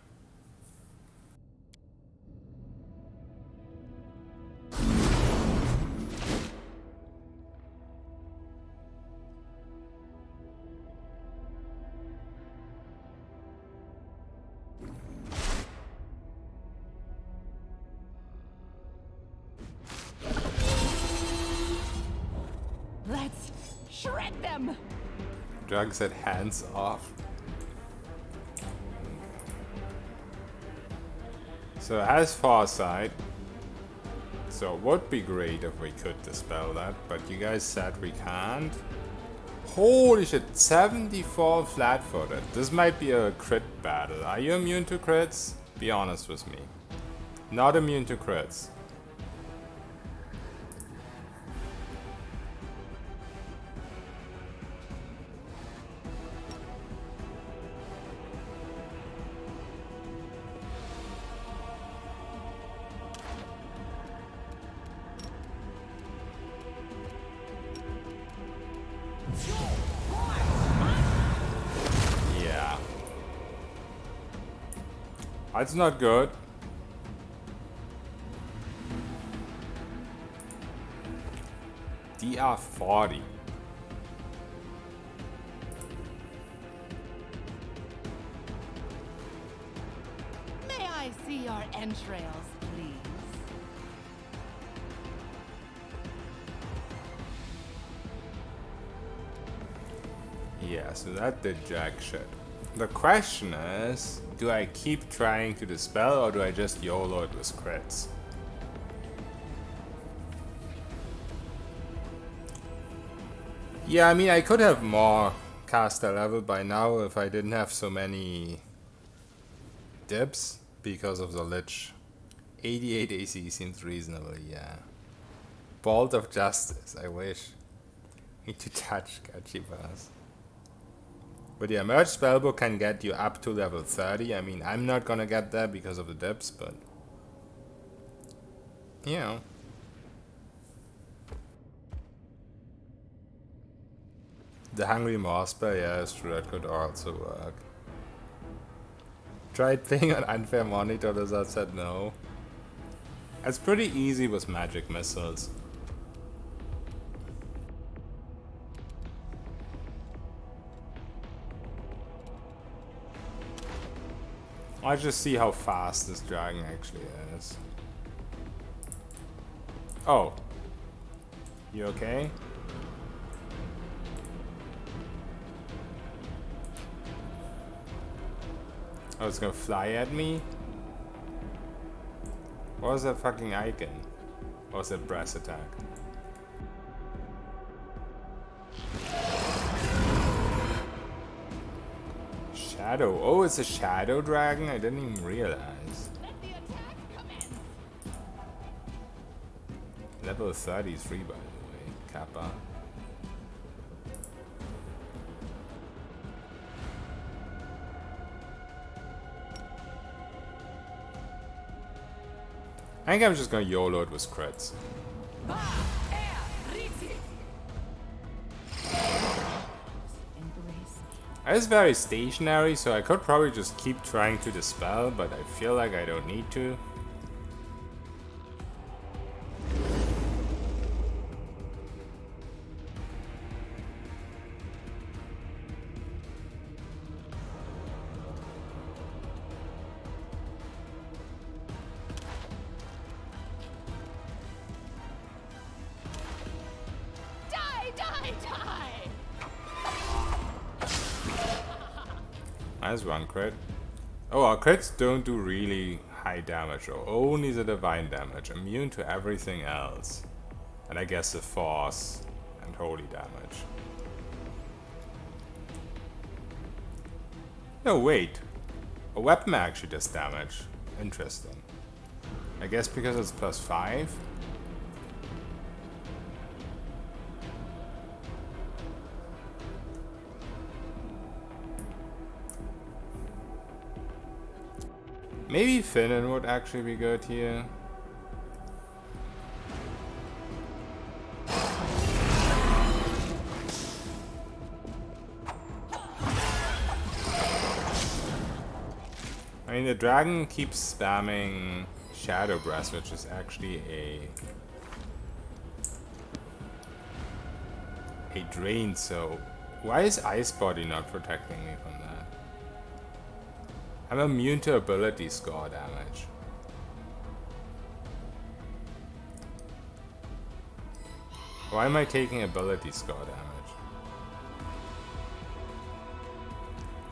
shred them! Drug said hands off. So it has foresight. So it would be great if we could dispel that, but you guys said we can't. Holy shit, 74 flat-footed. This might be a crit battle. Are you immune to crits? Be honest with me. Not immune to crits. Yeah. That's not good. DR40. May I see your entrails, please? Yeah, so that did jack shit. The question is, do I keep trying to dispel or do I just YOLO it with crits? Yeah, I mean, I could have more caster level by now if I didn't have so many dips because of the Lich. 88 AC seems reasonable, yeah. Bolt of Justice, I wish. Need to touch Gachibas. But yeah, Merge Spellbook can get you up to level 30. I mean, I'm not gonna get there because of the dips, but... you know. The Hungry Moss Spell, yeah, it's true, that could also work. Tried playing on unfair monitor, the result said no. It's pretty easy with magic missiles. I'll just see how fast this dragon actually is. Oh. You okay? Oh, it's gonna fly at me? What was that fucking icon? Or was it brass attack? Shadow. Oh, it's a shadow dragon? I didn't even realize. Let the attack commence! Level 33 by the way. Kappa. I think I'm just gonna YOLO it with crits. It's very stationary, so I could probably just keep trying to dispel, but I feel like I don't need to. Nice one, crit. Oh, our crits don't do really high damage, or only the divine damage, immune to everything else. And I guess the force and holy damage. No, wait. A weapon actually does damage. Interesting. I guess because it's +5? Maybe Finnan would actually be good here. I mean, the dragon keeps spamming Shadow Breath, which is actually a drain, so why is Ice Body not protecting me from that? I'm immune to ability score damage. Why am I taking ability score damage?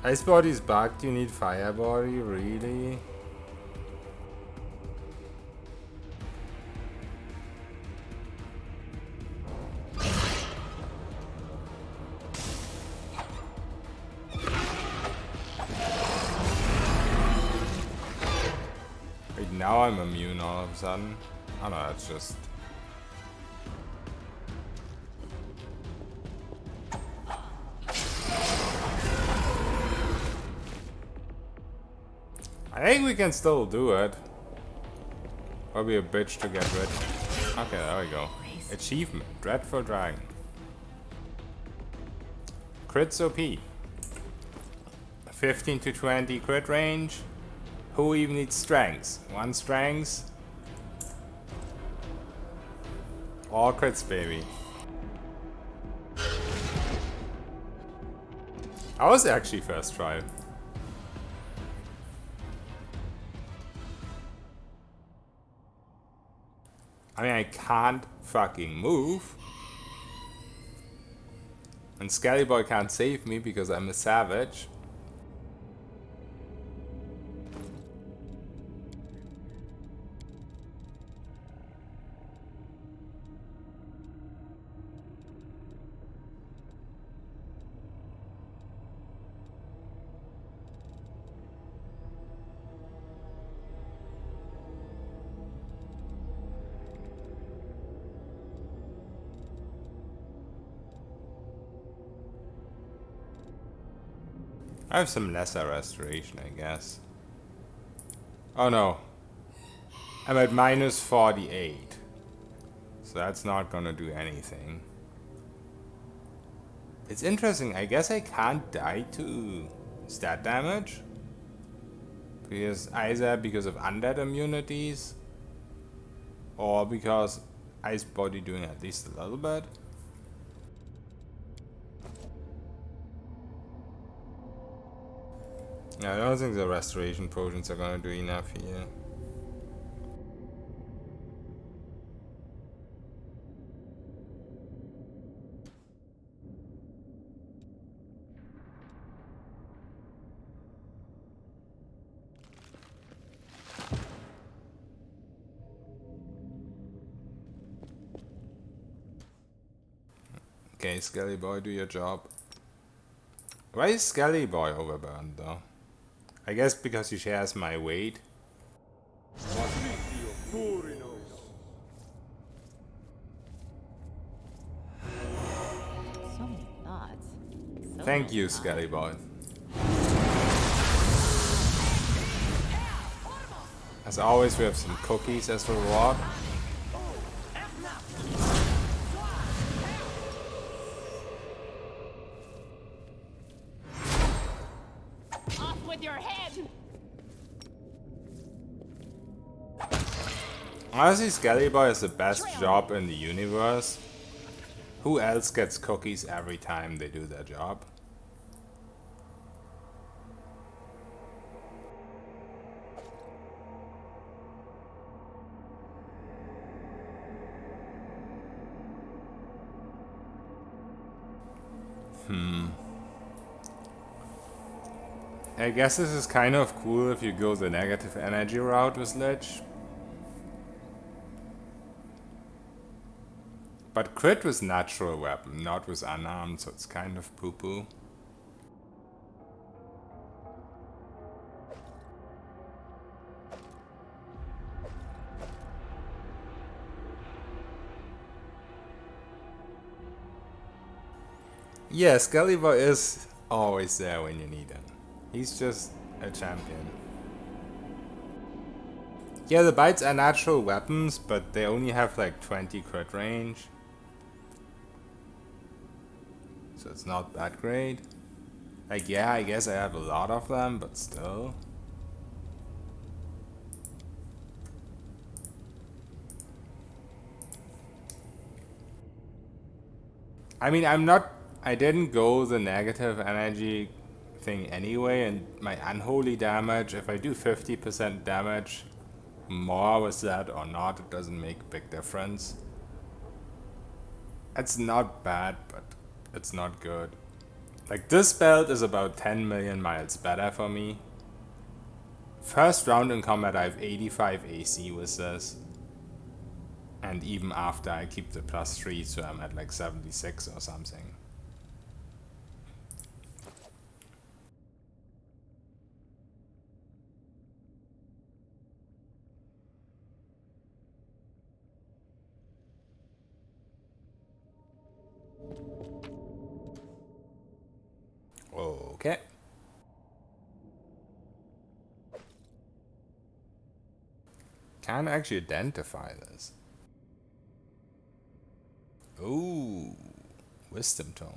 Ice body's bugged, you need fire body, really? Wait, now I'm immune all of a sudden. Oh no, that's just... I think we can still do it. Probably a bitch to get rid. Okay, there we go. Achievement, Dreadful Dragon. Crits OP. 15 to 20 crit range. Who even needs strengths? 1 strength. All crits, baby. I was actually first try. I mean, I can't fucking move. And Skelly Boy can't save me because I'm a savage. I have some lesser restoration, I guess. Oh no. I'm at minus 48. So that's not gonna do anything. It's interesting, I guess I can't die to stat damage. Because either because of undead immunities, or because Ice Body doing at least a little bit. Yeah, I don't think the restoration potions are gonna do enough here. Okay, Skelly Boy, do your job. Why is Skelly Boy overburned though? I guess because he shares my weight. So many thoughts. So Thank many you, thoughts. Skelly Boy. As always, we have some cookies as reward. Off with your head! Honestly, Skelly Boy is the best job in the universe. Who else gets cookies every time they do their job? I guess this is kind of cool if you go the negative energy route with Lich. But crit with natural weapon, not with unarmed, so it's kind of poo-poo. Yeah, Skelly Boy is always there when you need him. He's just a champion. Yeah, the bites are natural weapons, but they only have like 20 crit range. So it's not that great. Like, yeah, I guess I have a lot of them, but still. I mean, I didn't go the negative energy thing anyway, and my unholy damage, if I do 50% damage more with that or not, it doesn't make a big difference. It's not bad, but it's not good. Like, this belt is about 10 million miles better for me. First round in combat I have 85 AC with this. And even after I keep the +3, so I'm at like 76 or something. Okay. Can't actually identify this. Ooh, wisdom tome.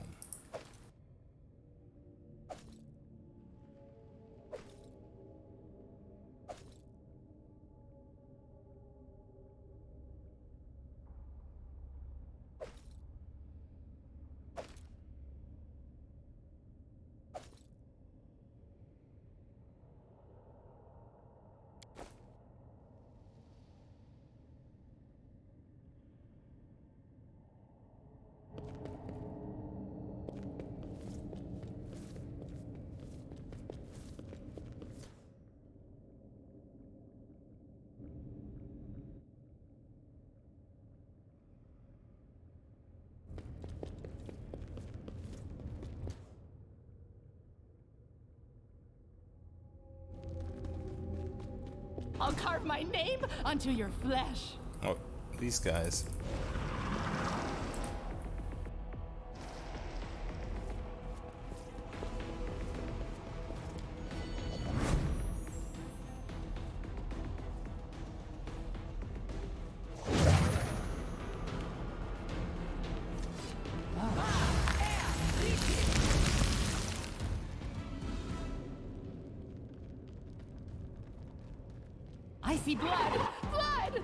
I'll carve my name onto your flesh. Oh, these guys. I see blood! Blood!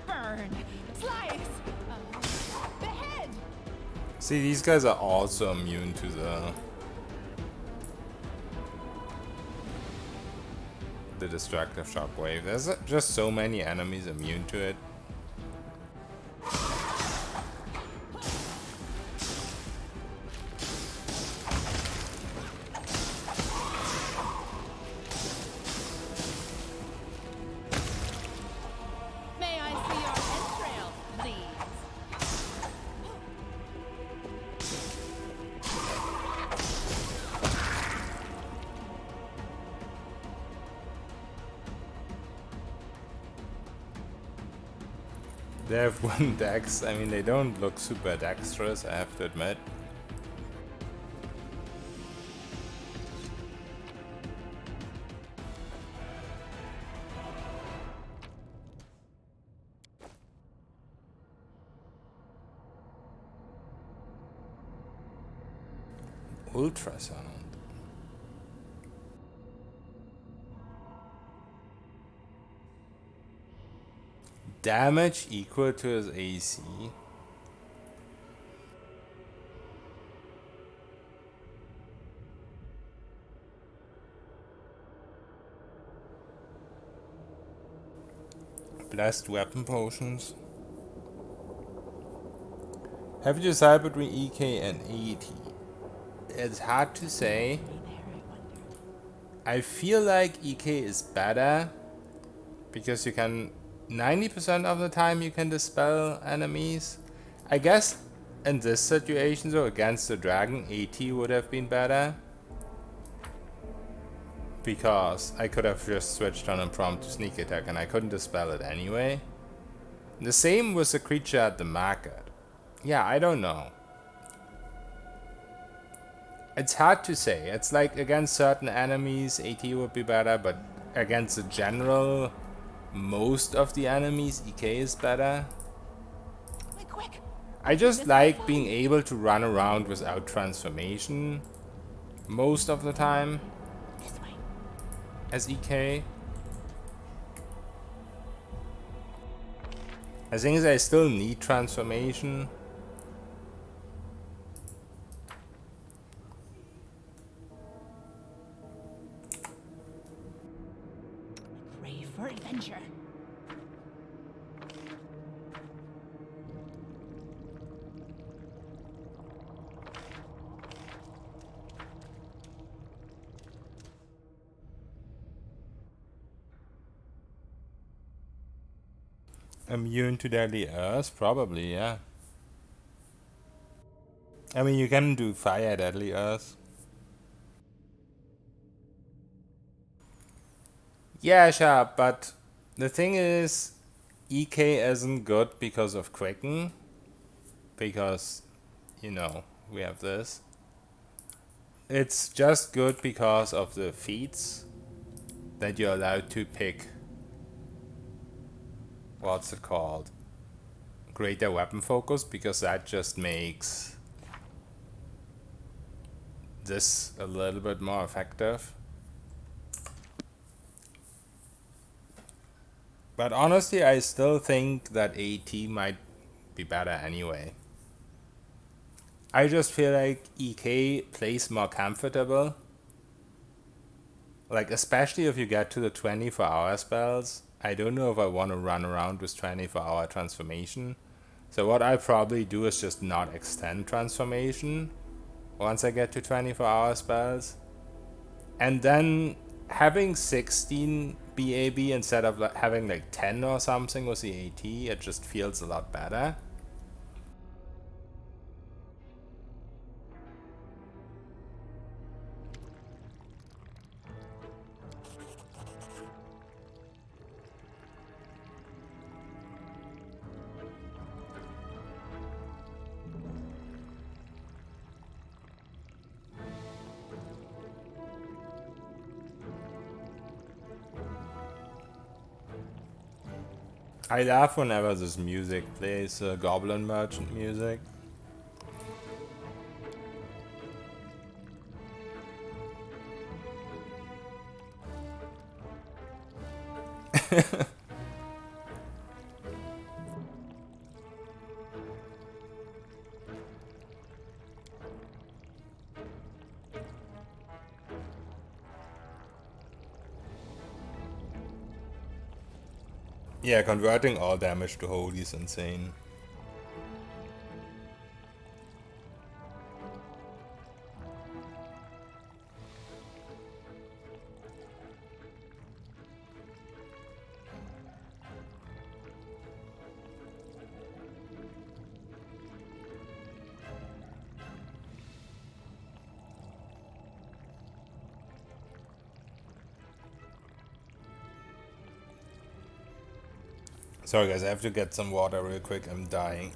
Burn! Slice! The head! See, these guys are also immune to the destructive shockwave. There's just so many enemies immune to it. May I see your entrails, please? They have one dex. I mean, they don't look super dexterous, I have to admit. Ultrasound. Damage equal to his AC. Blessed weapon potions. Have you decided between EK and AT? It's hard to say. I feel like EK is better because you can 90% of the time you can dispel enemies. I guess in this situation though, against the dragon, AT would have been better. Because I could have just switched on impromptu sneak attack and I couldn't dispel it anyway. The same with the creature at the market. Yeah, I don't know. It's hard to say. It's like against certain enemies AT would be better, but against the general most of the enemies EK is better. Quick! I just like being able to run around without transformation most of the time This way. as EK. The thing is I still need transformation. Crave for adventure. Immune to deadly earth? Probably, yeah. I mean, you can do fire deadly earth. Yeah, sure, but the thing is, EK isn't good because of Quicken. Because, you know, we have this. It's just good because of the feats that you're allowed to pick. What's it called? Greater weapon focus, because that just makes this a little bit more effective. But honestly, I still think that AT might be better anyway. I just feel like EK plays more comfortable. Like, especially if you get to the 24-hour spells. I don't know if I want to run around with 24-hour transformation. So what I probably do is just not extend transformation once I get to 24-hour spells. And then having 16 BAB instead of having like 10 or something with the AT, it just feels a lot better. I laugh whenever this music plays, Goblin Merchant music. Yeah, converting all damage to holy is insane. Sorry guys, I have to get some water real quick, I'm dying.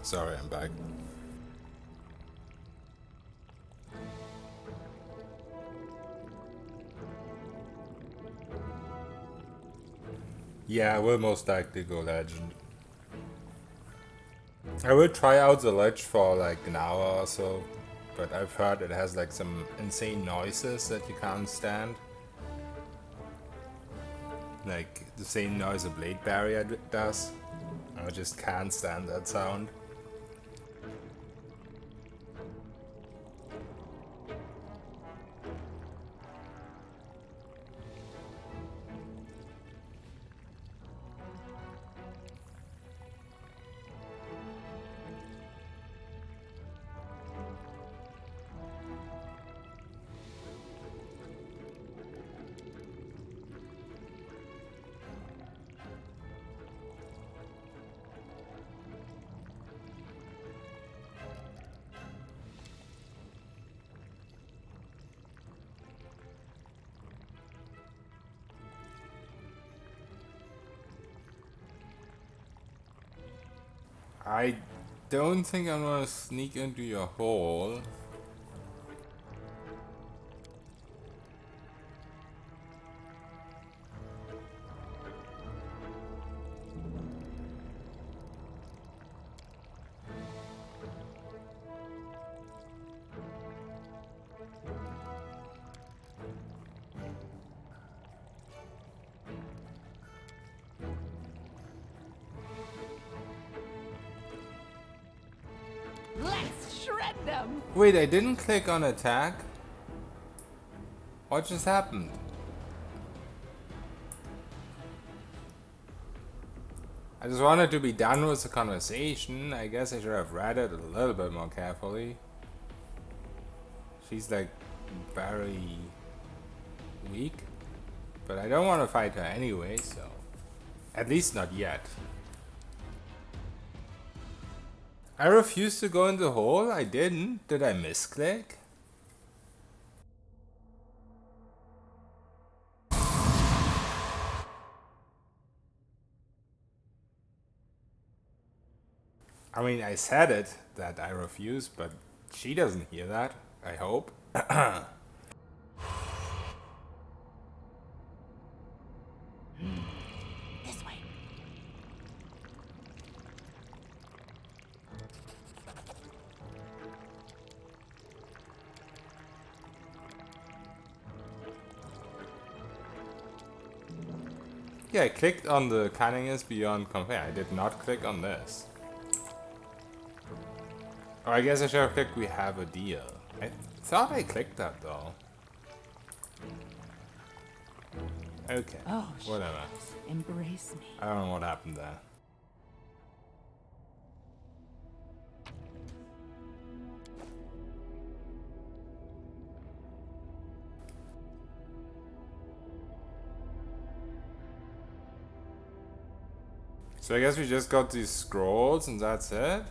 Sorry, I'm back. Yeah, I will most likely go legend. I will try out the ledge for like an hour or so, but I've heard it has like some insane noises that you can't stand. Like the same noise a blade barrier does. I just can't stand that sound. I don't think I'm gonna sneak into your hole. Let's shred them! Wait, I didn't click on attack? What just happened? I just wanted to be done with the conversation. I guess I should have read it a little bit more carefully. She's like very weak. But I don't want to fight her anyway, so... At least not yet. I refused to go in the hole? I didn't. Did I misclick? I mean, I said it, that I refuse, but she doesn't hear that, I hope. This way. Yeah, I clicked on the cunning is beyond compare. I did not click on this. Oh, I guess I should have clicked we have a deal. I thought I clicked that though. Okay, Oh, whatever. Embrace me. I don't know what happened there. So I guess we just got these scrolls and that's it?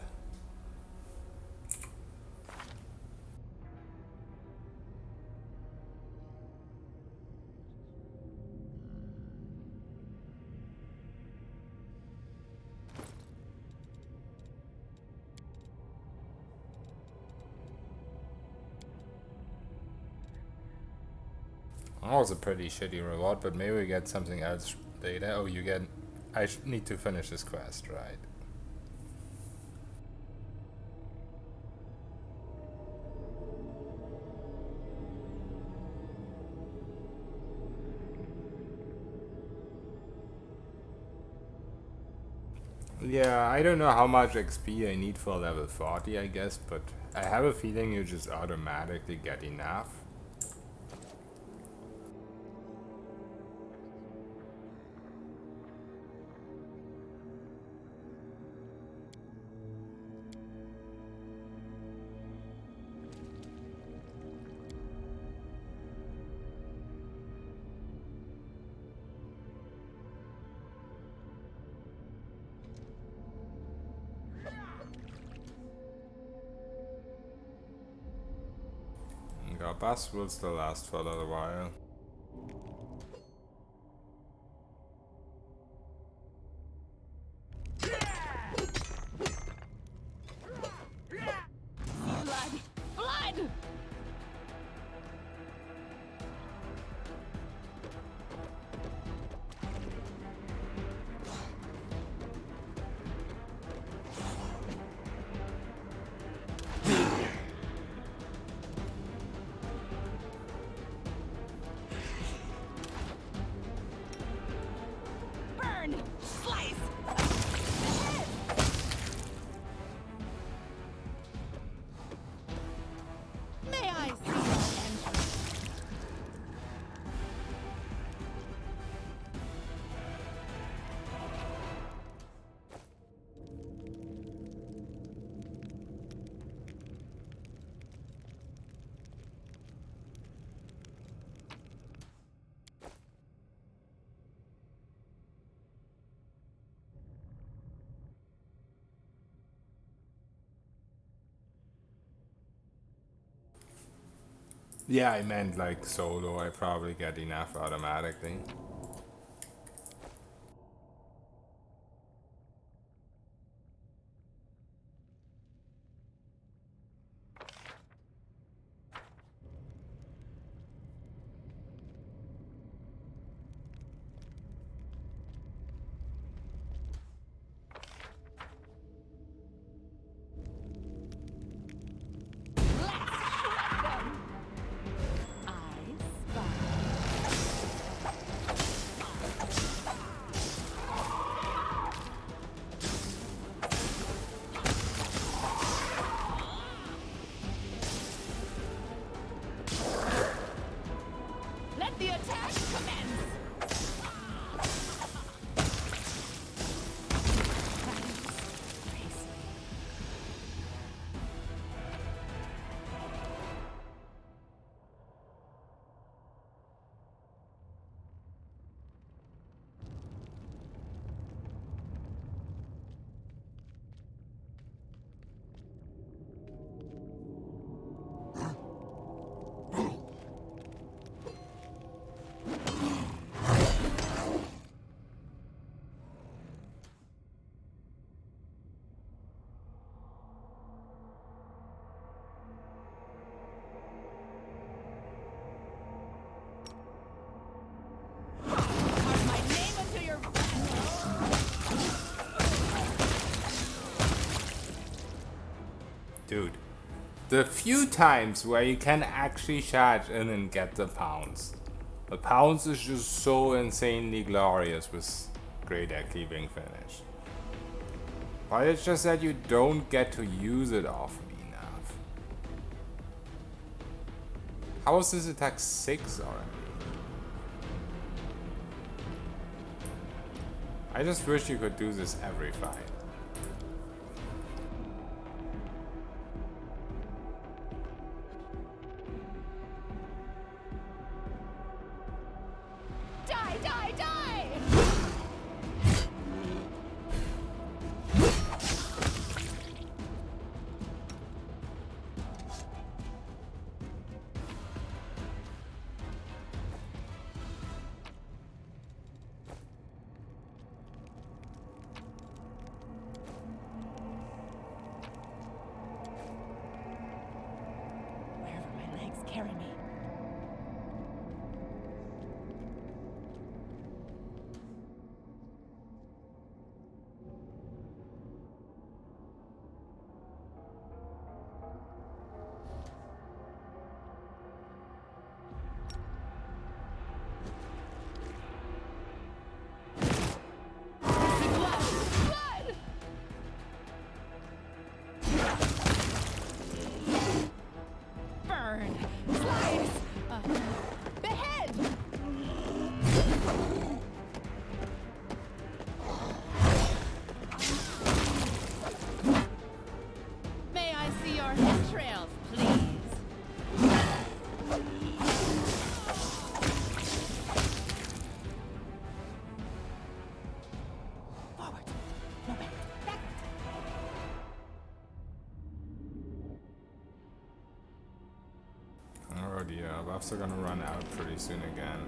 That was a pretty shitty reward, but maybe we get something else later. Oh, you get... I need to finish this quest, right? Yeah, I don't know how much XP I need for level 40, I guess, but I have a feeling you just automatically get enough. Our bus will still last for a little while. Blood! Blood! Burn! Slice! May I see your entrance? Yeah, I meant like solo, I probably get enough automatically. the few times where you can actually charge in and get the pounce. The pounce is just so insanely glorious with Great Equi being finished. But it's just that you don't get to use it often enough. How is this attack 6 already? I just wish you could do this every fight. Die, die, die! Wherever my legs carry me. Blood! Burn! Slice! Behead! May I see your entrails, please? Forward. No back. Back. Oh dear, buffs are gonna run out pretty soon again.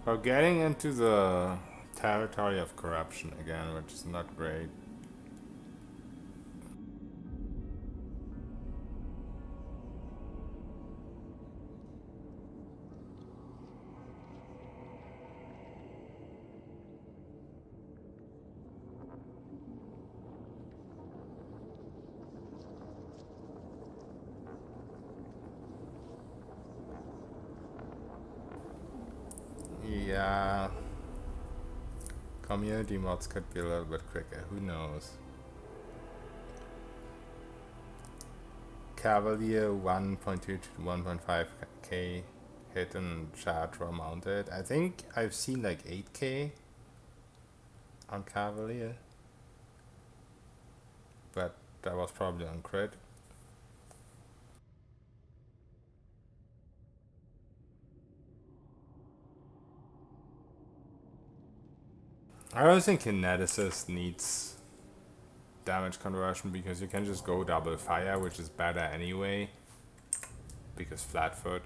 We're getting into the territory of corruption again, which is not great. Yeah. Community mods could be a little bit quicker, who knows? Cavalier 1.2 to 1.5k hit and charge while mounted. I think I've seen like 8k on Cavalier, but that was probably on crit. I don't think Kineticist needs damage conversion because you can just go double fire, which is better anyway, because flatfoot.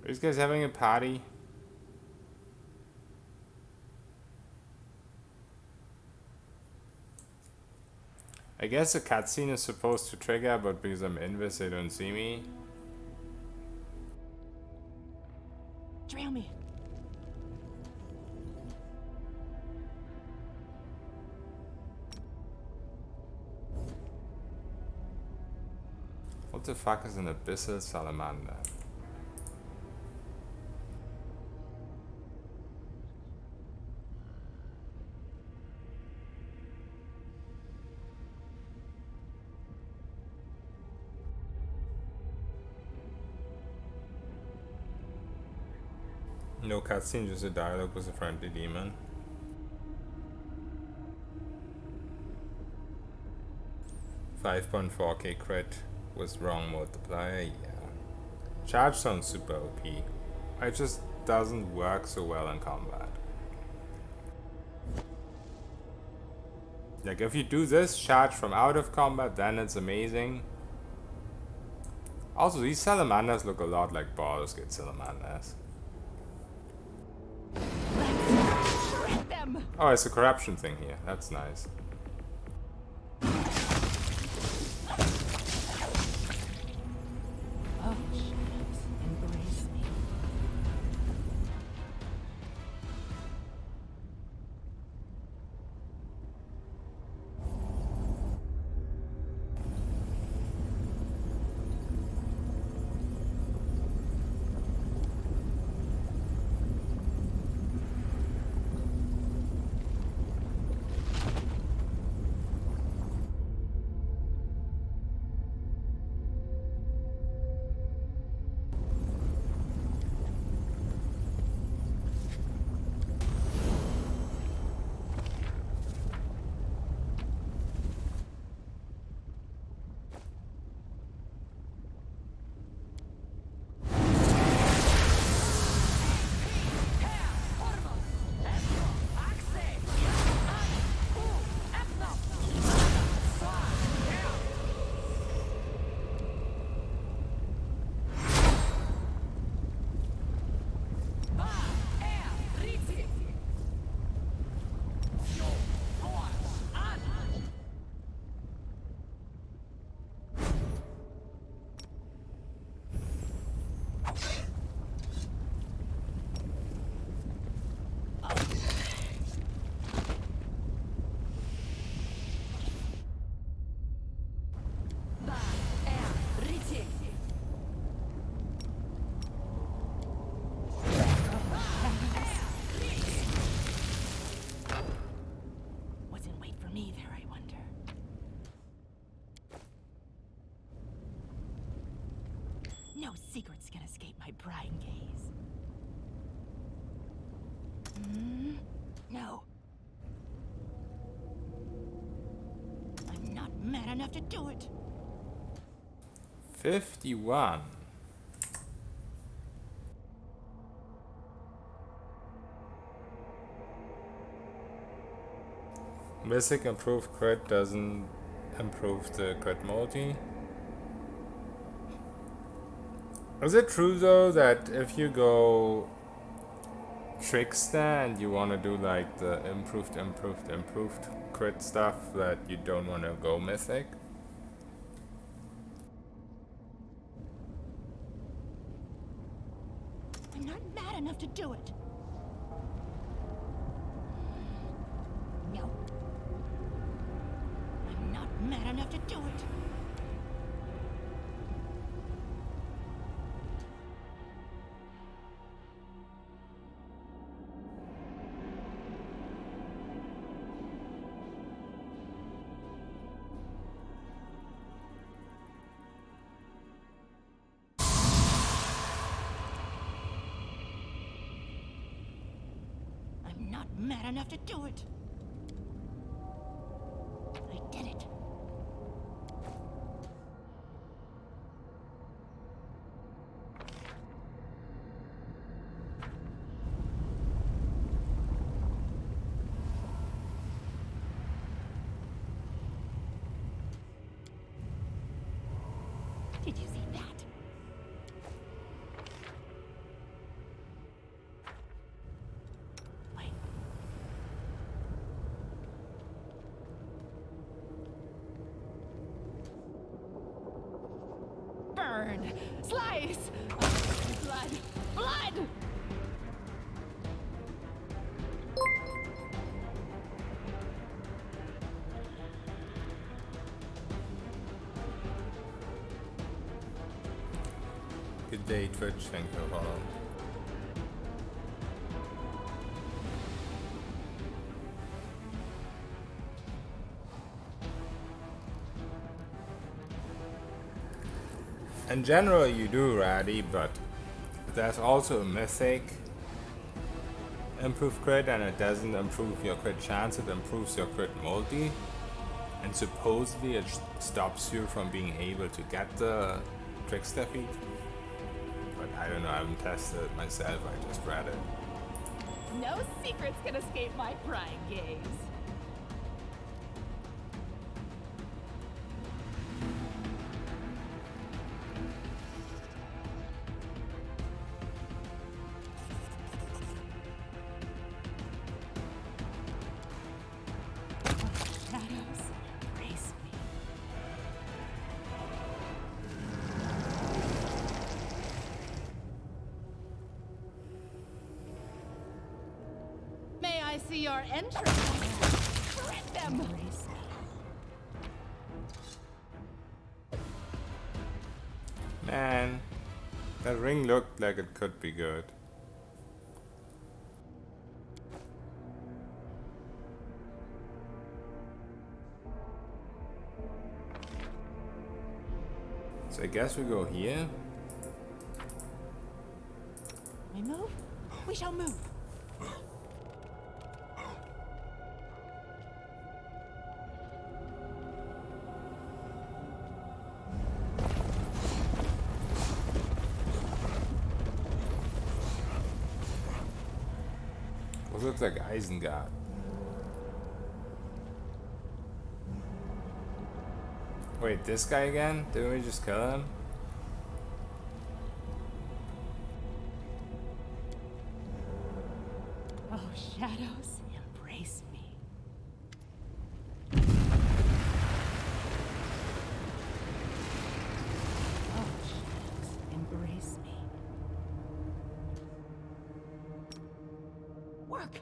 Are these guys having a party? I guess the cutscene is supposed to trigger, but because I'm invis, they don't see me. Trail me. What the fuck is an abyssal salamander? No cutscene, just a dialogue with a friendly demon. $5.4k crit with wrong multiplier, yeah. Charge sounds super OP. It just doesn't work so well in combat. Like if you do this, charge from out of combat, then it's amazing. Also, these salamanders look a lot like Baldur's Gate salamanders. Shred them! Oh, it's a corruption thing here. That's nice. Oh, shadows, embrace me. What's in wait for me there, I wonder? No secrets can escape my prying gaze. No. I'm not mad enough to do it. 51. Mythic improved crit doesn't improve the crit multi. Is it true though that if you go trickster and you want to do like the improved crit stuff, that you don't want to go mythic? I'm not mad enough to do it. No. I'm not mad enough to do it. I'm not mad enough to do it. I did it. Did you see that? Wait. Burn! Slice! Blood! Blood! Good day, Twitch. Thank you for following. In general, you do, Ratty, but there's also a mythic improve crit, and it doesn't improve your crit chance, it improves your crit multi. And supposedly it stops you from being able to get the trickster feat. But I don't know, I haven't tested it myself, I just read it. No secrets can escape my prying gaze. see your entrails. Shred them. Man, that ring looked like it could be good. So I guess we go here. We move? We shall move. This looks like Isengard. Wait, this guy again? Didn't we just kill him? Oh, shadows, embrace me. Oh, shadows, embrace me. Work!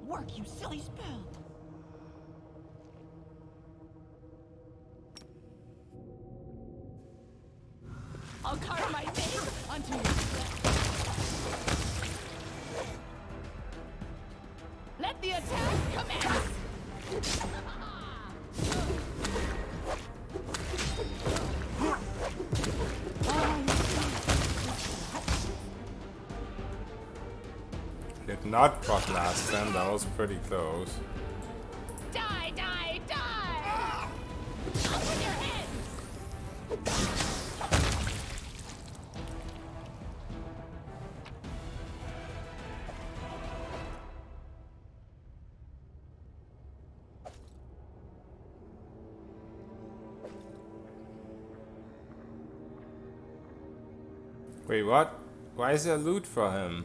Work, you silly spell! I'll carve my name onto your flesh. Let the attack commence! Did not proc last time, that was pretty close. Die, die, die! Up with your head! Wait, what? Why is there loot for him?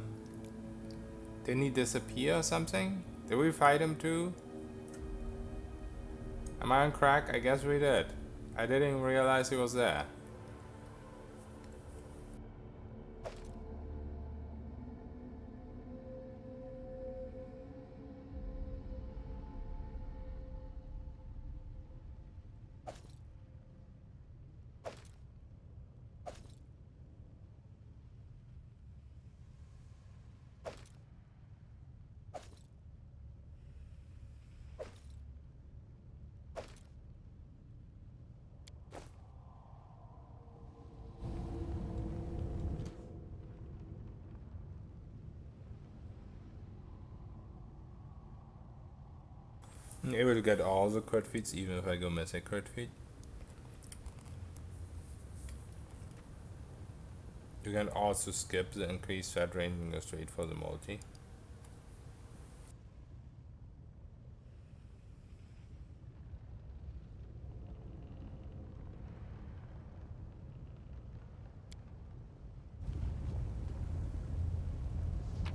Didn't he disappear or something? Did we fight him too? Am I on crack? I guess we did. I didn't even realize he was there. I'm able to get all the crit feats even if I go mythic crit feat. You can also skip the increased fat range and go straight for the multi.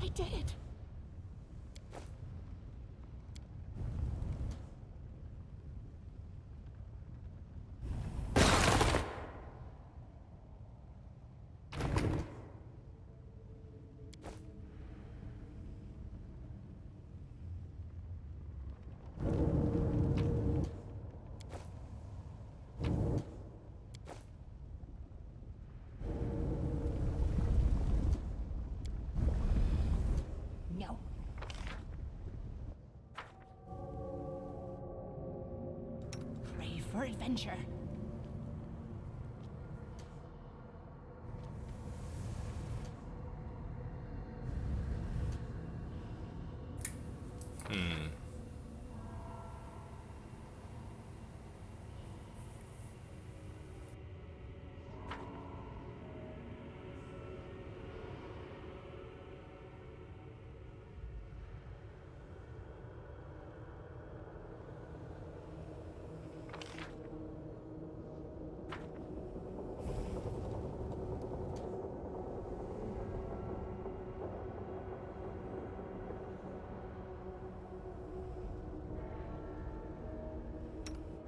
I did it! No. Crave for adventure.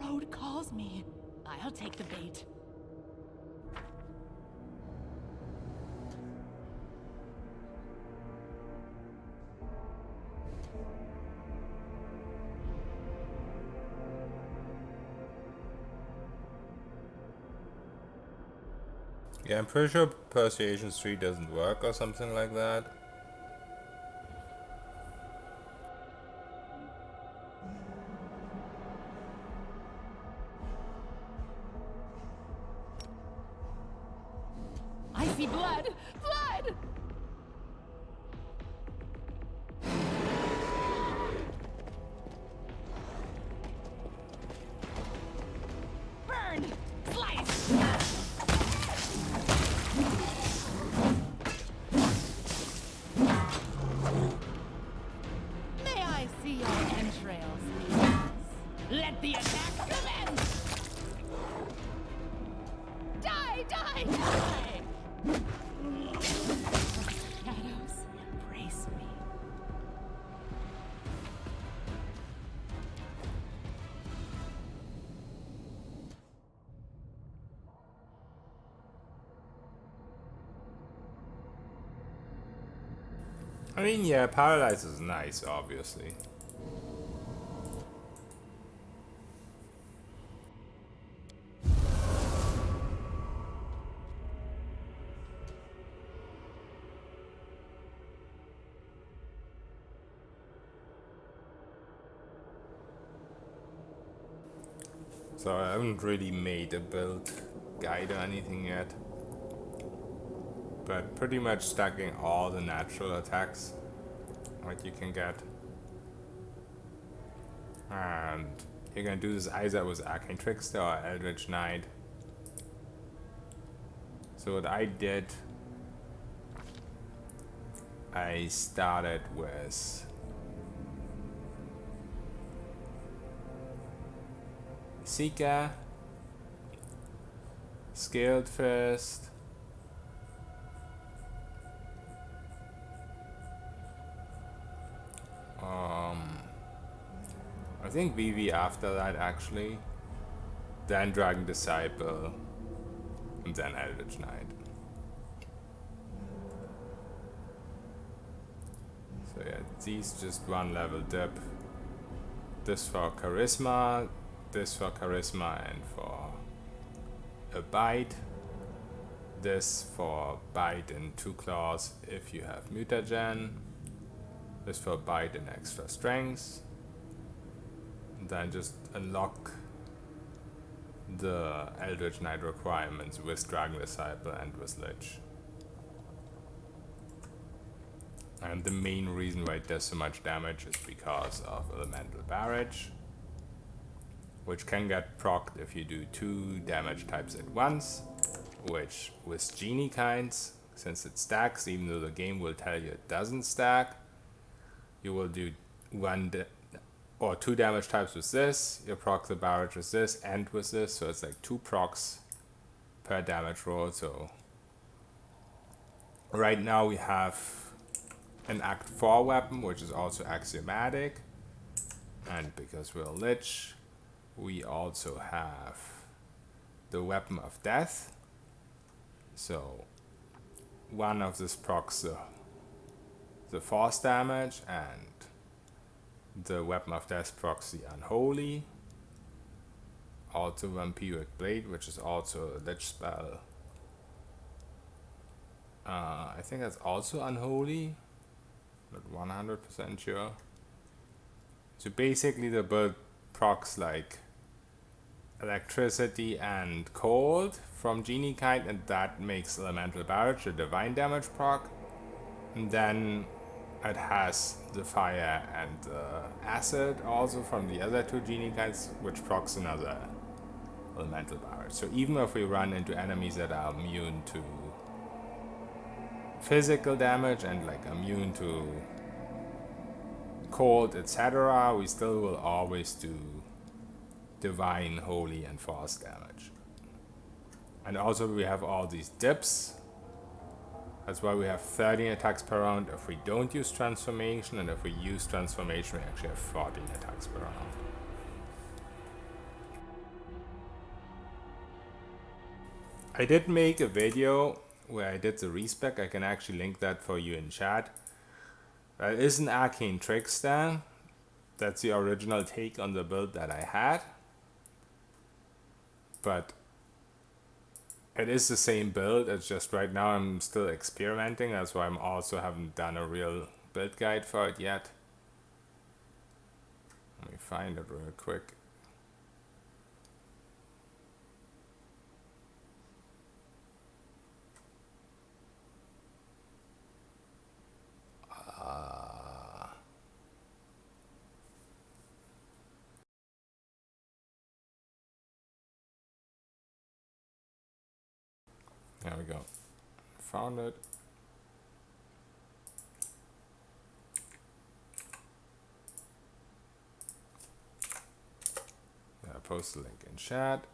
Road calls me. I'll take the bait. Yeah, I'm pretty sure Persuasion 3 doesn't work or something like that. I see blood! Blood! Burn! Slice! May I see your entrails, please? Let the attack commence! Die, die, die! Shadows embrace me. I mean, yeah, Paralyze is nice, obviously. So I haven't really made a build guide or anything yet. But pretty much stacking all the natural attacks what you can get. And you're gonna do this either with Arcane Trickster or Eldritch Knight. So what I did, I started with Seeker, Scaled Fist, I think VV after that actually, then Dragon Disciple, and then Eldritch Knight. So yeah, these just one level dip. This for Charisma, this for Charisma and for a Bite. This for Bite and 2 claws if you have Mutagen. This for Bite and extra strength. And then just unlock the Eldritch Knight requirements with Dragon Disciple and with Lich. And the main reason why it does so much damage is because of Elemental Barrage, which can get procced if you do 2 damage types at once, which with Genie kinds, since it stacks, even though the game will tell you it doesn't stack, you will do 2 damage types with this, you proc the barrage with this and with this, so it's like 2 procs per damage roll. So right now we have an Act 4 weapon, which is also axiomatic, and because we're a Lich, we also have the Weapon of Death. So one of this procs the force damage, and the Weapon of Death procs the Unholy. Also Vampiric Blade, which is also a Lich spell. I think that's also Unholy, not 100% sure. So basically the build procs like electricity and cold from Genie kind, and that makes Elemental Barrage a divine damage proc. And then it has the fire and acid also from the other 2 Genie kinds, which procs another Elemental Barrage. So even if we run into enemies that are immune to physical damage and like immune to cold, etc., we still will always do divine, holy, and force damage. And also we have all these dips. That's why we have 13 attacks per round if we don't use transformation, and if we use transformation we actually have 14 attacks per round. I did make a video where I did the respec. I can actually link that for you in chat. That is an Arcane Trickster. That's the original take on the build that I had. But it is the same build, it's just right now I'm still experimenting, that's why I'm also haven't done a real build guide for it yet. Let me find it real quick. There we go. Found it. I post the link in chat.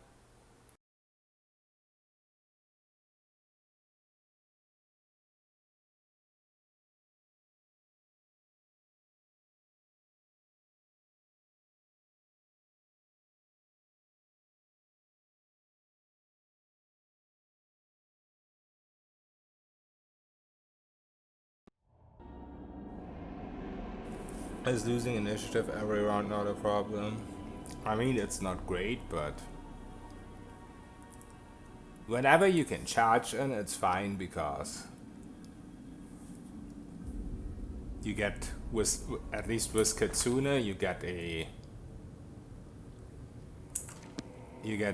Is losing initiative every round not a problem? I mean, it's not great, but whenever you can charge in, it's fine because you get, with at least with Kitsune, you get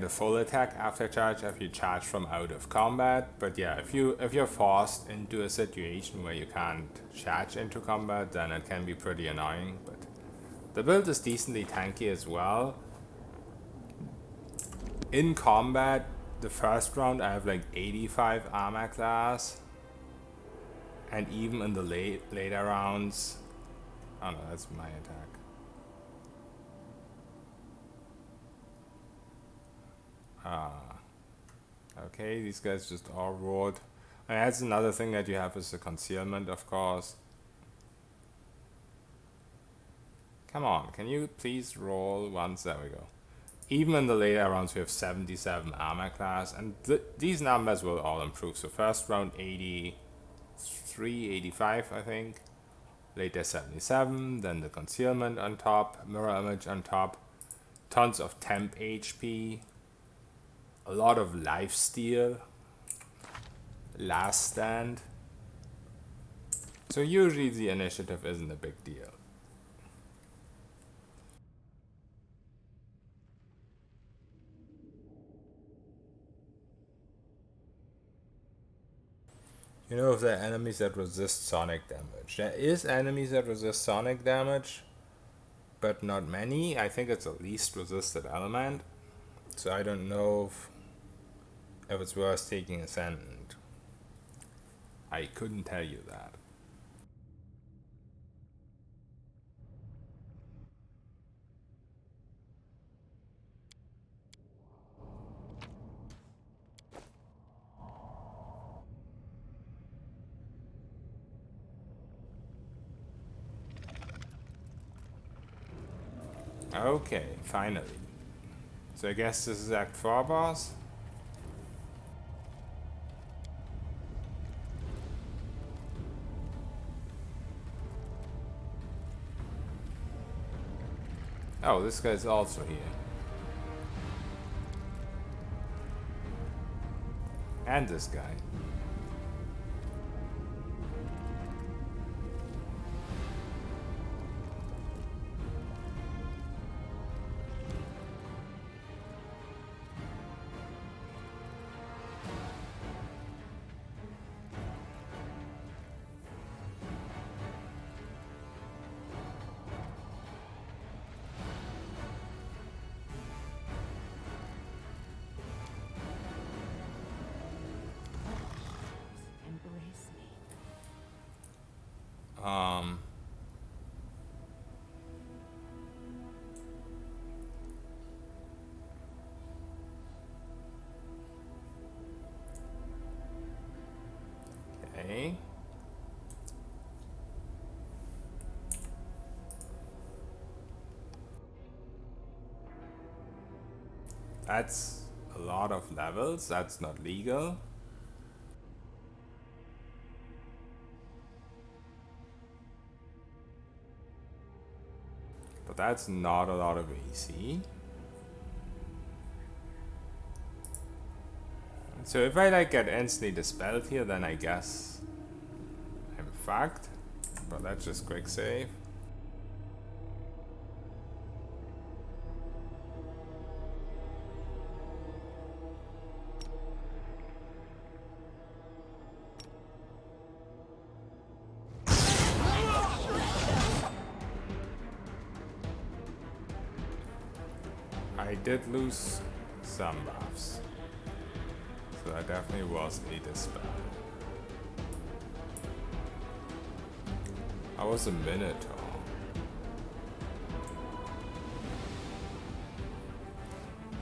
a full attack after charge if you charge from out of combat. But yeah, if you're forced into a situation where you can't charge into combat, then it can be pretty annoying. But the build is decently tanky as well. In combat, the first round I have like 85 armor class, and even in the later rounds, oh no, that's my attack. Okay, these guys just all roared. And that's another thing that you have is the concealment, of course. Come on, can you please roll once? There we go. Even in the later rounds, we have 77 armor class, and these numbers will all improve. So first round 83, 85, I think. Later 77, then the concealment on top, mirror image on top, tons of temp HP. A lot of lifesteal, last stand. So usually the initiative isn't a big deal. You know, if there are enemies that resist sonic damage. There is enemies that resist sonic damage, but not many. I think it's the least resisted element. So I don't know if it's worth taking Ascendant. I couldn't tell you that. Okay, finally. So I guess this is Act 4 boss? Oh, this guy's also here. And this guy. Embrace me. Okay. That's a lot of levels. That's not legal. But that's not a lot of AC. So if I like get instantly dispelled here, then I guess I'm fucked. But let's just quick save. I did lose some buffs, so that definitely was a dispel. I was a Minotaur.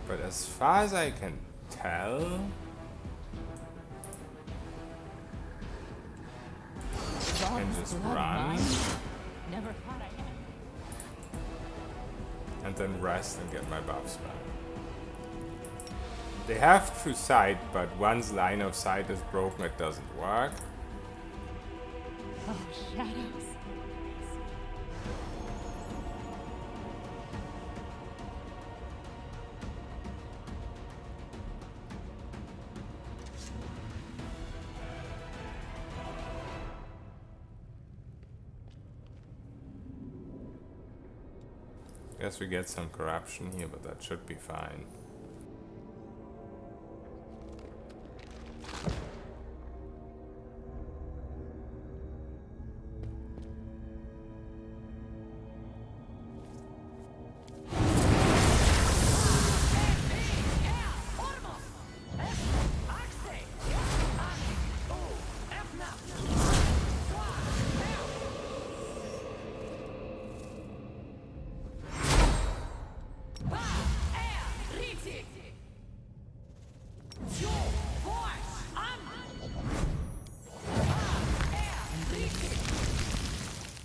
But as far as I can tell, I can just run Never thought I had. and then rest and get my buffs back. They have true sight, but once line of sight is broken, it doesn't work. Oh, shadows. Guess we get some corruption here, but that should be fine.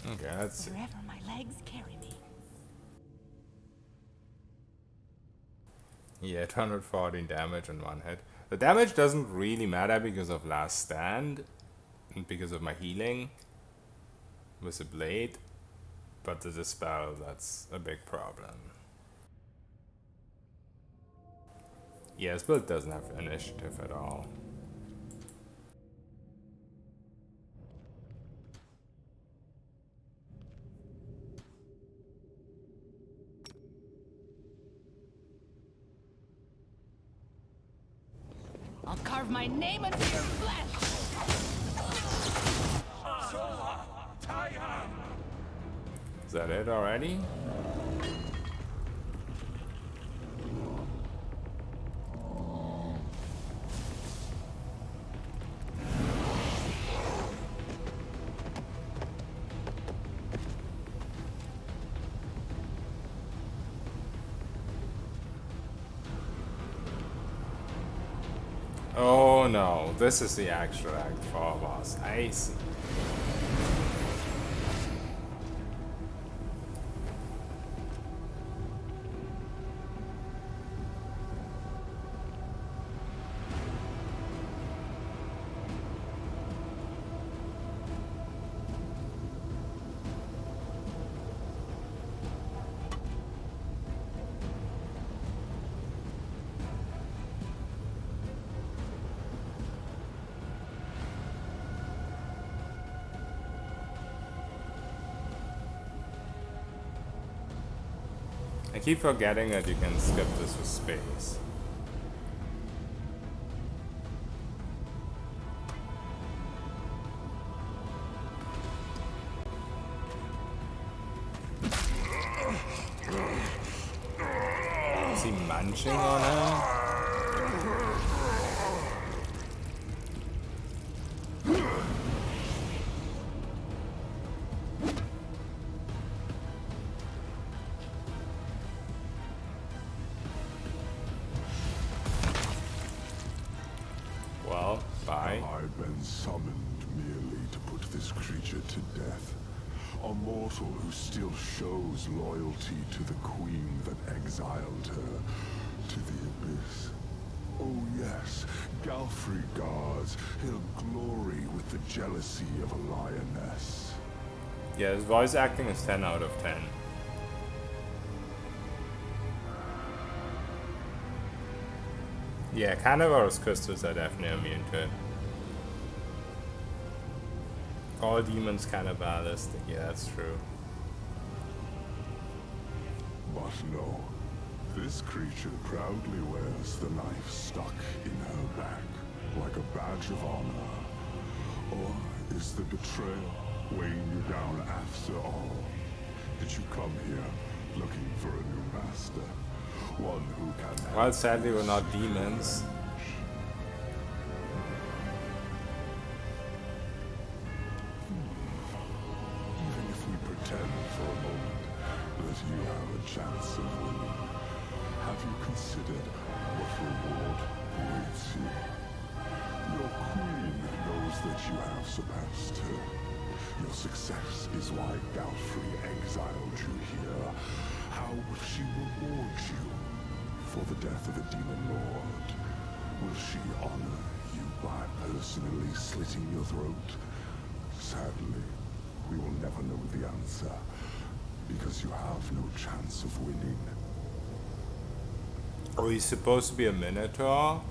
Okay, let's see. Wherever my legs carry me. Yeah, 214 damage on one hit. The damage doesn't really matter because of last stand and because of my healing with the blade, but the dispel, that's a big problem. Yeah, this build doesn't have initiative at all. I'll carve my name into your flesh. Is that it already? Oh no, this is the actual Act 4 boss. I see. I keep forgetting that you can skip this with space. Is he munching on her? Well, bye. I've been summoned merely to put this creature to death. A mortal who still shows loyalty to the queen that exiled her to the abyss. Oh yes, Galfrey guards, he'll glory with the jealousy of a lioness. Yeah, his voice acting is 10 out of 10. Yeah, carnivorous crystals are definitely immune to it. All demons cannibalistic, yeah, that's true. But no, this creature proudly wears the knife stuck in her back, like a badge of honor. Or is the betrayal weighing you down after all? Did you come here looking for a new master? One who can... Well, sadly we're not demons. Even if we pretend for a moment that you have a chance of winning, have you considered what reward awaits you? Your queen knows that you have surpassed her. Your success is why Galfrey exiled you here. How will she reward you for the death of a demon lord? Will she honor you by personally slitting your throat? Sadly, we will never know the answer, because you have no chance of winning. Oh, he's supposed to be a minotaur?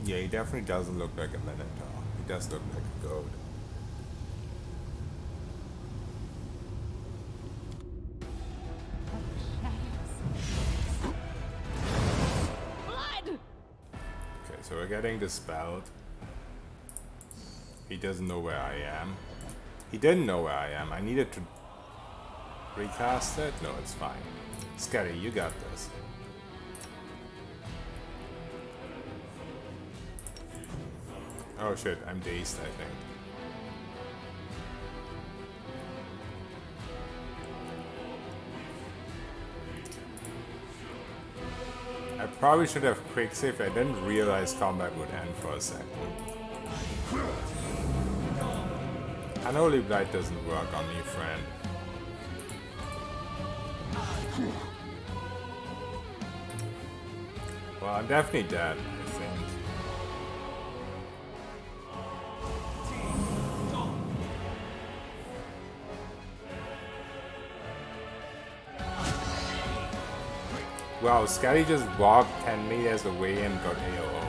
Yeah, he definitely doesn't look like a minotaur. He does look like a goat. Okay, so we're getting dispelled. He doesn't know where I am. He didn't know where I am. I needed to recast it? No, it's fine. Scary, you got this. Oh shit, I'm dazed, I think. I probably should have quick save. I didn't realize combat would end for a second. Unholy Blight doesn't work on me, friend. Well, I'm definitely dead, I think. Wow, Scotty just walked 10 meters away and got AO'd.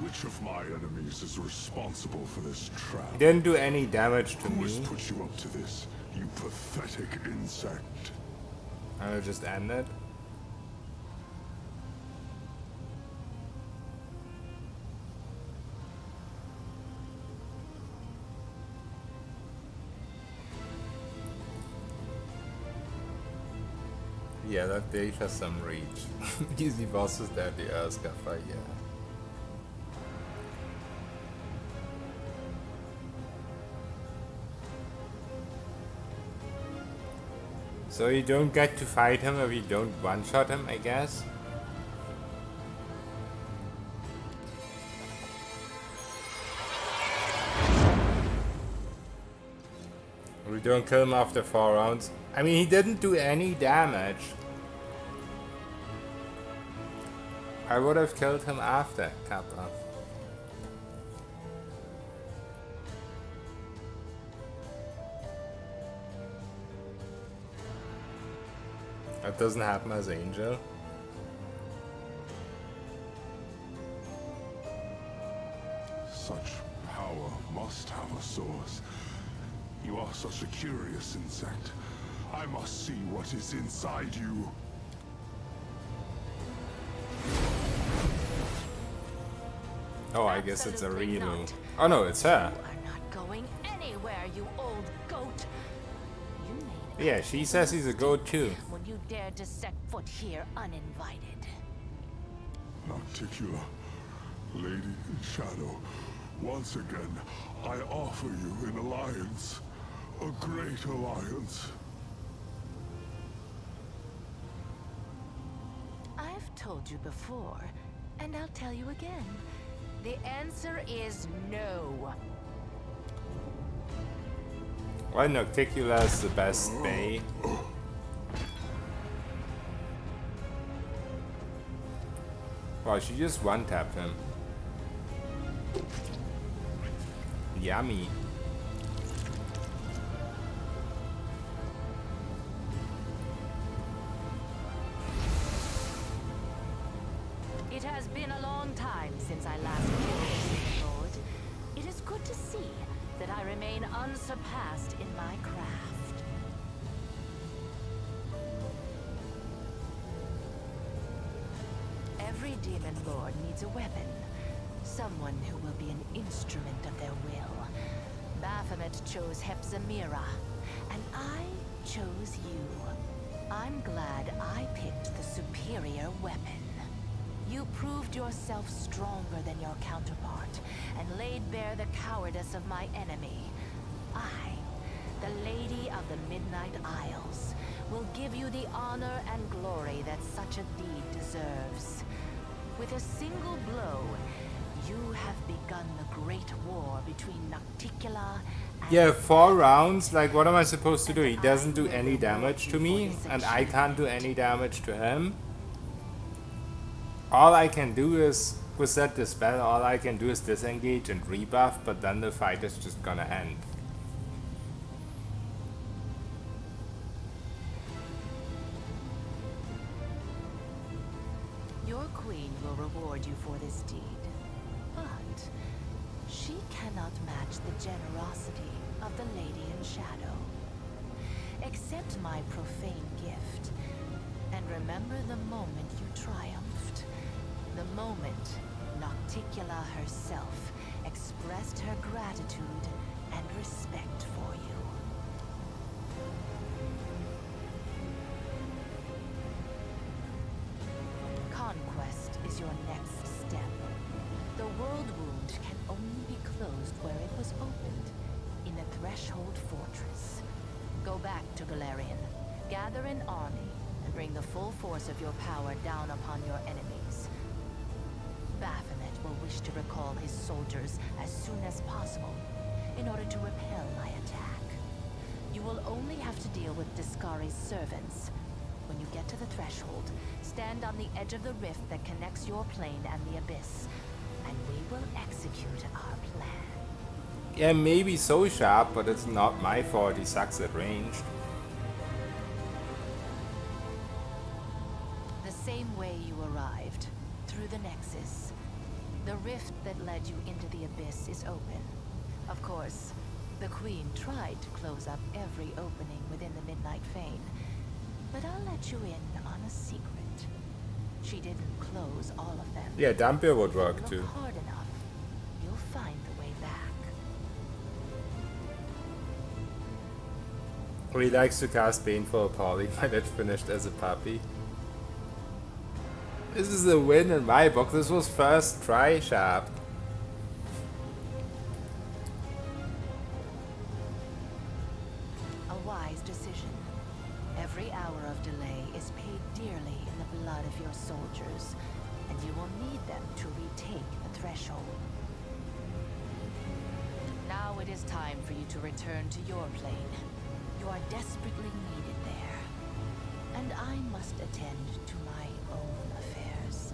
Which of my enemies is responsible for this trap? He didn't do any damage to Who has me. put you up to this, you pathetic insect? And it just ended. Yeah, that Dave has some reach. Easy bosses that the Scaffa, yeah. So you don't get to fight him if you don't one-shot him, I guess? We don't kill him after 4 rounds. I mean, he didn't do any damage. I would have killed him after Kappa. That doesn't happen as Angel. Such power must have a source. You are such a curious insect. I must see what is inside you. Oh, I guess it's a Absolutely Relu. not. Oh no, it's her. You are not going anywhere, you old goat. You made Yeah, she says he's a goat too. when you dared to set foot here uninvited. Nocticula, Lady in Shadow, once again, I offer you an alliance. A great alliance. I've told you before, and I'll tell you again. The answer is no. Well, Nocticula's the best bay. Wow, she just one-tapped him. yummy. It has been a long time since I last killed a Lord. It is good to see that I remain unsurpassed in my craft. Every demon lord needs a weapon. Someone who will be an instrument of their will. Baphomet chose Hepzamira, and I chose you. I'm glad I picked the superior weapon. You proved yourself stronger than your counterpart, and laid bare the cowardice of my enemy. I, the Lady of the Midnight Isles, will give you the honor and glory that such a deed deserves. With a single blow, you have begun the great war between Nocticula and... Yeah, 4 rounds, like what am I supposed to do? He doesn't do any damage to me, and I can't do any damage to him. All I can do is, reset the spell, all I can do is disengage and rebuff, but then the fight is just gonna end. Your queen will reward you for this deed, but she cannot match the generosity of the Lady in Shadow. Accept my profane gift, and remember the moment you triumphed. The moment Nocticula herself expressed her gratitude and respect for you. Conquest is your next step. The Worldwound can only be closed where it was opened, in the Threshold Fortress. Go back to Galarian, gather an army, and bring the full force of your power down upon your enemies. Baphomet will wish to recall his soldiers as soon as possible, in order to repel my attack. You will only have to deal with Discari's servants. When you get to the threshold, stand on the edge of the rift that connects your plane and the abyss, and we will execute our plan. Yeah, maybe so sharp, but it's not my fault he sucks at ranged. The same way you arrived, through the Nexus. The rift that led you into the abyss is open. Of course, the Queen tried to close up every opening within the Midnight Fane, but I'll let you in on a secret. She didn't close all of them. Yeah, Dampier would work Look too. hard enough, you'll find the way back. He likes to cast Baneful Appalling when it's finished as a puppy. This is a win in my book. This was first try sharp. A wise decision. Every hour of delay is paid dearly in the blood of your soldiers, and you will need them to retake the threshold. Now it is time for you to return to your plane. You are desperately needed there, and I must attend to my own affairs.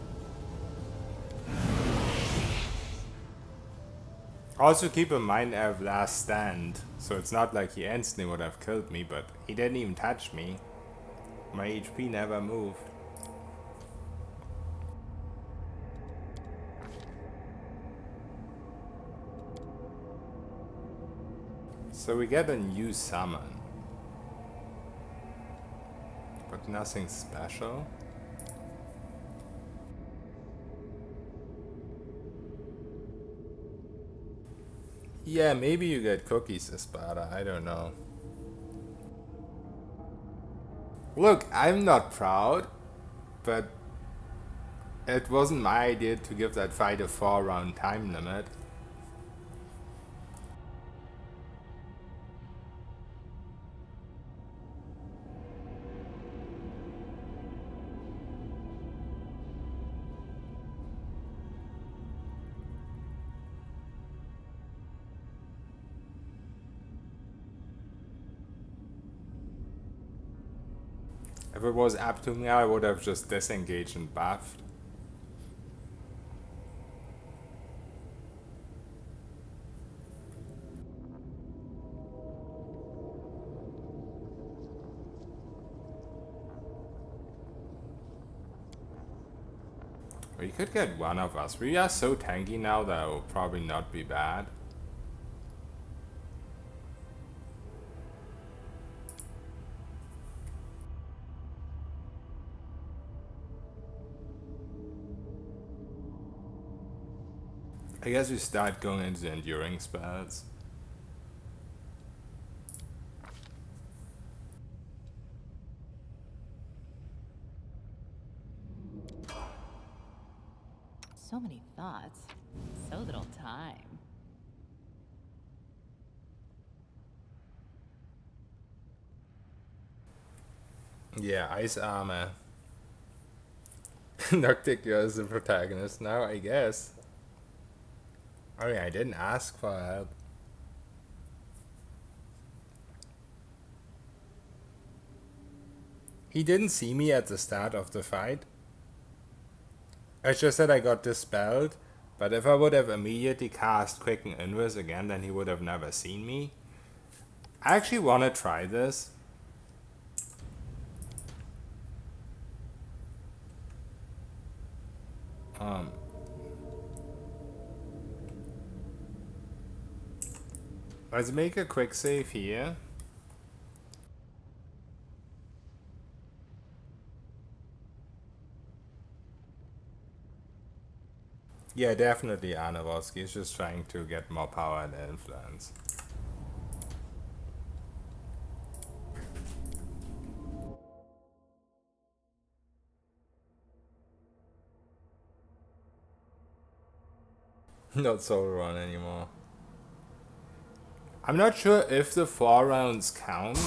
Also keep in mind I have last stand, so it's not like he instantly would have killed me, but he didn't even touch me. My HP never moved. So we get a new summon, but nothing special. Yeah, maybe you get cookies, Espada, I don't know. Look, I'm not proud, but it wasn't my idea to give that fight a 4-round time limit. If it was up to me, I would have just disengaged and buffed. Or you could get one of us. We are so tanky now that it will probably not be bad. I guess we start going into the enduring spells. So many thoughts, so little time. Yeah, ice armor. Nocticure is the protagonist now, I guess. I mean, I didn't ask for help. He didn't see me at the start of the fight. It's just that I got dispelled, but if I would have immediately cast Quicken Invis again, then he would have never seen me. I actually want to try this. Let's make a quick save here. Yeah, definitely Arnavoski is just trying to get more power and influence. Not overrun anymore. I'm not sure if the 4 rounds count.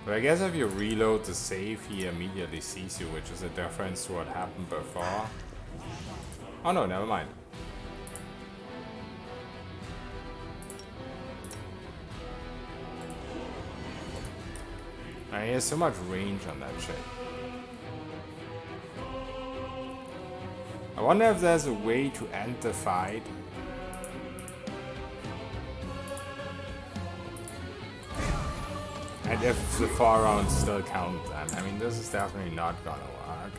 But I guess if you reload the save, he immediately sees you, which is a difference to what happened before. Oh no, never mind. He has so much range on that shit. I wonder if there's a way to end the fight. And if the 4 rounds still count then. I mean, this is definitely not gonna work.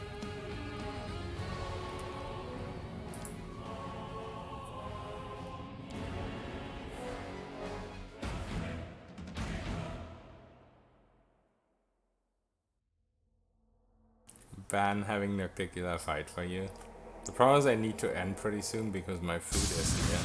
Ban having Nocticular fight for you. The problem is I need to end pretty soon because my food is here.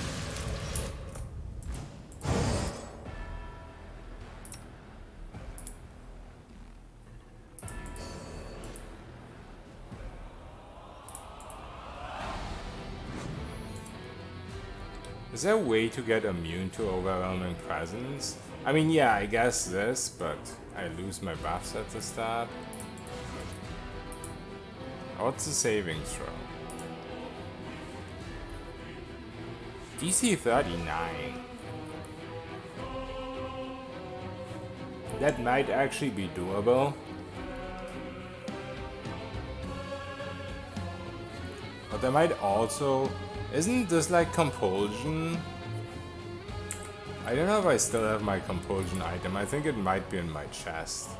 Is there a way to get immune to overwhelming presence? I mean, yeah, I guess this, but I lose my buffs at the start. What's the savings throw? DC 39. That might actually be doable. But there might also... Isn't this like compulsion? I don't know if I still have my compulsion item. I think it might be in my chest.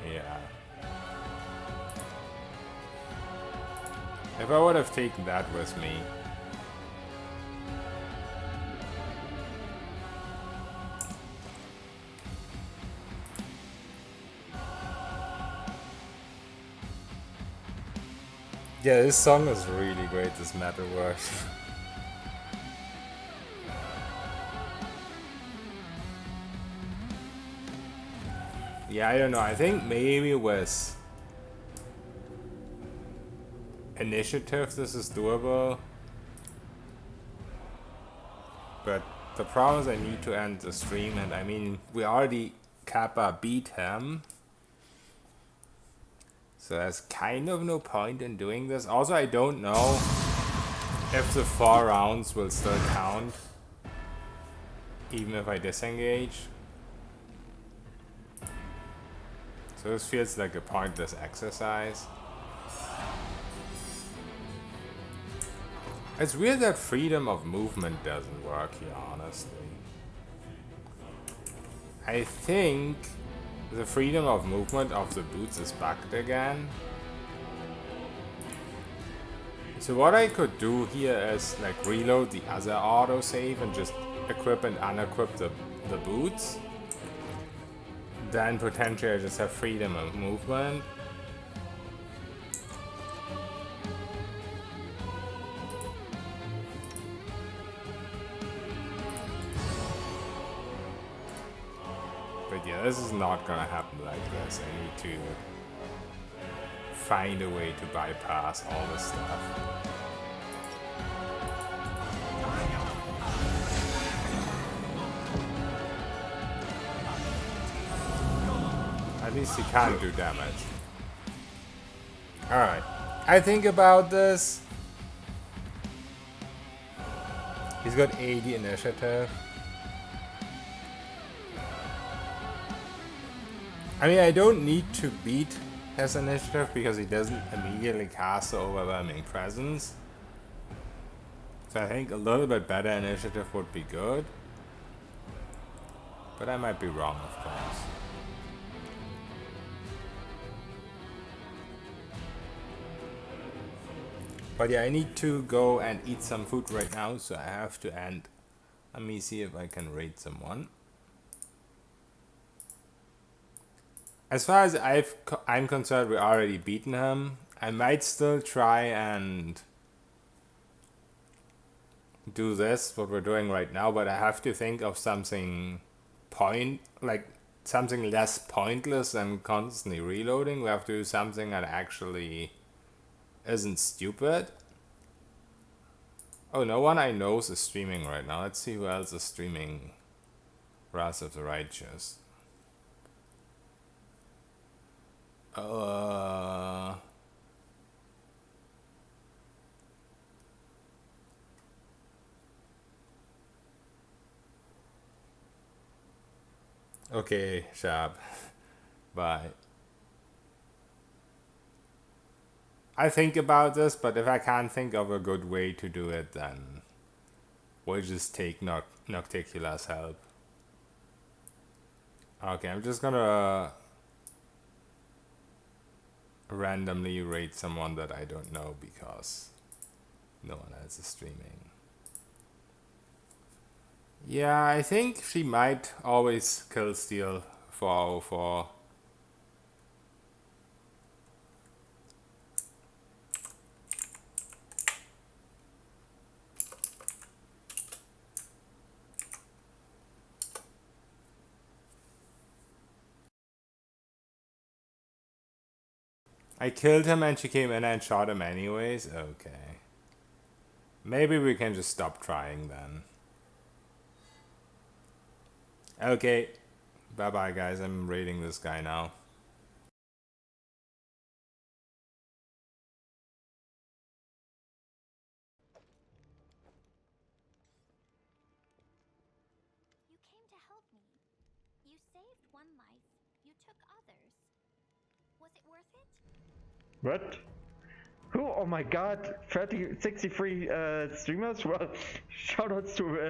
Yeah. If I would have taken that with me. Yeah, this song is really great, this metal works. Yeah, I don't know. I think maybe with initiative this is doable. But the problem is I need to end the stream, and I mean, we already Kappa beat him. So there's kind of no point in doing this. Also, I don't know if the 4 rounds will still count, even if I disengage. So this feels like a pointless exercise. It's weird that freedom of movement doesn't work here, honestly. I think the freedom of movement of the boots is bugged again. So what I could do here is like reload the other autosave and just equip and unequip the boots. Then potentially I just have freedom of movement. But yeah, this is not gonna happen like this. I need to find a way to bypass all this stuff. At least he can't do damage. Alright. I think about this. He's got 80 initiative. I mean, I don't need to beat his initiative because he doesn't immediately cast the overwhelming presence. So I think a little bit better initiative would be good. But I might be wrong, of course. But yeah, I need to go and eat some food right now, so I have to end. Let me see if I can raid someone. As far as I'm concerned, we already beaten him. I might still try and do this, what we're doing right now, but I have to think of something something less pointless than constantly reloading. We have to do something that actually isn't stupid. Oh, no one I know is streaming right now. Let's see who else is streaming Wrath of the Righteous. Okay, Shab. Bye. I think about this, but if I can't think of a good way to do it, then we'll just take Nocticula's help. Okay, I'm just gonna randomly raid someone that I don't know because no one else is streaming. Yeah, I think she might always kill steal for 04. I killed him and she came in and shot him anyways? Okay. Maybe we can just stop trying then. Okay. Bye bye guys, I'm raiding this guy now. You came to help me. You saved one life. You took others. Was it worth it? What? Who? Oh my god, 63 streamers? Well, shoutouts to